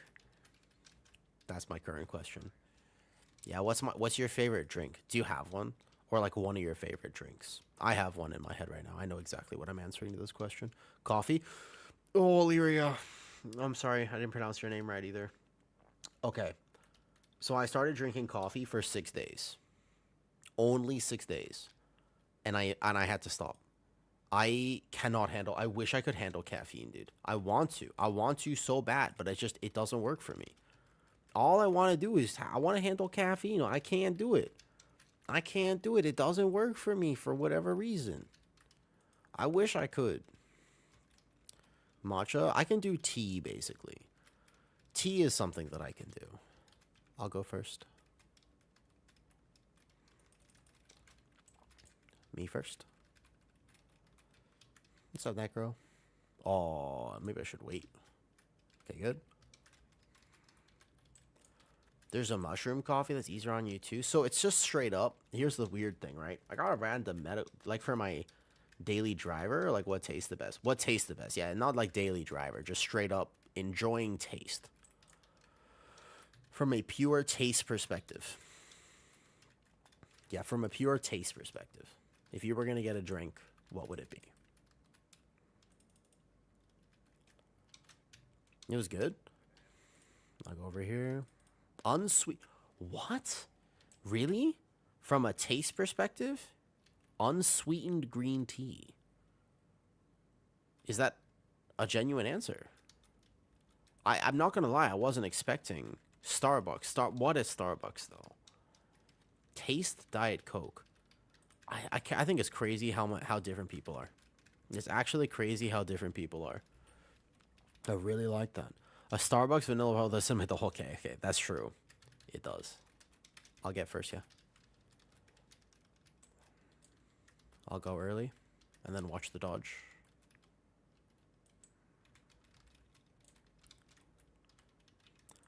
That's my current question. Yeah, what's your favorite drink? Do you have one? Or like one of your favorite drinks? I have one in my head right now. I know exactly what I'm answering to this question. Coffee? Oh, Lyria. I'm sorry, I didn't pronounce your name right either. Okay. So I started drinking coffee for 6 days. Only 6 days. And I had to stop. I cannot handle. I wish I could handle caffeine, dude. I want to. I want to so bad, but it doesn't work for me. All I want to do is I want to handle caffeine. I can't do it. I can't do it. It doesn't work for me for whatever reason. I wish I could. Matcha, I can do tea basically. Tea is something that I can do. I'll go first. Me first. What's up, aggro? Oh, maybe I should wait. Okay, good. There's a mushroom coffee that's easier on you too. So it's just straight up. Here's the weird thing, right? I got a random like for my daily driver, like what tastes the best? What tastes the best? Yeah, not like daily driver, just straight up enjoying taste. From a pure taste perspective. Yeah, from a pure taste perspective. If you were going to get a drink, what would it be? It was good. I'll go over here. Unsweet. What? Really? From a taste perspective? Unsweetened green tea. Is that a genuine answer? I'm not going to lie. I wasn't expecting Starbucks. What is Starbucks, though? Taste Diet Coke. I think it's crazy how different people are. It's actually crazy how different people are. I really like that. A Starbucks vanilla roll doesn't make the whole cake. Okay, that's true. It does. I'll get first, yeah. I'll go early, and then watch the dodge.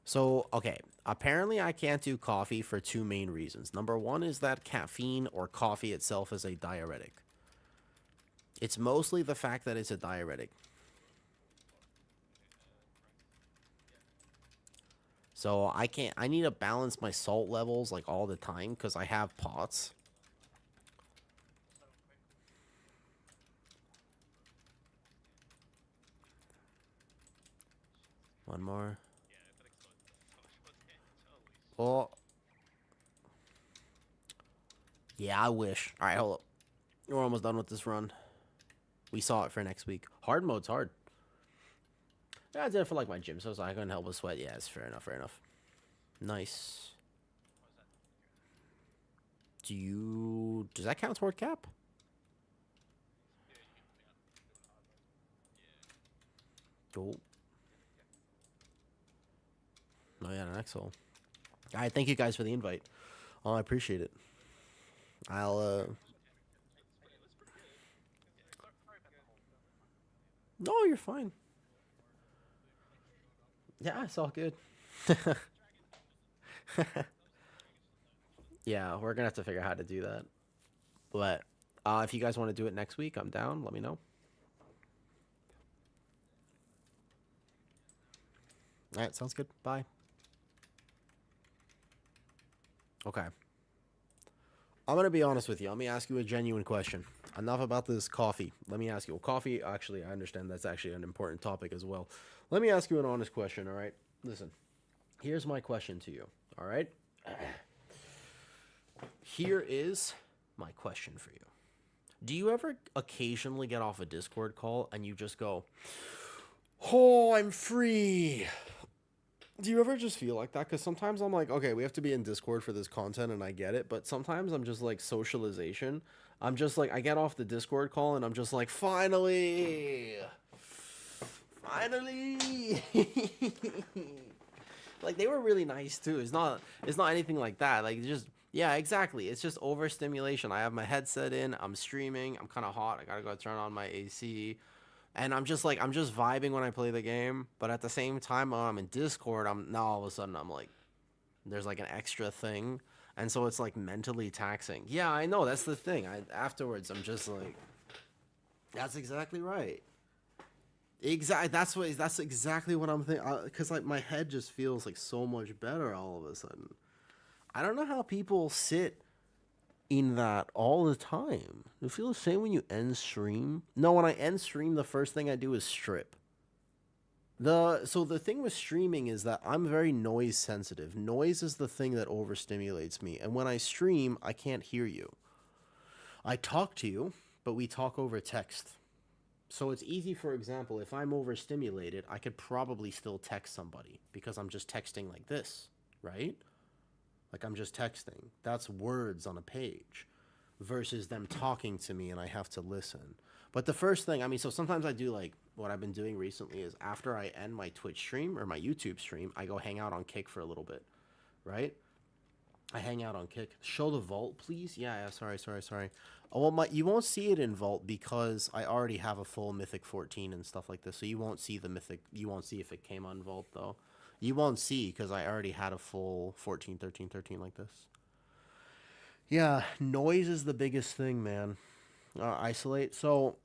So, okay. Apparently, I can't do coffee for 2 main reasons. Number 1 is that caffeine or coffee itself is a diuretic. It's mostly the fact that it's a diuretic. So I need to balance my salt levels like all the time because I have POTS. One more. Oh. Yeah, I wish. All right, hold up. We're almost done with this run. We saw it for next week. Hard mode's hard. Yeah, I did it for like my gym, so I couldn't help but sweat. Yeah, it's fair enough, fair enough. Nice. Does that count toward cap? Oh. No, yeah, an Axel. All right, thank you guys for the invite. Oh, I appreciate it. I'll No, you're fine. Yeah, it's all good. Yeah, we're gonna have to figure out how to do that. But if you guys want to do it next week, I'm down. Let me know. All right, sounds good. Bye. Okay. I'm gonna be honest with you. Let me ask you a genuine question. Enough about this coffee. Let me ask you. Well, coffee, actually, I understand that's actually an important topic as well. Let me ask you an honest question, all right? Listen, here's my question to you, all right? Here is my question for you. Do you ever occasionally get off a Discord call and you just go, oh, I'm free? Do you ever just feel like that? Because sometimes I'm like, okay, we have to be in Discord for this content and I get it. But sometimes I'm just like socialization. I'm just like, I get off the Discord call and I'm just like, finally. Finally. Like they were really nice too. It's not anything like that. Like just yeah, exactly. It's just overstimulation. I have my headset in, I'm streaming, I'm kind of hot. I got to go turn on my AC. And I'm just vibing when I play the game, but at the same time when I'm in Discord, I'm now all of a sudden I'm like there's like an extra thing. And so it's like mentally taxing. Yeah, I know, that's the thing. Afterwards I'm just like that's exactly right. Exactly. That's exactly what I'm thinking. Cause like my head just feels like so much better all of a sudden. I don't know how people sit in that all the time. You feel the same when you end stream? No, when I end stream, the first thing I do is strip. The thing with streaming is that I'm very noise sensitive. Noise is the thing that overstimulates me, and when I stream, I can't hear you. I talk to you, but we talk over text. So it's easy, for example, if I'm overstimulated, I could probably still text somebody because I'm just texting like this, right? Like I'm just texting. That's words on a page versus them talking to me and I have to listen. But the first thing, I mean, so sometimes I do like what I've been doing recently is after I end my Twitch stream or my YouTube stream, I go hang out on Kick for a little bit, right? I hang out on Kick. Show the vault, please. Yeah, sorry. Oh, well, you won't see it in vault because I already have a full Mythic 14 and stuff like this. So you won't see the Mythic. You won't see if it came on vault though. You won't see because I already had a full 14, 13, 13 like this. Yeah, noise is the biggest thing, man. Isolate. So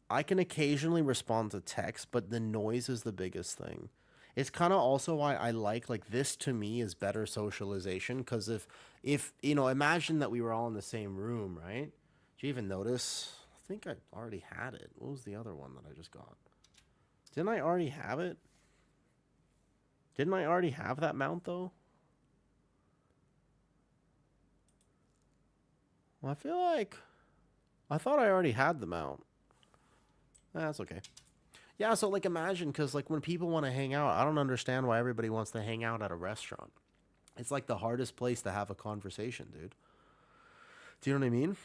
I can occasionally respond to text, but the noise is the biggest thing. It's kind of also why I like this to me is better socialization because if you know, imagine that we were all in the same room, right? Did you even notice? I think I already had it. What was the other one that I just got? Didn't I already have it? Didn't I already have that mount though? Well, I feel like I thought I already had the mount. That's okay. Yeah, so like imagine because like when people want to hang out, I don't understand why everybody wants to hang out at a restaurant. It's like the hardest place to have a conversation, dude. Do you know what I mean?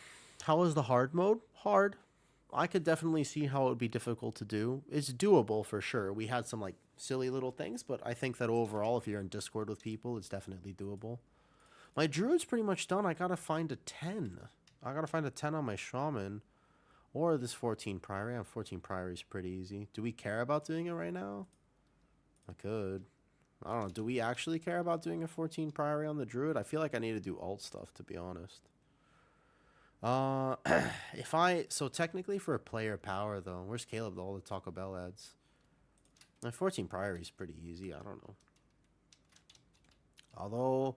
How is the hard mode? Hard. I could definitely see how it would be difficult to do. It's doable for sure. We had some like silly little things, but I think that overall, if you're in Discord with people, it's definitely doable. My druid's pretty much done. I gotta find a 10. I gotta find a 10 on my shaman. Or this 14 priory. 14 priory is pretty easy. Do we care about doing it right now? I could. I don't know. Do we actually care about doing a 14 priory on the druid? I feel like I need to do alt stuff, to be honest. Uh, so technically for a player power, though, where's Caleb, all the Taco Bell ads? My 14 priory is pretty easy. I don't know. Although,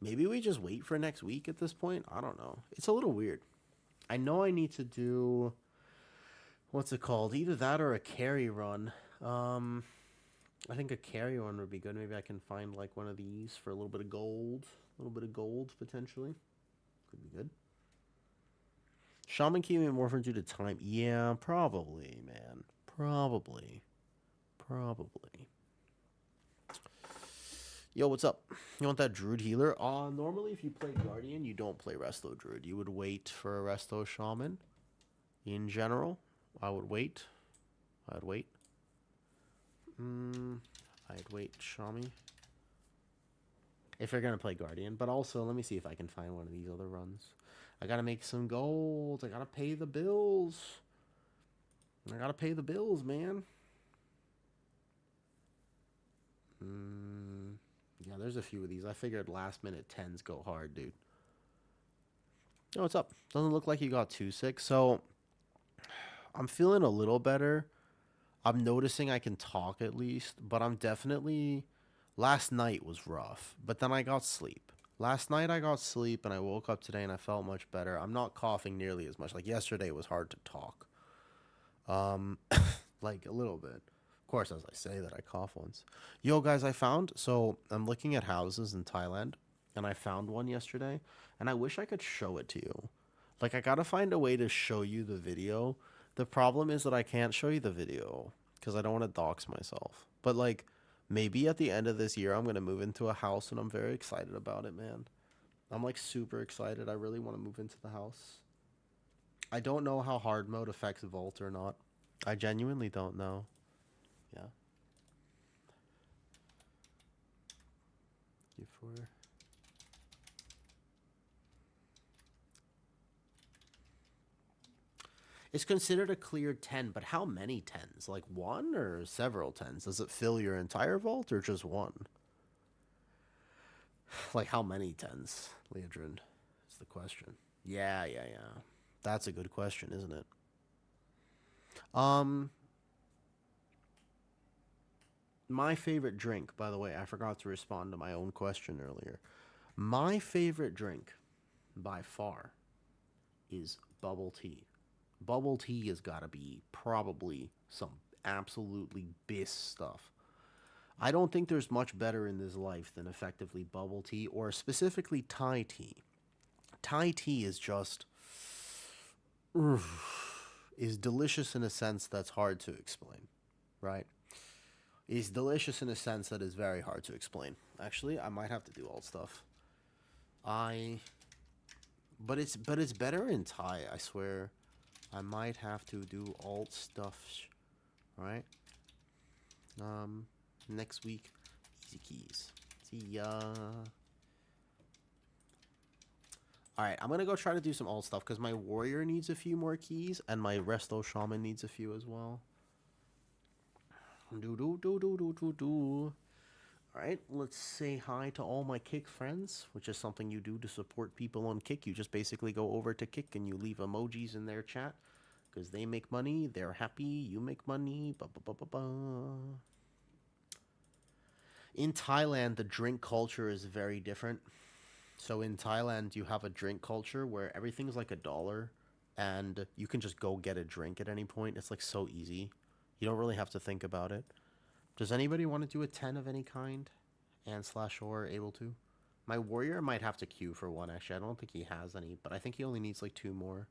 maybe we just wait for next week at this point. I don't know. It's a little weird. I know I need to do, what's it called? Either that or a carry run. I think a carry run would be good. Maybe I can find like one of these for a little bit of gold. A little bit of gold, potentially. Could be good. Shaman Key Morphin due to time. Yeah, probably, man. Probably. Yo, what's up? You want that Druid healer? Normally if you play Guardian, you don't play Resto Druid. You would wait for a Resto Shaman. In general, I would wait. I'd wait. I'd wait, Shami. if you're gonna play Guardian. But also, let me see if I can find one of these other runs. I gotta make some gold. I gotta pay the bills. I gotta pay the bills, man. Yeah, there's a few of these. I figured last minute 10s go hard, dude. Oh, what's up? Doesn't look like you got too sick. So, I'm feeling a little better. I'm noticing I can talk at least, but I'm definitely... Last night was rough, but then I got sleep. Last night I got sleep, and I woke up today, and I felt much better. I'm not coughing nearly as much. Like, yesterday was hard to talk. Like, a little bit. Of course, as I say that, I cough once. Yo, guys, I found... So, I'm looking at houses in Thailand, and I found one yesterday, and I wish I could show it to you. Like, I gotta find a way to show you the video. The problem is that I can't show you the video, because I don't want to dox myself. But, like... Maybe at the end of this year, I'm going to move into a house, and I'm very excited about it, man. I'm, like, super excited. I really want to move into the house. I don't know how hard mode affects Vault or not. I genuinely don't know. Yeah. You for... It's considered a cleared 10, but how many 10s? Like one or several 10s? Does it fill your entire vault or just one? Like how many 10s, Leodrin? Is the question. Yeah. That's a good question, isn't it? My favorite drink, by the way, I forgot to respond to my own question earlier. My favorite drink, by far, is bubble tea. Bubble tea has got to be probably some absolutely BiS stuff. I don't think there's much better in this life than effectively bubble tea, or specifically Thai tea. Thai tea is just... is delicious in a sense that's hard to explain, right? Is delicious in a sense that is very hard to explain. Actually, I might have to do alt stuff. But it's better in Thai, I swear. I might have to do alt stuff, right? Next week, easy keys. See ya. Alright, I'm gonna go try to do some alt stuff, because my warrior needs a few more keys, and my resto shaman needs a few as well. Alright, let's say hi to all my Kick friends, which is something you do to support people on Kick. You just basically go over to Kick and you leave emojis in their chat, because they make money, they're happy, you make money, In Thailand, the drink culture is very different. So in Thailand, you have a drink culture where everything's like $1, and you can just go get a drink at any point. It's like so easy. You don't really have to think about it. Does anybody want to do a 10 of any kind? And / or able to? My warrior might have to queue for one, actually. I don't think he has any, but I think he only needs like 2 more.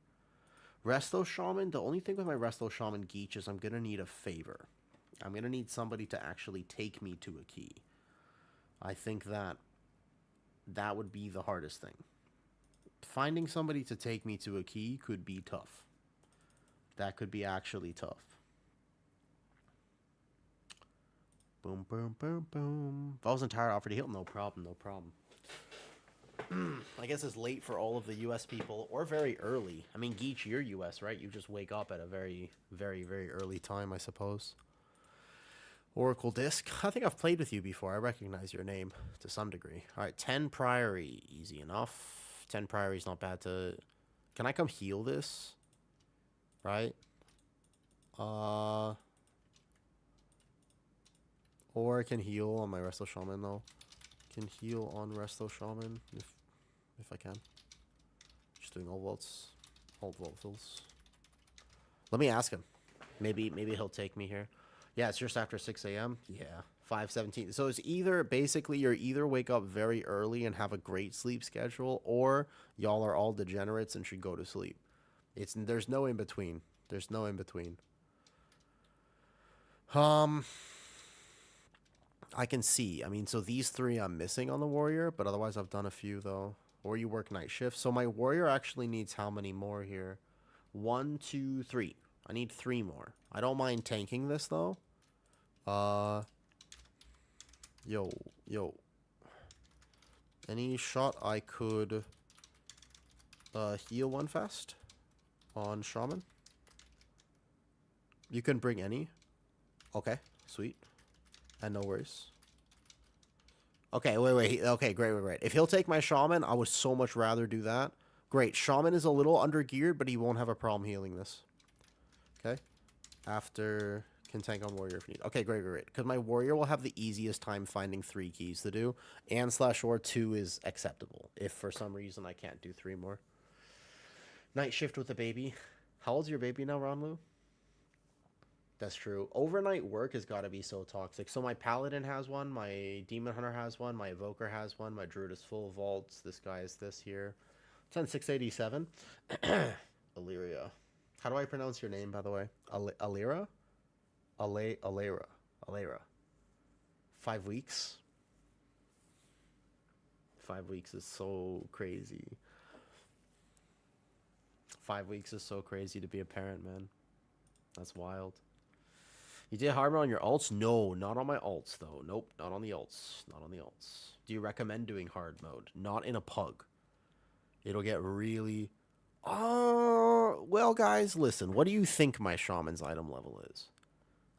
Resto Shaman, the only thing with my Resto Shaman Geech is I'm going to need a favor. I'm going to need somebody to actually take me to a key. I think that would be the hardest thing. Finding somebody to take me to a key could be tough. That could be actually tough. Boom, boom, boom, boom. If I wasn't tired, I offered to heal. No problem, no problem. I guess it's late for all of the U.S. people, or very early. I mean, Geech, you're U.S., right? You just wake up at a very, very, very early time, I suppose. Oracle Disc. I think I've played with you before. I recognize your name to some degree. All right, 10 Priory. Easy enough. 10 Priory is not bad to... Can I come heal this? Right? Or I can heal on my Resto Shaman, though. Can heal on Resto Shaman if I can. Just doing all vaults. All vault fills. Let me ask him. Maybe he'll take me here. Yeah, it's just after 6 a.m. Yeah, 5:17. So it's either, basically, you're either wake up very early and have a great sleep schedule, or y'all are all degenerates and should go to sleep. There's no in between. There's no in between. I can see. I mean, so these 3 I'm missing on the warrior, but otherwise I've done a few, though. Or you work night shift. So my warrior actually needs how many more here? 1, 2, 3. I need 3 more. I don't mind tanking this, though. Yo. Any shot I could heal one fast on Shaman? You can bring any. Okay, sweet. And no worries. Okay, wait. Okay, great. If he'll take my Shaman, I would so much rather do that. Great. Shaman is a little under-geared, but he won't have a problem healing this. Okay. After... Can tank on warrior if need. Okay, great. Because my warrior will have the easiest time finding 3 keys to do. And /or 2 is acceptable. If for some reason I can't do 3 more. Night shift with a baby. How old's your baby now, Ronlu? That's true. Overnight work has got to be so toxic. So my paladin has one. My demon hunter has one. My evoker has one. My druid is full vaults. This guy is this here. It's on 687. Illyria. How do I pronounce your name, by the way? Alira? Alera. 5 weeks. 5 weeks is so crazy. 5 weeks is so crazy to be a parent, man. That's wild. You did hard mode on your ults? No, not on my ults, though. Nope, not on the ults. Not on the ults. Do you recommend doing hard mode? Not in a pug. It'll get really... well, guys, listen. What do you think my shaman's item level is?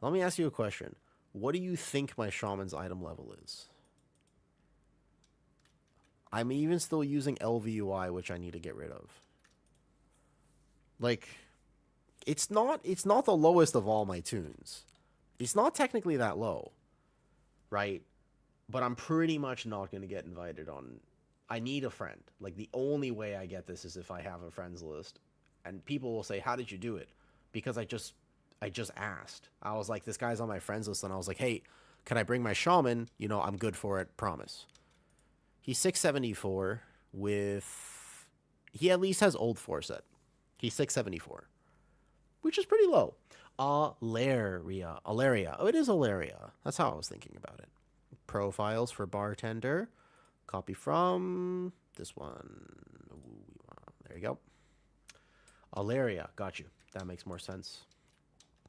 Let me ask you a question. What do you think my shaman's item level is? I'm even still using LVUI, which I need to get rid of. Like, it's not the lowest of all my tunes. It's not technically that low, right? But I'm pretty much not going to get invited on... I need a friend. Like, the only way I get this is if I have a friends list. And people will say, how did you do it? Because I just asked. I was like, this guy's on my friends list, and I was like, hey, can I bring my shaman? You know, I'm good for it, promise. He's 674 with... He at least has old 4 set. He's 674, which is pretty low. Alaria. Oh, it is Alaria. That's how I was thinking about it. Profiles for bartender. Copy from this one. There you go. Alaria. Got you. That makes more sense.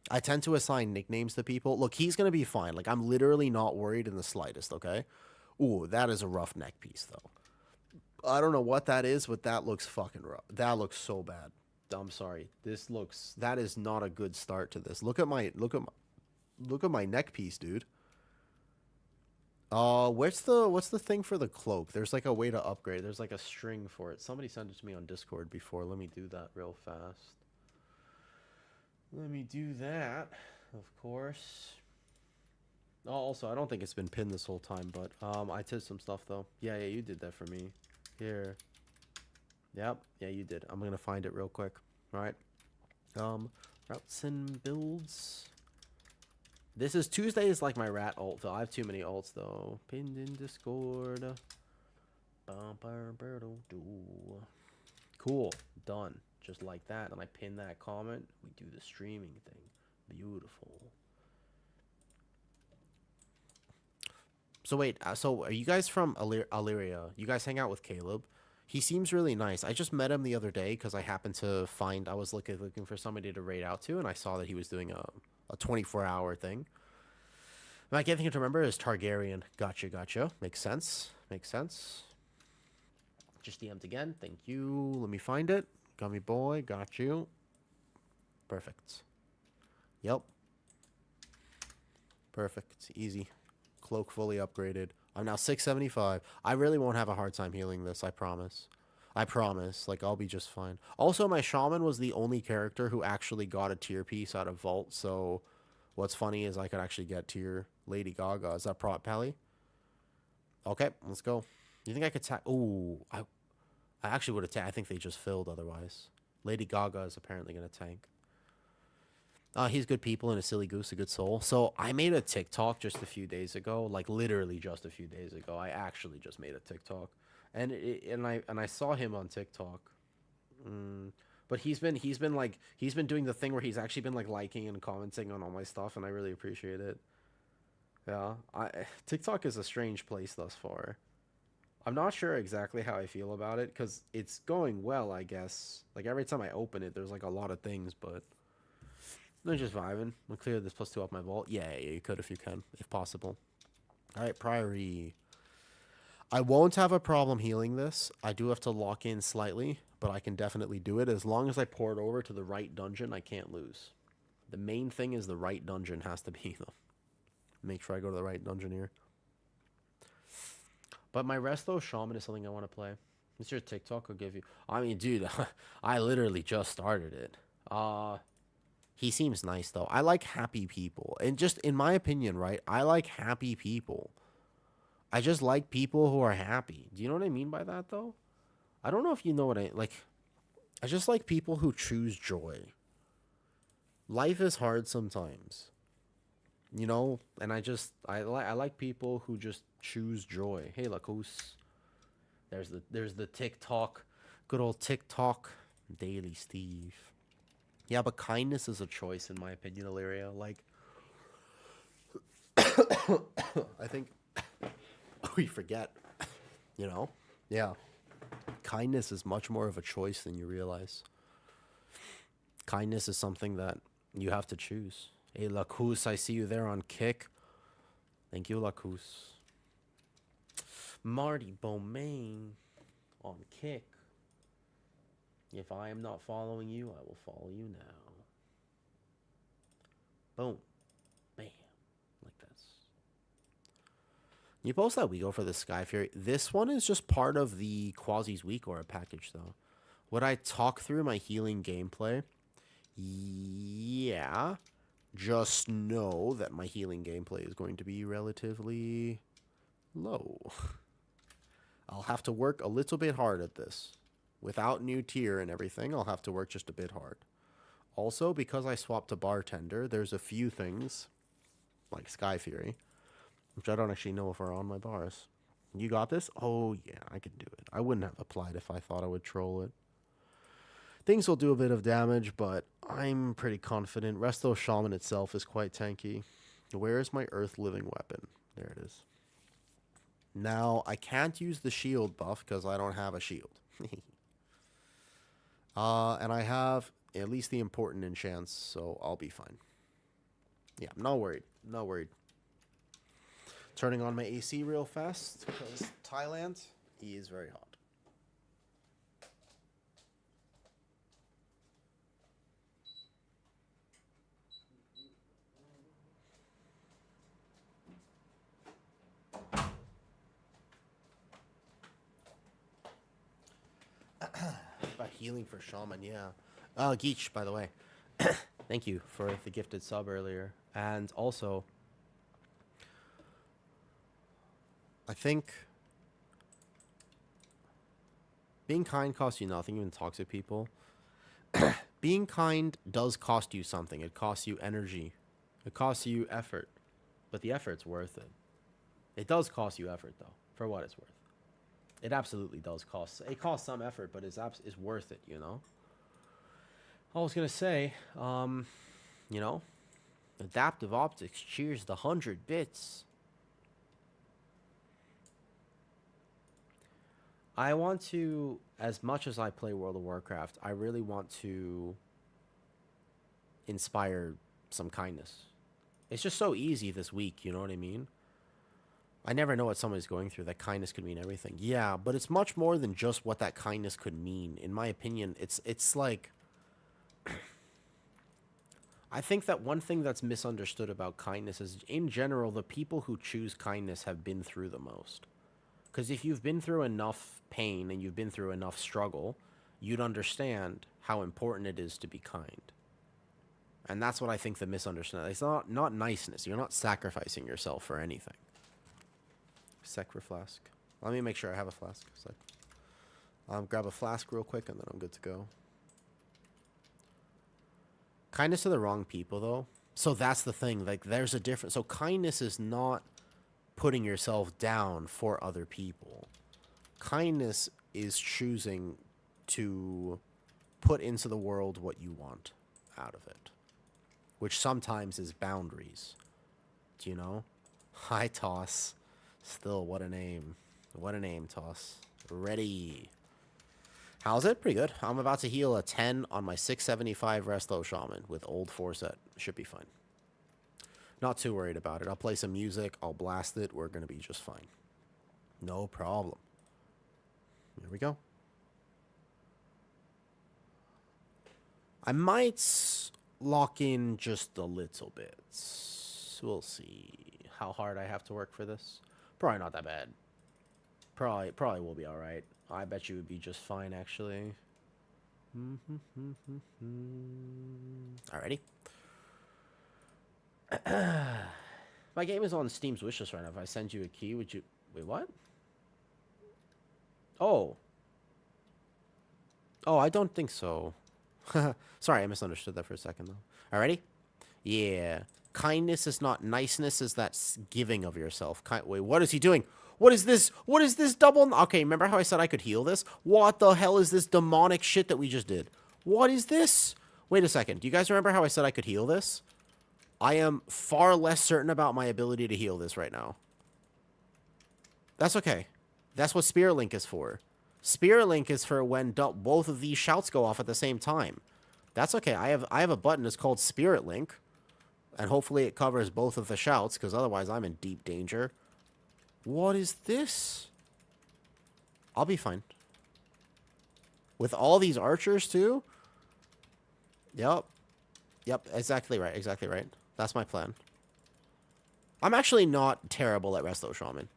I tend to assign nicknames to people. Look, he's going to be fine. Like, I'm literally not worried in the slightest, okay? Ooh, that is a rough neck piece, though. I don't know what that is, but that looks fucking rough. That looks so bad. I'm sorry. That is not a good start to this. Look at my neck piece, dude. What's the thing for the cloak? There's like a way to upgrade. There's like a string for it. Somebody sent it to me on Discord before. Let me do that real fast. Let me do that, of course. Oh, also, I don't think it's been pinned this whole time, but I did some stuff though. Yeah, you did that for me. Here. Yep, yeah, you did. I'm gonna find it real quick. All right. Routes and builds. This is Tuesday is like my rat ult though. I have too many ults though. Pinned in Discord. Cool. Done. Just like that. And I pin that comment. We do the streaming thing. Beautiful. So wait, so are you guys from Illyria? You guys hang out with Caleb? He seems really nice. I just met him the other day because I happened to find... I was looking for somebody to raid out to, and I saw that he was doing a 24-hour thing. I can't think of to remember is Targaryen. Gotcha. Makes sense. Just DM'd again. Thank you. Let me find it. Gummy boy. Got you. Perfect. Yep. Perfect. Easy. Cloak fully upgraded. I'm now 675. I really won't have a hard time healing this, I promise. Like, I'll be just fine. Also, my shaman was the only character who actually got a tier piece out of Vault, so what's funny is I could actually get tier Lady Gaga. Is that prop Pally? Okay, let's go. You think I could tag? Ooh, I actually would have tagged. I think they just filled otherwise. Lady Gaga is apparently going to tank. He's good people and a silly goose, a good soul. So I made a TikTok just a few days ago, like literally just a few days ago. I actually just made a TikTok, and I saw him on TikTok, but he's been doing the thing where he's actually been like liking and commenting on all my stuff, and I really appreciate it. Yeah, TikTok is a strange place thus far. I'm not sure exactly how I feel about it because it's going well, I guess. Like every time I open it, there's like a lot of things, but. I'm just vibing. We'll clear this +2 off my vault. Yeah, you could if you can, if possible. All right, Priory. I won't have a problem healing this. I do have to lock in slightly, but I can definitely do it. As long as I pour it over to the right dungeon, I can't lose. The main thing is the right dungeon has to be, though. Make sure I go to the right dungeon here. But my Resto Shaman is something I want to play. Mr. TikTok will give you... I mean, dude, I literally just started it. He seems nice, though. I like happy people. And just, in my opinion, right? I like happy people. I just like people who are happy. Do you know what I mean by that, though? I don't know if you know what I... Like, I just like people who choose joy. Life is hard sometimes. You know? And I like people who just choose joy. Hey, Lacus. There's the TikTok. Good old TikTok. Daily Steve. Yeah, but kindness is a choice, in my opinion, Illyria. Like, I think we forget, you know? Yeah. Kindness is much more of a choice than you realize. Kindness is something that you have to choose. Hey, Lacus, I see you there on Kick. Thank you, Lacus. Marty Beaumain on Kick. If I am not following you, I will follow you now. Boom. Bam. Like this. You post that we go for the Sky Fury. This one is just part of the Quasi's Weak Aura package, though. Would I talk through my healing gameplay? Yeah. Just know that my healing gameplay is going to be relatively low. I'll have to work a little bit hard at this. Without new tier and everything, I'll have to work just a bit hard. Also, because I swapped to Bartender, there's a few things, like Sky Fury, which I don't actually know if are on my bars. You got this? Oh, yeah, I can do it. I wouldn't have applied if I thought I would troll it. Things will do a bit of damage, but I'm pretty confident. Resto Shaman itself is quite tanky. Where is my Earth Living Weapon? There it is. Now, I can't use the shield buff because I don't have a shield. And I have at least the important enchants, so I'll be fine. Yeah, I'm not worried. Not worried. Turning on my AC real fast, because Thailand is very hot. About healing for Shaman, yeah. Geech, by the way. Thank you for the gifted sub earlier. And also, I think being kind costs you nothing, even toxic people. Being kind does cost you something. It costs you energy. It costs you effort. But the effort's worth it. It does cost you effort, though, for what it's worth. It absolutely does cost. It costs some effort, but it's worth it, you know? I was going to say, you know, Adaptive Optics cheers the 100 bits. I want to, as much as I play World of Warcraft, I really want to inspire some kindness. It's just so easy this week, you know what I mean? I never know what somebody's going through. That kindness could mean everything. Yeah, but it's much more than just what that kindness could mean. In my opinion, it's like... I think that one thing that's misunderstood about kindness is, in general, the people who choose kindness have been through the most. Because if you've been through enough pain and you've been through enough struggle, you'd understand how important it is to be kind. And that's what I think the misunderstanding. It's not niceness. You're not sacrificing yourself for anything. Sec for flask. Let me make sure I have a flask. Sec. Grab a flask real quick and then I'm good to go. Kindness to the wrong people, though. So that's the thing. Like, there's a difference. So kindness is not putting yourself down for other people. Kindness is choosing to put into the world what you want out of it, which sometimes is boundaries. Do you know? Hi, Toss. Still, what a name. What a name, Toss. Ready. How's it? Pretty good. I'm about to heal a 10 on my 675 Resto Shaman with old 4 set. Should be fine. Not too worried about it. I'll play some music. I'll blast it. We're going to be just fine. No problem. Here we go. I might lock in just a little bit. We'll see how hard I have to work for this. Probably not that bad. Probably will be all right. I bet you would be just fine, actually. Alrighty. My game is on Steam's wishlist right now. If I send you a key, would you... Wait, what? Oh. Oh, I don't think so. Sorry, I misunderstood that for a second, though. Alrighty? Yeah. Kindness is not niceness, is that giving of yourself. Wait, what is he doing? What is this? What is this double... Okay, remember how I said I could heal this? What the hell is this demonic shit that we just did? What is this? Wait a second. Do you guys remember how I said I could heal this? I am far less certain about my ability to heal this right now. That's okay. That's what Spirit Link is for. Spirit Link is for when both of these shouts go off at the same time. That's okay. I have a button that's called Spirit Link. And hopefully it covers both of the shouts, because otherwise I'm in deep danger. What is this? I'll be fine. With all these archers, too? Yep. Yep, exactly right, exactly right. That's my plan. I'm actually not terrible at Resto Shaman.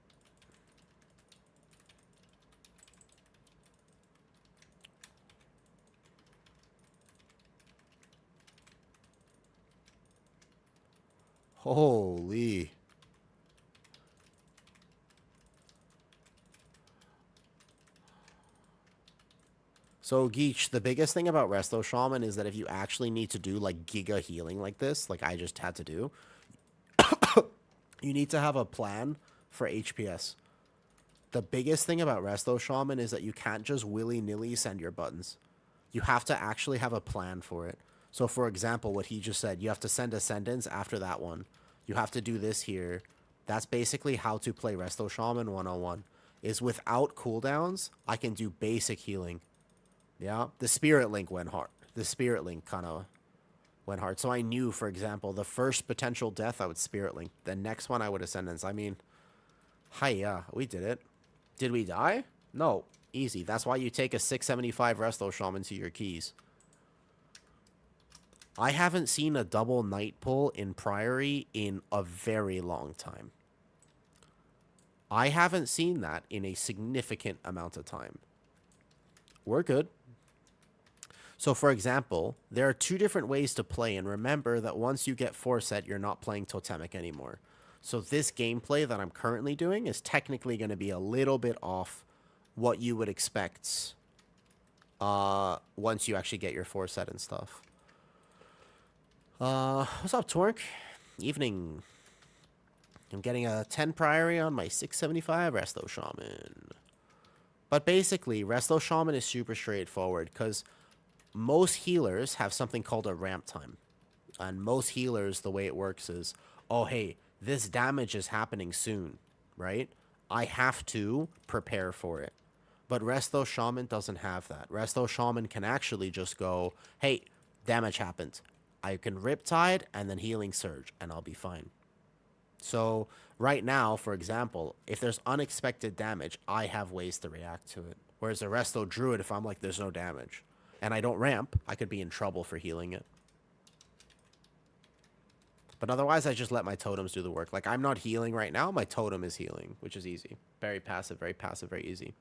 Holy. So, Geech, the biggest thing about Resto Shaman is that if you actually need to do, like, giga healing like this, like I just had to do, you need to have a plan for HPS. The biggest thing about Resto Shaman is that you can't just willy-nilly send your buttons. You have to actually have a plan for it. So, for example, what he just said, you have to send Ascendance after that one. You have to do this here. That's basically how to play Resto Shaman 101. Is without cooldowns, I can do basic healing. Yeah, the Spirit Link went hard. The Spirit Link kind of went hard. So I knew, for example, the first potential death, I would Spirit Link. The next one, I would Ascendance. I mean, hiya, we did it. Did we die? No, easy. That's why you take a 675 Resto Shaman to your keys. I haven't seen a double Night Pull in Priory in a very long time. I haven't seen that in a significant amount of time. We're good. So, for example, there are two different ways to play, and remember that once you get 4-set, you're not playing Totemic anymore. So this gameplay that I'm currently doing is technically going to be a little bit off what you would expect once you actually get your 4-set and stuff. What's up, Torque? Evening. I'm getting a 10 Priory on my 675 Resto Shaman. But basically, Resto Shaman is super straightforward, because most healers have something called a ramp time. And most healers, the way it works is, oh, hey, this damage is happening soon, right? I have to prepare for it. But Resto Shaman doesn't have that. Resto Shaman can actually just go, hey, damage happened. I can Riptide and then Healing Surge, and I'll be fine. So, right now, for example, if there's unexpected damage, I have ways to react to it. Whereas a Resto Druid, if I'm like, there's no damage, and I don't ramp, I could be in trouble for healing it. But otherwise, I just let my totems do the work. Like, I'm not healing right now, my totem is healing, which is easy. Very passive, very easy.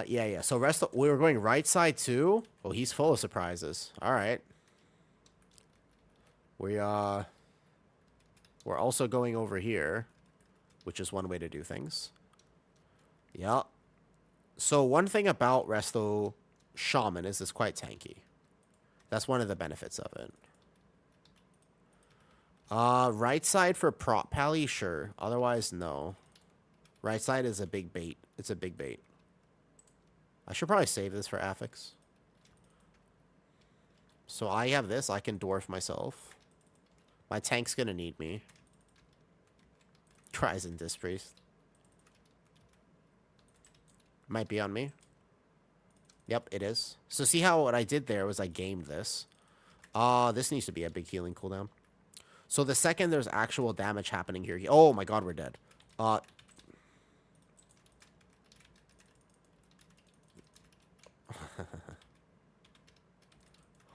Yeah. So, Resto, we were going right side too? Oh, he's full of surprises. Alright. We're also going over here, which is one way to do things. Yeah. So one thing about Resto Shaman is it's quite tanky. That's one of the benefits of it. Right side for prop pally, sure. Otherwise, no. Right side is a big bait. It's a big bait. I should probably save this for affix. So I have this. I can dwarf myself. My tank's gonna need me. Tries in Dispriest. Might be on me. Yep, it is. So see how what I did there was I gamed this. This needs to be a big healing cooldown. So the second there's actual damage happening here... Oh my god, we're dead.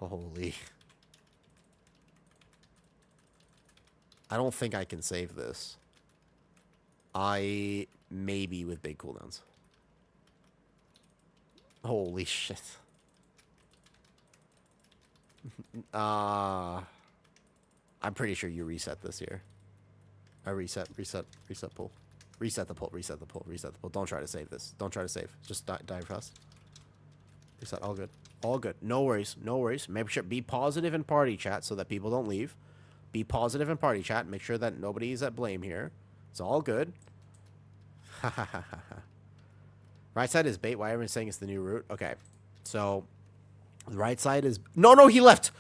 Holy. I don't think I can save this. Maybe with big cooldowns. Holy shit. I'm pretty sure you reset this here. I reset, pull. Reset the pull. Don't try to save this. Don't try to save. Just die fast. Reset, all good. All good. No worries. Make sure, be positive in party chat so that people don't leave. Be positive in party chat. Make sure that nobody's at blame here. It's all good. Right side is bait. Why everyone's saying it's the new route? Okay. So, the right side is... No, he left!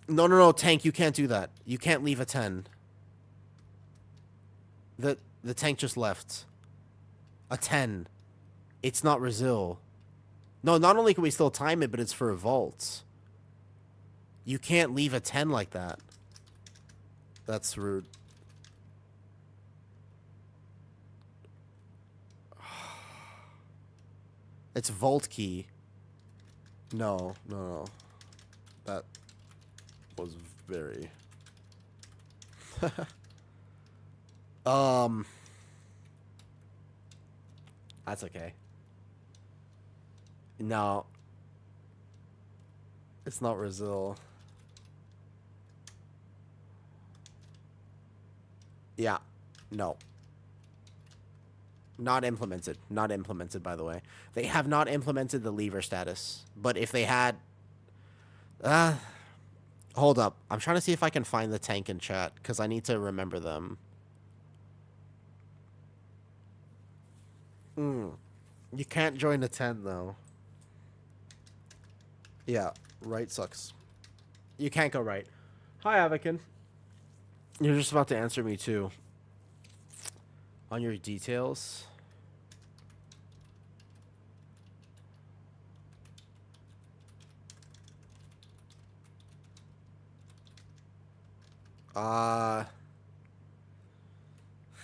No, tank, you can't do that. You can't leave a 10. The tank just left. A 10. It's not Resil. No, not only can we still time it, but it's for vaults. You can't leave a 10 like that. That's rude. It's vault key. No. That was very... That's okay. No. It's not Resil. Yeah. No. Not implemented. Not implemented, by the way. They have not implemented the lever status. But if they had... hold up. I'm trying to see if I can find the tank in chat, because I need to remember them. You can't join the 10, though. Yeah, right sucks. You can't go right. Hi, Avakin. You're just about to answer me, too. On your details.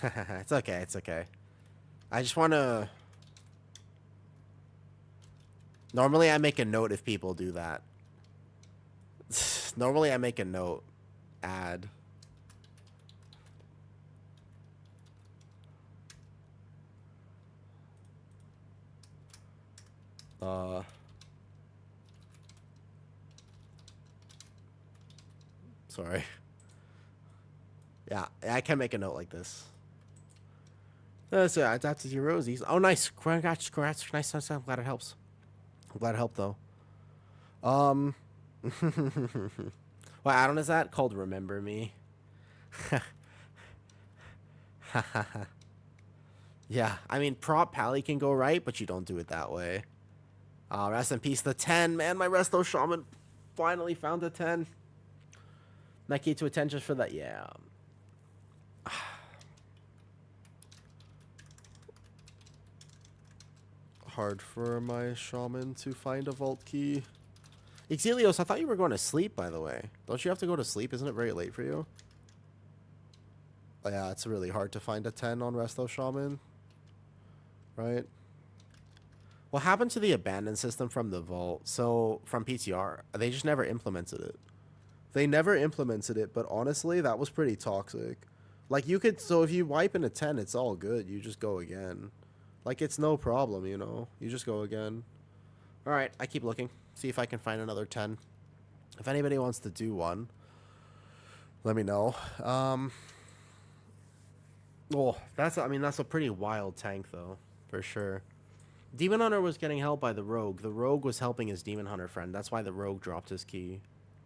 It's okay. I just want to... Normally, I make a note if people do that. Normally, I make a note. Add. Sorry. Yeah, I can make a note like this. So I adapted your rosies. Oh, nice. Congrats. Nice. I'm glad it helps. I'm glad it helped, though. What add-on is that? Called Remember Me. Yeah, I mean, prop pally can go right, but you don't do it that way. Rest in peace, the 10. Man, my Resto Shaman finally found a 10. That key to attention for that. Yeah. Hard for my shaman to find a vault key. Exilios, I thought you were going to sleep, by the way. Don't you have to go to sleep? Isn't it very late for you? Oh, yeah, it's really hard to find a 10 on Resto Shaman. Right? What happened to the abandoned system from the vault? So, from PTR, they just never implemented it. They never implemented it, but honestly, that was pretty toxic. Like, you could... So, if you wipe in a 10, it's all good. You just go again. Like, it's no problem, you know? You just go again. Alright, I keep looking. See if I can find another 10. If anybody wants to do one, let me know. Oh, that's a pretty wild tank, though. For sure. Demon Hunter was getting helped by the Rogue. The Rogue was helping his Demon Hunter friend. That's why the Rogue dropped his key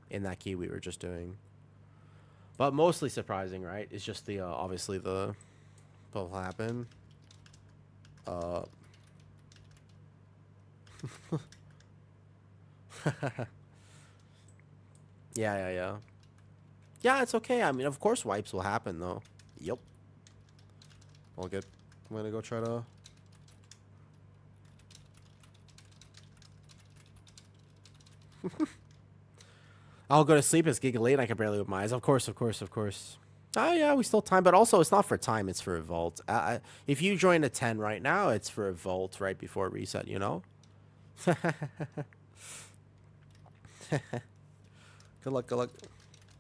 in that key we were just doing. But mostly surprising, right? It's just the, obviously the... What'll happen. Yeah. Yeah, it's okay. I mean, of course wipes will happen, though. Yep. All good. I'm gonna go try to... I'll go to sleep. It's giga late. I can barely open my eyes. Of course. Oh, yeah, we still time. But also, it's not for time. It's for a vault. If you join a 10 right now, it's for a vault right before reset, you know? Good luck, good luck.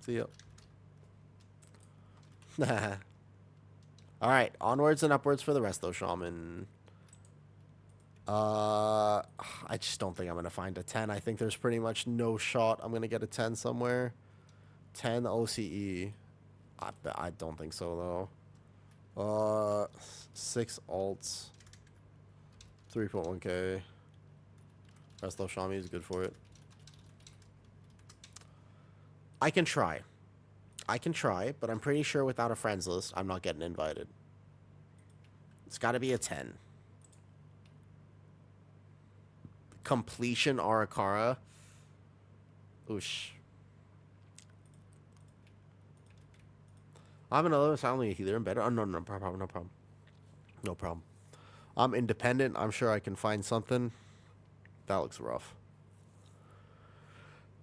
See ya. Alright, onwards and upwards for the rest though, Shaman. I just don't think I'm going to find a 10. I think there's pretty much no shot I'm going to get a 10 somewhere. 10 OCE. I don't think so, though. 6 alts. 3.1k. Resto Shami is good for it. I can try. But I'm pretty sure without a friends list, I'm not getting invited. It's got to be a 10. Completion Arakara. Oosh. I'm another soundly healer and better. Oh, no problem. I'm independent. I'm sure I can find something. That looks rough.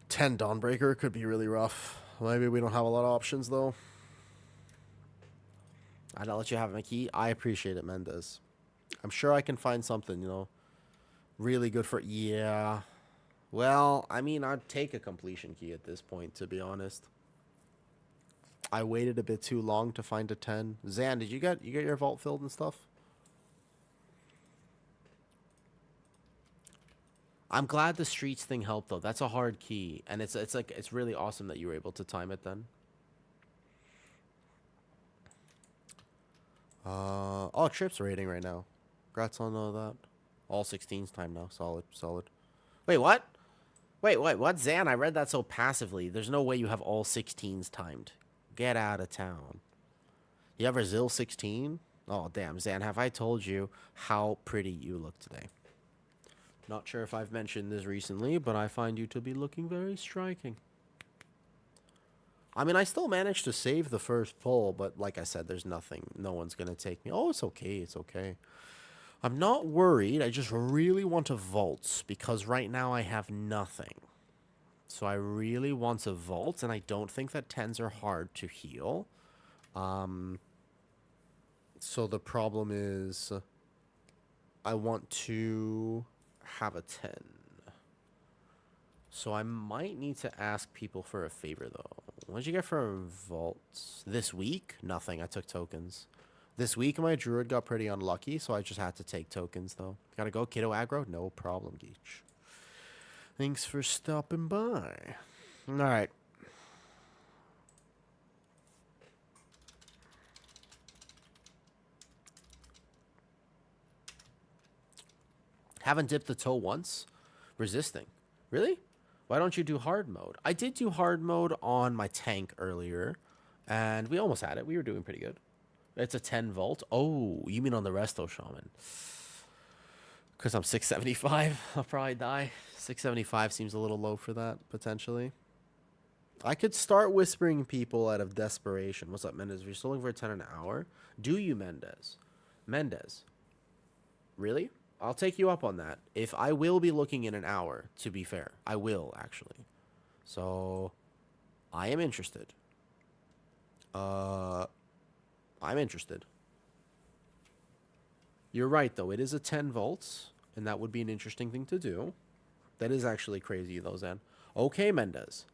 10 Dawnbreaker could be really rough. Maybe we don't have a lot of options, though. I'd let you have my key. I appreciate it, Mendez. I'm sure I can find something, you know. Really good for... Yeah. Well, I mean, I'd take a completion key at this point, to be honest. I waited a bit too long to find a 10. Zan, did you get your vault filled and stuff? I'm glad the streets thing helped though. That's a hard key, and it's really awesome that you were able to time it then. Oh, Trip's rating right now. Congrats on all that. All 16's time now. Solid. Wait, what? Wait, what? Zan, I read that so passively. There's no way you have all 16's timed. Get out of town. You have a Zil 16? Oh, damn, Zan, have I told you how pretty you look today? Not sure if I've mentioned this recently, but I find you to be looking very striking. I mean, I still managed to save the first pull, but like I said, there's nothing. No one's going to take me. Oh, it's okay. I'm not worried. I just really want to vault because right now I have nothing. So I really want to vault, and I don't think that 10s are hard to heal. So the problem is I want to have a 10. So I might need to ask people for a favor, though. What did you get for vaults? This week? Nothing. I took tokens. This week, my druid got pretty unlucky, so I just had to take tokens, though. Gotta go, kiddo aggro? No problem, Geech. Thanks for stopping by. All right. Haven't dipped the toe once. Resisting. Really? Why don't you do hard mode? I did do hard mode on my tank earlier, and we almost had it. We were doing pretty good. It's a 10 volt. Oh, you mean on the resto shaman? Because I'm 675. I'll probably die. 675 seems a little low for that, potentially. I could start whispering people out of desperation. What's up, Mendez? You're still looking for a 10 an hour? Do you, Mendez? Mendez. Really? I'll take you up on that. If I will be looking in an hour, to be fair. I will, actually. So, I am interested. I'm interested. You're right, though. It is a 10 volts, and that would be an interesting thing to do. That is actually crazy, though, Zen. Okay, Mendez.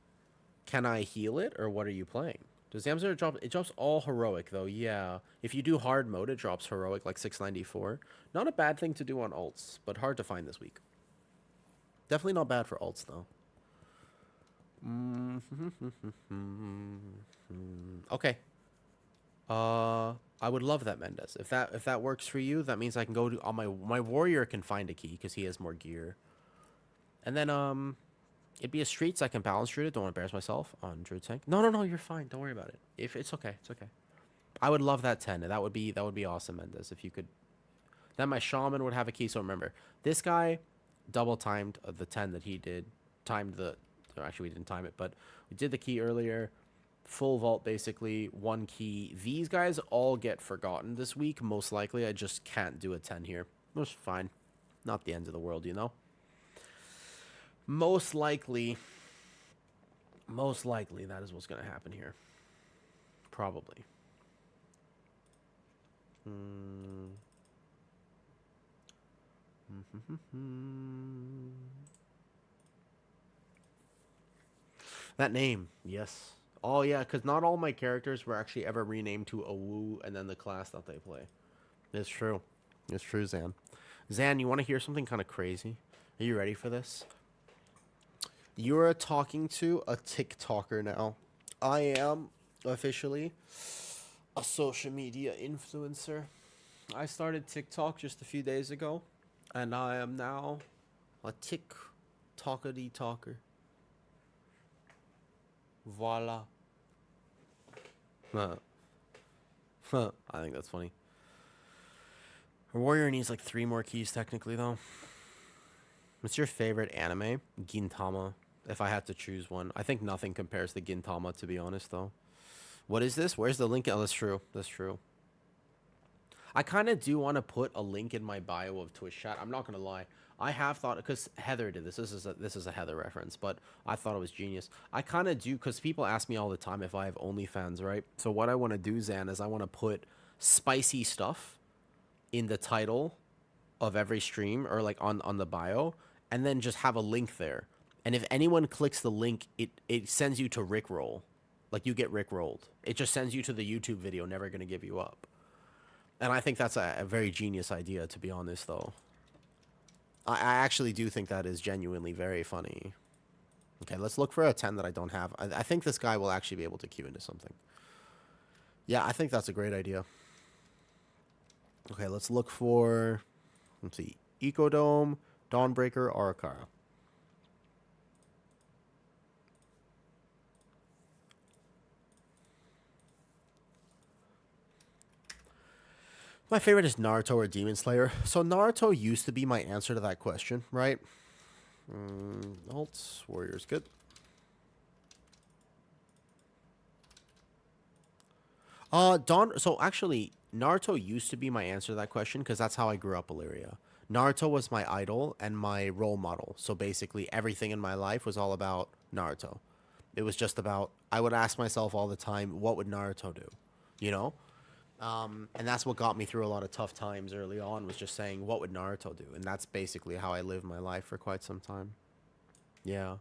Can I heal it, or what are you playing? Does Amzer drop? It drops all heroic, though. Yeah. If you do hard mode, it drops heroic, like 694. Not a bad thing to do on alts, but hard to find this week. Definitely not bad for alts, though. Okay. I would love that, Mendez. If that works for you, that means I can go to on my warrior can find a key because he has more gear. And then it'd be a streets I can balance druid it. Don't want to embarrass myself on druid tank. No, you're fine. Don't worry about it. If it's okay, it's okay. I would love that 10. That would be awesome, Mendez. If you could, then my shaman would have a key. So remember, this guy double timed the 10 that he did. Timed the. Actually, we didn't time it, but we did the key earlier. Full vault, basically, one key. These guys all get forgotten this week, most likely. I just can't do a 10 here. That's fine. Not the end of the world, you know? Most likely, that is what's going to happen here. Probably. That name, yes. Oh yeah, because not all my characters were actually ever renamed to a Wu and then the class that they play. It's true. It's true, Zan. Zan, you want to hear something kind of crazy? Are you ready for this? You are talking to a TikToker now. I am officially a social media influencer. I started TikTok just a few days ago, and I am now a TikTokity talker. Voila. I think that's funny. A warrior needs like 3 more keys technically though. What's your favorite anime? Gintama. If I had to choose one. I think nothing compares to Gintama, to be honest though. What is this? Where's the link? Oh, that's true. That's true. I kind of do want to put a link in my bio of Twitch chat. I'm not going to lie. I have thought, because Heather did this. This is a Heather reference, but I thought it was genius. I kind of do, because people ask me all the time if I have OnlyFans, right? So what I want to do, Zan, is I want to put spicy stuff in the title of every stream, or like on the bio, and then just have a link there. And if anyone clicks the link, it sends you to Rickroll. Like, you get Rickrolled. It just sends you to the YouTube video, never going to give you up. And I think that's a very genius idea, to be honest, though. I actually do think that is genuinely very funny. Okay, let's look for a 10 that I don't have. I think this guy will actually be able to queue into something. Yeah, I think that's a great idea. Okay, let's look for... Let's see. Ecodome, Dawnbreaker, Arakara. My favorite is Naruto or Demon Slayer. So Naruto used to be my answer to that question, right? Alt, Warriors, good. So actually, Naruto used to be my answer to that question because that's how I grew up, Illyria. Naruto was my idol and my role model. So basically, everything in my life was all about Naruto. It was just about, I would ask myself all the time, what would Naruto do? You know? And that's what got me through a lot of tough times early on, was just saying, what would Naruto do? And that's basically how I lived my life for quite some time. Yeah.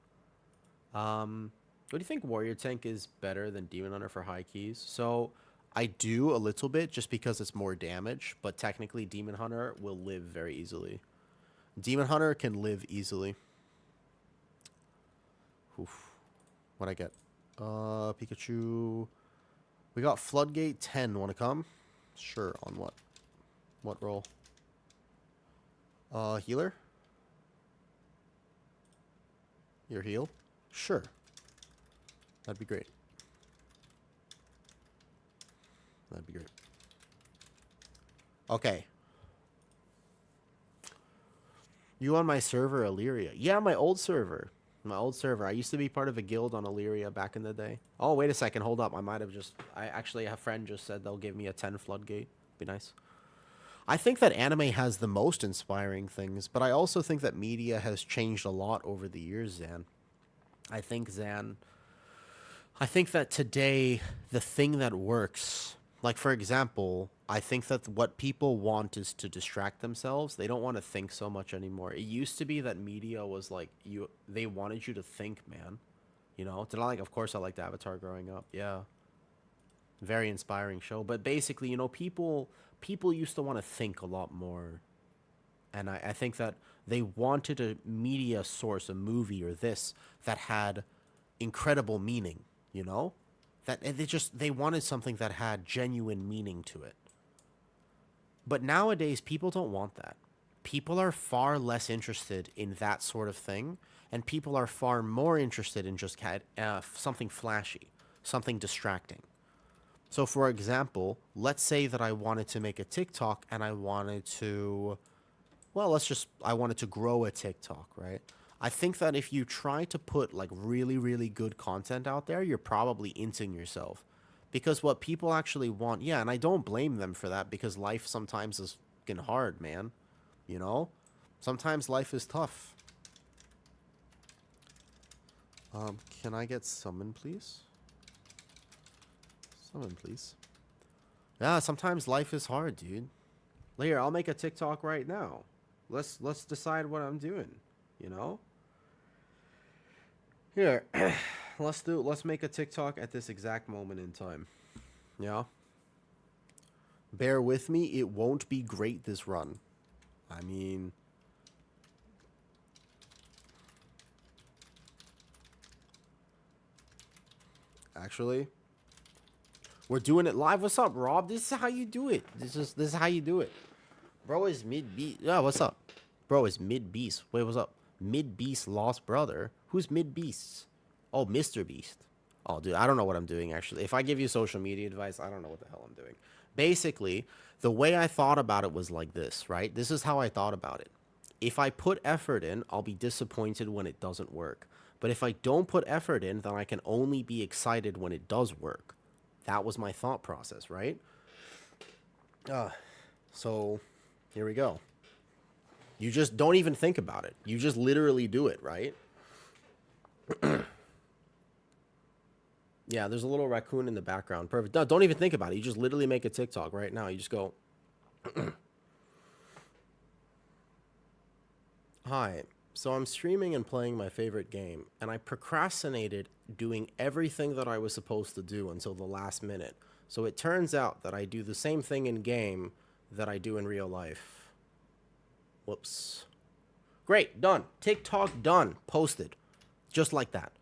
What do you think Warrior Tank is better than Demon Hunter for high keys? So, I do a little bit just because it's more damage, but technically Demon Hunter will live very easily. Demon Hunter can live easily. Oof. What'd I get? Pikachu... We got Floodgate 10. Want to come? Sure. On what? What roll? Healer? Your heal? Sure. That'd be great. That'd be great. Okay. You on my server, Illyria? Yeah, my old server. My old server. I used to be part of a guild on Illyria back in the day. Oh, wait a second. Hold up. I actually, a friend just said they'll give me a 10 floodgate. Be nice. I think that anime has the most inspiring things, but I also think that media has changed a lot over the years, Zan. I think that today, the thing that works, like, for example, I think that what people want is to distract themselves. They don't want to think so much anymore. It used to be that media was like, they wanted you to think, man. You know? Of course I liked Avatar growing up. Yeah. Very inspiring show. But basically, you know, people used to want to think a lot more. And I think that they wanted a media source, a movie or this, that had incredible meaning, you know? That they wanted something that had genuine meaning to it. But nowadays, people don't want that. People are far less interested in that sort of thing, and people are far more interested in just something flashy, something distracting. So, for example, let's say that I wanted to make a TikTok and I wanted to, I wanted to grow a TikTok, right? I think that if you try to put like really, really good content out there, you're probably inting yourself. Because what people actually want, yeah, and I don't blame them for that, because life sometimes is fucking hard, man. You know? Sometimes life is tough. Can I get summon, please? Summon, please. Yeah, sometimes life is hard, dude. Here, I'll make a TikTok right now. Let's decide what I'm doing, you know? Here, let's make a TikTok at this exact moment in time. Yeah. Bear with me, it won't be great this run. I mean, actually, we're doing it live. What's up, Rob? This is how you do it. This is how you do it. Bro is mid beast. Yeah, what's up? Bro is mid beast. Wait, what's up? Mid beast lost brother. Who's mid beast? Oh, Mr. Beast. Oh, dude, I don't know what I'm doing actually. If I give you social media advice, I don't know what the hell I'm doing. Basically, the way I thought about it was like this, right? This is how I thought about it. If I put effort in, I'll be disappointed when it doesn't work. But if I don't put effort in, then I can only be excited when it does work. That was my thought process, right? So here we go. You just don't even think about it. You just literally do it, right? Yeah, there's a little raccoon in the background. Perfect. No, don't even think about it. You just literally make a TikTok right now. You just go, hi, so I'm streaming and playing my favorite game, and I procrastinated doing everything that I was supposed to do until the last minute. So it turns out that I do the same thing in game that I do in real life. Whoops. Great, done. TikTok done. Posted. Just like that.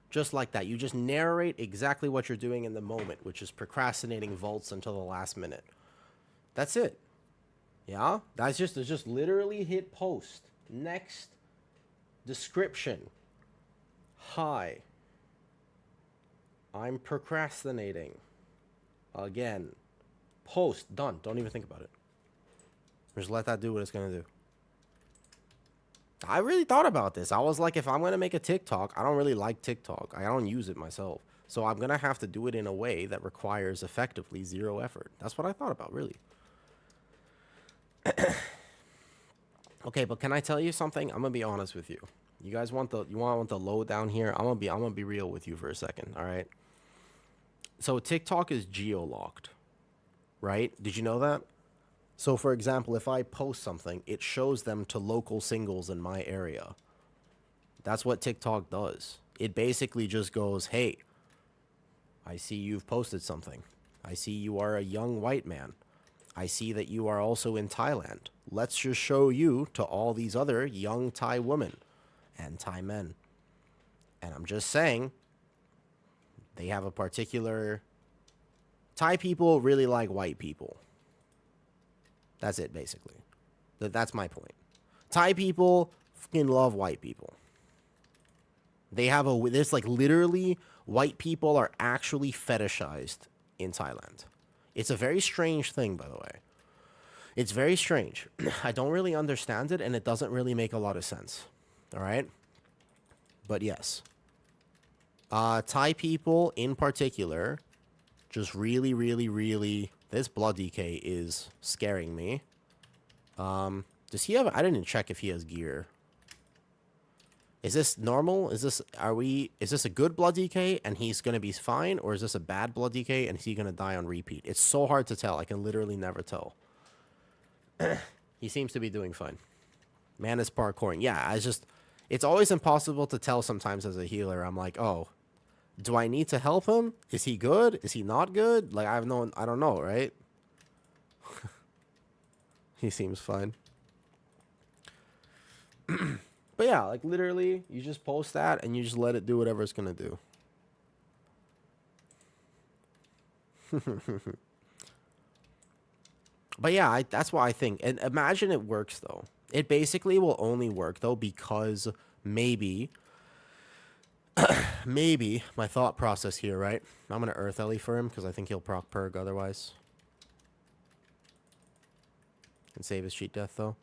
Just like that. You just narrate exactly what you're doing in the moment, which is procrastinating vaults until the last minute. That's it. Yeah? It's just literally hit post. Next. Description. Hi. I'm procrastinating. Again. Post. Done. Don't even think about it. Just let that do what it's going to do. I really thought about this. I was like, if I'm going to make a TikTok, I don't really like TikTok. I don't use it myself. So I'm going to have to do it in a way that requires effectively zero effort. That's what I thought about, really. Okay, but can I tell you something? I'm going to be honest with you. You guys want the lowdown here? I'm going to be real with you for a second, all right? So TikTok is geo-locked, right? Did you know that? So, for example, if I post something, it shows them to local singles in my area. That's what TikTok does. It basically just goes, hey, I see you've posted something. I see you are a young white man. I see that you are also in Thailand. Let's just show you to all these other young Thai women and Thai men. And I'm just saying, they have a particular... Thai people really like white people. That's it, basically. That's my point. Thai people fucking love white people. They have there's like literally white people are actually fetishized in Thailand. It's a very strange thing, by the way. It's very strange. I don't really understand it, and it doesn't really make a lot of sense. All right? But yes. Thai people in particular, just really, really, really... This blood DK is scaring me. Does he have... I didn't check if he has gear. Is this normal? Is this a good blood DK and he's going to be fine? Or is this a bad blood DK and is he going to die on repeat? It's so hard to tell. I can literally never tell. He seems to be doing fine. Man is parkouring. Yeah, it's always impossible to tell sometimes as a healer. I'm like, oh... Do I need to help him? Is he good? Is he not good? Like, I don't know, right? He seems fine. But yeah, like literally, you just post that and you just let it do whatever it's gonna do. But yeah, that's why I think. And imagine it works, though. It basically will only work, though, because maybe... Maybe my thought process here, right? I'm going to Earth Ellie for him because I think he'll proc perg otherwise. And save his cheat death, though.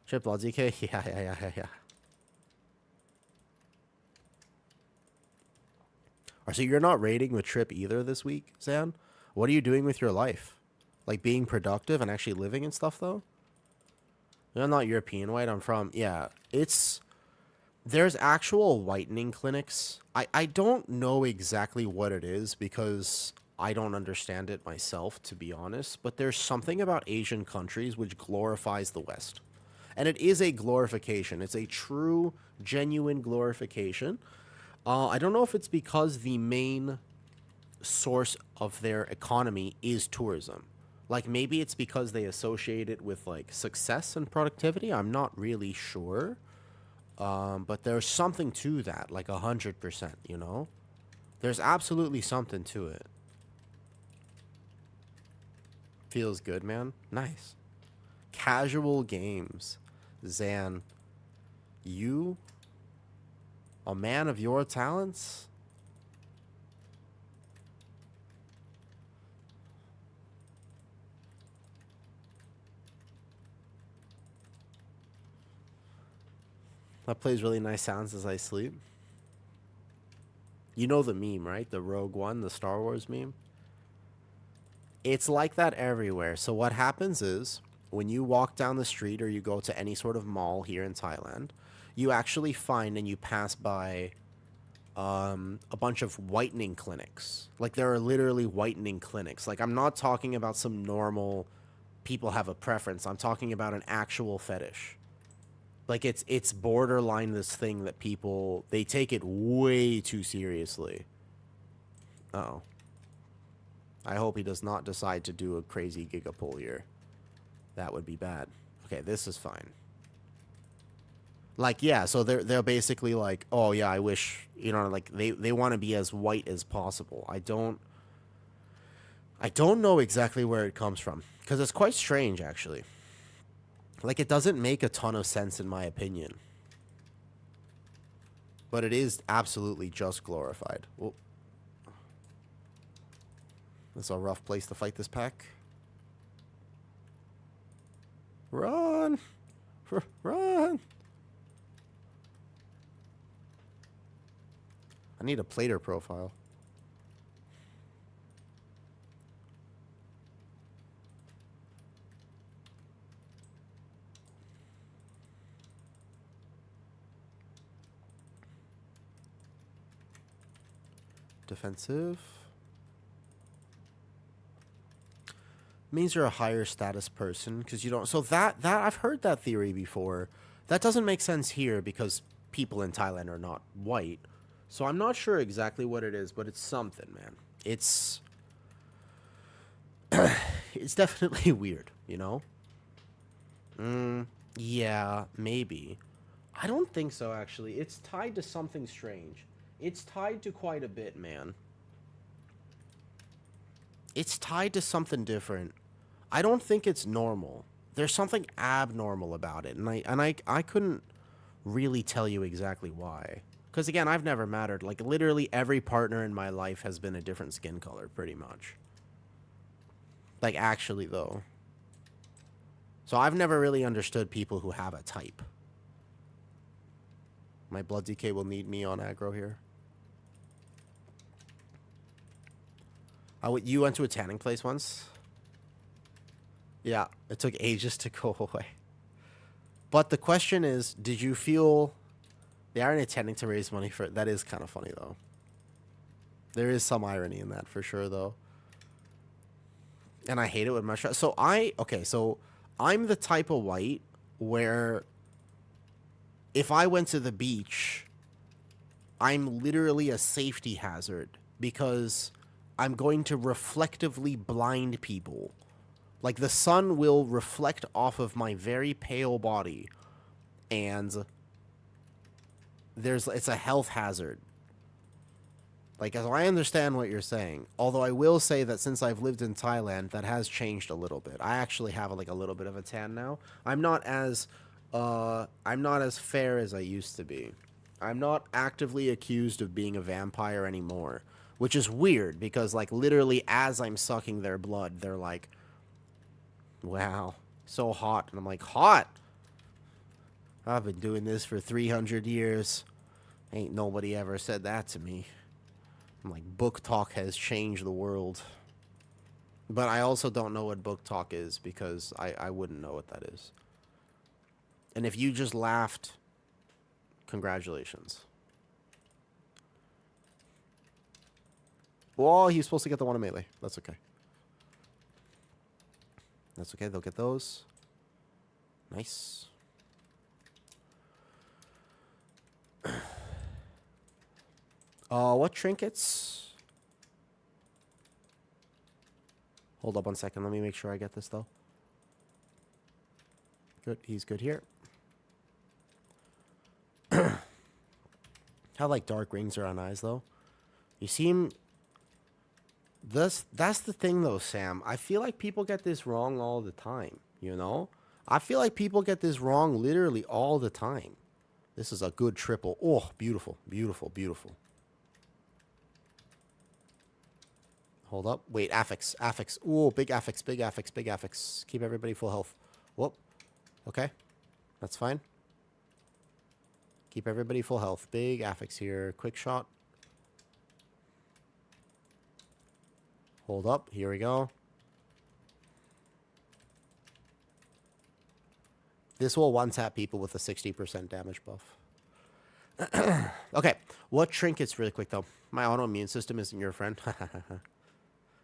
Chip Blood ZK? Yeah. So you're not raiding with Trip either this week, Zan? What are you doing with your life? Like being productive and actually living and stuff, though? I'm not European white. I'm from... Yeah, it's... There's actual whitening clinics. I don't know exactly what it is because I don't understand it myself, to be honest. But there's something about Asian countries which glorifies the West. And it is a glorification. It's a true, genuine glorification. I don't know if it's because the main source of their economy is tourism. Like maybe it's because they associate it with like success and productivity. I'm not really sure. But there's something to that, like 100%, you know? There's absolutely something to it. Feels good, man. Nice. Casual games. Zan, you, a man of your talents? That plays really nice sounds as I sleep. You know the meme, right? The Rogue One, the Star Wars meme? It's like that everywhere. So what happens is when you walk down the street or you go to any sort of mall here in Thailand, you actually find and you pass by a bunch of whitening clinics. Like there are literally whitening clinics. Like I'm not talking about some normal people have a preference. I'm talking about an actual fetish. Like it's borderline this thing that people they take it way too seriously. Uh-oh. I hope he does not decide to do a crazy gigapull here. That would be bad. Okay, this is fine. Like, yeah, so they're basically like, oh yeah, I wish, you know, like they want to be as white as possible. I don't know exactly where it comes from because it's quite strange actually. Like it doesn't make a ton of sense in my opinion. But it is absolutely just glorified. Well, this is a rough place to fight this pack. Run! Run! I need a plater profile. Defensive. Means you're a higher status person because you don't. So that I've heard that theory before. That doesn't make sense here because people in Thailand are not white. So I'm not sure exactly what it is, but it's something, man. It's it's definitely weird, you know? Yeah, maybe. I don't think so, actually. It's tied to something strange. It's tied to quite a bit, man. It's tied to something different. I don't think it's normal. There's something abnormal about it, and I couldn't really tell you exactly why. Because again, I've never mattered. Like literally every partner in my life has been a different skin color, pretty much. Like actually, though. So I've never really understood people who have a type. My blood DK will need me on aggro here. You went to a tanning place once? Yeah, it took ages to go away. But the question is, did you feel... They aren't intending to raise money for it. That is kind of funny, though. There is some irony in that, for sure, though. And I hate it when my... So okay, so I'm the type of white where... If I went to the beach, I'm literally a safety hazard. Because I'm going to reflectively blind people. Like, the sun will reflect off of my very pale body. And... it's a health hazard. Like, as I understand what you're saying, although I will say that since I've lived in Thailand, that has changed a little bit. I actually have like a little bit of a tan now. I'm not as fair as I used to be. I'm not actively accused of being a vampire anymore, which is weird because like literally as I'm sucking their blood, they're like, "Wow, so hot," and I'm like, "Hot? I've been doing this for 300 years. Ain't nobody ever said that to me." I'm like, book talk has changed the world. But I also don't know what book talk is because I wouldn't know what that is. And if you just laughed, congratulations. Well, he's supposed to get the one in melee. That's okay. That's okay. They'll get those. Nice. What trinkets? Hold up 1 second. Let me make sure I get this, though. Good. He's good here. How, like, dark rings are on eyes, though. You seem... That's the thing, though, Sam. I feel like people get this wrong all the time, you know? I feel like people get this wrong literally all the time. This is a good triple. Oh, beautiful, beautiful, beautiful. Hold up. Wait, affix, affix. Ooh, big affix, big affix, big affix. Keep everybody full health. Whoop. Okay. That's fine. Keep everybody full health. Big affix here. Quick shot. Hold up. Here we go. This will one-tap people with a 60% damage buff. Okay. What trinkets really quick, though? My autoimmune system isn't your friend.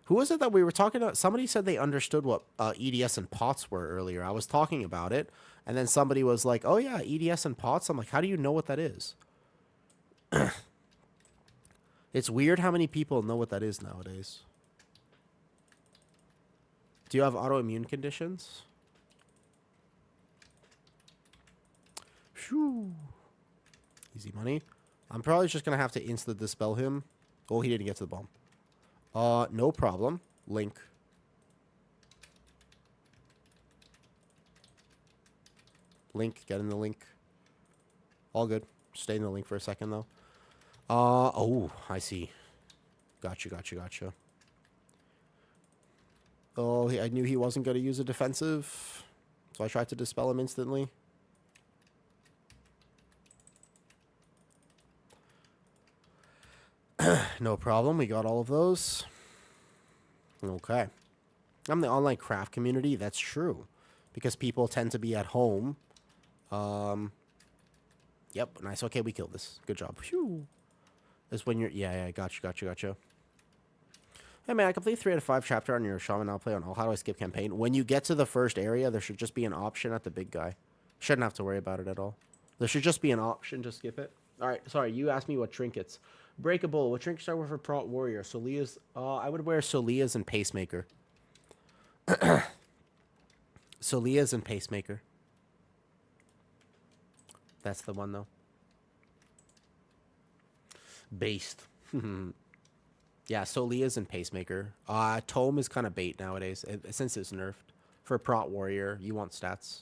Who was it that we were talking about? Somebody said they understood what EDS and POTS were earlier. I was talking about it, and then somebody was like, oh, yeah, EDS and POTS. I'm like, how do you know what that is? It's weird how many people know what that is nowadays. Do you have autoimmune conditions? Phew. Easy money. I'm probably just going to have to insta-dispel him. Oh, he didn't get to the bomb. No problem. Link. Link, get in the link. All good. Stay in the link for a second, though. Oh, I see. Gotcha, gotcha, gotcha. Oh, I knew he wasn't going to use a defensive, so I tried to dispel him instantly. No problem. We got all of those. Okay. I'm the online craft community. That's true. Because people tend to be at home. Yep. Nice. Okay, we killed this. Good job. Phew. That's when you're... Yeah, gotcha, gotcha, gotcha. Hey, man, I complete 3 out of 5 chapter on your shaman. I'll play on all. How do I skip campaign? When you get to the first area, there should just be an option at the big guy. Shouldn't have to worry about it at all. There should just be an option to skip it. All right. Sorry, you asked me what trinkets. Breakable. What trinkets I wear for Prot Warrior? Solia's. I would wear Solia's and Pacemaker. Solia's and Pacemaker. That's the one, though. Based. Yeah, Solia's and Pacemaker. Tome is kind of bait nowadays, since it's nerfed. For Prot Warrior, you want stats.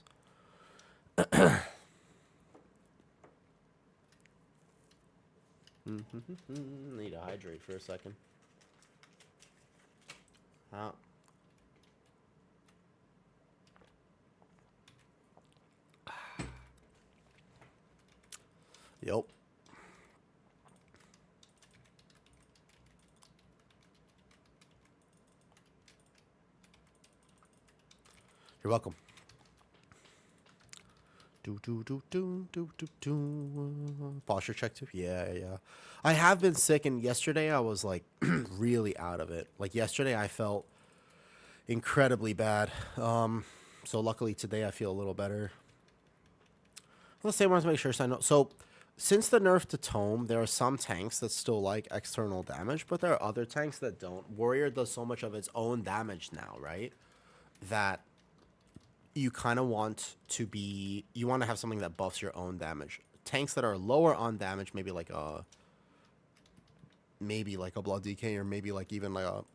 Need to hydrate for a second. Yep. You're welcome. Posture check too? Yeah. I have been sick, and yesterday I was, like, really out of it. Like, yesterday I felt incredibly bad. So luckily today I feel a little better. Let's say I want to make sure I know. So, since the nerf to Tome, there are some tanks that still like external damage, but there are other tanks that don't. Warrior does so much of its own damage now, right? That you kind of want to be... You want to have something that buffs your own damage. Tanks that are lower on damage, maybe like a Blood DK, or maybe like even like a... I'm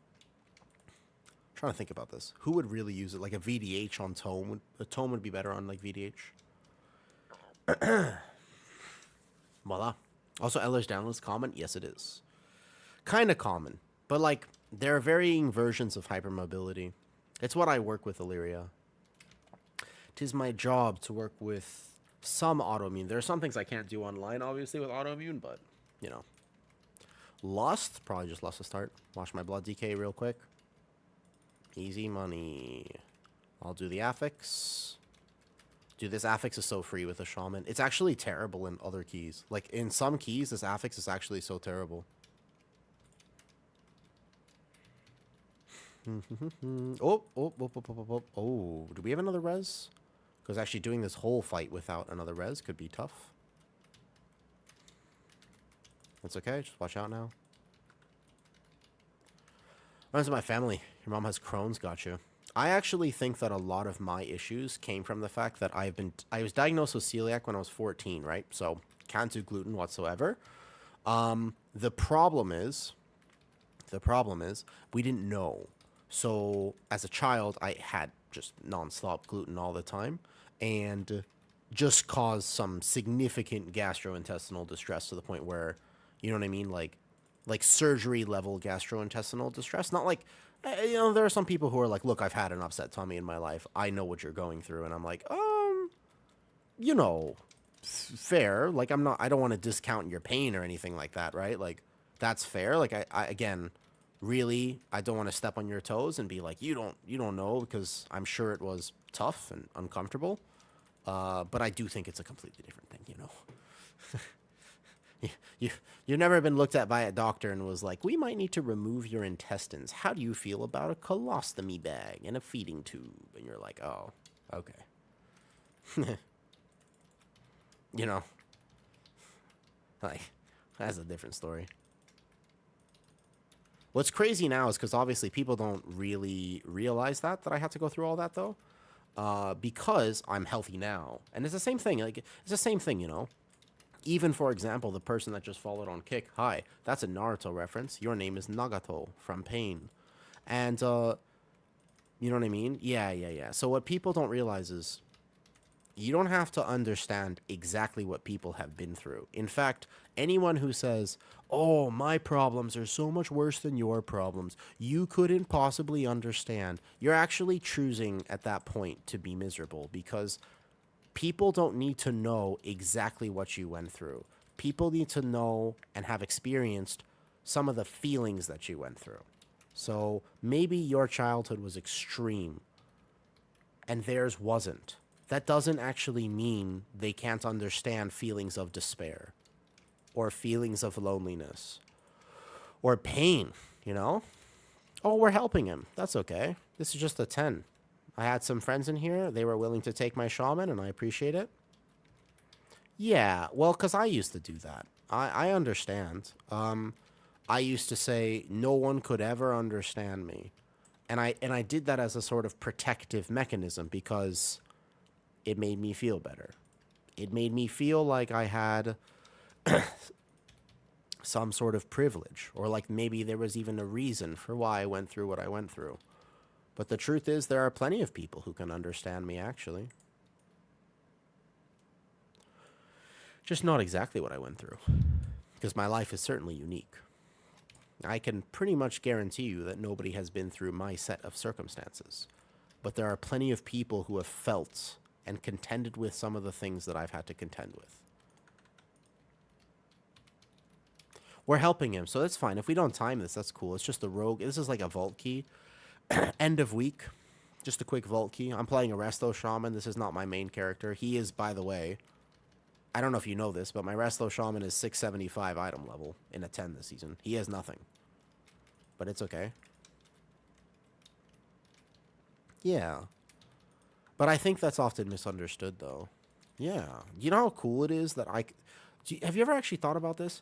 trying to think about this. Who would really use it? Like a VDH on Tome. A Tome would be better on like VDH. Voila. Also, Eller's downloads common? Yes, it is. Kind of common. But, like, there are varying versions of hypermobility. It's what I work with, Illyria. 'Tis my job to work with some autoimmune. There are some things I can't do online, obviously, with autoimmune, but, you know. Lust? Probably just Lust to start. Watch my blood DK real quick. Easy money. I'll do the affix. Dude, this affix is so free with a shaman. It's actually terrible in other keys. Like, in some keys, this affix is actually so terrible. Oh, do we have another res? Because actually doing this whole fight without another res could be tough. That's okay. Just watch out now. Runs in my family. Your mom has Crohn's. Got you. I actually think that a lot of my issues came from the fact that I was diagnosed with celiac when I was 14, right? So can't do gluten whatsoever. The problem is we didn't know. So as a child, I had just nonstop gluten all the time, and just caused some significant gastrointestinal distress to the point where, you know what I mean, like surgery level gastrointestinal distress. Not like, you know, there are some people who are like, look, I've had an upset tummy in my life. I know what you're going through, and I'm like, you know, fair. Like I don't want to discount your pain or anything like that, right? Like that's fair. Like I again, really, I don't want to step on your toes and be like, you don't know, because I'm sure it was tough and uncomfortable. But I do think it's a completely different thing, you know. You've never been looked at by a doctor and was like, we might need to remove your intestines. How do you feel about a colostomy bag and a feeding tube? And you're like, oh, okay. You know, like, that's a different story. What's crazy now is because obviously people don't really realize that I had to go through all that, though. Because I'm healthy now. And it's the same thing. Like, it's the same thing, you know. Even, for example, the person that just followed on Kick. Hi, that's a Naruto reference. Your name is Nagato from Pain. And, you know what I mean? Yeah. So what people don't realize is you don't have to understand exactly what people have been through. In fact, anyone who says, oh, my problems are so much worse than your problems, you couldn't possibly understand, you're actually choosing at that point to be miserable, because people don't need to know exactly what you went through. People need to know and have experienced some of the feelings that you went through. So maybe your childhood was extreme and theirs wasn't. That doesn't actually mean they can't understand feelings of despair or feelings of loneliness or pain, you know? Oh, we're helping him. That's okay. This is just a 10. I had some friends in here. They were willing to take my shaman, and I appreciate it. Yeah, well, because I used to do that. I understand. I used to say no one could ever understand me. And I did that as a sort of protective mechanism because it made me feel better. It made me feel like I had some sort of privilege, or like maybe there was even a reason for why I went through what I went through. But the truth is, there are plenty of people who can understand me, actually. Just not exactly what I went through, because my life is certainly unique. I can pretty much guarantee you that nobody has been through my set of circumstances. But there are plenty of people who have felt and contended with some of the things that I've had to contend with. We're helping him, so that's fine. If we don't time this, that's cool. It's just a rogue. This is like a vault key. End of week. Just a quick vault key. I'm playing a Resto Shaman. This is not my main character. He is, by the way, I don't know if you know this, but my Resto Shaman is 675 item level in a 10 this season. He has nothing. But it's okay. Yeah. But I think that's often misunderstood, though. Yeah. You know how cool it is that have you ever actually thought about this?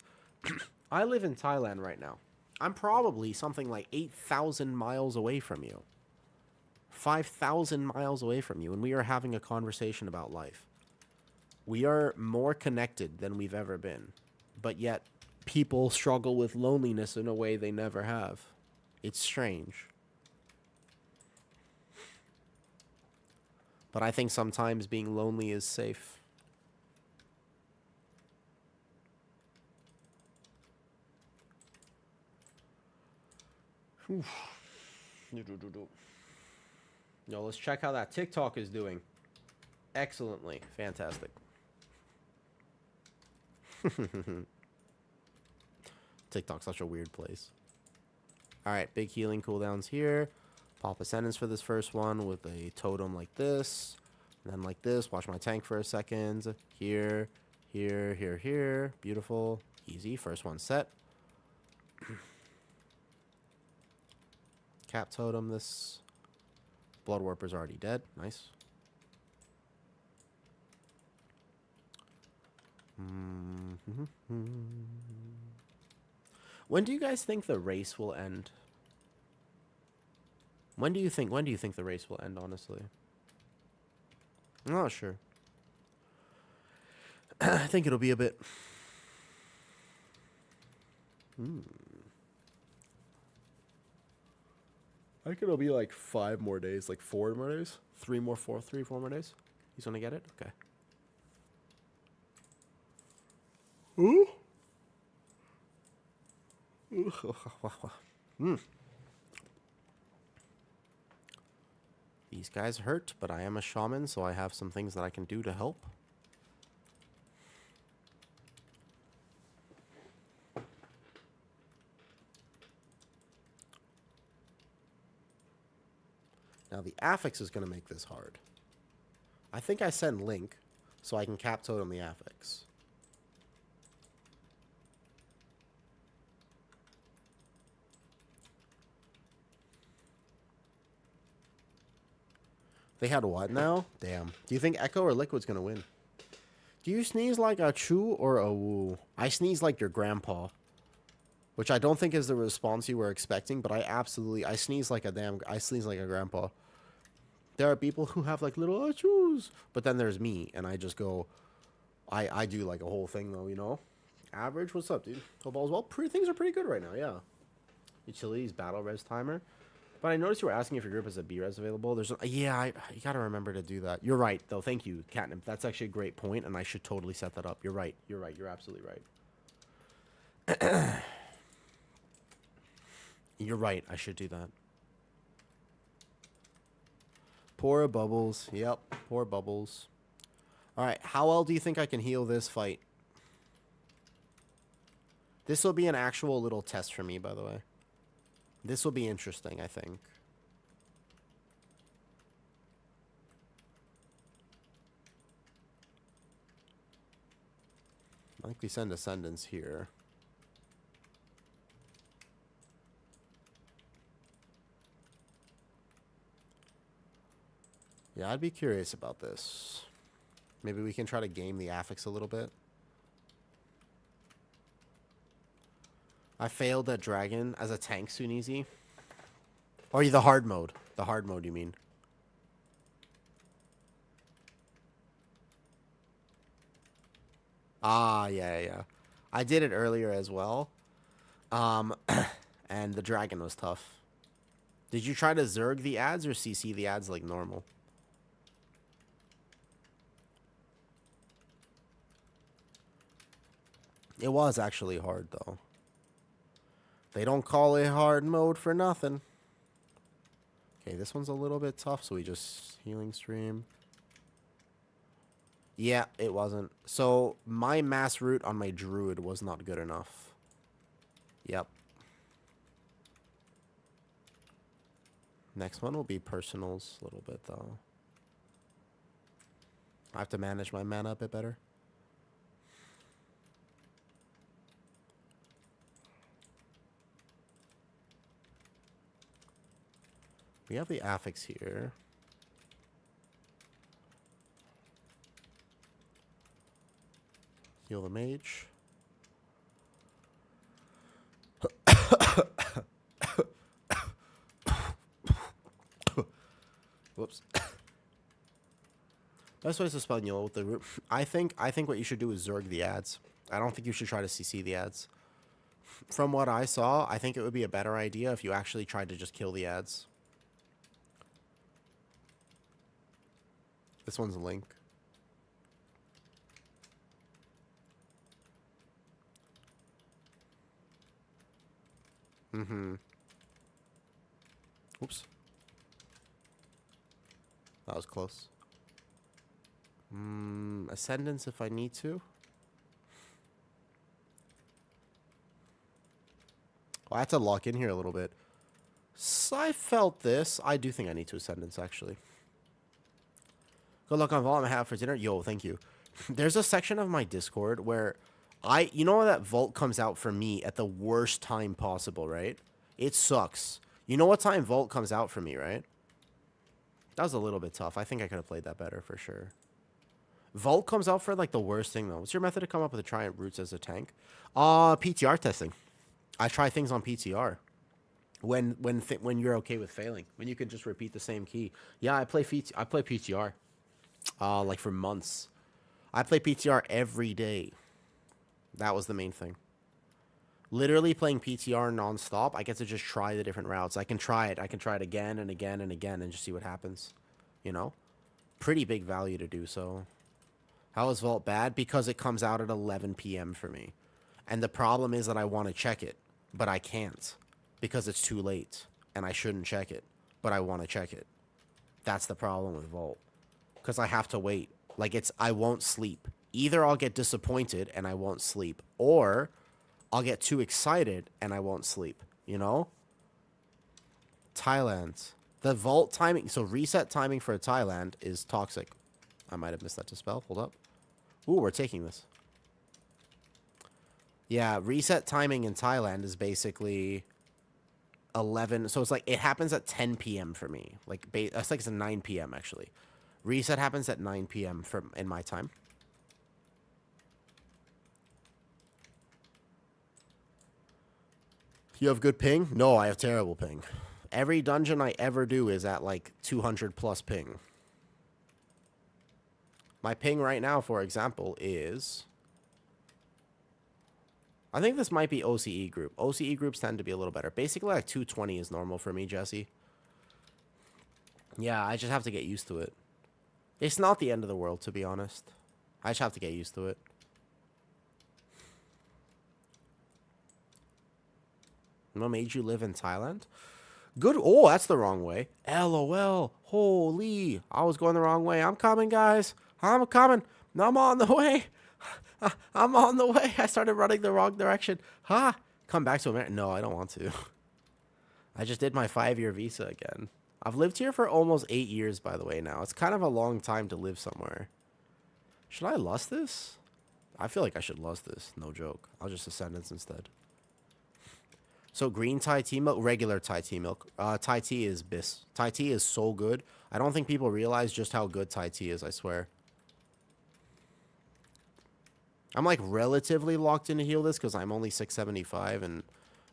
I live in Thailand right now. I'm probably something like 8,000 miles away from you. 5,000 miles away from you, and we are having a conversation about life. We are more connected than we've ever been. But yet, people struggle with loneliness in a way they never have. It's strange. But I think sometimes being lonely is safe. Yo, let's check how that TikTok is doing. Excellently. Fantastic. TikTok's such a weird place. Alright, big healing cooldowns here. Pop Ascendance for this first one with a totem like this. And then like this. Watch my tank for a second. Here, here, here, here. Beautiful. Easy. First one set. Cap totem this. Blood Warper's already dead. Nice. When do you guys think the race will end? When do you think the race will end, honestly? I'm not sure. I think it'll be a bit... I think it'll be like 5 more days, like 4 more days. 3 more, 4 more days. He's gonna get it? Okay. Ooh. These guys hurt, but I am a shaman, so I have some things that I can do to help. Now the affix is going to make this hard. I think I send Link so I can cap totem the affix. They had what now? Damn. Do you think Echo or Liquid's going to win? Do you sneeze like a chew or a woo? I sneeze like your grandpa. Which I don't think is the response you were expecting, but I sneeze like a grandpa. There are people who have like little chews, but then there's me, and I just go, I do like a whole thing though, you know? Average, what's up, dude? Hope all's well. Things are pretty good right now, yeah. Utilities, battle res timer. But I noticed you were asking if your group has a B-res available. You gotta remember to do that. You're right, though. Thank you, Catnip. That's actually a great point, and I should totally set that up. You're right. You're absolutely right. You're right. I should do that. Poor Bubbles. Yep, poor Bubbles. All right, how well do you think I can heal this fight? This will be an actual little test for me, by the way. This will be interesting, I think. I think we send Ascendants here. Yeah, I'd be curious about this. Maybe we can try to game the affix a little bit. I failed at Dragon as a tank Sunisi. Or the hard mode. The hard mode, you mean? Ah, yeah. I did it earlier as well. And the Dragon was tough. Did you try to Zerg the ads or CC the ads like normal? It was actually hard, though. They don't call it hard mode for nothing. Okay, this one's a little bit tough, so we just healing stream. Yeah, it wasn't. So, my mass root on my druid was not good enough. Yep. Next one will be personals a little bit, though. I have to manage my mana a bit better. We have the affix here. Heal the mage. Whoops. Best way to spell Yule with the root. I think what you should do is Zerg the ads. I don't think you should try to CC the ads. From what I saw, I think it would be a better idea if you actually tried to just kill the ads. This one's a Link. Oops. That was close. Ascendance if I need to. Well, I have to lock in here a little bit. So I felt this. I do think I need to Ascendance, actually. Good luck on Vault I'm half for dinner. Yo, thank you. There's a section of my Discord where you know that Vault comes out for me at the worst time possible, right? It sucks. You know what time Vault comes out for me, right? That was a little bit tough. I think I could have played that better for sure. Vault comes out for like the worst thing though. What's your method to come up with a Triumph Roots as a tank? PTR testing. I try things on PTR. When you're okay with failing, when you can just repeat the same key. Yeah, I play PTR, like for months. I play PTR every day. That was the main thing. Literally playing PTR nonstop, I get to just try the different routes. I can try it. I can try it again and again and again and just see what happens. You know? Pretty big value to do so. How is Vault bad? Because it comes out at 11 p.m. for me. And the problem is that I want to check it, but I can't. Because it's too late. And I shouldn't check it, but I want to check it. That's the problem with Vault. Because I have to wait. Like, I won't sleep. Either I'll get disappointed and I won't sleep, or I'll get too excited and I won't sleep, you know? Thailand. The Vault timing, so reset timing for Thailand is toxic. I might have missed that to spell. Hold up. Ooh, we're taking this. Yeah, reset timing in Thailand is basically 11. So it's like, it happens at 10 p.m. for me. Like, it's like it's 9 p.m. actually. Reset happens at 9 p.m. in my time. You have good ping? No, I have terrible ping. Every dungeon I ever do is at like 200 plus ping. My ping right now, for example, is... I think this might be OCE group. OCE groups tend to be a little better. Basically, like 220 is normal for me, Jesse. Yeah, I just have to get used to it. It's not the end of the world, to be honest. I just have to get used to it. What made you live in Thailand? Good. Oh, that's the wrong way. LOL. Holy. I was going the wrong way. I'm coming, guys. I'm coming. I'm on the way. I'm on the way. I started running the wrong direction. Ha. Come back to America. No, I don't want to. I just did my 5-year visa again. I've lived here for almost 8 years, by the way, now. It's kind of a long time to live somewhere. Should I lust this? I feel like I should lust this. No joke. I'll just Ascendance instead. So green Thai tea milk, regular Thai tea milk. Thai tea is BiS. Thai tea is so good. I don't think people realize just how good Thai tea is, I swear. I'm like relatively locked in to heal this because I'm only 675 and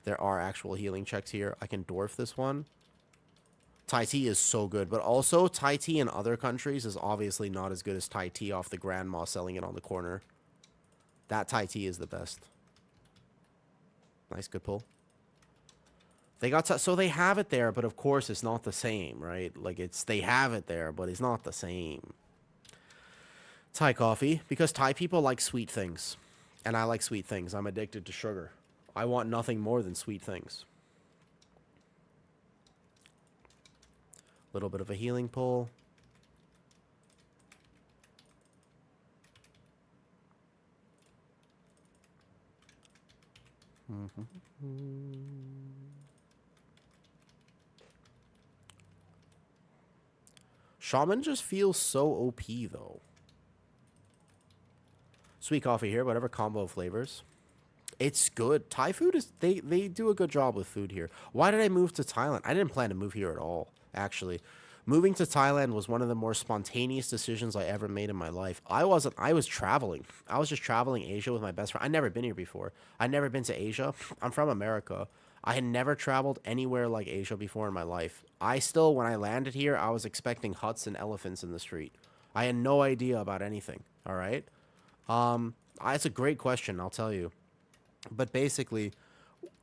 there are actual healing checks here. I can dwarf this one. Thai tea is so good, but also Thai tea in other countries is obviously not as good as Thai tea off the grandma selling it on the corner. That Thai tea is the best. Nice, good pull. They got so they have it there, but of course it's not the same, right? Like they have it there, but it's not the same. Thai coffee, because Thai people like sweet things, and I like sweet things. I'm addicted to sugar. I want nothing more than sweet things. Little bit of a healing pull. Shaman just feels so OP though. Sweet coffee here, whatever combo flavors. It's good. Thai food is they do a good job with food here. Why did I move to Thailand? I didn't plan to move here at all, actually. Moving to Thailand was one of the more spontaneous decisions I ever made in my life. I was traveling. I was just traveling Asia with my best friend. I'd never been here before. I'd never been to Asia. I'm from America. I had never traveled anywhere like Asia before in my life. When I landed here, I was expecting huts and elephants in the street. I had no idea about anything, all right? It's a great question, I'll tell you. But basically,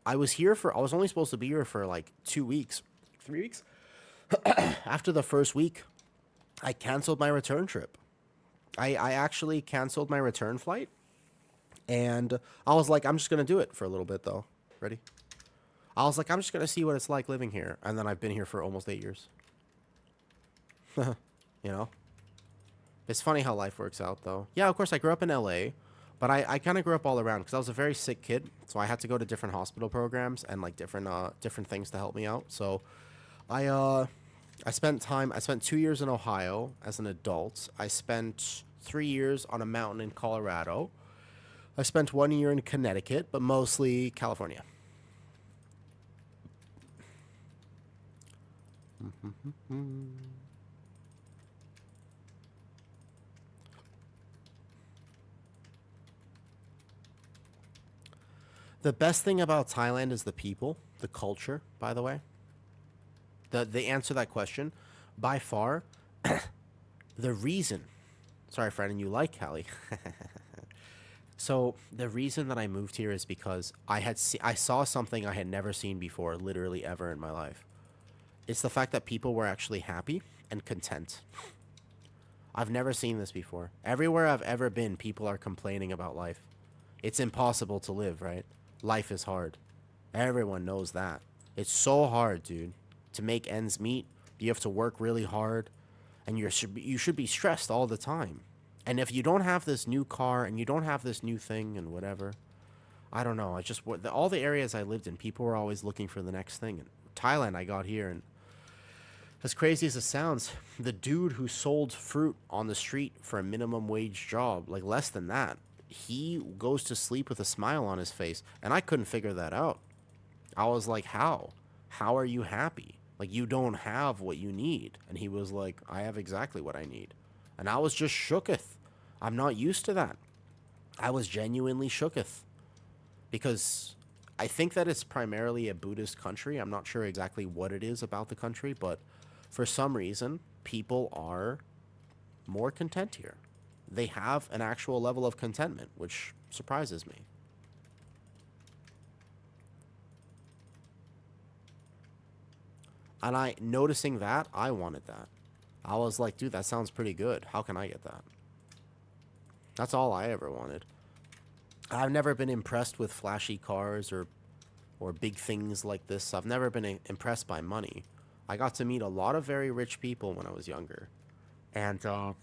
I was only supposed to be here for like 2 weeks, 3 weeks. After the first week, I canceled my return trip. I actually canceled my return flight. And I was like, I'm just going to do it for a little bit, though. Ready? I was like, I'm just going to see what it's like living here. And then I've been here for almost 8 years. You know? It's funny how life works out, though. Yeah, of course, I grew up in LA. But I kind of grew up all around because I was a very sick kid. So I had to go to different hospital programs and like different things to help me out. So I spent 2 years in Ohio as an adult. I spent 3 years on a mountain in Colorado. I spent 1 year in Connecticut, but mostly California. The best thing about Thailand is the people, the culture, by the way. The answer to that question, by far, the reason. Sorry, friend, and you like Cali. So the reason that I moved here is because I saw something I had never seen before, literally ever in my life. It's the fact that people were actually happy and content. I've never seen this before. Everywhere I've ever been, people are complaining about life. It's impossible to live, right? Life is hard. Everyone knows that. It's so hard, dude. To make ends meet, you have to work really hard, and you should be stressed all the time. And if you don't have this new car and you don't have this new thing and whatever, I don't know. All the areas I lived in, people were always looking for the next thing. And Thailand, I got here, and as crazy as it sounds, the dude who sold fruit on the street for a minimum wage job, like less than that, he goes to sleep with a smile on his face, and I couldn't figure that out. I was like, how? How are you happy? Like, you don't have what you need. And he was like, I have exactly what I need. And I was just shooketh. I'm not used to that. I was genuinely shooketh. Because I think that it's primarily a Buddhist country. I'm not sure exactly what it is about the country, but for some reason, people are more content here. They have an actual level of contentment, which surprises me. And noticing that, I wanted that. I was like, dude, that sounds pretty good. How can I get that? That's all I ever wanted. I've never been impressed with flashy cars or big things like this. I've never been impressed by money. I got to meet a lot of very rich people when I was younger. And I've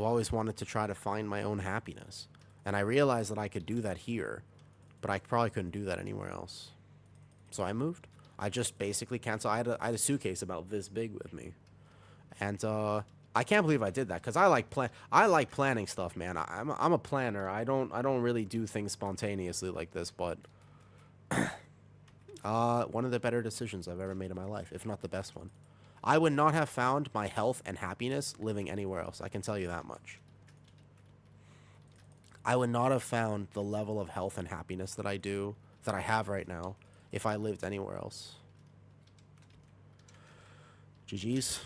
always wanted to try to find my own happiness. And I realized that I could do that here, but I probably couldn't do that anywhere else. So I moved. I just basically canceled. I had a suitcase about this big with me. And I can't believe I did that, because I like planning stuff, man. I'm a planner. I don't really do things spontaneously like this, but one of the better decisions I've ever made in my life, if not the best one. I would not have found my health and happiness living anywhere else. I can tell you that much. I would not have found the level of health and happiness that I have right now, if I lived anywhere else. GG's.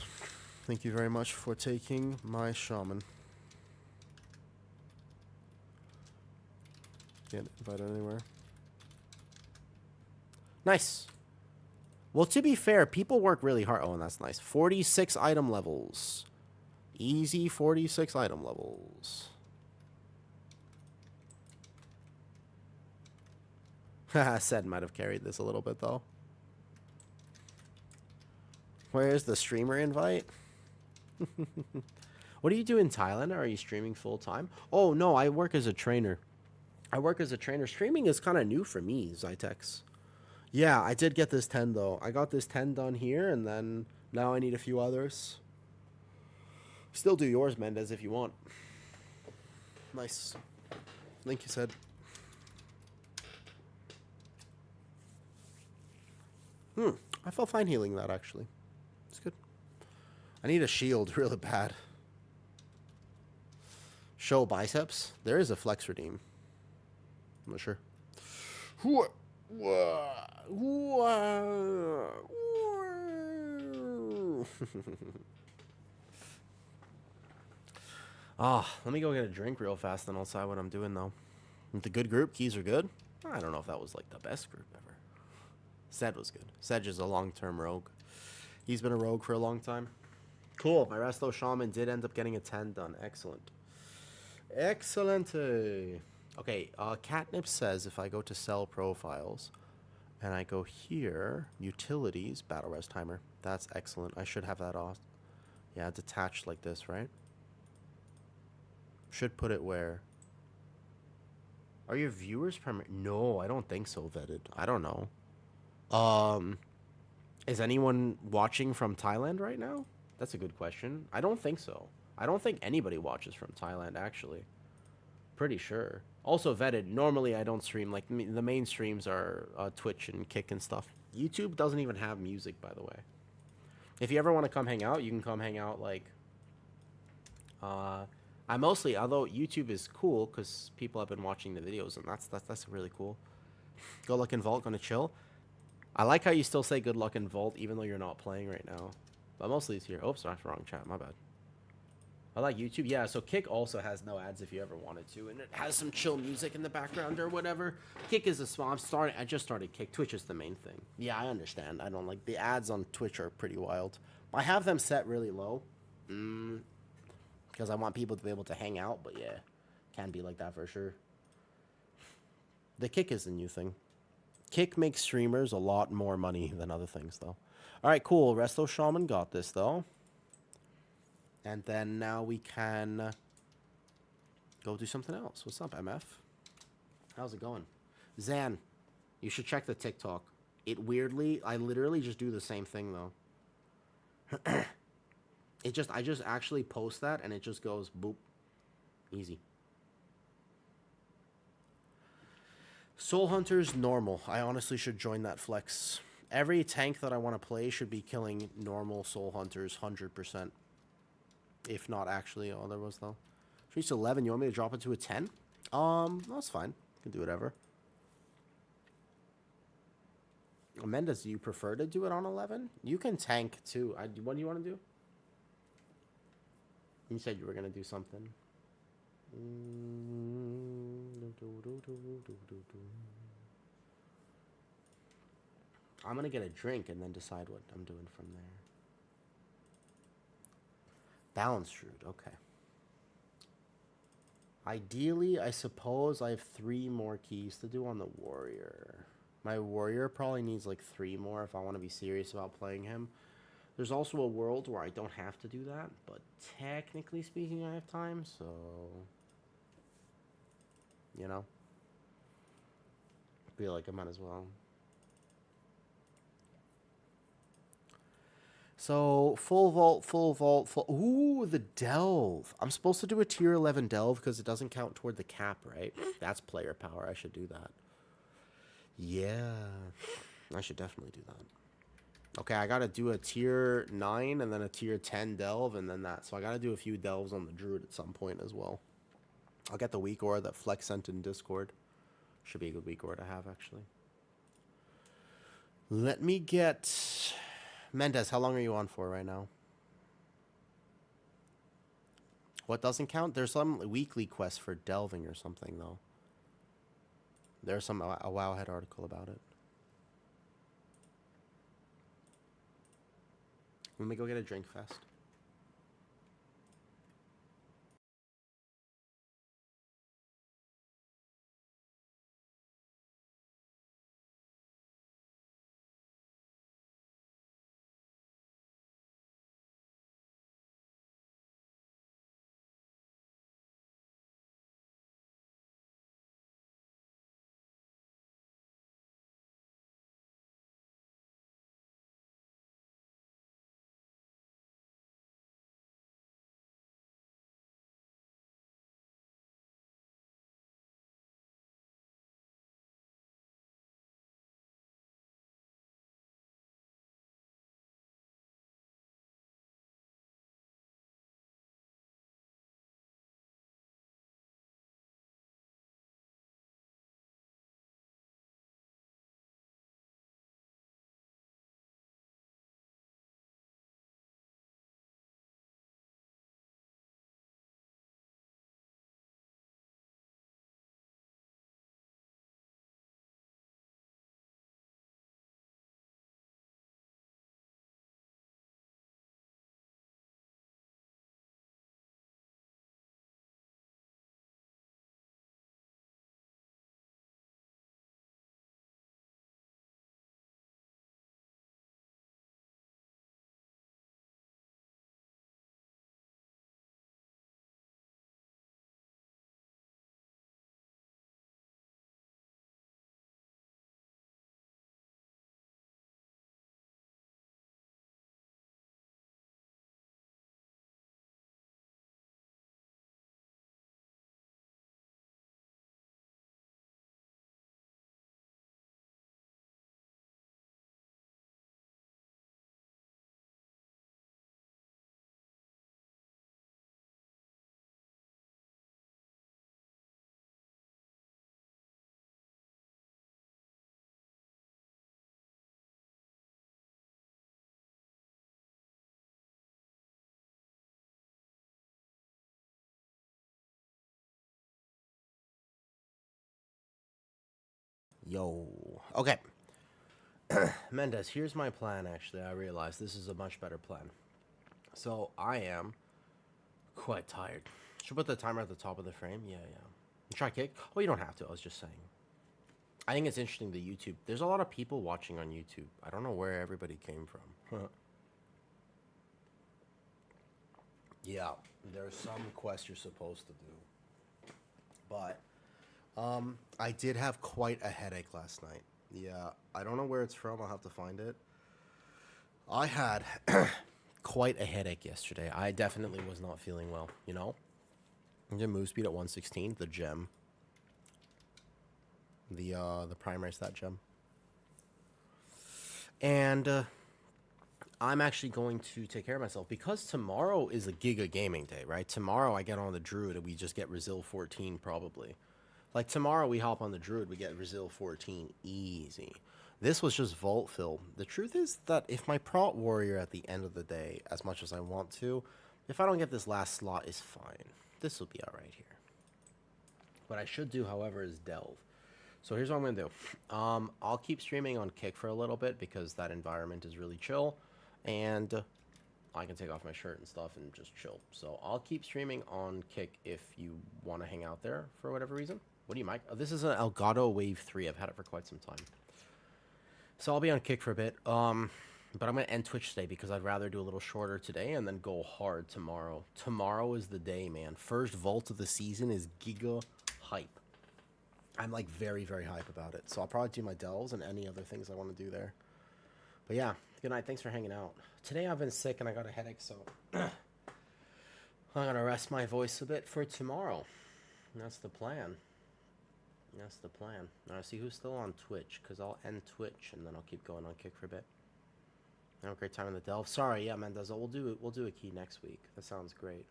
Thank you very much for taking my shaman. Can't invite it anywhere. Nice. Well, to be fair, people work really hard. Oh, and that's nice. 46 item levels. Easy 46 item levels. Haha, Sed might have carried this a little bit, though. Where's the streamer invite? What do you do in Thailand? Are you streaming full time? Oh, no, I work as a trainer. Streaming is kind of new for me, Zytex. Yeah, I did get this 10, though. I got this 10 done here, and then now I need a few others. Still do yours, Mendez, if you want. Nice. Thank you, Sed. I felt fine healing that, actually. It's good. I need a shield really bad. Show biceps? There is a flex redeem. I'm not sure. Let me go get a drink real fast, then I'll decide what I'm doing, though. With the good group, keys are good. I don't know if that was, like, the best group ever. Sed was good. Sed is a long-term rogue. He's been a rogue for a long time. Cool. My Resto Shaman did end up getting a 10 done. Excellent. Excellent. Okay, Catnip says if I go to sell profiles and I go here, utilities, battle res timer. That's excellent. I should have that off. Yeah, detached like this, right? Should put it where? Are your viewers primary? No, I don't think so, Vetted. I don't know. Is anyone watching from Thailand right now? That's a good question. I don't think so. I don't think anybody watches from Thailand, actually. Pretty sure. Also, Vetted, normally I don't stream. Like, the main streams are Twitch and Kick and stuff. YouTube doesn't even have music, by the way. If you ever want to come hang out, you can come hang out, like, I mostly, although YouTube is cool because people have been watching the videos, and that's really cool. Good luck in Vault, gonna chill. I like how you still say good luck in Vault even though you're not playing right now. But mostly it's here. Oops, that's wrong chat. My bad. I like YouTube. Yeah, so Kick also has no ads if you ever wanted to, and it has some chill music in the background or whatever. Kick is a small. I just started Kick. Twitch is the main thing. Yeah, I understand. I don't like the ads on Twitch are pretty wild. I have them set really low, because I want people to be able to hang out. But yeah, can be like that for sure. The Kick is the new thing. Kick makes streamers a lot more money than other things, though. All right, cool. Resto Shaman got this, though. And then now we can go do something else. What's up, MF? How's it going? Zan, you should check the TikTok. It weirdly, I literally just do the same thing, though. I just actually post that, and it just goes boop. Easy. Soul Hunter's normal. I honestly should join that flex. Every tank that I want to play should be killing normal Soul Hunters 100%. If not actually all there was, though. Reached 11. You want me to drop it to a 10? That's fine. You can do whatever. Amanda, do you prefer to do it on 11? You can tank, too. What do you want to do? You said you were going to do something. I'm going to get a drink and then decide what I'm doing from there. Balanced route, okay. Ideally, I suppose I have 3 more keys to do on the warrior. My warrior probably needs like 3 more if I want to be serious about playing him. There's also a world where I don't have to do that, but technically speaking, I have time, so... You know? I feel like I might as well. So, full vault, full vault, full... Ooh, the delve. I'm supposed to do a tier 11 delve because it doesn't count toward the cap, right? That's player power. I should do that. Yeah. I should definitely do that. Okay, I gotta do a tier 9 and then a tier 10 delve and then that. So I gotta do a few delves on the druid at some point as well. I'll get the weak aura that Flex sent in Discord. Should be a good weak aura to have, actually. Let me get... Mendez, how long are you on for right now? What doesn't count? There's some weekly quest for delving or something, though. There's a Wowhead article about it. Let me go get a drink fast. Yo. Okay. Mendez, here's my plan, actually. I realize this is a much better plan. So, I am quite tired. Should put the timer at the top of the frame? Yeah. Try kick? Oh, you don't have to. I was just saying. I think it's interesting, the YouTube. There's a lot of people watching on YouTube. I don't know where everybody came from. Yeah, there's some quest you're supposed to do. But, I did have quite a headache last night. Yeah, I don't know where it's from. I'll have to find it. I had quite a headache yesterday. I definitely was not feeling well, you know? The move speed at 116, the gem. The primary stat gem. And, I'm actually going to take care of myself because tomorrow is a Giga Gaming Day, right? Tomorrow I get on the Druid and we just get Resil 14 probably. Like tomorrow we hop on the Druid, we get Resil 14 easy. This was just vault fill. The truth is that if my Prot Warrior at the end of the day, as much as I want to, if I don't get this last slot, is fine. This will be alright here. What I should do, however, is delve. So here's what I'm going to do. I'll keep streaming on Kick for a little bit because that environment is really chill. And I can take off my shirt and stuff and just chill. So I'll keep streaming on Kick if you want to hang out there for whatever reason. What do you, Mike? Oh, this is an Elgato Wave 3. I've had it for quite some time. So I'll be on Kick for a bit. But I'm going to end Twitch today because I'd rather do a little shorter today and then go hard tomorrow. Tomorrow is the day, man. First vault of the season is Giga hype. I'm like very, very hype about it. So I'll probably do my delves and any other things I want to do there. But yeah, good night. Thanks for hanging out. Today I've been sick and I got a headache, so I'm going to rest my voice a bit for tomorrow. And that's the plan. That's the plan. Now, see who's still on Twitch, because I'll end Twitch and then I'll keep going on Kick for a bit. Have a great time in the delve. Sorry, yeah, Mendoza, we'll do a key next week. That sounds great.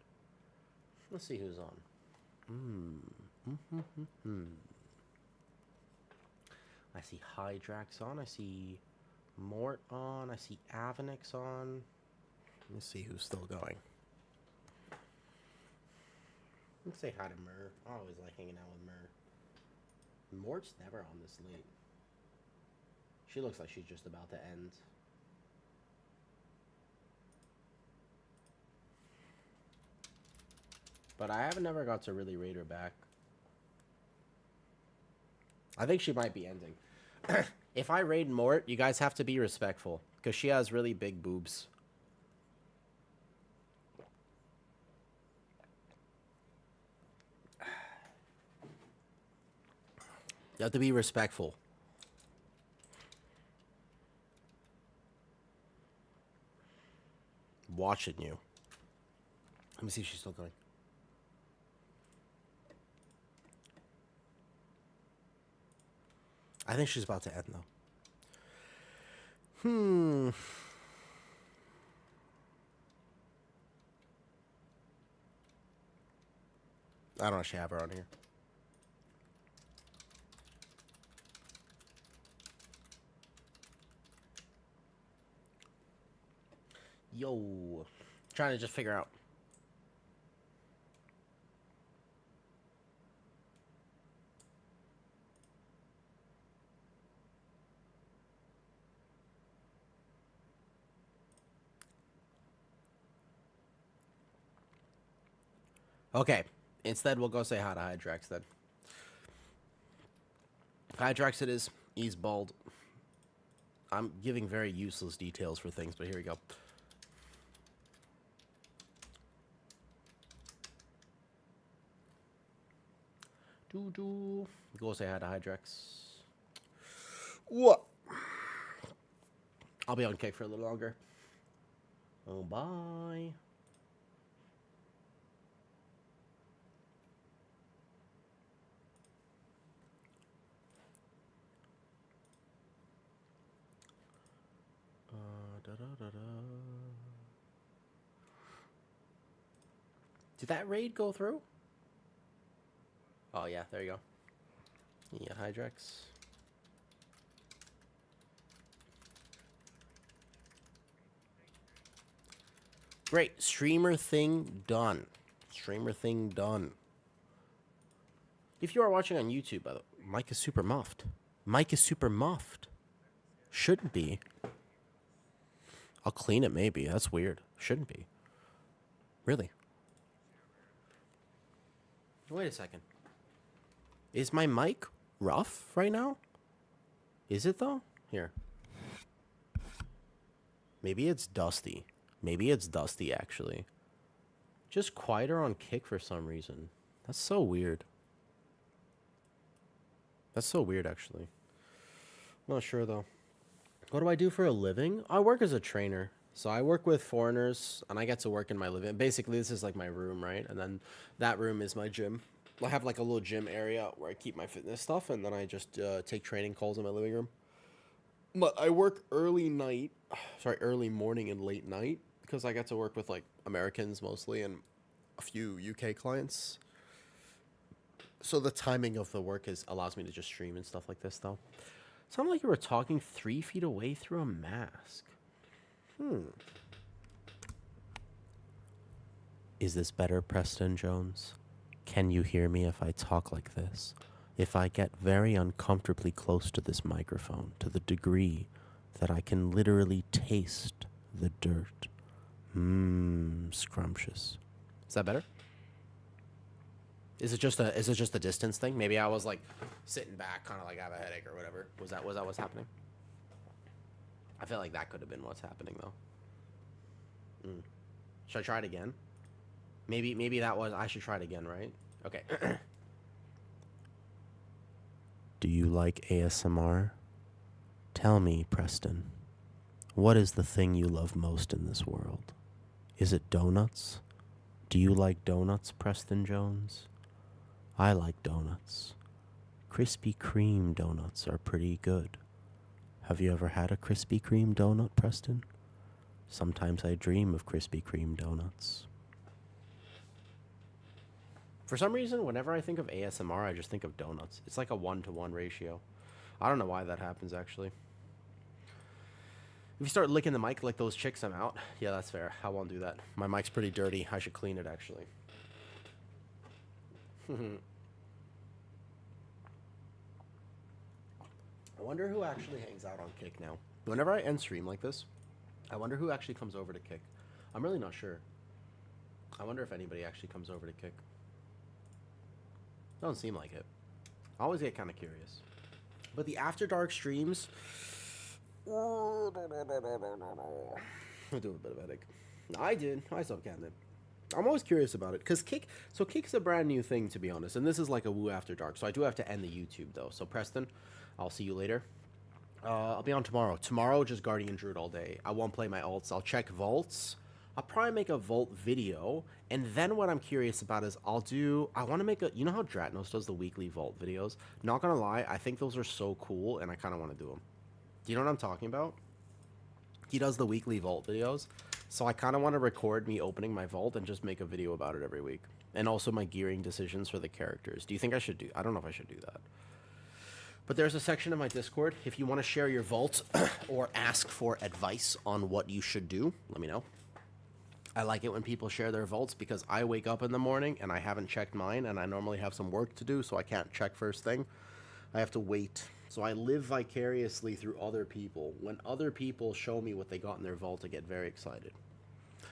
Let's see who's on. I see Hydrax on. I see Mort on. I see Avenix on. Let me see who's still going. Let's say hi to Mur. I always like hanging out with Mur. Mort's never on this late. She looks like she's just about to end. But I haven't never got to really raid her back. I think she might be ending. If I raid Mort, you guys have to be respectful. Because she has really big boobs. You have to be respectful. Watching you. Let me see if she's still going. I think she's about to end, though. I don't actually have her on here. Yo. Trying to just figure out. Okay. Instead, we'll go say hi to Hydrax then. Hydrax it is. He's bald. I'm giving very useless details for things, but here we go. Go say hi to Hydrax. What? I'll be on Kick for a little longer. Oh, bye. Did that raid go through? Oh, yeah, there you go. Yeah, Hydrax. Great. Streamer thing done. Streamer thing done. If you are watching on YouTube, by the way, mic is super muffed. Mic is super muffed. Shouldn't be. I'll clean it maybe. That's weird. Shouldn't be. Really. Wait a second. Is my mic rough right now? Is it though? Here. Maybe it's dusty. Maybe it's dusty actually. Just quieter on kick for some reason. That's so weird. That's so weird actually. I'm not sure though. What do I do for a living? I work as a trainer. So I work with foreigners and I get to work in my living. Basically, this is like my room, right? And then that room is my gym. I have like a little gym area where I keep my fitness stuff, and then I just take training calls in my living room. But I work early morning and late night because I get to work with like Americans mostly and a few UK clients. So the timing of the work allows me to just stream and stuff like this though. Sounded like you were talking 3 feet away through a mask. Is this better, Preston Jones? Can you hear me if I talk like this? If I get very uncomfortably close to this microphone, to the degree that I can literally taste the dirt. Scrumptious. Is that better? Is it just a distance thing? Maybe I was like sitting back, kind of like I have a headache or whatever. Was that what's happening? I feel like that could have been what's happening though. Should I try it again? Maybe that was, I should try it again, right? Okay. Do you like ASMR? Tell me, Preston, what is the thing you love most in this world? Is it donuts? Do you like donuts, Preston Jones? I like donuts. Krispy Kreme donuts are pretty good. Have you ever had a Krispy Kreme donut, Preston? Sometimes I dream of Krispy Kreme donuts. For some reason, whenever I think of ASMR, I just think of donuts. It's like a 1-to-1 ratio. I don't know why that happens, actually. If you start licking the mic like those chicks, I'm out. Yeah, that's fair. I won't do that. My mic's pretty dirty. I should clean it, actually. I wonder who actually hangs out on Kick now. Whenever I end stream like this, I wonder who actually comes over to Kick. I'm really not sure. I wonder if anybody actually comes over to Kick. Doesn't seem like it. I always get kind of curious. But the After Dark streams... I do a bit of headache. I still can then. I'm always curious about it. Because Kick's a brand new thing, to be honest. And this is like a Woo After Dark. So I do have to end the YouTube, though. So Preston, I'll see you later. I'll be on tomorrow. Tomorrow, just Guardian Druid all day. I won't play my ults. I'll check vaults. I'll probably make a vault video, and then what I'm curious about is I want to make you know how Dratnos does the weekly vault videos? Not gonna lie, I think those are so cool, and I kind of want to do them. Do you know what I'm talking about? He does the weekly vault videos, so I kind of want to record me opening my vault and just make a video about it every week. And also my gearing decisions for the characters. Do you think I should I don't know if I should do that. But there's a section in my Discord. If you want to share your vault or ask for advice on what you should do, let me know. I like it when people share their vaults because I wake up in the morning and I haven't checked mine, and I normally have some work to do, so I can't check first thing. I have to wait. So I live vicariously through other people. When other people show me what they got in their vault, I get very excited.